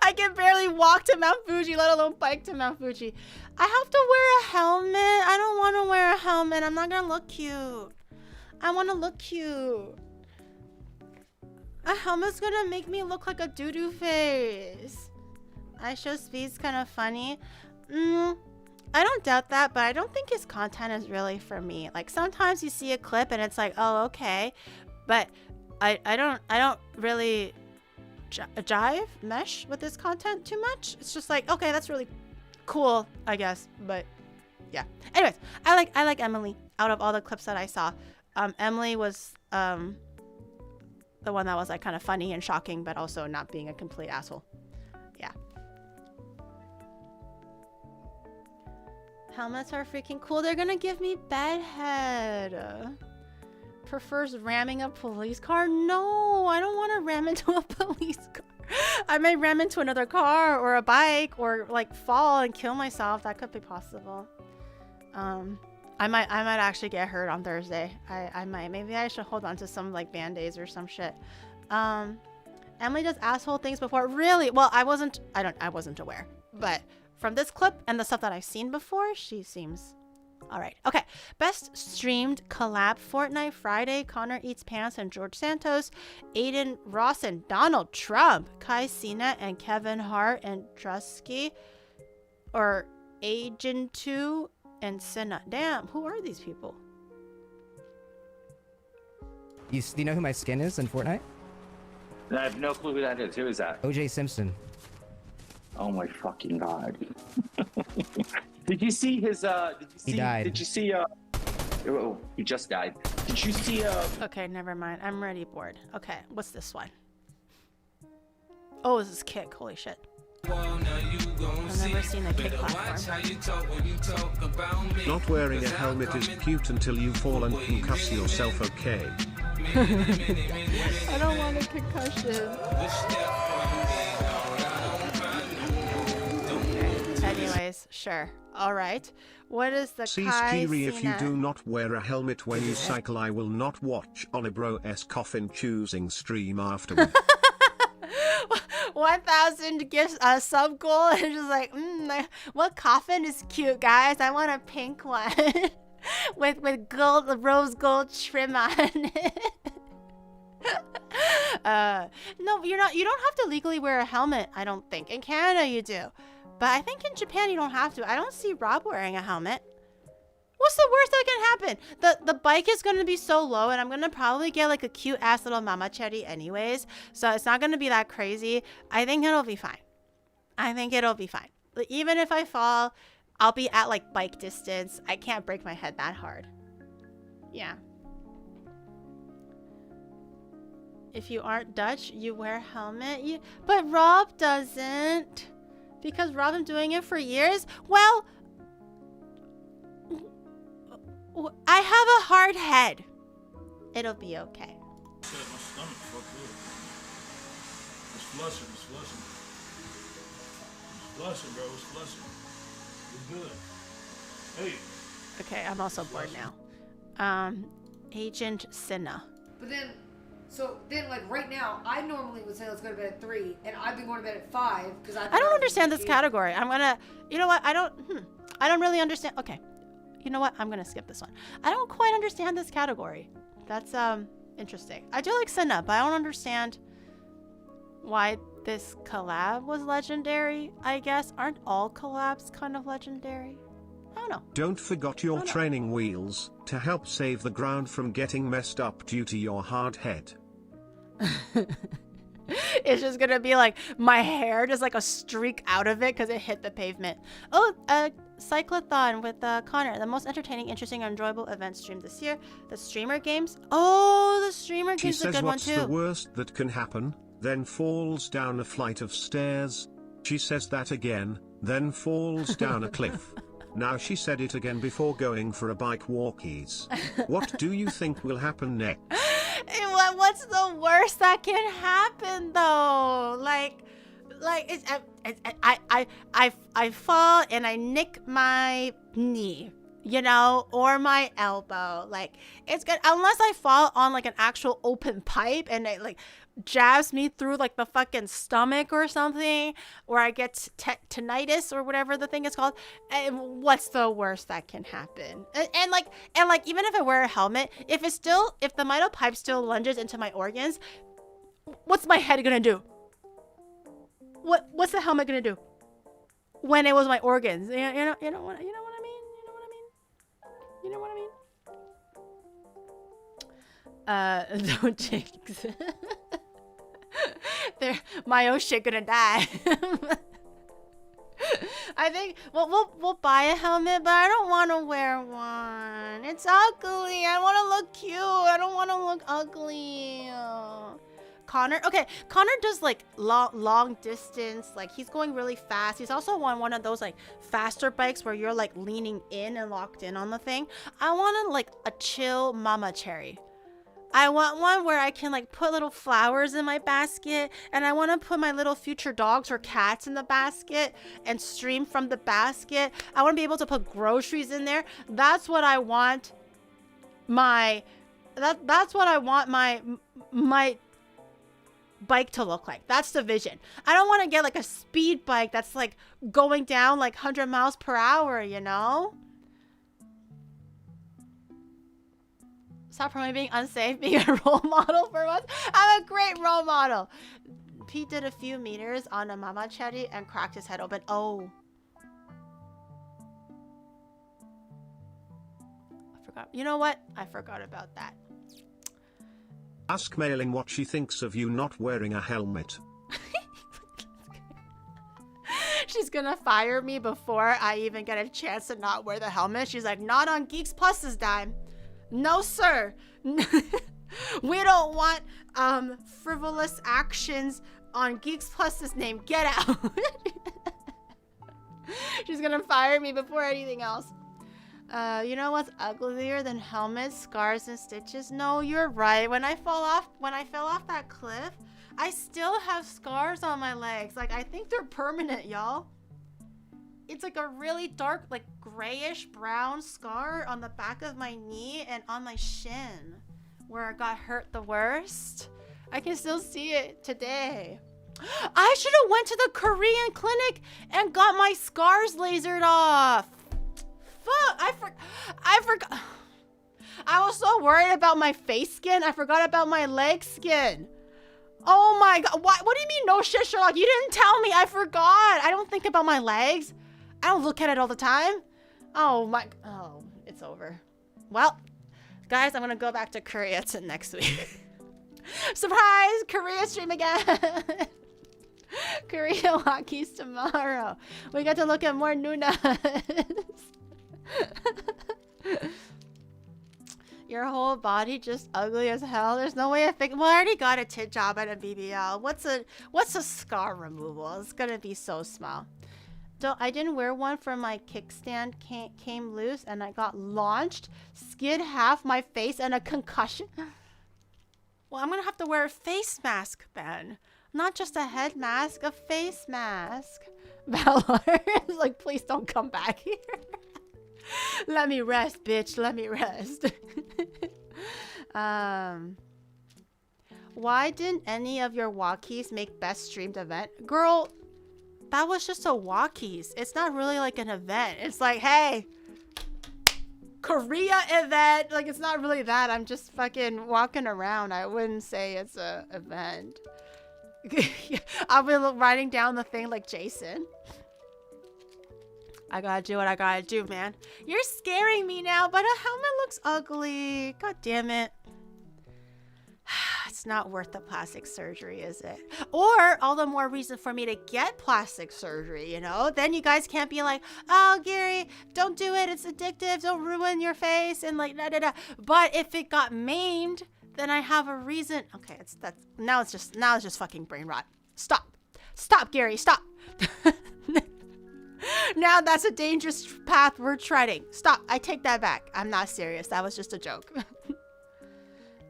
I can barely walk to Mount Fuji, let alone bike to Mount Fuji. I have to wear a helmet. I don't want to wear a helmet. I'm not gonna look cute. I want to look cute. A helmet's gonna make me look like a doo-doo face. I show Speed's kind of funny. I don't doubt that, but I don't think his content is really for me. Like sometimes you see a clip and it's like, oh, okay, but I don't really mesh with this content too much. It's just like, okay, that's really cool, I guess, but yeah. Anyways, I like Emily out of all the clips that I saw. Emily was the one that was like kind of funny and shocking, but also not being a complete asshole. Yeah. Helmets are freaking cool. They're gonna give me bedhead. Prefers ramming a police car? No, I don't want to ram into a police car. I may ram into another car or a bike or like fall and kill myself. That could be possible. I might actually get hurt on Thursday. I might. Maybe I should hold on to some like band-aids or some shit. Emily does asshole things before. Really? Well, I wasn't aware. But from this clip and the stuff that I've seen before, she seems all right. Okay. Best streamed collab: Fortnite Friday, Connor Eats Pants and George Santos, Aiden Ross and Donald Trump, Kai Cena and Kevin Hart and Trusky, or Agent 2 and Senna. Damn, who are these people? Do you know who my skin is in Fortnite? I have no clue who that is. Who is that? OJ Simpson. Oh my fucking god. Did you see his He died. Did you see oh, he just died. Did you see Okay, never mind. I'm already bored. Okay, what's this one? Oh, this is Kick. Holy shit. I've never seen a Kick platform. Not wearing a helmet is cute until you fall and concuss yourself, okay? I don't want a concussion. Okay. Anyways, sure. All right. What is the Sees Kai Kiri, if you Cena? do not wear a helmet when you cycle, I will not watch Onibro's coffin choosing stream afterward. 1,000 gifts, sub goal, and just like, what coffin is cute, guys? I want a pink one with gold, rose gold trim on it. No, you don't have to legally wear a helmet. I don't think in Canada you do, but I think in Japan you don't have to. I don't see Rob wearing a helmet. What's the worst that can happen? The bike is going to be so low, and I'm going to probably get like a cute ass little mama cherry anyways. So it's not going to be that crazy. I think it'll be fine. But even if I fall, I'll be at like bike distance. I can't break my head that hard. Yeah. If you aren't Dutch, you wear a helmet. But Rob doesn't. Because Rob been doing it for years. Well, I have a hard head. It'll be okay. My stomach fucked up. It's flushing, it's flushing. It's flushing, bro, it's flushing. It's good. Hey. Okay, I'm also bored now. Agent Senna. But then, like right now, I normally would say let's go to bed at 3, and I've been going to bed at 5 because I don't understand this category. I'm gonna, you know what? I don't really understand. Okay, you know what? I'm gonna skip this one. I don't quite understand this category. That's interesting. I do like Senna, but I don't understand why this collab was legendary. I guess aren't all collabs kind of legendary? don't know. Don't forget your training wheels to help save the ground from getting messed up due to your hard head. It's just gonna be like my hair just like a streak out of it because it hit the pavement. Oh, cyclothon with Connor, the most entertaining, interesting, and enjoyable event streamed this year. The streamer games. Oh, the streamer She games is a says good one what's too. the worst that can happen, then falls down a flight of stairs. She says that again, then falls down a cliff. Now she said it again before going for a bike walkies. What do you think will happen next? What's the worst that can happen though? Like I fall and I nick my knee, you know, or my elbow. Like it's good unless I fall on like an actual open pipe and it like jabs me through like the fucking stomach or something, or I get tinnitus or whatever the thing is called. And what's the worst that can happen? And like even if I wear a helmet, if the metal pipe still lunges into my organs, what's my head gonna do? What's the helmet gonna do when it was my organs? You know what I mean? Don't jinx. My old shit gonna die. I think we'll buy a helmet, but I don't want to wear one. It's ugly. I want to look cute. I don't want to look ugly. Connor does like long distance. Like he's going really fast. He's also on one of those like faster bikes where you're like leaning in and locked in on the thing. I want like a chill mama cherry. I want one where I can like put little flowers in my basket, and I want to put my little future dogs or cats in the basket and stream from the basket. I want to be able to put groceries in there. That's what I want that's what I want my bike to look like. That's the vision. I don't want to get like a speed bike that's like going down like 100 miles per hour, you know? Stop promoting being unsafe, being a role model for once. I'm a great role model. Pete did a few meters on a mama cherry and cracked his head open. Oh. I forgot. You know what? I forgot about that. Ask Mailing what she thinks of you not wearing a helmet. She's gonna fire me before I even get a chance to not wear the helmet. She's like, not on Geeks Plus's dime. No, sir. We don't want frivolous actions on Geeks Plus's name. Get out. She's gonna fire me before anything else. You know what's uglier than helmets, scars, and stitches? No, you're right. When I fell off that cliff, I still have scars on my legs. Like, I think they're permanent, y'all. It's like a really dark, like grayish brown scar on the back of my knee and on my shin where I got hurt the worst. I can still see it today. I should have went to the Korean clinic and got my scars lasered off. Fuck, I forgot. I was so worried about my face skin. I forgot about my leg skin. Oh my god. What do you mean no shit, Sherlock? You didn't tell me. I forgot. I don't think about my legs. I don't look at it all the time. Oh, it's over. Well, guys, I'm gonna go back to Korea to next week. Surprise! Korea stream again. Korea walkies tomorrow. We get to look at more Nunas. Your whole body just ugly as hell. There's no way I think. Well, I already got a tit job at a BBL. What's a scar removal? It's gonna be so small. I didn't wear one for my kickstand came loose and I got launched, skid half my face and a concussion. Well, I'm gonna have to wear a face mask then. Not just a head mask, a face mask. Valor is like, please don't come back here. Let me rest, bitch. Let me rest. Why didn't any of your walkies make best streamed event? Girl, that was just a walkies. It's not really like an event. It's like, hey, Korea event. Like, it's not really that. I'm just fucking walking around. I wouldn't say it's a event. I'll be writing down the thing like Jason. I gotta do what I gotta do, man. You're scaring me now, but a helmet looks ugly. God damn it. It's not worth the plastic surgery, is it? Or all the more reason for me to get plastic surgery, you know? Then you guys can't be like, oh, Gary, don't do it. It's addictive. Don't ruin your face. And like, da da da. But if it got maimed, then I have a reason. Okay, now it's just fucking brain rot. Stop, Gary, stop. Now that's a dangerous path we're treading. Stop, I take that back. I'm not serious. That was just a joke.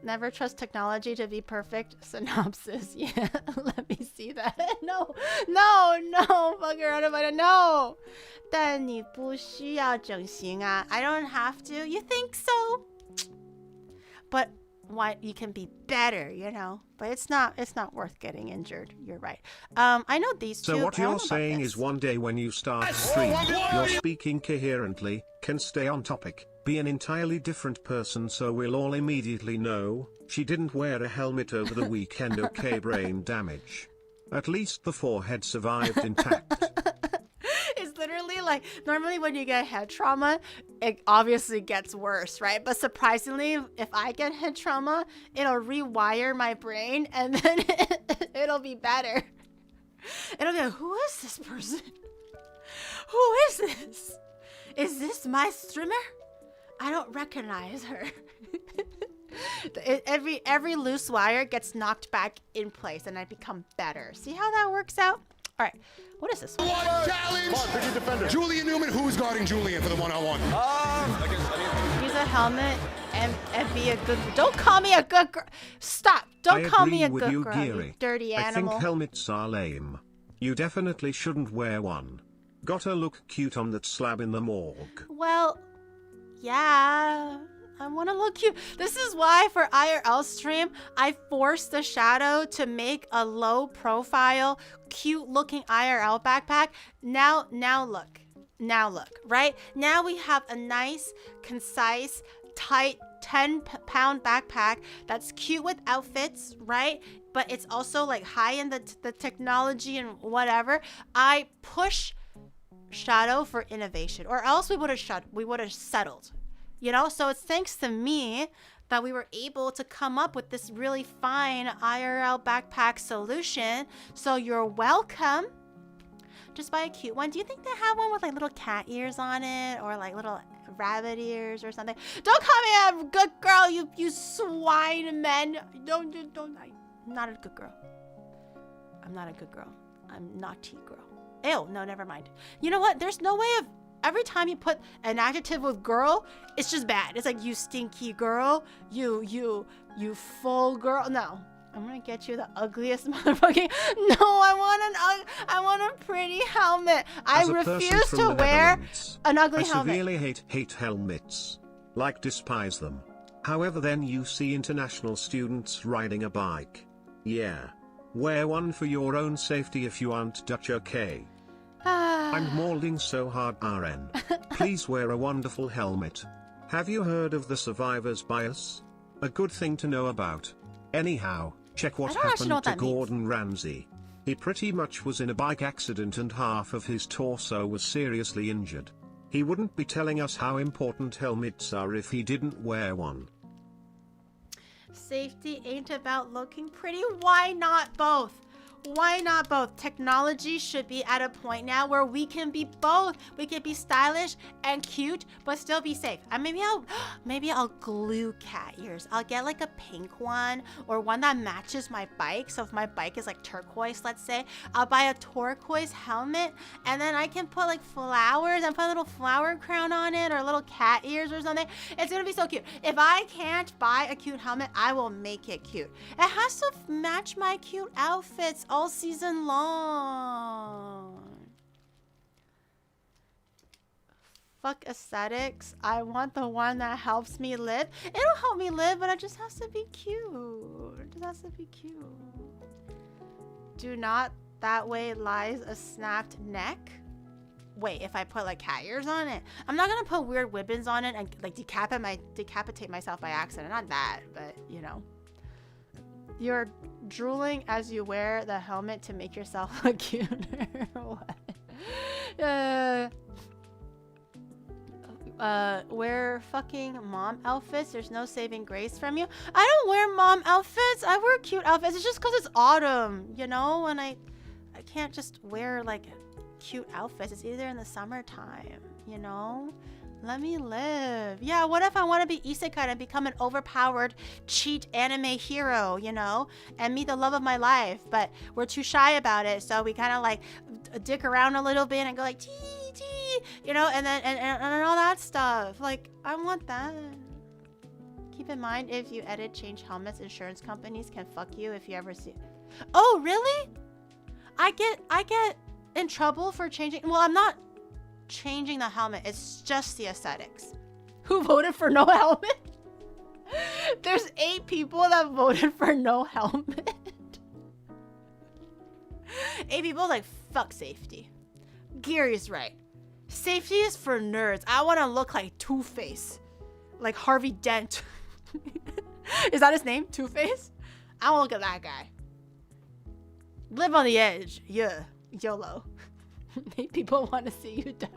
Never trust technology to be perfect. Synopsis. Yeah, let me see that. No, fucker out of it. No. 但你不需要整形啊. I don't have to. You think so? But why you can be better, you know? But it's not worth getting injured. You're right. I know these two. So what you're saying is one day when you start to stream, you're speaking coherently, can stay on topic, be an entirely different person, so we'll all immediately know she didn't wear a helmet over the weekend. Okay, brain damage. At least the forehead survived intact. It's literally like, normally when you get head trauma, it obviously gets worse, right? But surprisingly, if I get head trauma, it'll rewire my brain and then it'll be better. It'll be like, who is this person? Who is this? Is this my streamer? I don't recognize her. Every loose wire gets knocked back in place and I become better. See how that works out? All right, what is this? One challenge. Julian Newman, who's guarding Julian for the one-on-one? Use a helmet and be a good. Don't call me a good girl. Stop. Don't call me a good girl. You dirty animal. I think helmets are lame. You definitely shouldn't wear one. Gotta look cute on that slab in the morgue. Well, yeah. I want to look cute. This is why for IRL stream, I forced the shadow to make a low profile, cute looking IRL backpack. Now look, right? Now we have a nice, concise, tight 10-pound backpack that's cute with outfits, right? But it's also like high in the technology and whatever. I push shadow for innovation, or else we would have settled. You know, so it's thanks to me that we were able to come up with this really fine IRL backpack solution. So you're welcome. Just buy a cute one. Do you think they have one with like little cat ears on it or like little rabbit ears or something? Don't call me a good girl, you swine men. Don't. I'm not a good girl. I'm not a good girl. I'm naughty girl. Ew, no, never mind. You know what? There's no way of. Every time you put an adjective with girl, it's just bad. It's like, you stinky girl, you full girl. No, I'm gonna get you the ugliest motherfucking. No, I want a pretty helmet. I refuse to wear an ugly helmet. I severely hate helmets. Like, despise them. However, then you see international students riding a bike. Yeah. Wear one for your own safety if you aren't Dutch, okay? I'm mauling so hard, RN. Please wear a wonderful helmet. Have you heard of the survivor's bias? A good thing to know about. Anyhow, check what happened to Gordon Ramsay. He pretty much was in a bike accident and half of his torso was seriously injured. He wouldn't be telling us how important helmets are if he didn't wear one. Safety ain't about looking pretty. Why not both? Why not both? Technology should be at a point now where we can be both. We can be stylish and cute, but still be safe. And maybe I'll glue cat ears. I'll get like a pink one or one that matches my bike. So if my bike is like turquoise, let's say, I'll buy a turquoise helmet and then I can put like flowers and put a little flower crown on it or little cat ears or something. It's gonna be so cute. If I can't buy a cute helmet, I will make it cute. It has to match my cute outfits all season long. Fuck aesthetics. I want the one that helps me live. It'll help me live, but it just has to be cute. It just has to be cute. Do not. That way lies a snapped neck. Wait, if I put like cat ears on it? I'm not gonna put weird ribbons on it and like decapitate myself by accident. Not that, but you know. You're drooling as you wear the helmet to make yourself look cuter. What? wear fucking mom outfits. There's no saving grace from you. I don't wear mom outfits. I wear cute outfits. It's just because it's autumn, you know? And I can't just wear like cute outfits. It's either in the summertime, you know? Let me live. Yeah, what if I want to be isekai and become an overpowered cheat anime hero, you know, and meet the love of my life, but we're too shy about it, so we kind of like dick around a little bit and go like tee, you know, and then and all that stuff. Like, I want that. Keep in mind, if you edit change helmets, insurance companies can fuck you if you ever see. Oh, really? I get in trouble for changing. Well, I'm not changing the helmet, it's just the aesthetics. Who voted for no helmet? There's 8 people that voted for no helmet. 8 people like, fuck safety. Gary's right. Safety is for nerds. I want to look like Two-Face, like Harvey Dent. Is that his name? Two-Face? I want to look at that guy. Live on the edge. Yeah, YOLO. People want to see you die.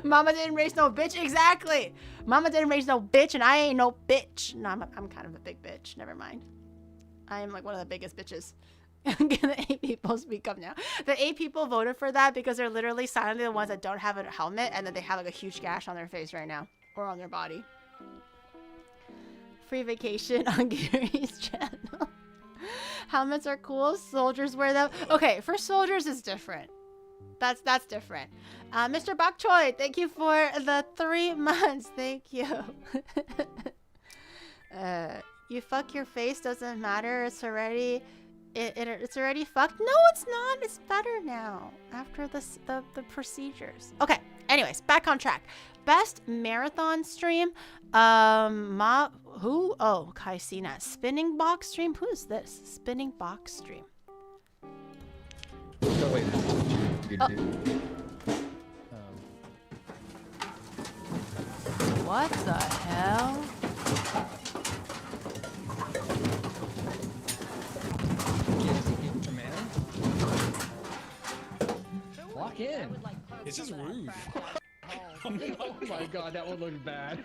Mama didn't raise no bitch. Exactly. Mama didn't raise no bitch, and I ain't no bitch. No, I'm kind of a big bitch. Never mind. I am like one of the biggest bitches. The 8 people speak up now. The 8 people voted for that because they're literally silently the ones that don't have a helmet, and then they have like a huge gash on their face right now or on their body. Free vacation on Gary's channel. Helmets are cool. Soldiers wear them. Okay, for soldiers is different. That's different. Mr. Bok Choi, thank you for the 3 months. Thank you. You fuck your face doesn't matter. It's already it's already fucked. No, it's not. It's better now after the procedures. Okay. Anyways, back on track. Best marathon stream. Who? Oh, Kaisina. Spinning box stream. Who is this? Spinning box stream. Oh, wait. What the hell? Walk in. This is rude. Oh my god, that one looks bad.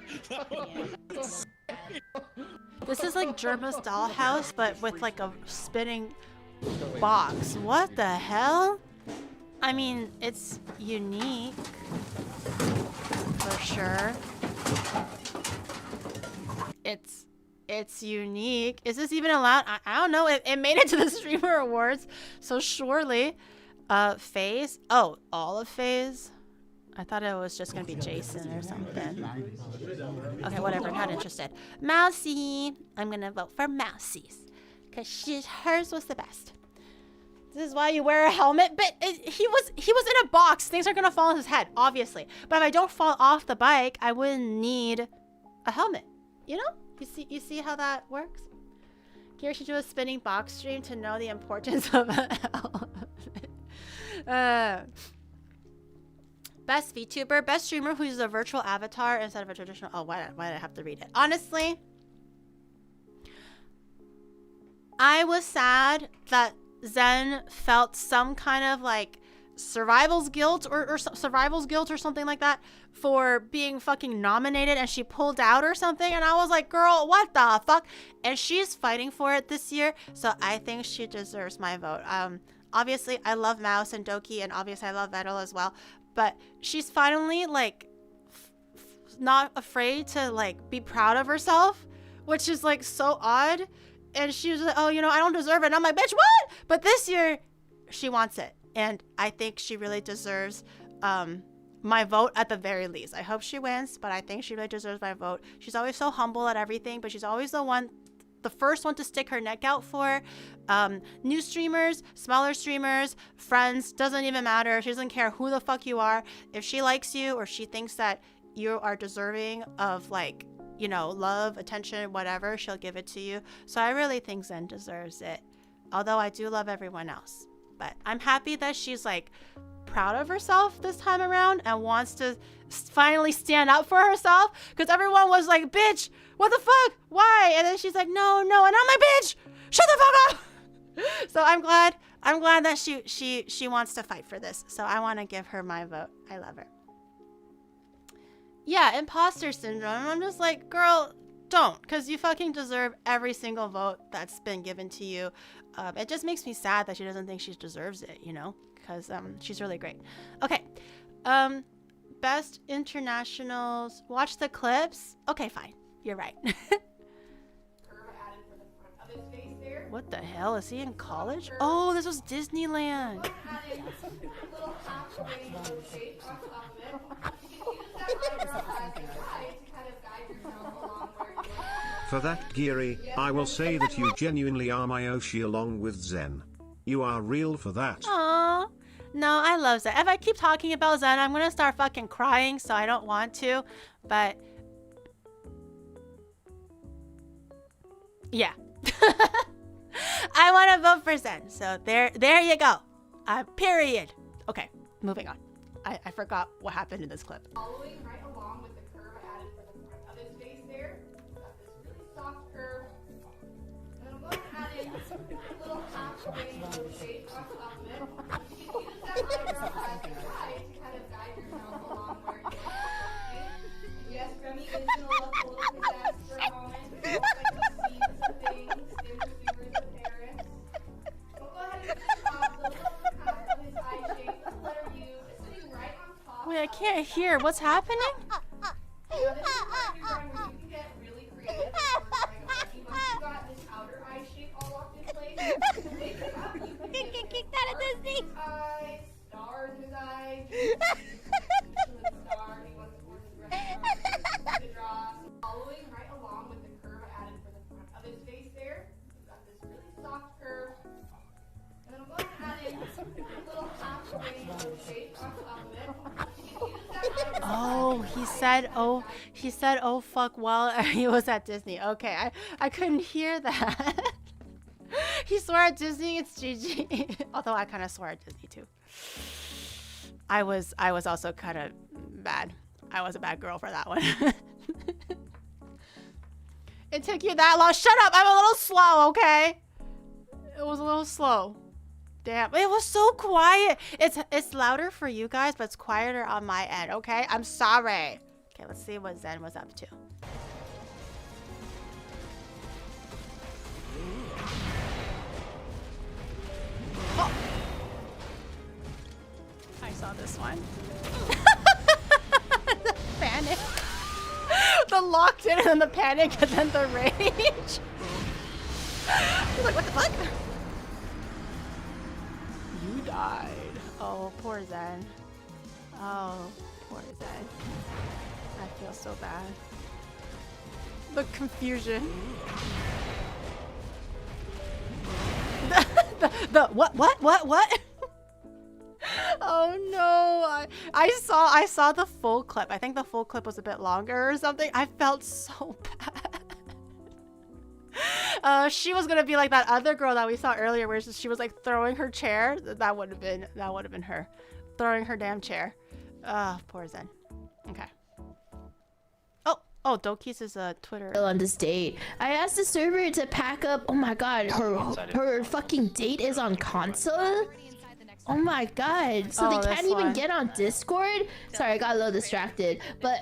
This is like Germa's dollhouse, but with like a spinning box. What the hell? I mean, it's unique for sure. It's unique. Is this even allowed? I don't know. It made it to the Streamer Awards, so surely. FaZe. Oh, all of FaZe. I thought it was just gonna be Jason or something. Okay, whatever. I'm not interested. Mousy. I'm gonna vote for Mousie's because hers was the best. This is why you wear a helmet. But he was in a box. Things are gonna fall on his head, obviously. But if I don't fall off the bike, I wouldn't need a helmet. You know? You see how that works? Gary should do a spinning box stream to know the importance of a helmet. Best VTuber, best streamer who uses a virtual avatar instead of a traditional. Oh, why did I have to read it? Honestly, I was sad that Zen felt some kind of like survival's guilt or survival's guilt or something like that for being fucking nominated, and she pulled out or something, and I was like, girl, what the fuck? And she's fighting for it this year, so I think she deserves my vote. Obviously I love Mouse and Doki, and obviously I love Vettel as well, but she's finally like not afraid to like be proud of herself, which is like so odd. And she was like, oh, you know, I don't deserve it. And I'm like, bitch, what? But this year she wants it, and I think she really deserves my vote at the very least. I hope she wins, but I think she really deserves my vote. She's always so humble at everything, but she's always the first one to stick her neck out for new streamers, smaller streamers, friends, doesn't even matter. She doesn't care who the fuck you are. If she likes you or she thinks that you are deserving of, like, you know, love, attention, whatever, she'll give it to you. So I really think Zen deserves it, although I do love everyone else. But I'm happy that she's like proud of herself this time around and wants to finally stand up for herself, because everyone was like, bitch, what the fuck, why? And then she's like, no, and I'm like, bitch, shut the fuck up. So I'm glad that she wants to fight for this, so I want to give her my vote. I love her. Yeah, imposter syndrome. I'm just like, girl, don't, because you fucking deserve every single vote that's been given to you. It just makes me sad that she doesn't think she deserves it, you know, because she's really great. Okay, best internationals. Watch the clips. Okay, fine. You're right. What the hell? Is he in college? Oh, this was Disneyland. For that, Geary, I will say that you genuinely are my Oshi along with Zen. You are real for that. Aww. No, I love Zen. If I keep talking about Zen, I'm gonna start fucking crying, so I don't want to. But yeah. I want to vote for Zen. So there you go. Period. Okay, moving on. I forgot what happened in this clip. Following right along with the curve added for the front of his face there. Got this really soft curve. And then I'm going to add in a little halfway shape on top of it. You can use that eyebrow as a guide to kind of guide yourself along where you're going. Yes, Remy is going to look a little possessed for a moment. Like the seeds of things in the fingers of Paris. We'll go ahead and finish off the little half of his eye shape. The letter U is sitting right on top. Wait, I can't hear. What's happening? Now, this is where you're drawing where you can get really creative. Once you got this outer eye shape all locked in place, to make it up, you can kick that at Disney. Eye, stars in his eye. Star, he wants to force his red to draw. Following right along with the curve added for the front of his face there. We've got this really soft curve. And then I'm going to add in a little halfway shape on top of it. Oh, he said, oh fuck, while he was at Disney. Okay, I couldn't hear that. He swore at Disney, it's GG. Although I kind of swore at Disney too. I was also kind of bad. I was a bad girl for that one. It took you that long. Shut up, I'm a little slow, okay? It was a little slow. Damn, it was so quiet. It's louder for you guys, but it's quieter on my end, okay? I'm sorry. Okay, let's see what Zen was up to. Oh. I saw this one. The panic. The locked in and then the panic and then the rage. He's like, what the fuck? You died. Oh, poor Zen. Oh, poor Zen. I feel so bad. The confusion. the what? Oh no! I saw the full clip. I think the full clip was a bit longer or something. I felt so bad. She was gonna be like that other girl that we saw earlier, where she was like throwing her chair. That would have been her, throwing her damn chair. Poor Zen. Okay. Oh, Doki's is a Twitter. On this date, I asked the server to pack up. Oh my god, her fucking date is on console. Oh my god, so they can't even get on Discord? Sorry, I got a little distracted, but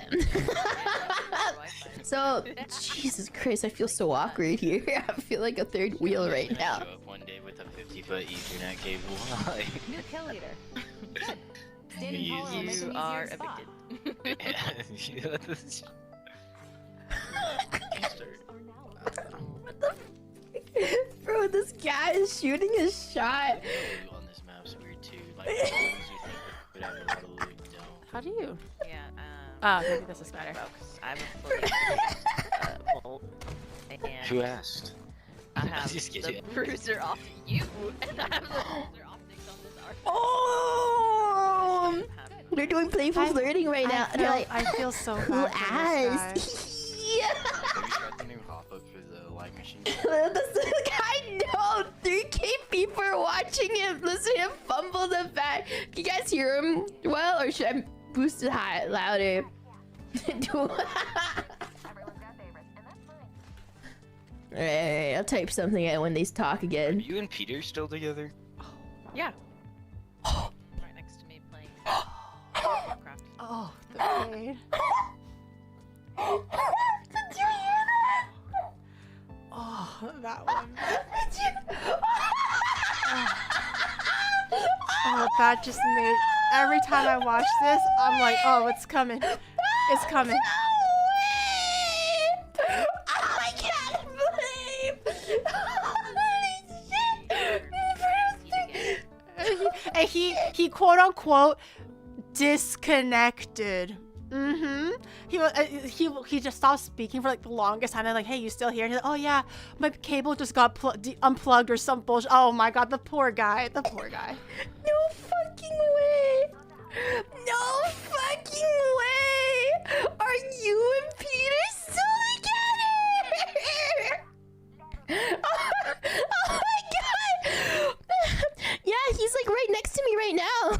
so Jesus Christ, I feel so awkward here. I feel like a third wheel right now. One day with a 50-foot Ethernet cable. New kill leader. You are evicted. What the f bro, this guy is shooting a shot. On this map's weird too. Like, How do you? Yeah, oh, maybe this is better. I have a fully bolt, and who asked? I have the bruiser off you, and I have the bruiser optics on this arc. Oh! They're doing playful flirting right now. They're like, I feel so bad. Who asked? Have you tried the new hop-up for the light machine? I know! 3K people are watching him. Listen to him fumble the back. Can you guys hear him well, or should I boost it high, louder? Alright, I'll type something out when they talk again. Are you and Peter still together? Yeah. Right next to me playing Warcraft. Oh, the pain. that just made every time I watch this, I'm like, oh, it's coming. It's coming. Oh, I can't believe. Holy shit. And he quote unquote disconnected. He just stopped speaking for like the longest time. I'm like, hey, you still here? And he's like, oh yeah, my cable just got unplugged or some bullshit. Oh my god, the poor guy. The poor guy. No fucking way. No fucking way. Are you and Peter still together? Oh my god. Yeah, he's like right next to me right now.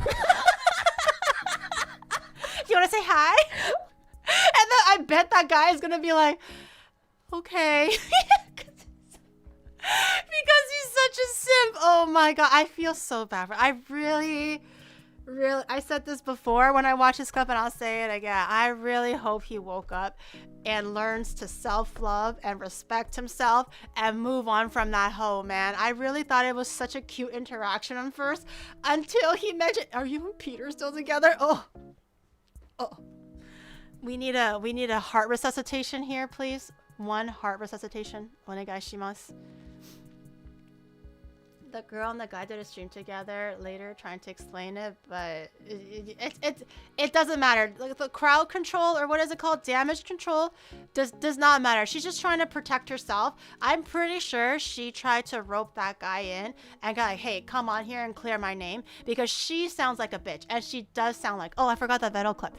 You want to say hi? And then I bet that guy is gonna be like, okay. Because he's such a simp. Oh my god, I feel so bad for I really, I said this before when I watched this clip and I'll say it again. I really hope he woke up and learns to self-love and respect himself and move on from that hoe, man. I really thought it was such a cute interaction at first until he mentioned, are you and Peter still together? Oh. We need a heart resuscitation here, please. One heart resuscitation. Onegaishimasu. The girl and the guy did a stream together later trying to explain it, but it doesn't matter. Like the crowd control, or what is it called? Damage control does not matter. She's just trying to protect herself. I'm pretty sure she tried to rope that guy in and got like, hey, come on here and clear my name, because she sounds like a bitch, and she does sound like, oh, I forgot that Vettel clip,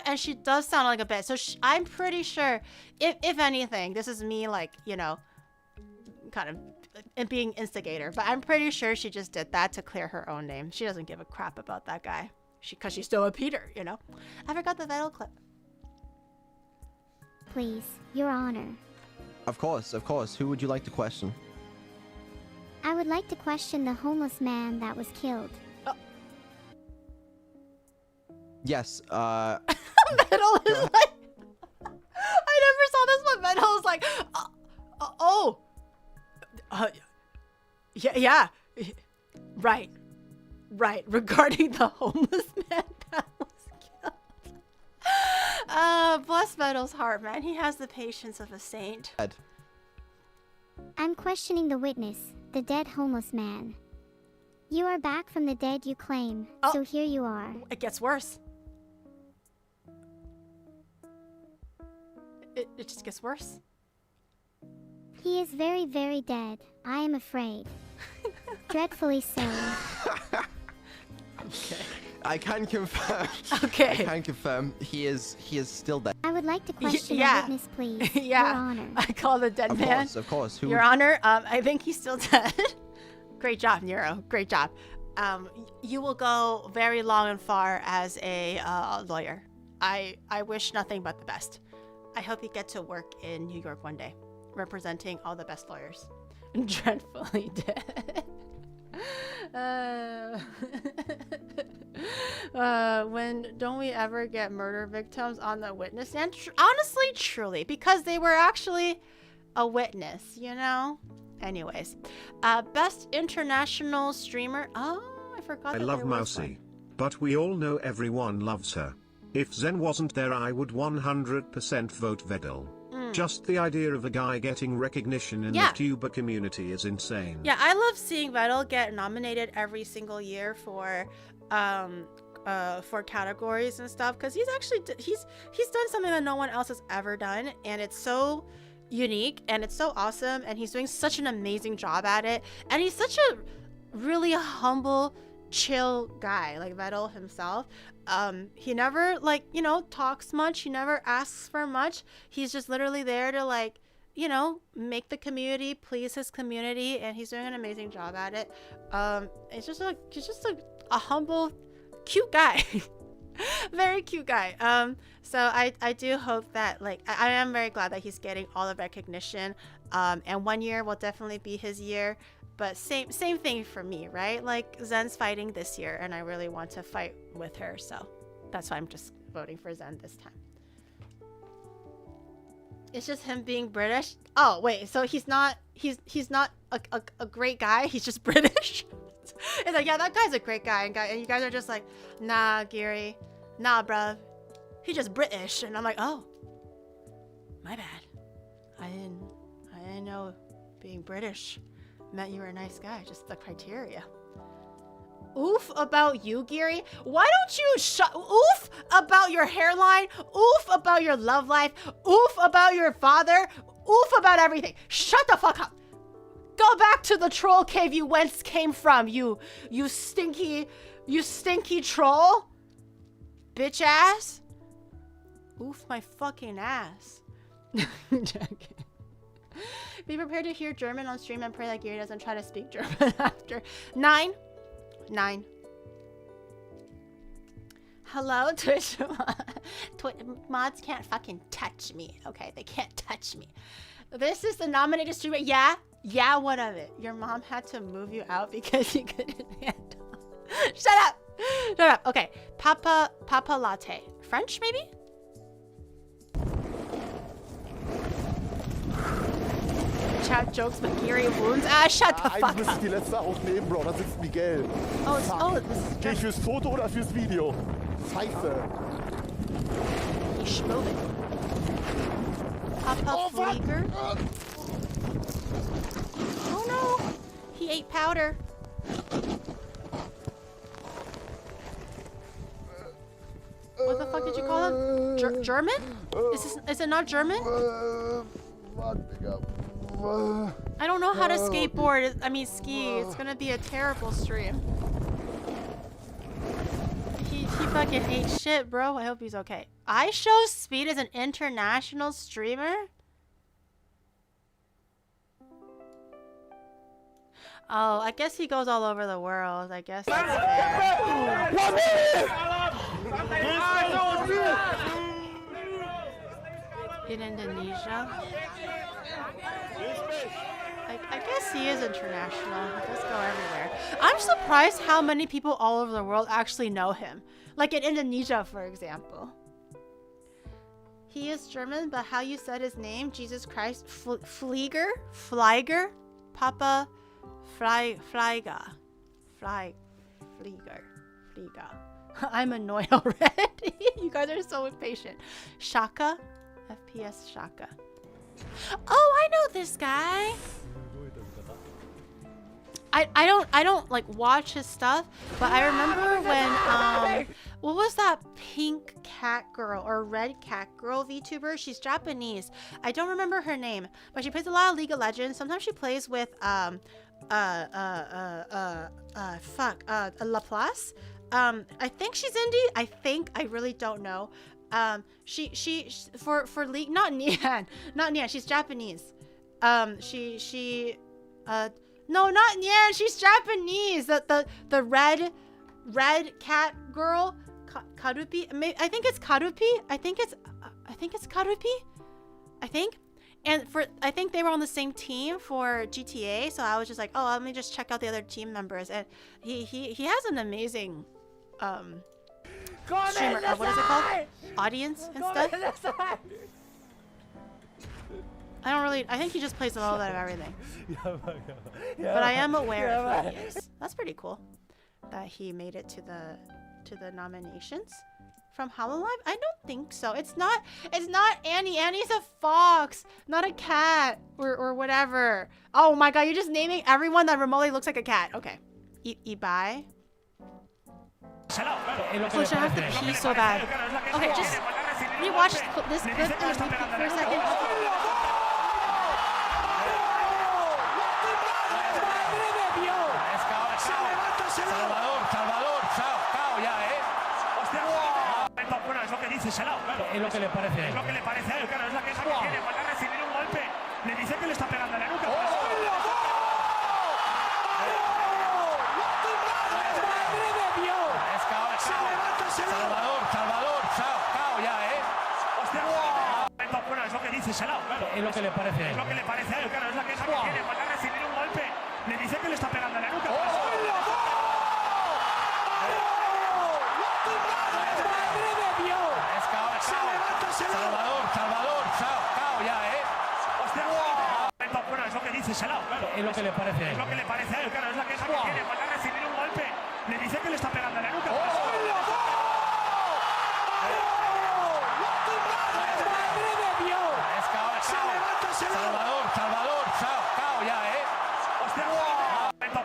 and she does sound like a bitch. So I'm pretty sure, if anything, this is me, like, you know, kind of being instigator, but I'm pretty sure she just did that to clear her own name. She doesn't give a crap about that guy, because she's still a Peter, you know. I forgot the Vettel clip. Please, Your Honor. Of course. Who would you like to question? I would like to question the homeless man that was killed. Oh. Yes, Vettel is like, I never saw this, but Vettel is like, oh. Yeah. Right. Regarding the homeless man that was killed. Bless Vettel's heart, man. He has the patience of a saint. I'm questioning the witness, the dead homeless man. You are back from the dead you claim, so here you are. It gets worse. It just gets worse. He is very, very dead. I am afraid. Dreadfully so. Okay. I can confirm. Okay. I can confirm he is still dead. I would like to question the witness, please. Yeah. Your Honor. I call the dead man. Of course. Who Your Honor, I think he's still dead. Great job, Nero. Great job. You will go very long and far as a lawyer. I wish nothing but the best. I hope you get to work in New York one day, representing all the best lawyers. Dreadfully dead. When don't we ever get murder victims on the witness stand? Honestly, truly, because they were actually a witness, you know? Anyways, best international streamer. Oh, I forgot. I love Mousy, but we all know everyone loves her. If Zen wasn't there, I would 100% vote Vettel. Just the idea of a guy getting recognition in the Vtuber community is insane. Yeah, I love seeing Vettel get nominated every single year for categories and stuff, because he's done something that no one else has ever done, and it's so unique and it's so awesome, and he's doing such an amazing job at it, and he's such a really humble, chill guy, like Vettel himself. He never, like, you know, talks much. He never asks for much. He's just literally there to, like, you know, make the community, please his community, and he's doing an amazing job at it. He's just a humble, cute guy. Very cute guy. So I do hope that, like, I am very glad that he's getting all the recognition. And one year will definitely be his year. But same thing for me, right? Like, Zen's fighting this year, and I really want to fight with her, so that's why I'm just voting for Zen this time. It's just him being British. Oh wait, so he's not a great guy. He's just British. It's like, yeah, that guy's a great guy. And you guys are just like, nah, Gary. Nah, bruv. He's just British. And I'm like, oh, my bad. I didn't know being British meant you were a nice guy. Just the criteria. Oof about you, Gary. Why don't you oof about your hairline? Oof about your love life? Oof about your father? Oof about everything. Shut the fuck up. Go back to the troll cave you whence came from, you stinky troll. Bitch ass. Oof my fucking ass. Be prepared to hear German on stream and pray that Gary doesn't try to speak German after. 9. Hello, Twitch. Mods can't fucking touch me. Okay, they can't touch me. This is the nominated streamer. Yeah, what of it? Your mom had to move you out because you couldn't handle. Shut up. Okay, Papa Latte. French, maybe? Chat jokes, but Gary wounds. Shut the fuck up. Ich muss die letzte aufnehmen, Bro. Da sitzt Miguel. Geh ich fürs Foto oder fürs Video? Scheiße. Ich schwöre. Papa Flieger. Oh no! He ate powder. What the fuck did you call him? German? Is it not German? I don't know how to skateboard. I mean ski. It's gonna be a terrible stream. He fucking ate shit, bro. I hope he's okay. I show Speed as an international streamer? Oh, I guess he goes all over the world. I guess that's fair. In Indonesia? I guess he is international. He does go everywhere. I'm surprised how many people all over the world actually know him. Like in Indonesia, for example. He is German, but how you said his name, Jesus Christ, Flieger? Papa Flieger. I'm annoyed already. You guys are so impatient. Shaka? FPS Shaka. Oh, I know this guy. I don't like watch his stuff, but I remember when what was that pink cat girl or red cat girl VTuber? She's Japanese. I don't remember her name, but she plays a lot of League of Legends. Sometimes she plays with Laplace. I think she's indie. I really don't know. She for League, not Nian, she's Japanese. No, not Nian, she's Japanese. The red cat girl, Karupi. I think it's Karupi. I think it's Karupi. And I think they were on the same team for GTA, so I was just like, oh, let me just check out the other team members. And he has an amazing streamer, what is it called? Audience and stuff. I think he just plays a little bit of everything. But I am aware of who he is. That's pretty cool that he made it to the nominations from Hololive. I don't think so. It's not Annie. Annie's a fox, not a cat or whatever. Oh my god, you're just naming everyone that remotely looks like a cat. Okay. Ibai. Oh, I have to pee so bad. Okay, just rewatch this clip and repeat for a second. Bueno, es lo que dice Salao, claro. Es lo que le parece a él. Es lo que le parece a él, claro. Es la queja que tiene. Cuando ha recibido un golpe, le dice que le está pegando en la nuca. Salvador, cao ya, Hostia, bueno, es lo que dice Salao, claro. Es lo que le parece a él. Es lo que le parece a él, claro. Es la queja que tiene. Cuando ha recibido un golpe, le dice que le está pegando en la nuca. Salvador, cao ya, Hostia, bueno, es lo que dice Salao, claro. Es lo que le parece a él. Es lo que le parece a él, claro. Es la queja que tiene. Cuando ha recibido Le dice que le está pegando en la nuca. Salvador, cao ya, Hostia,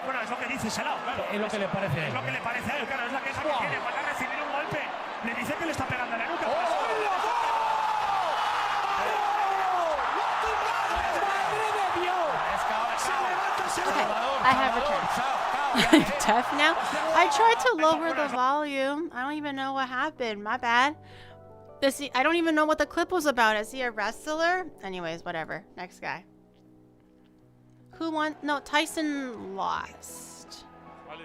bueno, es lo que dice Salao, claro. Es lo que le parece a él. Es lo que le parece a él, claro, es la queja que tiene. Cuando ha recibido un golpe, le dice que le está pegando en la nuca. I have returned. I'm deaf now. I tried to lower the volume. I don't even know what happened. My bad. I don't even know what the clip was about. Is he a wrestler? Anyways, whatever. Next guy. Who won? No, Tyson lost. What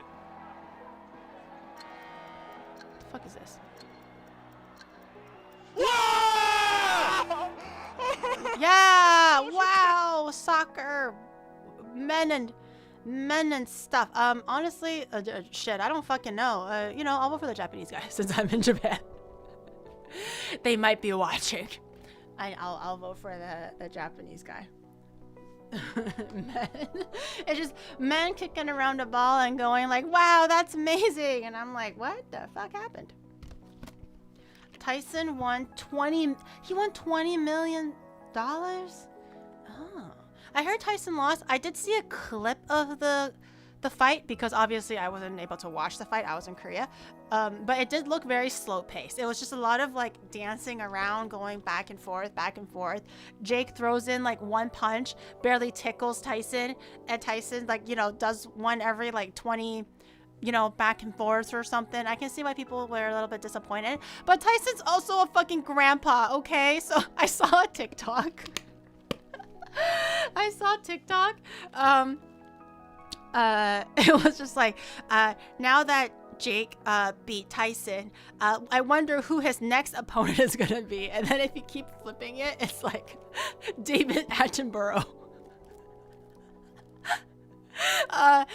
the fuck is this? Yeah! Wow! Soccer! Men and stuff. Honestly, shit, I don't fucking know. You know, I'll vote for the Japanese guy since I'm in Japan. They might be watching. I'll vote for the Japanese guy. Men. It's just men kicking around a ball and going like, wow, that's amazing. And I'm like, what the fuck happened? Tyson won $20 million? Oh. I heard Tyson lost. I did see a clip of the fight because obviously I wasn't able to watch the fight. I was in Korea. But it did look very slow paced. It was just a lot of like dancing around, going back and forth, back and forth. Jake throws in like one punch, barely tickles Tyson, and Tyson like, you know, does one every like 20, you know, back and forth or something. I can see why people were a little bit disappointed. But Tyson's also a fucking grandpa, okay? So I saw a TikTok. I saw TikTok. It was just like, now that Jake beat Tyson, I wonder who his next opponent is gonna be. And then if you keep flipping it, it's like David Attenborough,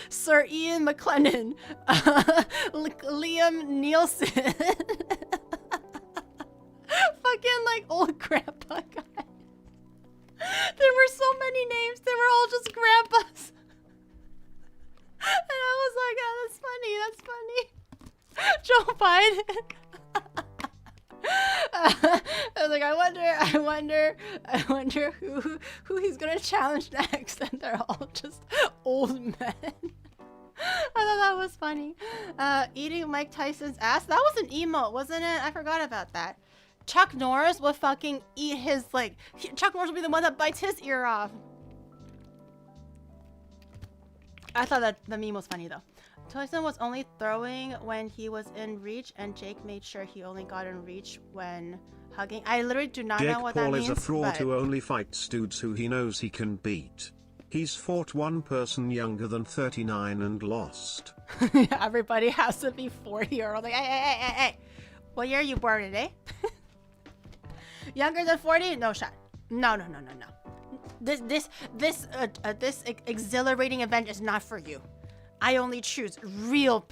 Sir Ian McLennan, Liam Nielsen, fucking like old grandpa guy. There were so many names. They were all just grandpas. And I was like, oh, that's funny. Joe Biden. I was like, I wonder who he's gonna challenge next. And they're all just old men. I thought that was funny. Eating Mike Tyson's ass. That was an emote, wasn't it? I forgot about that. Chuck Norris would fucking eat his, like, Chuck Norris would be the one that bites his ear off. I thought that the meme was funny though. Tyson was only throwing when he was in reach, and Jake made sure he only got in reach when hugging. I literally do not know what that means. Jake Paul is a fraud who only fights dudes who he knows he can beat. He's fought one person younger than 39 and lost. Everybody has to be 40 or older. Hey. What year are you born in, eh? Younger than 40? No shot. No. This exhilarating event is not for you. I only choose real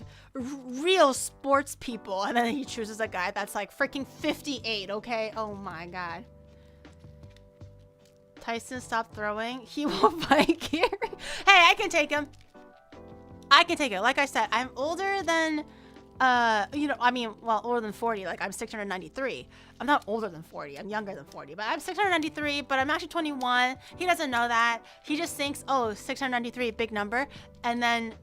sports people. And then he chooses a guy that's like freaking 58, okay? Oh my god. Tyson, stop throwing. He will fight Gary. Hey, I can take him. Like I said, I'm older than... older than 40. Like, I'm 693. I'm not older than 40. I'm younger than 40. But I'm 693, but I'm actually 21. He doesn't know that. He just thinks, oh, 693, big number. And then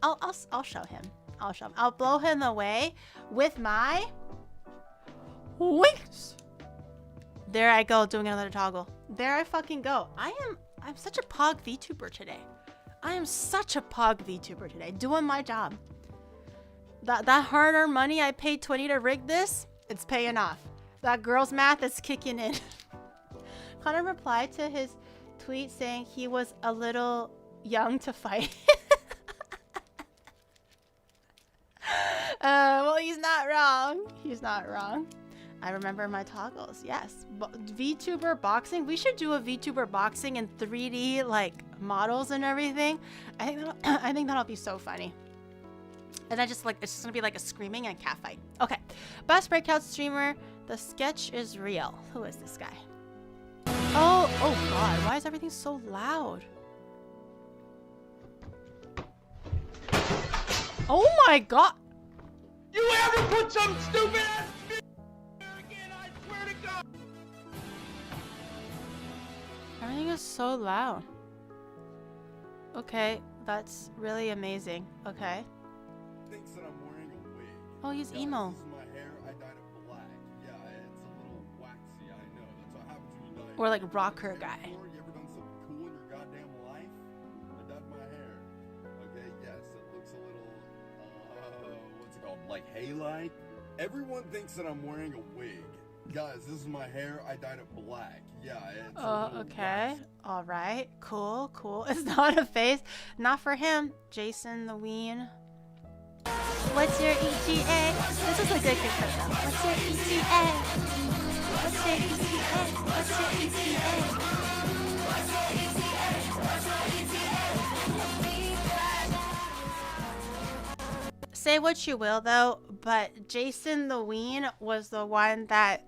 I'll show him. I'll blow him away with my wings. There I go, doing another toggle. There I fucking go. I'm such a pog VTuber today. Doing my job. That hard-earned money I paid 20 to rig this, it's paying off. That girl's math is kicking in. Connor replied to his tweet saying he was a little young to fight. Well, he's not wrong. I remember my toggles, yes. VTuber boxing, we should do a VTuber boxing in 3D, like, models and everything. I think that'll be so funny. And then it's just gonna be like a screaming and cat fight. Okay, best breakout streamer. The sketch is real. Who is this guy? Oh god, why is everything so loud? Oh my god! You ever put some stupid ass shit again? I swear to God. Everything is so loud. Okay, that's really amazing. Okay. Thinks that I'm wearing a wig. Oh, he's Guys, emo. This is my hair. I dyed it black. Yeah, it's a little waxy. I know. That's what happens when you dye. Or like rocker guy. You ever done something cool in your goddamn life? I dyed my hair. Okay, yes, it looks a little, what's it called? Like hay-like? Everyone thinks that I'm wearing a wig. Guys, this is my hair. I dyed it black. Yeah, it's a little Okay. All right. Cool, cool. It's not a face. Not for him. Jason the Ween. What's your ETA? This is a good clip though. What's your ETA? What's your ETA? What's your ETA? Say what you will though, but Jason the Ween was the one that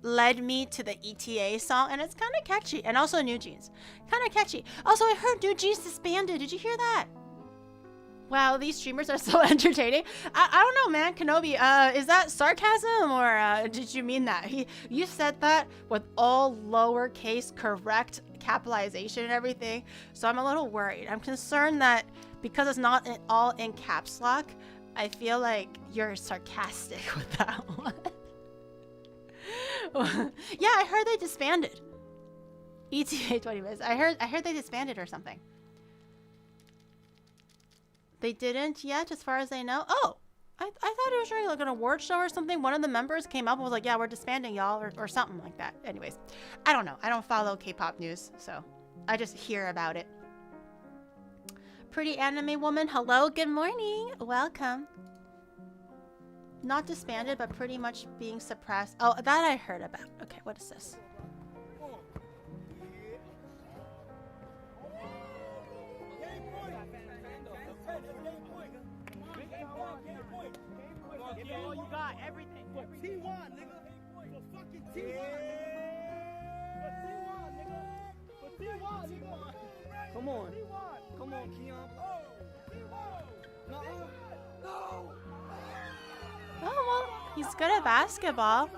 led me to the ETA song, and it's kind of catchy, and also New Jeans, kind of catchy. Also, I heard New Jeans disbanded. Did you hear that? Wow, these streamers are so entertaining. I don't know, man. Kenobi, is that sarcasm or did you mean that? You said that with all lowercase correct capitalization and everything, so I'm a little worried. I'm concerned that because it's not all in caps lock, I feel like you're sarcastic with that one. Yeah, I heard they disbanded. ETA 20 minutes. I heard they disbanded or something. They didn't yet, as far as I know. Oh, I thought it was really like an award show or something. One of the members came up and was like, yeah, we're disbanding y'all, or something like that. Anyways, I don't know. I don't follow K-pop news, so I just hear about it. Pretty anime woman, hello, good morning, welcome. Not disbanded, but pretty much being suppressed. Oh, that I heard about. Okay, what is this? Give me all you got, everything. For T1, nigga. For fucking T1. For T1, nigga. For T1, nigga. Come on. Come on, Keon. No. No. Oh, well, he's good at basketball.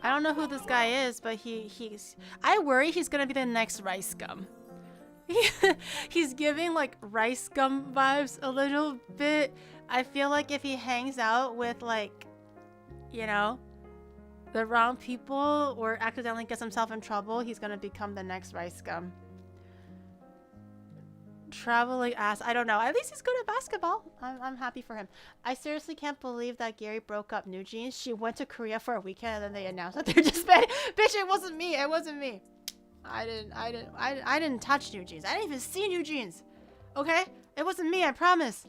I don't know who this guy is, but he's... I worry he's gonna be the next Rice Gum. He's giving, like, Rice Gum vibes a little bit. I feel like if he hangs out with, like, you know, the wrong people or accidentally gets himself in trouble, he's gonna become the next Rice Gum. Traveling ass. I don't know. At least he's good at basketball. I'm happy for him. I seriously can't believe that Gary broke up New Jeans. She went to Korea for a weekend and then they announced that they're disbanded. Bitch, it wasn't me. It wasn't me. I didn't touch New Jeans. I didn't even see New Jeans. Okay? It wasn't me, I promise.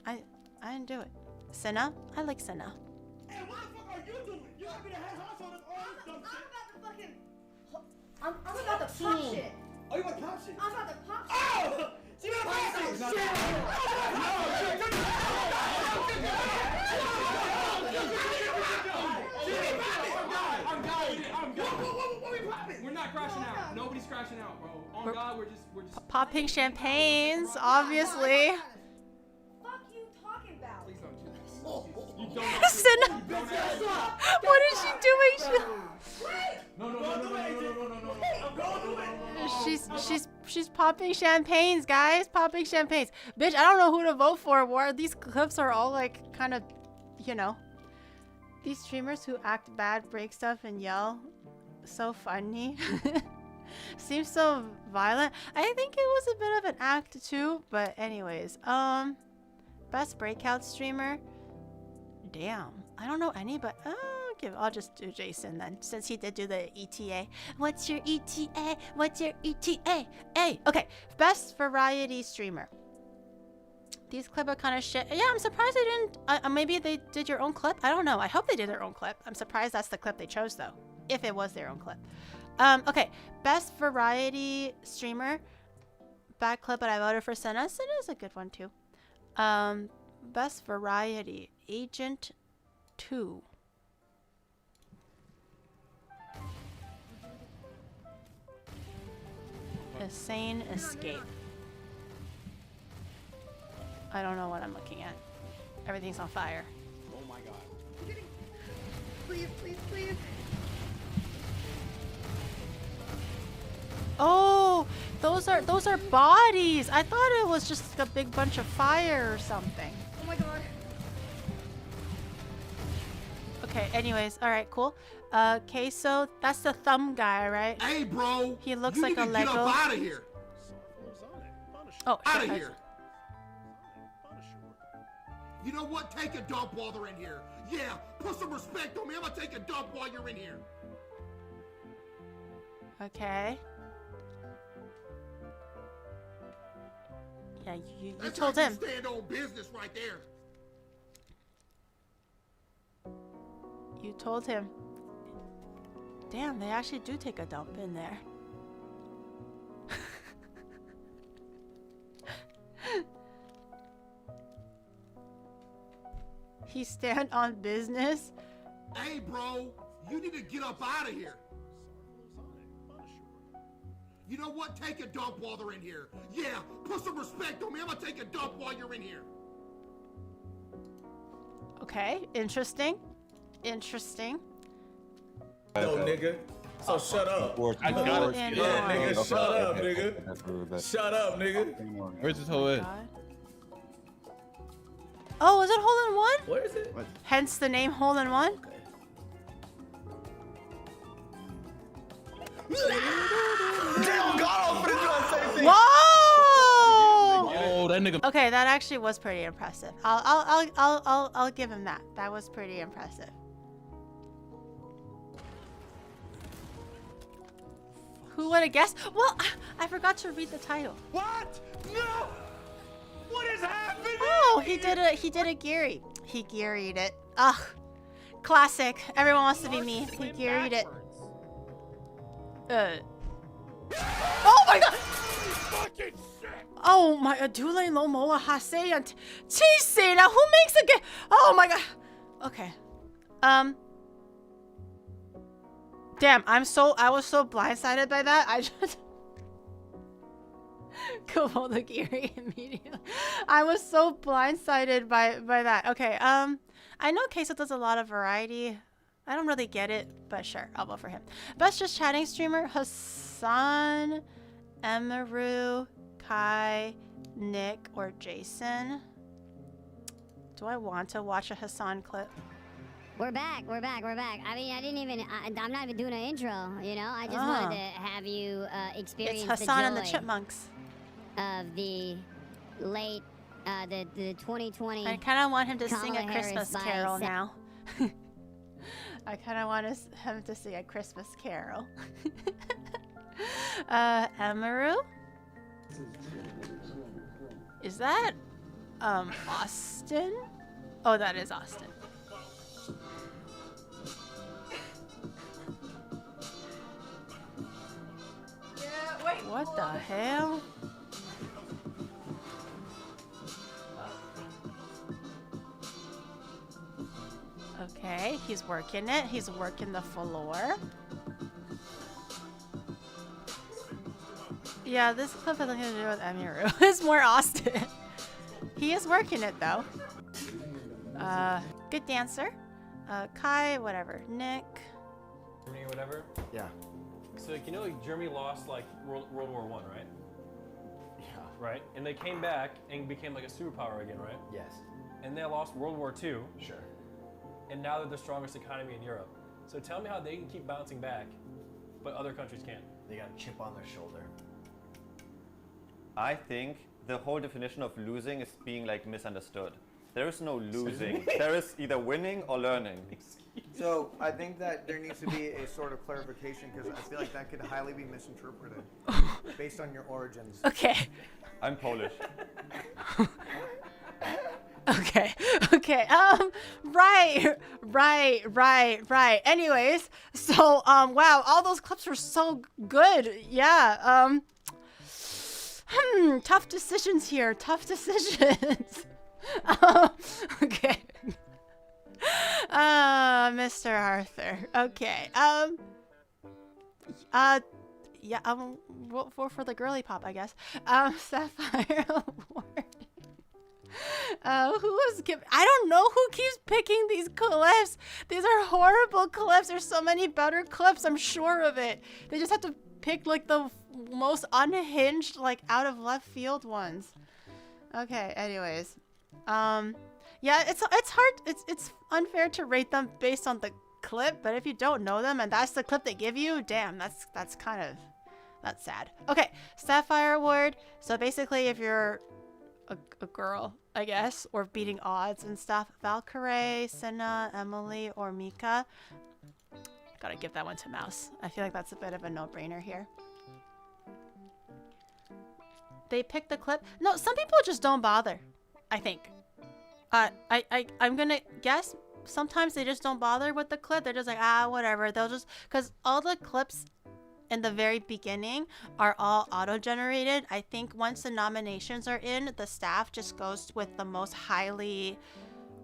I didn't do it. Senna? I like Senna. Hey, what the fuck are you doing? You have been a head house on this all this dumb shit. I'm about to pop shit. Oh, you want to pop shit? I'm about to pop shit. Oh! See what I'm saying? I'm dying. We're not crashing out. Nobody's crashing out, bro. On God, we're just popping champagnes, obviously. Fuck you talking about? Please don't do this. Senna. What is she doing? She's popping champagnes, guys. Popping champagnes. Bitch, I don't know who to vote for. War. These clips are all like kind of, you know. These streamers who act bad, break stuff, and yell. So funny. Seems so violent. I think it was a bit of an act too, but anyways. Best breakout streamer. Damn. I don't know any, but I'll just do Jason then, since he did do the ETA. What's your ETA? What's your ETA? Hey, okay. Best variety streamer. These clips are kind of shit. Yeah, I'm surprised they didn't. Maybe they did your own clip. I don't know. I hope they did their own clip. I'm surprised that's the clip they chose though, if it was their own clip. Okay. Best variety streamer. Bad clip, but I voted for Senna. Senna's a good one too. Best variety. Agent 2. Insane Escape. I don't know what I'm looking at. Everything's on fire. Oh my god. Please, please, please. Oh, those are bodies. I thought it was just a big bunch of fire or something. Oh my god. Okay, anyways, alright, cool. Okay, so that's the thumb guy, right? Hey, bro. He looks you like need a to Lego. Get up out of here. Oh, Out shit, of here. You know what? Take a dump while they're in here. Yeah, put some respect on me. I'm gonna take a dump while you're in here. Okay. Yeah, you That's told like him. Stand on business right there. You told him. Damn, they actually do take a dump in there. He stand on business? Hey, bro, you need to get up out of here. You know what? Take a dump while they're in here. Yeah, put some respect on me. I'm gonna take a dump while you're in here. Okay, interesting. Interesting. Yo, nigga. So shut up. I got it. Yeah, nigga, shut up, nigga. Shut up, nigga. Where's this whole it? Oh, is it hole in one? What is it? Hence the name hole in one? Damn, God, I'm finna do the same thing. Whoa! Oh, that nigga. Okay, that actually was pretty impressive. I'll give him that. That was pretty impressive. Who would have guessed? Well, I forgot to read the title. What? No! What is happening? Oh, he did a Geary. He Gearied it. Ugh. Classic. Everyone wants to be me. He Gearied it. Oh my god! Oh my god, Dule Lomoa Hase and Chise. Now who makes a game? Oh my god. Okay. Damn, I was so blindsided by that. I just Komodo Giri immediately. I was so blindsided by that. Okay, I know Queso does a lot of variety. I don't really get it, but sure, I'll vote for him. Best Just Chatting streamer, Hassan, Emaru, Kai, Nick, or Jason. Do I want to watch a Hassan clip? We're back. I mean, I didn't even, I'm not even doing an intro, you know? I just wanted to have you experience It's the Hassan joy and the Chipmunks. of the late, the 2020 I kind of want him to sing a Kamala Harris Christmas by carol now. I kind of want him to sing a Christmas carol. Emaru? Is that, Austin? Oh, that is Austin. Yeah, wait. What the hell? Okay, he's working it. He's working the floor. Yeah, this clip has nothing to do with Emaru. It's more Austin. He is working it though. Good dancer. Kai, whatever. Nick. Germany or whatever. Yeah. So like, you know, like Germany lost like World War I, right? Yeah. Right, and they came back and became like a superpower again, right? Yes. And they lost World War II. Sure. And now they're the strongest economy in Europe. So tell me how they can keep bouncing back, but other countries can't. They got a chip on their shoulder. I think the whole definition of losing is being like misunderstood. There is no losing. There is either winning or learning. So I think that there needs to be a sort of clarification because I feel like that could highly be misinterpreted based on your origins. Okay. I'm Polish. Okay. Right. Anyways, so, wow, all those clips were so good. Yeah, tough decisions here. Tough decisions. Okay. Mr. Arthur. Okay. Yeah, vote for the girly pop, I guess. Sapphire Award. Who was I don't know who keeps picking these clips. These are horrible clips. There's so many better clips, I'm sure of it. They just have to pick like the most unhinged, like out of left field ones. Okay, anyways. Yeah, it's hard, it's unfair to rate them based on the clip, but if you don't know them and that's the clip they give you, damn, that's sad. Okay, Sapphire Award. So basically if you're a girl, I guess, or beating odds and stuff, Valkyrie, Senna, Emily, or Mika. Gotta give that one to Mouse. I feel like that's a bit of a no-brainer here. They pick the clip. No, some people just don't bother, I think. I'm gonna guess sometimes they just don't bother with the clip. They're just like, ah, whatever. They'll just, because all the clips in the very beginning are all auto-generated. I think once the nominations are in, the staff just goes with the most highly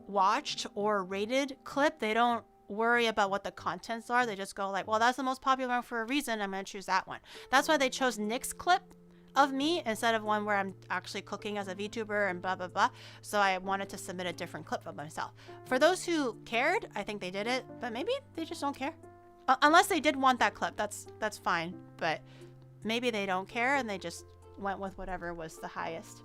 watched or rated clip. They don't worry about what the contents are. They just go like, well, that's the most popular one for a reason. I'm gonna choose that one. That's why they chose Nick's clip of me instead of one where I'm actually cooking as a VTuber and blah blah blah. So I wanted to submit a different clip of myself. For those who cared, I think they did it, but maybe they just don't care. Unless they did want that clip, that's fine. But maybe they don't care and they just went with whatever was the highest.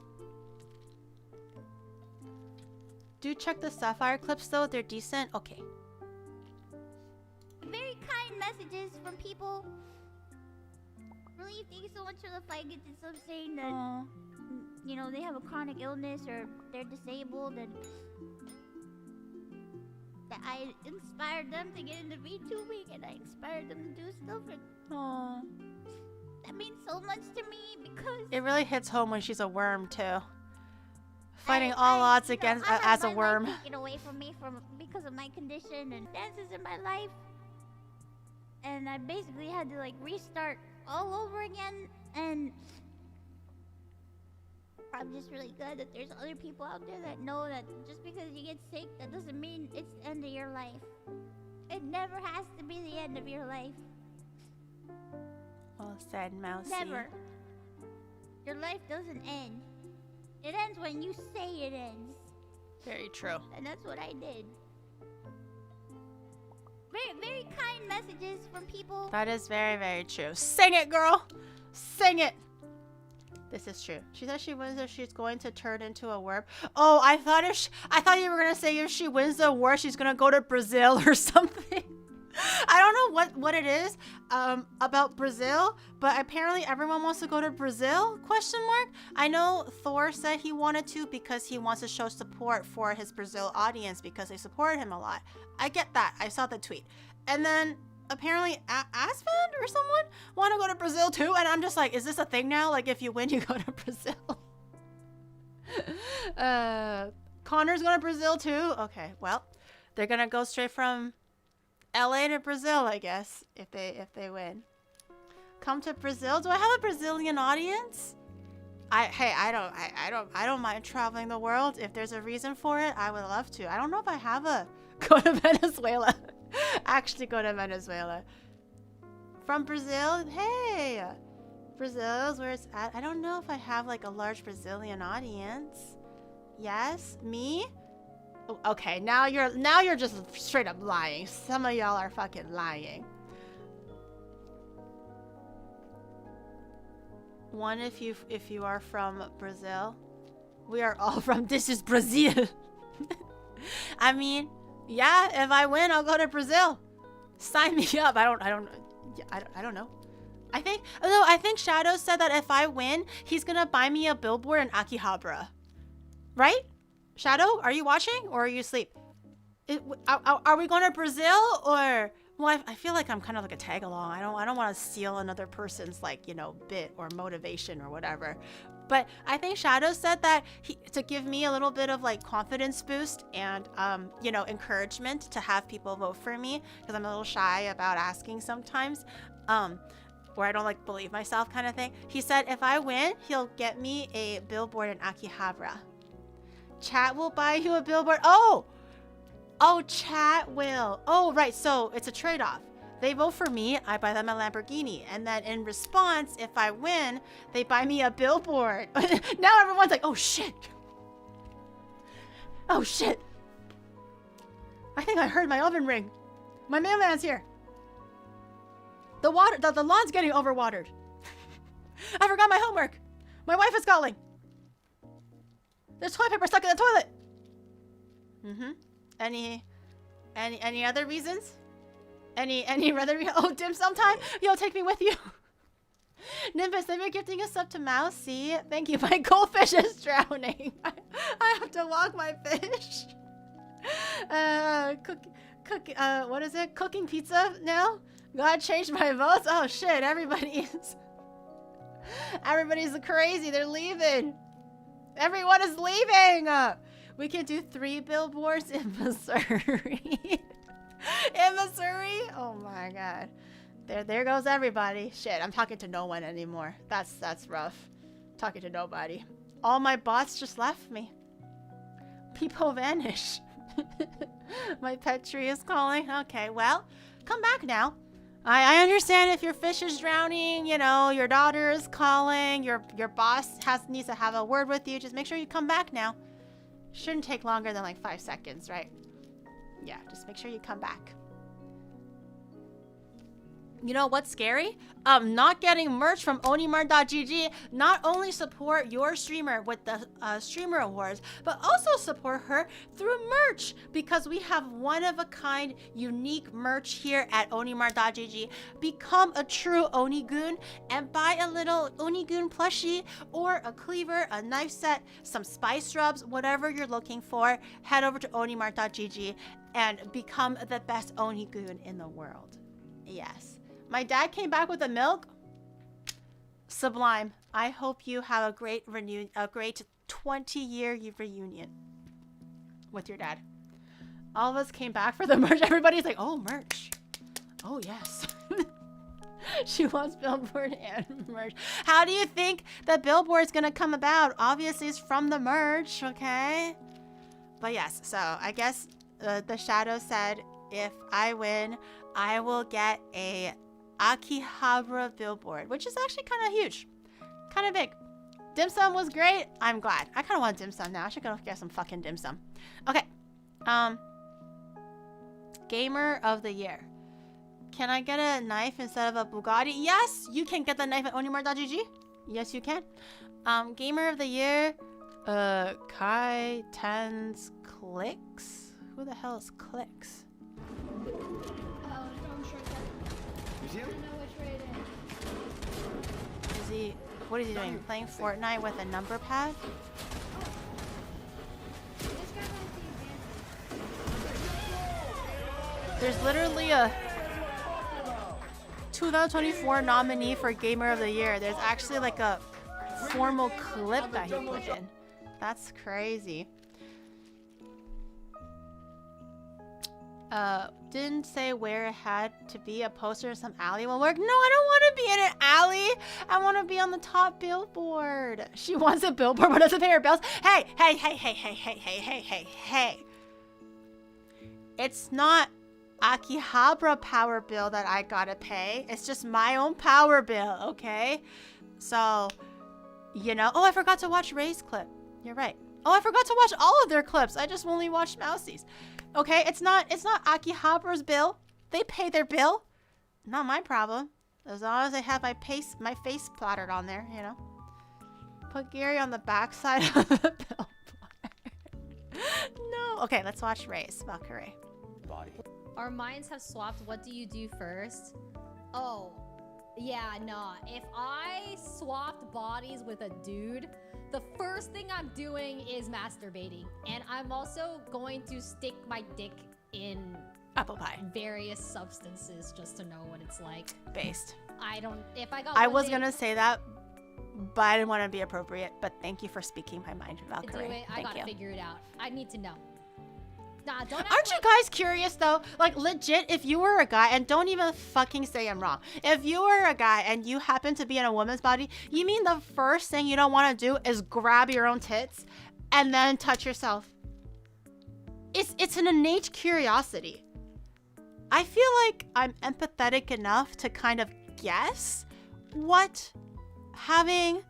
Do check the Sapphire clips though, they're decent. Okay. Very kind messages from people. Really, thank you so much for the fight. Get this up saying that, you know, they have a chronic illness or they're disabled and that I inspired them to get into VTubing and I inspired them to do stuff. And that means so much to me because it really hits home when she's a worm too. Fighting all odds against as a worm. Taken away from me because of my condition and dances in my life, and I basically had to like restart all over again. And I'm just really glad that there's other people out there that know that just because you get sick, that doesn't mean it's the end of your life. It never has to be the end of your life. Well said, Mousy. Never. Your life doesn't end. It ends when you say it ends. Very true. And that's what I did. Very, very kind messages from people. That is very, very true. Sing it, girl! Sing it! This is true. She says she wins if she's going to turn into a worm. Oh, I thought you were gonna say if she wins the award, she's gonna go to Brazil or something. I don't know what it is about Brazil, but apparently everyone wants to go to Brazil, ? I know Thor said he wanted to because he wants to show support for his Brazil audience because they support him a lot. I get that. I saw the tweet. And then apparently Asvan or someone want to go to Brazil too, and I'm just like, is this a thing now? Like if you win, you go to Brazil. Connor's going to Brazil too? Okay, well, they're going to go straight from LA to Brazil, I guess, if they win. Come to Brazil? Do I have a Brazilian audience? I don't mind traveling the world. If there's a reason for it, I would love to. I don't know if I have a go to Venezuela. Actually go to Venezuela. From Brazil? Hey! Brazil's where it's at. I don't know if I have like a large Brazilian audience. Yes? Me? Okay, now you're just straight up lying. Some of y'all are fucking lying. One if you are from Brazil. We are all from this is Brazil. I mean, yeah, if I win, I'll go to Brazil. Sign me up. I don't know. I think Shadow said that if I win, he's gonna buy me a billboard in Akihabara. Right? Shadow, are you watching or are you asleep? Are we going to Brazil or? Well, I feel like I'm kind of like a tag along. I don't want to steal another person's like, you know, bit or motivation or whatever. But I think Shadow said that to give me a little bit of like confidence boost and you know, encouragement to have people vote for me because I'm a little shy about asking sometimes. Where I don't like believe myself kind of thing. He said if I win, he'll get me a billboard in Akihabara. Chat will buy you a billboard. Oh, chat will. Oh, right. So it's a trade-off. They vote for me, I buy them a Lamborghini. And then in response, if I win, they buy me a billboard. Now everyone's like, oh shit. Oh shit! I think I heard my oven ring. My mailman's here. The lawn's getting overwatered. I forgot my homework. My wife is calling. There's toilet paper stuck in the toilet. Any other reasons? Any other oh, dim sum time? Yo, take me with you. Nimbus, thank you for gifting us up to Mousy. Thank you. My goldfish is drowning. I have to walk my fish. What is it? Cooking pizza now? God changed my votes? Oh shit, everybody's crazy. They're leaving. Everyone is leaving. We can do 3 billboards in Missouri. In Missouri? Oh my god. There goes everybody. Shit, I'm talking to no one anymore. That's rough. Talking to nobody. All my bots just left me. People vanish. My pet tree is calling. Okay, well, come back now. I understand if your fish is drowning, you know, your daughter is calling, your boss needs to have a word with you. Just make sure you come back now. Shouldn't take longer than like 5 seconds, right? Yeah, just make sure you come back. You know what's scary? Not getting merch from onimar.gg. Not only support your streamer with the streamer awards, but also support her through merch, because we have one-of-a-kind unique merch here at onimar.gg. Become a true Onigoon and buy a little Onigoon plushie or a cleaver, a knife set, some spice rubs, whatever you're looking for. Head over to onimar.gg and become the best Onigoon in the world. Yes. My dad came back with the milk. Sublime. I hope you have a great 20-year reunion with your dad. All of us came back for the merch. Everybody's like, oh, merch. Oh, yes. She wants billboard and merch. How do you think that billboard's gonna come about? Obviously, it's from the merch, okay? But yes, so I guess the Shadow said, if I win, I will get a Akihabara billboard, which is actually kind of huge, kind of big. Dim sum was great. I'm glad. I kind of want dim sum now. I should go get some fucking dim sum. Okay. Gamer of the year. Can I get a knife instead of a Bugatti? Yes, you can get the knife at onimar.gg. Yes, you can. Gamer of the year. Kai Tens Clicks. Who the hell is Clicks? What is he doing? Playing Fortnite with a number pad? There's literally a 2024 nominee for Gamer of the Year. There's actually like a formal clip that he put in. That's crazy. Didn't say where it had to be, a poster or some alley will work. No, I don't want to be in an alley. I want to be on the top billboard. She wants a billboard but doesn't pay her bills. Hey. It's not Akihabara power bill that I gotta pay. It's just my own power bill, okay? So, you know. Oh, I forgot to watch Ray's clip. You're right. Oh, I forgot to watch all of their clips. I just only watched Mousie's. Okay, it's not Akihabara's bill. They pay their bill. Not my problem. As long as I have my face splattered on there, you know. Put Gary on the backside of the billboard. No. Okay, let's watch Ray's Valkyrie. Body. Our minds have swapped. What do you do first? Oh, yeah, nah. If I swapped bodies with a dude, the first thing I'm doing is masturbating. And I'm also going to stick my dick in apple pie, various substances, just to know what it's like. Based. I was gonna say that, but I didn't want to be appropriate. But thank you for speaking my mind, Valkyrie. Do it. I gotta figure it out. I need to know. Nah, Aren't you guys curious though? Like legit, if you were a guy, and don't even fucking say I'm wrong. If you were a guy and you happen to be in a woman's body, you mean the first thing you don't want to do is grab your own tits and then touch yourself? It's an innate curiosity. I feel like I'm empathetic enough to kind of guess what having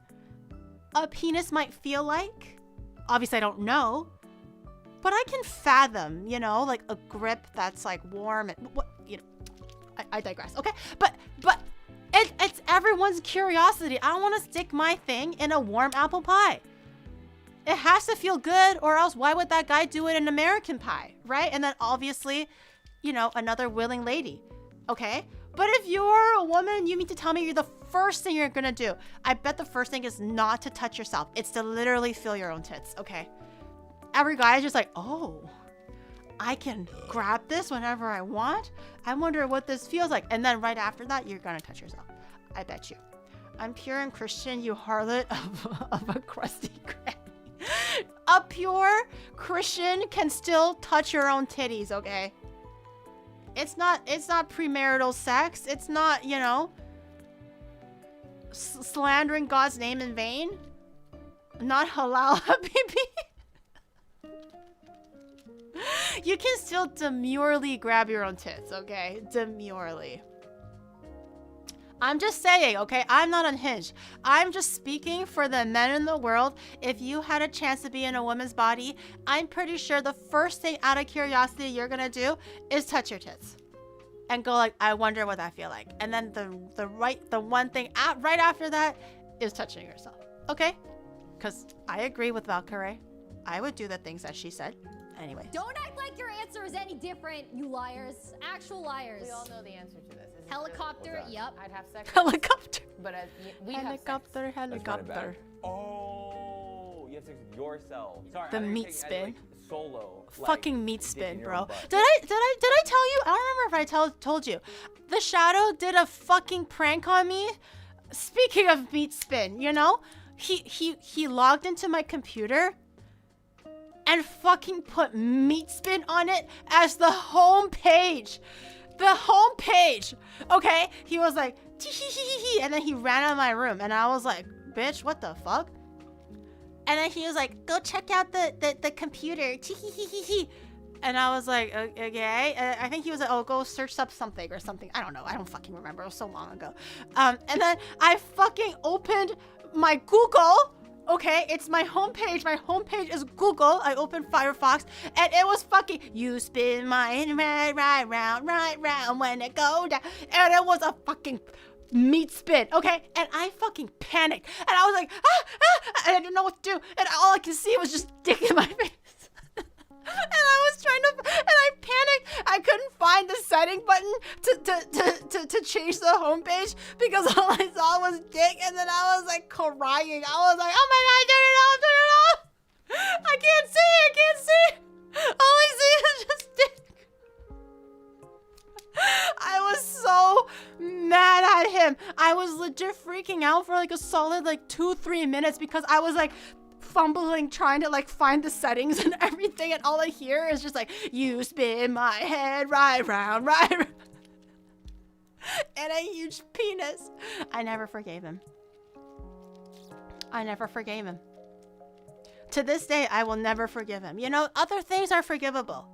a penis might feel like. Obviously, I don't know. But I can fathom, you know, like a grip that's like warm and what, you know. I digress. Okay, but it's everyone's curiosity. I don't want to stick my thing in a warm apple pie. It has to feel good, or else why would that guy do it in American pie, right? And then obviously, you know, another willing lady. Okay, but if you're a woman, you need to tell me you're the first thing you're gonna do. I bet the first thing is not to touch yourself. It's to literally feel your own tits. Okay. Every guy is just like, oh, I can grab this whenever I want. I wonder what this feels like. And then right after that, you're gonna touch yourself. I bet you. I'm pure and Christian, you harlot of a crusty granny. A pure Christian can still touch your own titties, okay? It's not premarital sex. It's not, you know, slandering God's name in vain. Not halal, habibi. You can still demurely grab your own tits, okay? Demurely. I'm just saying, okay? I'm not unhinged. I'm just speaking for the men in the world. If you had a chance to be in a woman's body, I'm pretty sure the first thing out of curiosity you're gonna do is touch your tits. And go like, I wonder what that feel like. And then the one thing right after that is touching yourself, okay? Because I agree with Valkyrie. I would do the things that she said. Anyway. Don't act like your answer is any different, you liars. Actual liars. We all know the answer to this. Helicopter, yep. I'd have sex. Helicopter. But we helicopter, helicopter. Oh, you have sex with yourself. Sorry, The I thought you were meat saying, spin. like, solo. Fucking meat spin, bro. Did I tell you? I don't remember if I told you. The Shadow did a fucking prank on me. Speaking of meat spin, you know, he logged into my computer and fucking put meat spin on it as the home page. The home page. Okay? He was like, tee-hee-hee-hee-hee, and then he ran out of my room, and I was like, bitch, what the fuck? And then he was like, go check out the computer. Tee-hee-hee-hee-hee. And I was like, okay. I think he was like, oh, go search up something or something. I don't know. I don't fucking remember. It was so long ago. And then I fucking opened my Google. Okay, it's my homepage. My homepage is Google. I opened Firefox, and it was fucking, you spin my right round when it go down. And it was a fucking meat spin, okay? And I fucking panicked. And I was like, and I didn't know what to do. And all I could see was just dick in my face. And I was trying to, and I panicked. I couldn't find the setting button to change the homepage because all I saw was dick, and then I was like crying. I was like, oh my god, turn it off. I can't see. All I see is just dick. I was so mad at him. I was legit freaking out for like a solid like 2-3 minutes because I was like fumbling trying to like find the settings and everything, and all I hear is just like, you spin my head right round and a huge penis. I never forgave him. To this day, I will never forgive him. You know, other things are forgivable.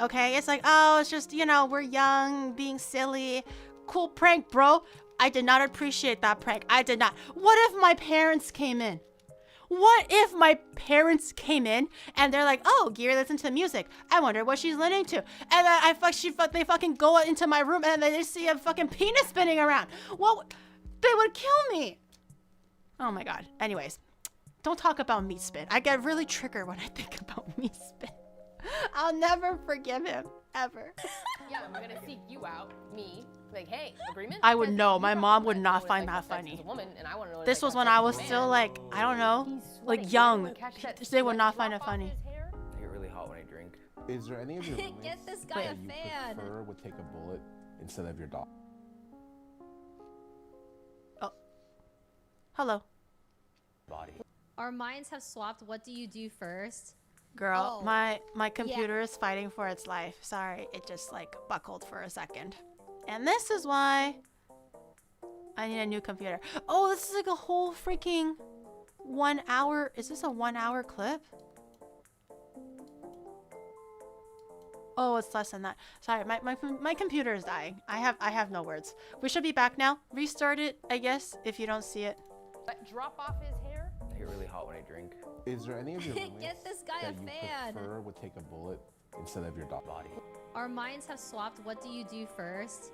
Okay, it's like, oh, it's just, you know, we're young, being silly. Cool prank, bro. I did not appreciate that prank. I did not. What if my parents came in? What if my parents came in and they're like, oh, Gear listens to music. I wonder what she's listening to. And then they fucking go into my room and they see a fucking penis spinning around. Well, they would kill me. Oh my god. Anyways, don't talk about meat spin. I get really triggered when I think about meat spin. I'll never forgive him, ever. Yeah, I'm gonna seek you out, me. Like, hey, agreement? I would know. My mom would not find that funny. This was when I was still like, I don't know, like young. They would not find it funny. I get really hot when I drink. Is there any of your roommates Get this guy a that you fan. prefer would take a bullet instead of your dog? Oh. Hello. Body. Our minds have swapped. What do you do first? Girl, Oh, my computer is fighting for its life. Sorry, it just like buckled for a second. And this is why I need a new computer. Oh, this is like a whole freaking 1 hour. Is this a 1 hour clip? Oh, it's less than that. Sorry, my computer is dying. I have no words. We should be back now. Restart it, I guess, if you don't see it. But drop off his hair? get really hot when I drink. Is there any of your roommates Get this guy that a you fan. prefer would take a bullet instead of your dog body? Our minds have swapped. What do you do first?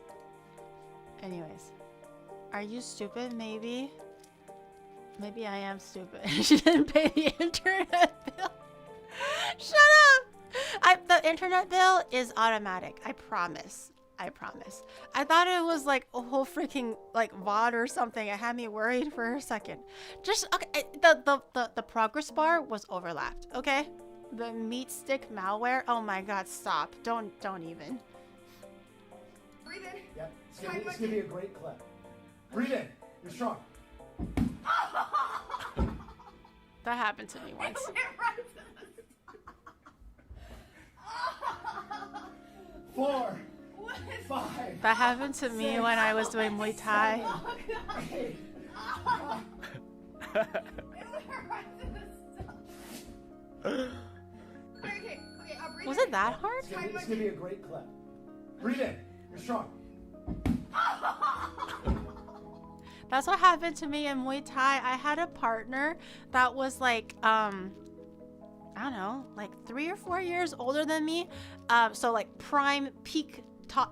Anyways, are you stupid? Maybe. Maybe I am stupid. She didn't pay the internet bill. Shut up! The internet bill is automatic. I promise. I promise. I thought it was like a whole freaking like VOD or something. It had me worried for a second. Just okay. The progress bar was overlapped. Okay. The meat stick malware. Oh my God! Stop. Don't even. Breathe in. Yep. It's gonna be a great clip. Breathe in. You're strong. That happened to me once. Four. 5. That happened to me when I was doing Muay Thai. Was it that hard? It's gonna be a great clip. Breathe in. You're strong. That's what happened to me in Muay Thai. I had a partner that was like, I don't know, like 3 or 4 years older than me. So like prime peak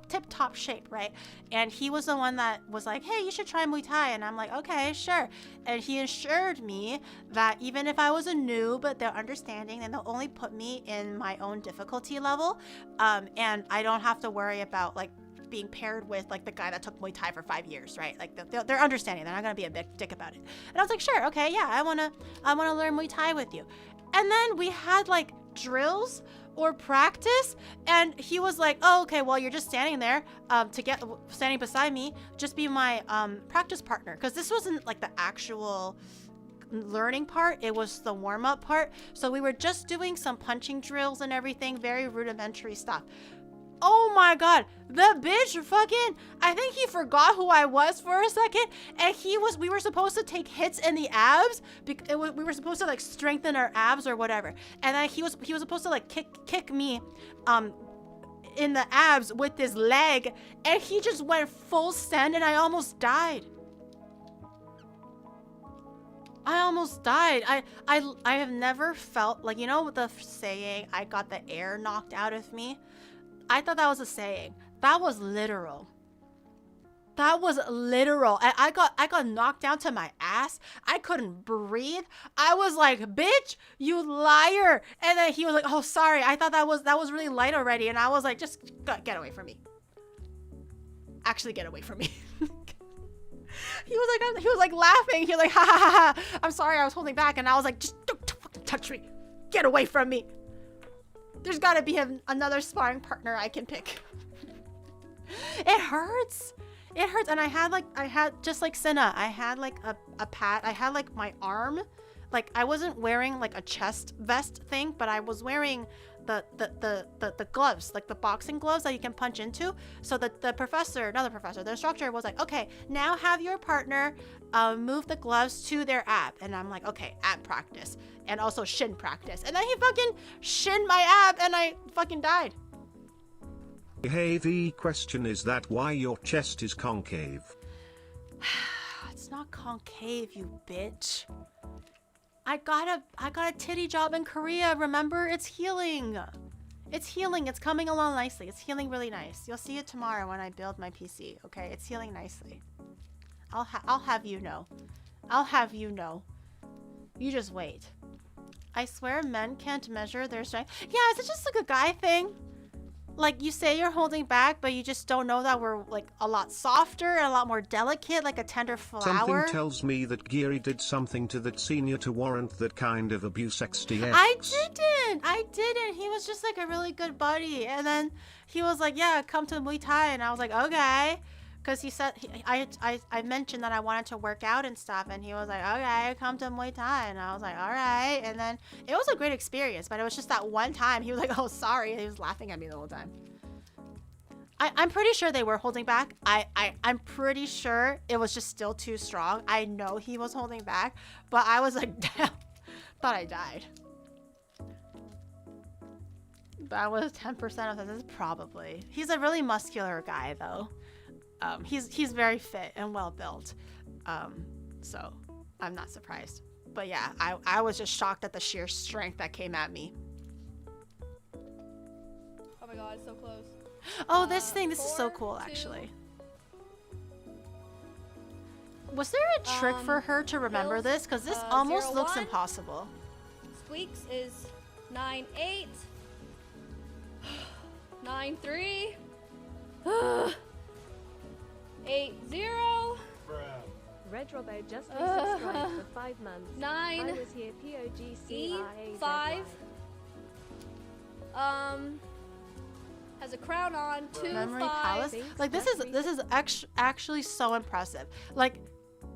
tip-top shape, right? And he was the one that was like, hey, you should try Muay Thai. And I'm like, okay, sure. And he assured me that even if I was a noob, they're understanding and they'll only put me in my own difficulty level. And I don't have to worry about like being paired with like the guy that took Muay Thai for 5 years, right? Like they're understanding. They're not gonna be a big dick about it. And I was like, sure, okay, yeah, I wanna learn Muay Thai with you. And then we had like drills or practice, and he was like, oh, okay, well, you're just standing there standing beside me, just be my practice partner, because this wasn't like the actual learning part, it was the warm-up part. So we were just doing some punching drills and everything, very rudimentary stuff. Oh my God, the bitch fucking, I think he forgot who I was for a second, and we were supposed to take hits in the abs, we were supposed to like strengthen our abs or whatever, and then he was supposed to like kick me in the abs with his leg, and he just went full send, and I almost died. I almost died. I have never felt like, you know the saying, I got the air knocked out of me? I thought that was a saying. That was literal. That was literal. I got knocked down to my ass. I couldn't breathe. I was like, bitch, you liar. And then he was like, oh, sorry. I thought that was really light already. And I was like, just get away from me. Actually, get away from me. He was like laughing. He was like, ha ha ha ha. I'm sorry, I was holding back. And I was like, just don't fucking touch me. Get away from me. There's gotta be another sparring partner I can pick. It hurts. It hurts. And I had just like Senna, I had like a pad. I had like my arm. Like I wasn't wearing like a chest vest thing, but I was wearing the gloves, like the boxing gloves that you can punch into. So the instructor was like, okay, now have your partner move the gloves to their ab. And I'm like, okay, ab practice. And also shin practice. And then he fucking shinned my ab and I fucking died. Hey, the question is that why your chest is concave? It's not concave, you bitch. I got a titty job in Korea, remember? It's healing. It's healing. It's coming along nicely. It's healing really nice. You'll see it tomorrow when I build my PC, okay? It's healing nicely. I'll have you know. I'll have you know. You just wait. I swear men can't measure their strength. Yeah, is it just like a guy thing? Like, you say you're holding back, but you just don't know that we're, like, a lot softer and a lot more delicate, like a tender flower. Something tells me that Geary did something to that senior to warrant that kind of abuse XDX. I didn't. He was just, like, a really good buddy. And then he was like, yeah, come to Muay Thai. And I was like, okay. Because he said, I mentioned that I wanted to work out and stuff. And he was like, okay, come to Muay Thai. And I was like, all right. And then it was a great experience. But it was just that one time. He was like, oh, sorry. And he was laughing at me the whole time. I'm pretty sure they were holding back. I'm pretty sure it was just still too strong. I know he was holding back. But I was like, damn. Thought I died. That was 10% of this. Probably. He's a really muscular guy, though. He's very fit and well built, so I'm not surprised. But yeah, I was just shocked at the sheer strength that came at me. Oh my god, it's so close. Oh, this is so cool, actually. Was there a trick for her to remember this? Because this almost looks 01. impossible. Squeaks is 9-8. 9-3. 8-0. Red Robbo just resubscribed for 5 months. 9. I was here POGCRAZ. 5. Has a crown on. 2, Memory 5. Palace. Like this is actually so impressive. Like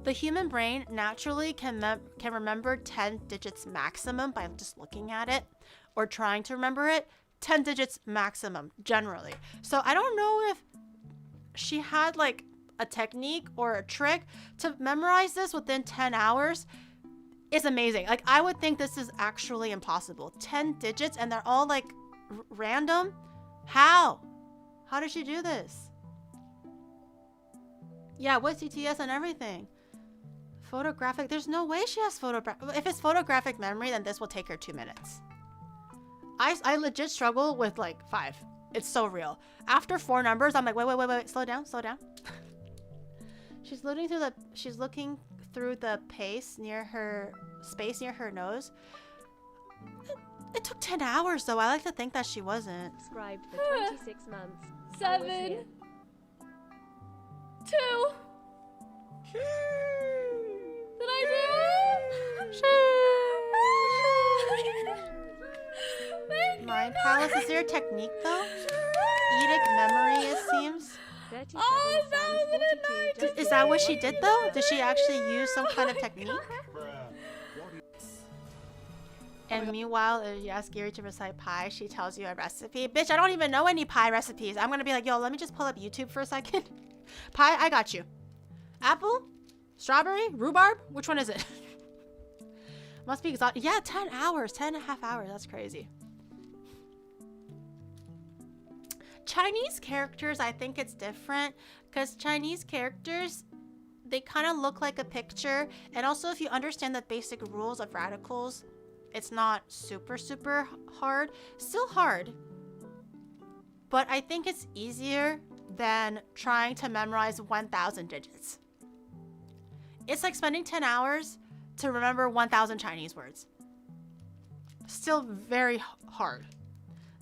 the human brain naturally can remember 10 digits maximum by just looking at it or trying to remember it. 10 digits maximum generally. So I don't know if she had like a technique or a trick to memorize this within 10 hours. It's amazing. Like I would think this is actually impossible. 10 digits and they're all like random. How did she do this? Yeah, with CTS and everything. Photographic, there's no way she has if it's photographic memory, then this will take her 2 minutes. I legit struggle with like 5. It's so real. After 4 numbers, I'm like, wait, slow down. She's looking through the space near her nose. It took 10 hours though. I like to think that she wasn't. Subscribed for 26 months. 7. 2. Did I do it? Mind Palace, is there a technique though? Eidetic memory, it seems. Is that what she did though? Did she actually use some kind of technique? And meanwhile, if you ask Gary to recite pie, she tells you a recipe. Bitch, I don't even know any pie recipes. I'm gonna be like, yo, let me just pull up YouTube for a second. Pie, I got you. Apple? Strawberry? Rhubarb? Which one is it? Must be exhausted. Yeah, 10 hours. 10 and a half hours. That's crazy. Chinese characters, I think it's different. Because Chinese characters, they kind of look like a picture. And also, if you understand the basic rules of radicals, it's not super hard. Still hard. But I think it's easier than trying to memorize 1,000 digits. It's like spending 10 hours to remember 1,000 Chinese words. Still very hard.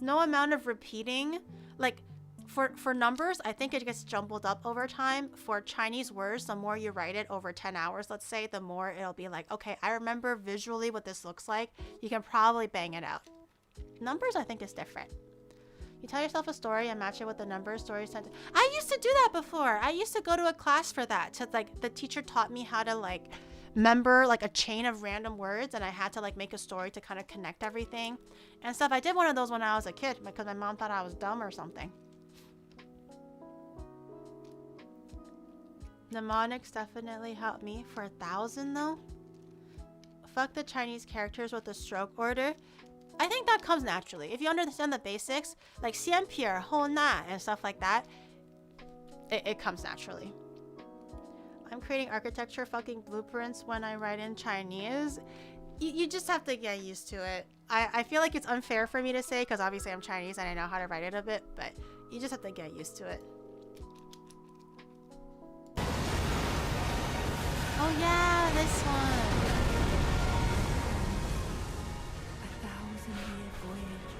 No amount of repeating, like for numbers, I think it gets jumbled up over time. For Chinese words, the more you write it over 10 hours, let's say, the more it'll be like, okay, I remember visually what this looks like. You can probably bang it out. Numbers, I think, is different. You tell yourself a story and match it with the numbers, story sentence. I used to do that before. I used to go to a class for that. To like, the teacher taught me how to like member like a chain of random words, and I had to like make a story to kind of connect everything and stuff. I did one of those when I was a kid because my mom thought I was dumb or something. Mnemonics definitely helped me. For 1,000 though. Fuck the Chinese characters with the stroke order. I think that comes naturally. If you understand the basics, like Xianpier, Homeee, and stuff like that, it comes naturally. I'm creating architecture fucking blueprints when I write in Chinese. You just have to get used to it. I feel like it's unfair for me to say because obviously I'm Chinese and I know how to write it a bit, but you just have to get used to it. Oh yeah, this one.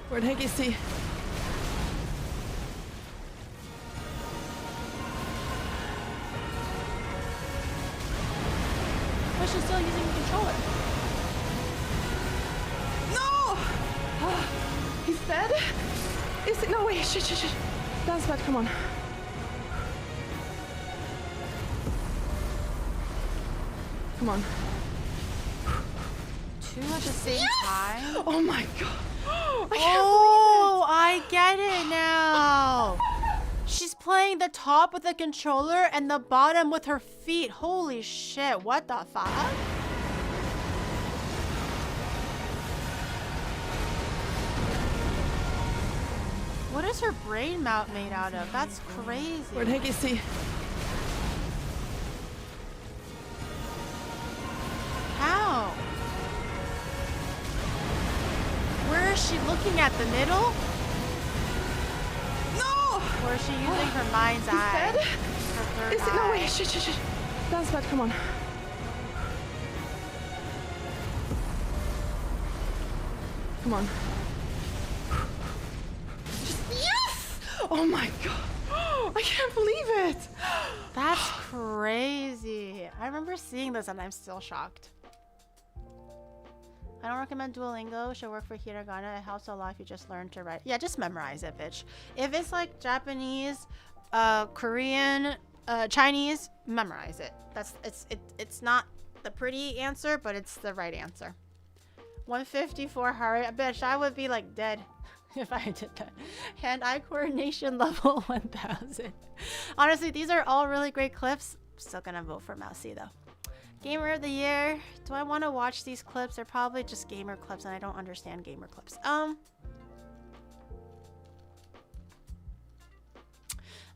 Where'd Hanky see? But she's still using the controller. No! He's dead? Is it? No, wait, shit. That's bad, come on. Come on. 2 at the same time? Oh my god. I get it now. She's playing the top with the controller and the bottom with her feet. Holy shit, what the fuck? What is her brain mount made out of? That's crazy. Where'd Hanky see? How? Is she looking at the middle? No! Or is she using her mind's eye? Dead? Her third Is it? eye? No, wait, shit. Dance pad, come on. Come on. Yes! Oh my god. I can't believe it. That's crazy. I remember seeing this and I'm still shocked. I don't recommend Duolingo. Should work for hiragana. It helps a lot if you just learn to write. Yeah, just memorize it, bitch. If it's like Japanese, Korean, Chinese, memorize it. It's not the pretty answer, but it's the right answer. 154 heart. Bitch, I would be like dead if I did that. Hand-eye coordination level 1000. Honestly, these are all really great clips. Still gonna vote for Mousy though. Gamer of the year. Do I want to watch these clips? They're probably just gamer clips and I don't understand gamer clips. I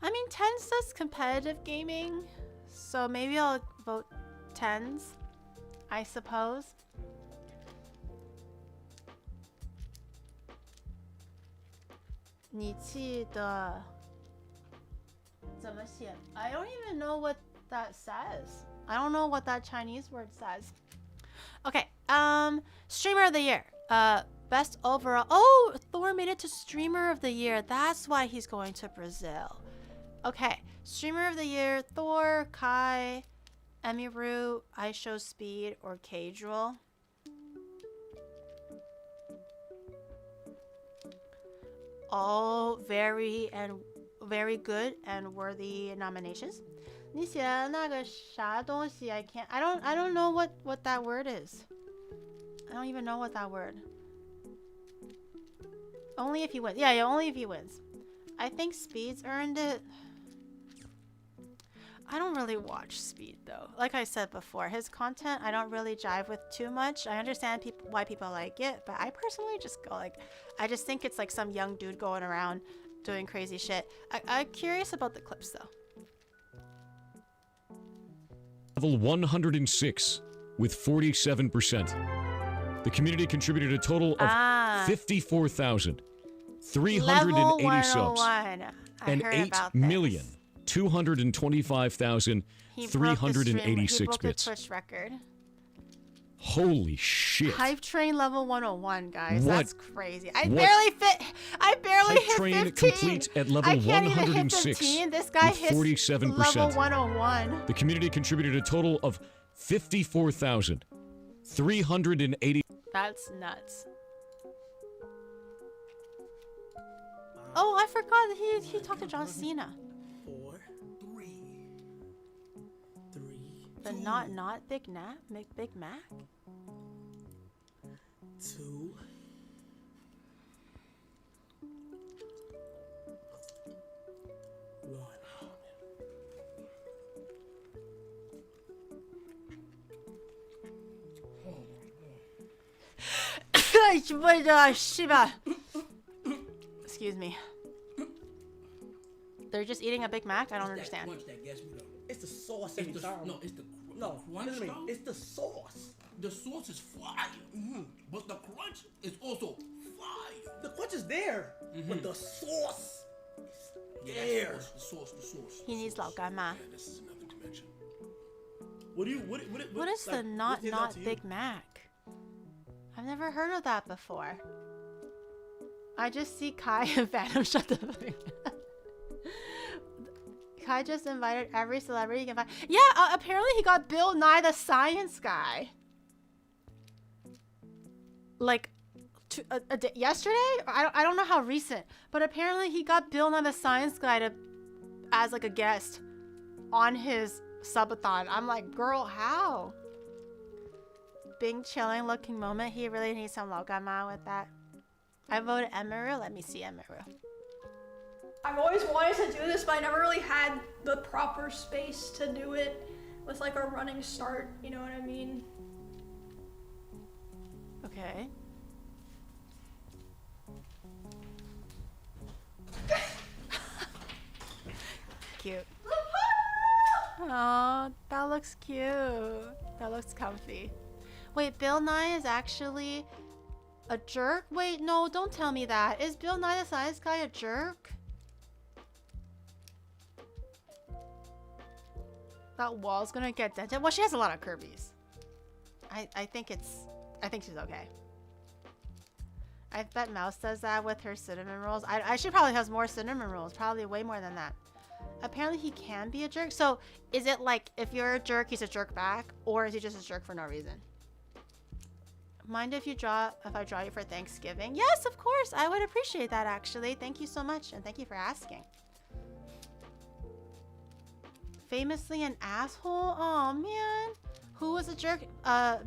mean, Tens does competitive gaming, so maybe I'll vote Tens, I suppose. I don't even know what that says. I don't know what that Chinese word says. Okay, streamer of the year. Best overall. Oh, Thor made it to streamer of the year. That's why he's going to Brazil. Okay, streamer of the year. Thor, Kai, Emiru, IShowSpeed, or Casual. All very good and worthy nominations. 你写那个啥东西 I don't know what that word is. I don't even know what that word. Only if he wins. Yeah, only if he wins. I think Speed's earned it. I don't really watch Speed though. Like I said before, his content I don't really jive with too much. I understand why people like it, but I personally just go like, I just think it's like some young dude going around doing crazy shit. I'm curious about the clips though. Level 106 with 47%. The community contributed a total of 54,380 subs and 8,225,386 bits. Twitch record. Holy shit. Hype train level 101, guys. What? That's crazy. I barely hit Hype train 15. complete at level I can't even hit 106 15. This guy with hits 47%. level 101. The community contributed a total of 54,380. That's nuts. Oh, I forgot that he talked to John Cena. 4, 3, The not Big Mac? Big Mac? 2, 1. Excuse me. They're just eating a Big Mac? I don't understand. It's the sauce in the no, it's the crunch. Listen to me. It's the sauce. The sauce is fire, but the crunch is also fire. The crunch is there, but the sauce is there. The sauce. He needs lao gan ma. This is another dimension. What is the not Big Mac? I've never heard of that before. I just see Kai and Phantom shut the fuck up. Kai just invited every celebrity he can find. Yeah, apparently he got Bill Nye the Science Guy. Like, yesterday? I don't know how recent, but apparently he got Bill Nye the Science Guy as like a guest on his subathon. I'm like, girl, how? Big chilling looking moment. He really needs some logama with that. I voted Emiru. Let me see Emiru. I've always wanted to do this, but I never really had the proper space to do it with like a running start, you know what I mean? Okay. Cute. Oh, that looks cute. That looks comfy. Wait, Bill Nye is actually A jerk? Wait, no, don't tell me that. Is Bill Nye the Science Guy a jerk? That wall's gonna get dented. Well, she has a lot of Kirby's. I think she's okay. I bet Mouse does that with her cinnamon rolls. She probably has more cinnamon rolls. Probably way more than that. Apparently he can be a jerk. So is it like if you're a jerk, he's a jerk back? Or is he just a jerk for no reason? Mind if I draw you for Thanksgiving? Yes, of course. I would appreciate that actually. Thank you so much. And thank you for asking. Famously an asshole? Oh man. Who was a jerk?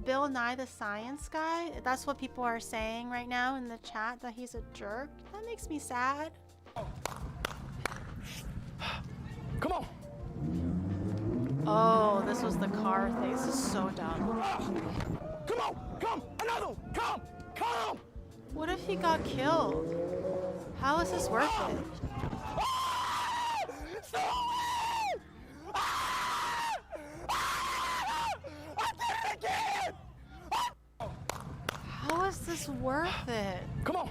Bill Nye the Science Guy? That's what people are saying right now in the chat, that he's a jerk. That makes me sad. Come on. Oh, this was the car thing. This is so dumb. Come on, come, another one, come. What if he got killed? How is this worth it? How is this worth it? Come on.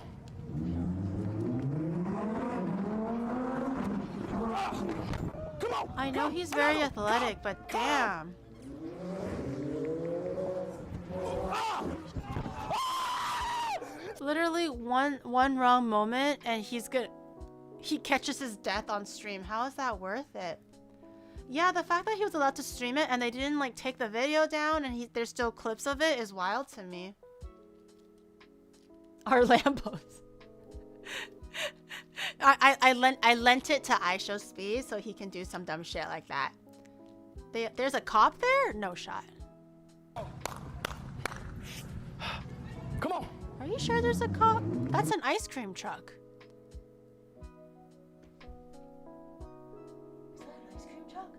Come on. I know he's very athletic, but damn. Literally one wrong moment and he catches his death on stream. How is that worth it? Yeah, the fact that he was allowed to stream it and they didn't like take the video down and there's still clips of it is wild to me. Our Lambos. I lent it to iShow Speed so he can do some dumb shit like that. There's a cop there? No shot. Come on. Are you sure there's a cop? That's an ice cream truck. Is that an ice cream truck?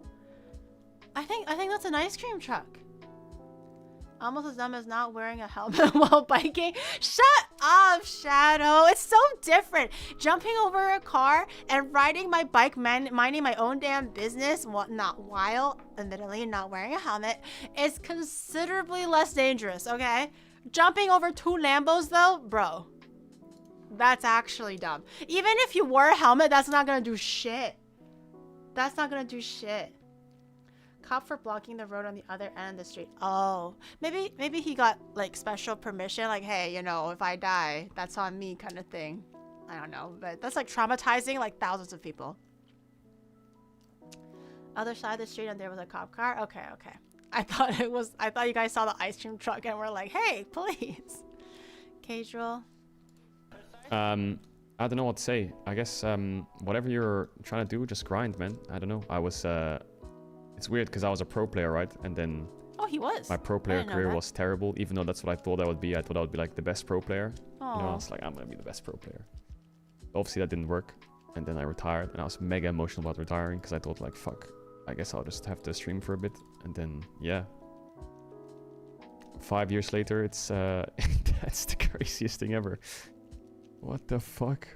I think that's an ice cream truck. Almost as dumb as not wearing a helmet while biking. Shut up, Shadow. It's so different. Jumping over a car and riding my bike, minding my own damn business, while admittedly not wearing a helmet, is considerably less dangerous, okay? Jumping over 2 Lambos though, bro. That's actually dumb. Even if you wore a helmet, that's not gonna do shit. That's not gonna do shit. Cop for blocking the road on the other end of the street. Oh, maybe he got like special permission, like, hey, you know, if I die, that's on me kind of thing. I don't know, but that's like traumatizing like thousands of people. Other side of the street and there was a cop car. Okay. I thought you guys saw the ice cream truck and were like, hey, please. Casual. I don't know what to say. I guess whatever you're trying to do, just grind, man. I don't know. I was it's weird because I was a pro player, right? And then he was. My pro player career was terrible, even though that's what I thought I would be. I thought I would be like the best pro player. Aww. You know, I was like, I'm gonna be the best pro player. Obviously that didn't work. And then I retired and I was mega emotional about retiring because I thought like, fuck, I guess I'll just have to stream for a bit. And then, yeah. 5 years later, it's that's the craziest thing ever. What the fuck?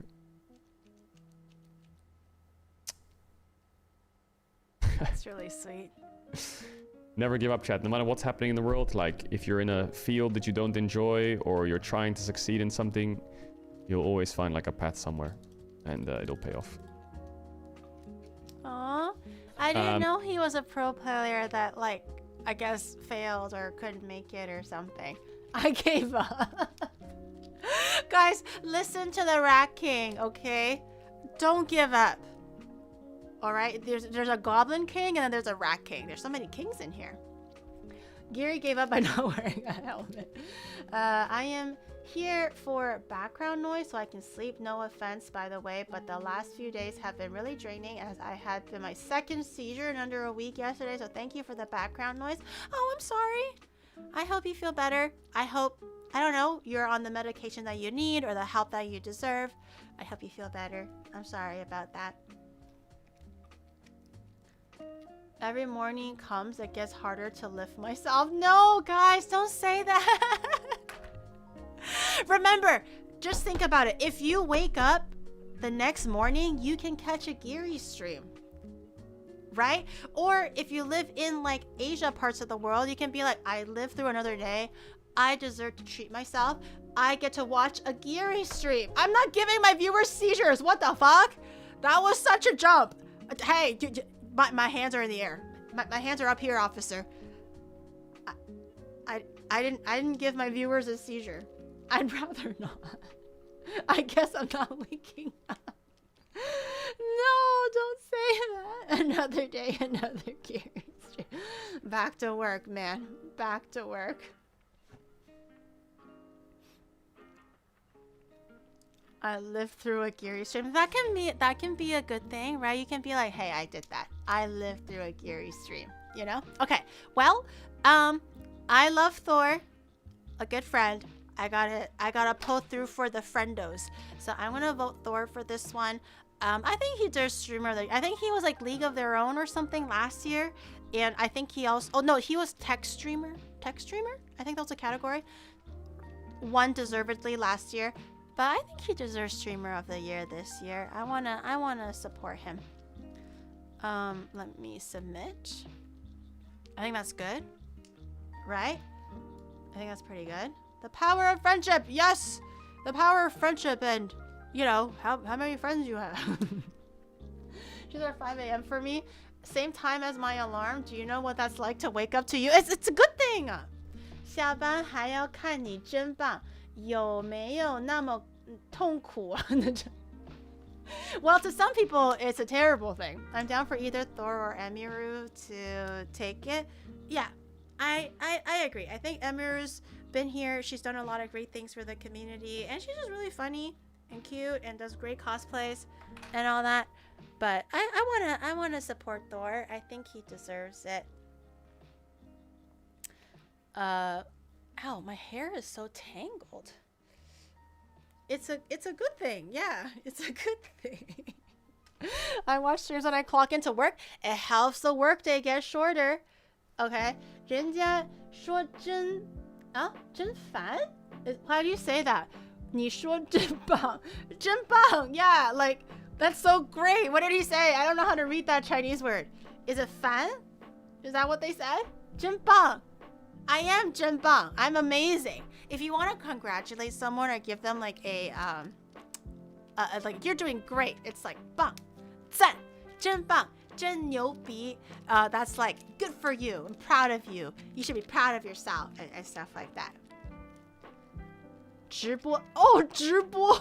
That's really sweet. Never give up, chat. No matter what's happening in the world, like if you're in a field that you don't enjoy or you're trying to succeed in something, you'll always find like a path somewhere and it'll pay off. Aww. I didn't know he was a pro player that like, I guess failed or couldn't make it or something. I gave up. Guys, listen to the Rat King, okay? Don't give up. Alright, there's a Goblin King and then there's a Rat King. There's so many kings in here. Gary gave up by not wearing a helmet. I am here for background noise so I can sleep. No offense, by the way, but the last few days have been really draining as I had my second seizure in under a week yesterday, so thank you for the background noise. Oh, I'm sorry. I hope you feel better. I don't know, you're on the medication that you need or the help that you deserve. I hope you feel better. I'm sorry about that. Every morning comes, it gets harder to lift myself. No, guys, don't say that. Remember, just think about it. If you wake up the next morning, you can catch a Geary stream, right? Or if you live in like Asia parts of the world, you can be like, I lived through another day. I deserve to treat myself. I get to watch a Geary stream. I'm not giving my viewers seizures. What the fuck? That was such a jump. Hey, my hands are in the air. My hands are up here, officer. I didn't give my viewers a seizure. I'd rather not. I guess I'm not waking up. No, don't say that. Another day, another Geary stream. Back to work, man. Back to work. I lived through a Geary stream. That can be a good thing, right? You can be like, hey, I did that. I lived through a Geary stream, you know? Okay, well, I love Thor, a good friend. I gotta pull through for the friendos. So I'm gonna vote Thor for this one. I think he does streamer. I think he was like League of Their Own or something last year. And I think he also, oh no, he was tech streamer. Tech streamer? I think that was a category. Won deservedly last year. But I think he deserves streamer of the year this year. I wanna support him. Let me submit. I think that's good. Right? I think that's pretty good. The power of friendship, yes! The power of friendship and, you know, how many friends you have. She's at 5 a.m. for me. Same time as my alarm. Do you know what that's like to wake up to you? It's a good thing! 下班还要看你真棒 有没有那么痛苦 Well, to some people, it's a terrible thing. I'm down for either Thor or Emiru to take it. Yeah, I agree. I think Emiru's been here. She's done a lot of great things for the community. And she's just really funny and cute and does great cosplays and all that. But I wanna support Thor. I think he deserves it. Ow, my hair is so tangled. It's a good thing. Yeah, it's a good thing. I watch streams when I clock into work. It helps the workday get shorter. Okay. 人家说真烦? How do you say that? 你说真棒. 真棒. Yeah, like that's so great. What did he say? I don't know how to read that Chinese word. Is it fan? Is that what they said? 真棒. I am 真棒. I'm amazing. If you want to congratulate someone or give them like a like you're doing great, it's like 棒, 赞, 真棒, 真牛逼. That's like good for you. I'm proud of you. You should be proud of yourself and stuff like that. 直播. Oh, 直播.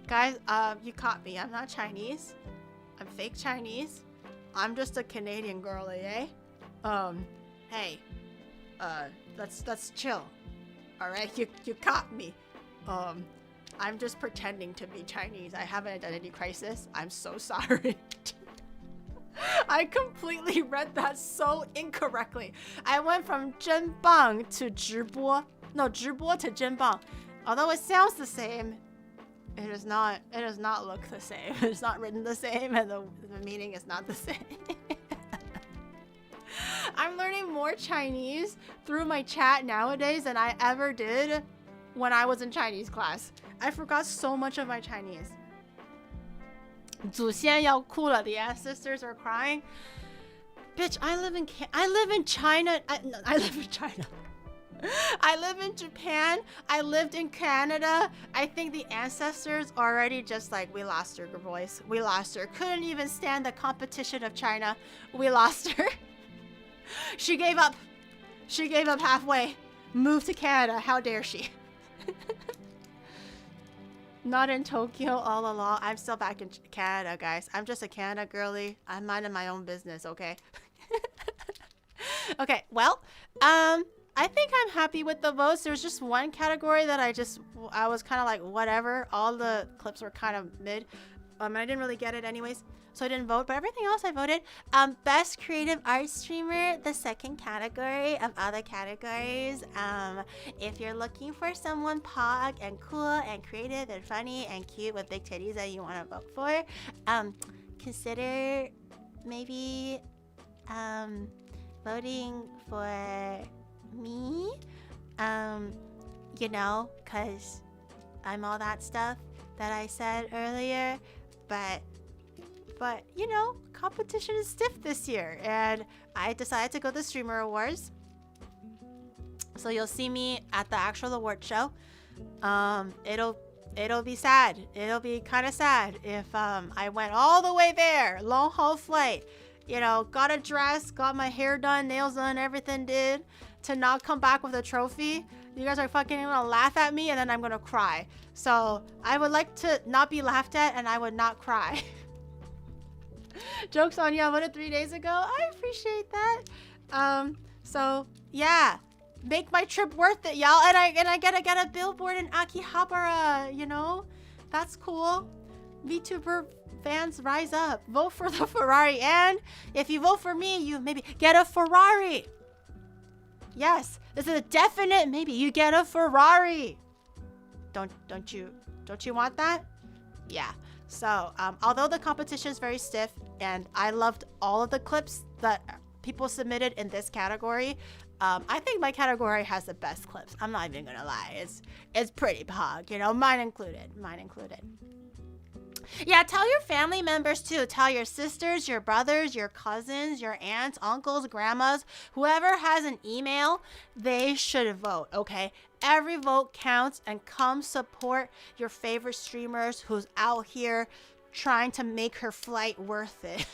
Guys, you caught me. I'm not Chinese. I'm fake Chinese. I'm just a Canadian girlie, eh? Hey, let's chill. All right, you caught me. I'm just pretending to be Chinese. I have an identity crisis. I'm so sorry. I completely read that so incorrectly. I went from 真棒 to 直播. No, 直播 to 真棒. Although it sounds the same, it does not look the same. It's not written the same and the meaning is not the same. I'm learning more Chinese through my chat nowadays than I ever did when I was in Chinese class. I forgot so much of my Chinese. 祖先要哭了, the ancestors are crying. Bitch, I live in China. I live in China. I live in Japan. I lived in Canada. I think the ancestors already just like, we lost her, boys. We lost her. Couldn't even stand the competition of China. We lost her. She gave up. She gave up halfway. Moved to Canada. How dare she? Not in Tokyo all along. I'm still back in Canada, guys. I'm just a Canada girly. I'm minding my own business, okay? Okay, well, I think I'm happy with the votes. There's just one category that I was kind of like, whatever. All the clips were kind of mid. I didn't really get it anyways, so I didn't vote, but everything else I voted. Best creative art streamer, the second category of other categories. If you're looking for someone pog and cool and creative and funny and cute with big titties that you want to vote for, consider maybe voting for me, you know, because I'm all that stuff that I said earlier, but you know, competition is stiff this year, and I decided to go to the Streamer Awards. So you'll see me at the actual award show. It'll be sad. It'll be kind of sad if I went all the way there, long haul flight, you know, got a dress, got my hair done, nails done, everything did, to not come back with a trophy. You guys are fucking gonna laugh at me and then I'm gonna cry. So I would like to not be laughed at and I would not cry. Jokes on you, I won it 3 days ago. I appreciate that. So yeah, make my trip worth it, y'all. And I get a billboard in Akihabara, you know? That's cool. VTuber fans, rise up. Vote for the Ferrari. And if you vote for me, you maybe get a Ferrari. Yes, this is a definite maybe. You get a Ferrari. Don't you want that? Yeah. So, although the competition is very stiff and I loved all of the clips that people submitted in this category, I think my category has the best clips. I'm not even gonna lie. It's pretty pog, you know, mine included. Yeah, tell your family members too. Tell your sisters, your brothers, your cousins, your aunts, uncles, grandmas, whoever has an email, they should vote, okay? Every vote counts, and come support your favorite streamers who's out here trying to make her flight worth it.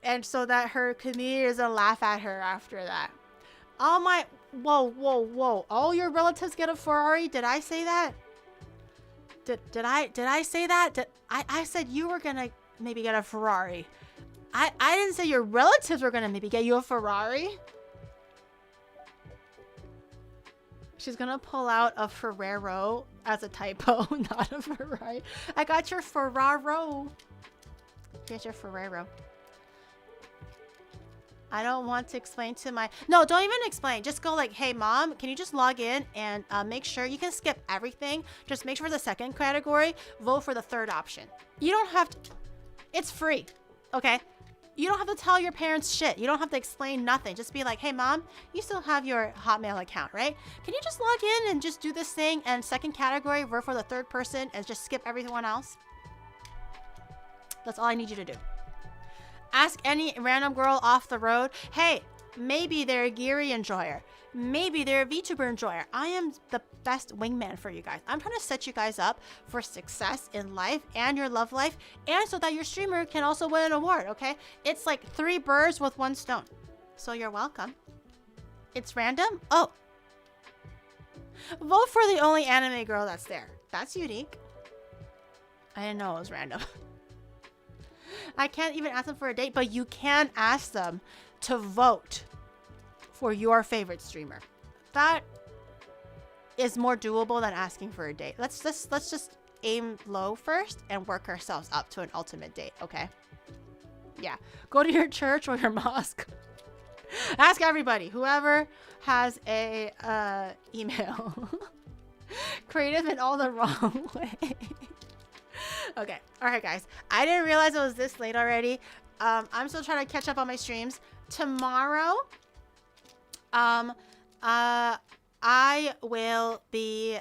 And so that her community doesn't laugh at her after that. All my, whoa. All your relatives get a Ferrari? Did I say that? Did I say that? I said you were gonna maybe get a Ferrari. I didn't say your relatives were gonna maybe get you a Ferrari. She's gonna pull out a Ferrero as a typo, not a Ferrari. I got your Ferraro. Here's your Ferrero. I don't want to explain to my... No, don't even explain. Just go like, hey, mom, can you just log in and make sure... You can skip everything. Just make sure for the second category, vote for the third option. You don't have to... It's free, okay? You don't have to tell your parents shit. You don't have to explain nothing. Just be like, hey, mom, you still have your Hotmail account, right? Can you just log in and just do this thing and second category, vote for the third person and just skip everyone else? That's all I need you to do. Ask any random girl off the road, hey, maybe they're a Giri enjoyer. Maybe they're a VTuber enjoyer. I am the best wingman for you guys. I'm trying to set you guys up for success in life and your love life, and so that your streamer can also win an award, okay? It's like 3 birds with 1 stone. So you're welcome. It's random? Oh. Vote for the only anime girl that's there. That's unique. I didn't know it was random. I can't even ask them for a date, but you can ask them to vote for your favorite streamer. That is more doable than asking for a date. Let's just aim low first and work ourselves up to an ultimate date, okay? Yeah. Go to your church or your mosque. Ask everybody, whoever has a email. Creative in all the wrong way. Okay, all right, guys. I didn't realize it was this late already. I'm still trying to catch up on my streams. Tomorrow, I will be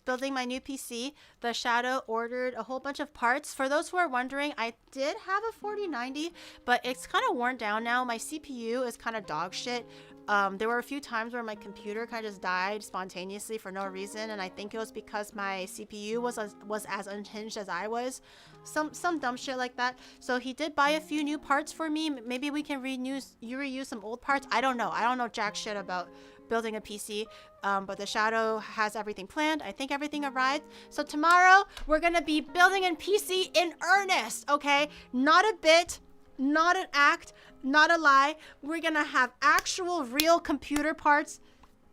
building my new PC. The Shadow ordered a whole bunch of parts. For those who are wondering, I did have a 4090, but it's kind of worn down now. My CPU is kind of dog shit. There were a few times where my computer kind of just died spontaneously for no reason, and I think it was because my CPU was as unhinged as I was. Some dumb shit like that. So he did buy a few new parts for me. Maybe we can reuse some old parts. I don't know. I don't know jack shit about building a PC, but the Shadow has everything planned. I think everything arrived. So tomorrow we're gonna be building a PC in earnest, okay? Not a bit, not an act, not a lie. We're gonna have actual real computer parts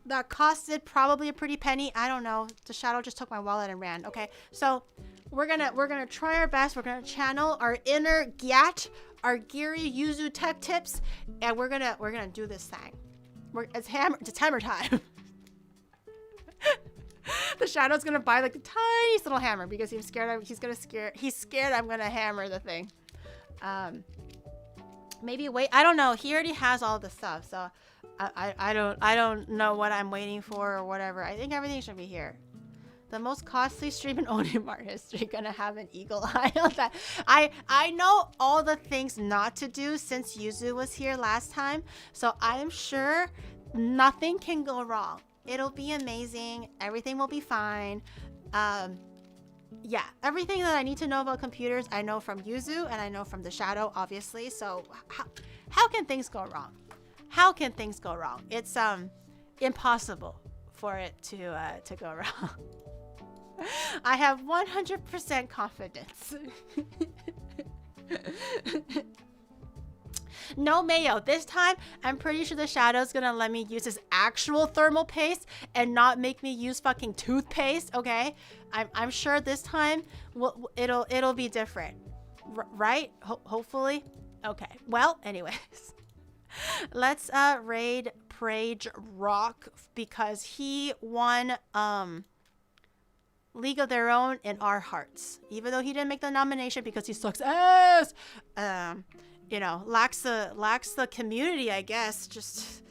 that costed probably a pretty penny. I don't know. The Shadow just took my wallet and ran. Okay, so we're gonna try our best. We're gonna channel our inner Gyat, our Giri Yuzu tech tips, and we're gonna do this thing. It's hammer time. The Shadow's gonna buy like the tiniest little hammer because he's scared. He's scared I'm gonna hammer the thing. Maybe wait. I don't know. He already has all the stuff, so I don't know what I'm waiting for or whatever. I think everything should be here. The most costly stream in Onimart history. Gonna have an eagle eye on that. I know all the things not to do since Yuzu was here last time, so I am sure nothing can go wrong. It'll be amazing. Everything will be fine. Yeah, everything that I need to know about computers, I know from Yuzu and I know from the Shadow, obviously. So how can things go wrong? How can things go wrong? It's impossible for it to go wrong. I have 100% confidence. No mayo. This time, I'm pretty sure the Shadow's gonna let me use his actual thermal paste and not make me use fucking toothpaste, okay? I'm sure this time it'll be different. Right? Hopefully? Okay. Well, anyways. Let's raid Prage Rock because he won League of Their Own in our hearts. Even though he didn't make the nomination because he sucks ass. You know, lacks the community, I guess. Just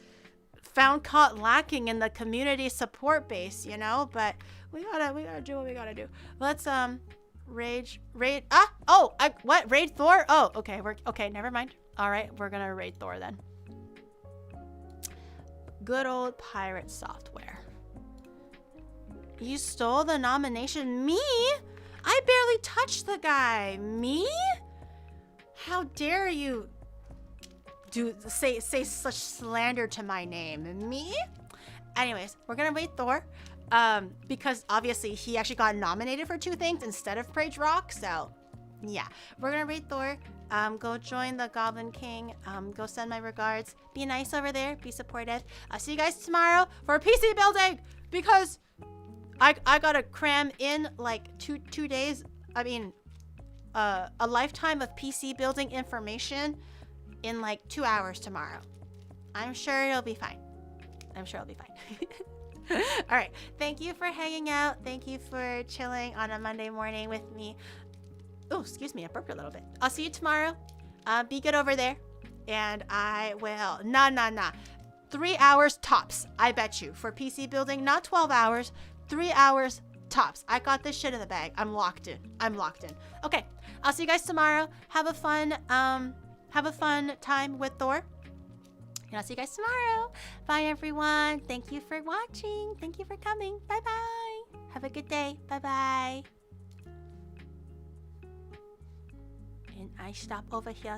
found caught lacking in the community support base, you know. But we gotta do what we gotta do. Let's raid. What? Raid Thor? Oh, okay. Okay. Never mind. All right, we're gonna raid Thor then. Good old pirate software. You stole the nomination? Me? I barely touched the guy. Me? How dare you say such slander to my name? Me? Anyways, we're gonna raid Thor. Because obviously he actually got nominated for 2 things instead of Prage Rock. So yeah, we're gonna raid Thor. Go join the Goblin King. Go send my regards. Be nice over there. Be supportive. I'll see you guys tomorrow for PC building because I gotta cram in like two days. I mean, a lifetime of PC building information in like 2 hours tomorrow. I'm sure it'll be fine. I'm sure it'll be fine. All right. Thank you for hanging out. Thank you for chilling on a Monday morning with me. Oh, excuse me. I burped a little bit. I'll see you tomorrow. Be good over there. And I will... Nah. 3 hours tops, I bet you, for PC building. Not 12 hours. 3 hours tops. I got this shit in the bag. I'm locked in. Okay. I'll see you guys tomorrow. Have a fun time with Thor. And I'll see you guys tomorrow. Bye, everyone. Thank you for watching. Thank you for coming. Bye-bye. Have a good day. Bye-bye. And I stop over here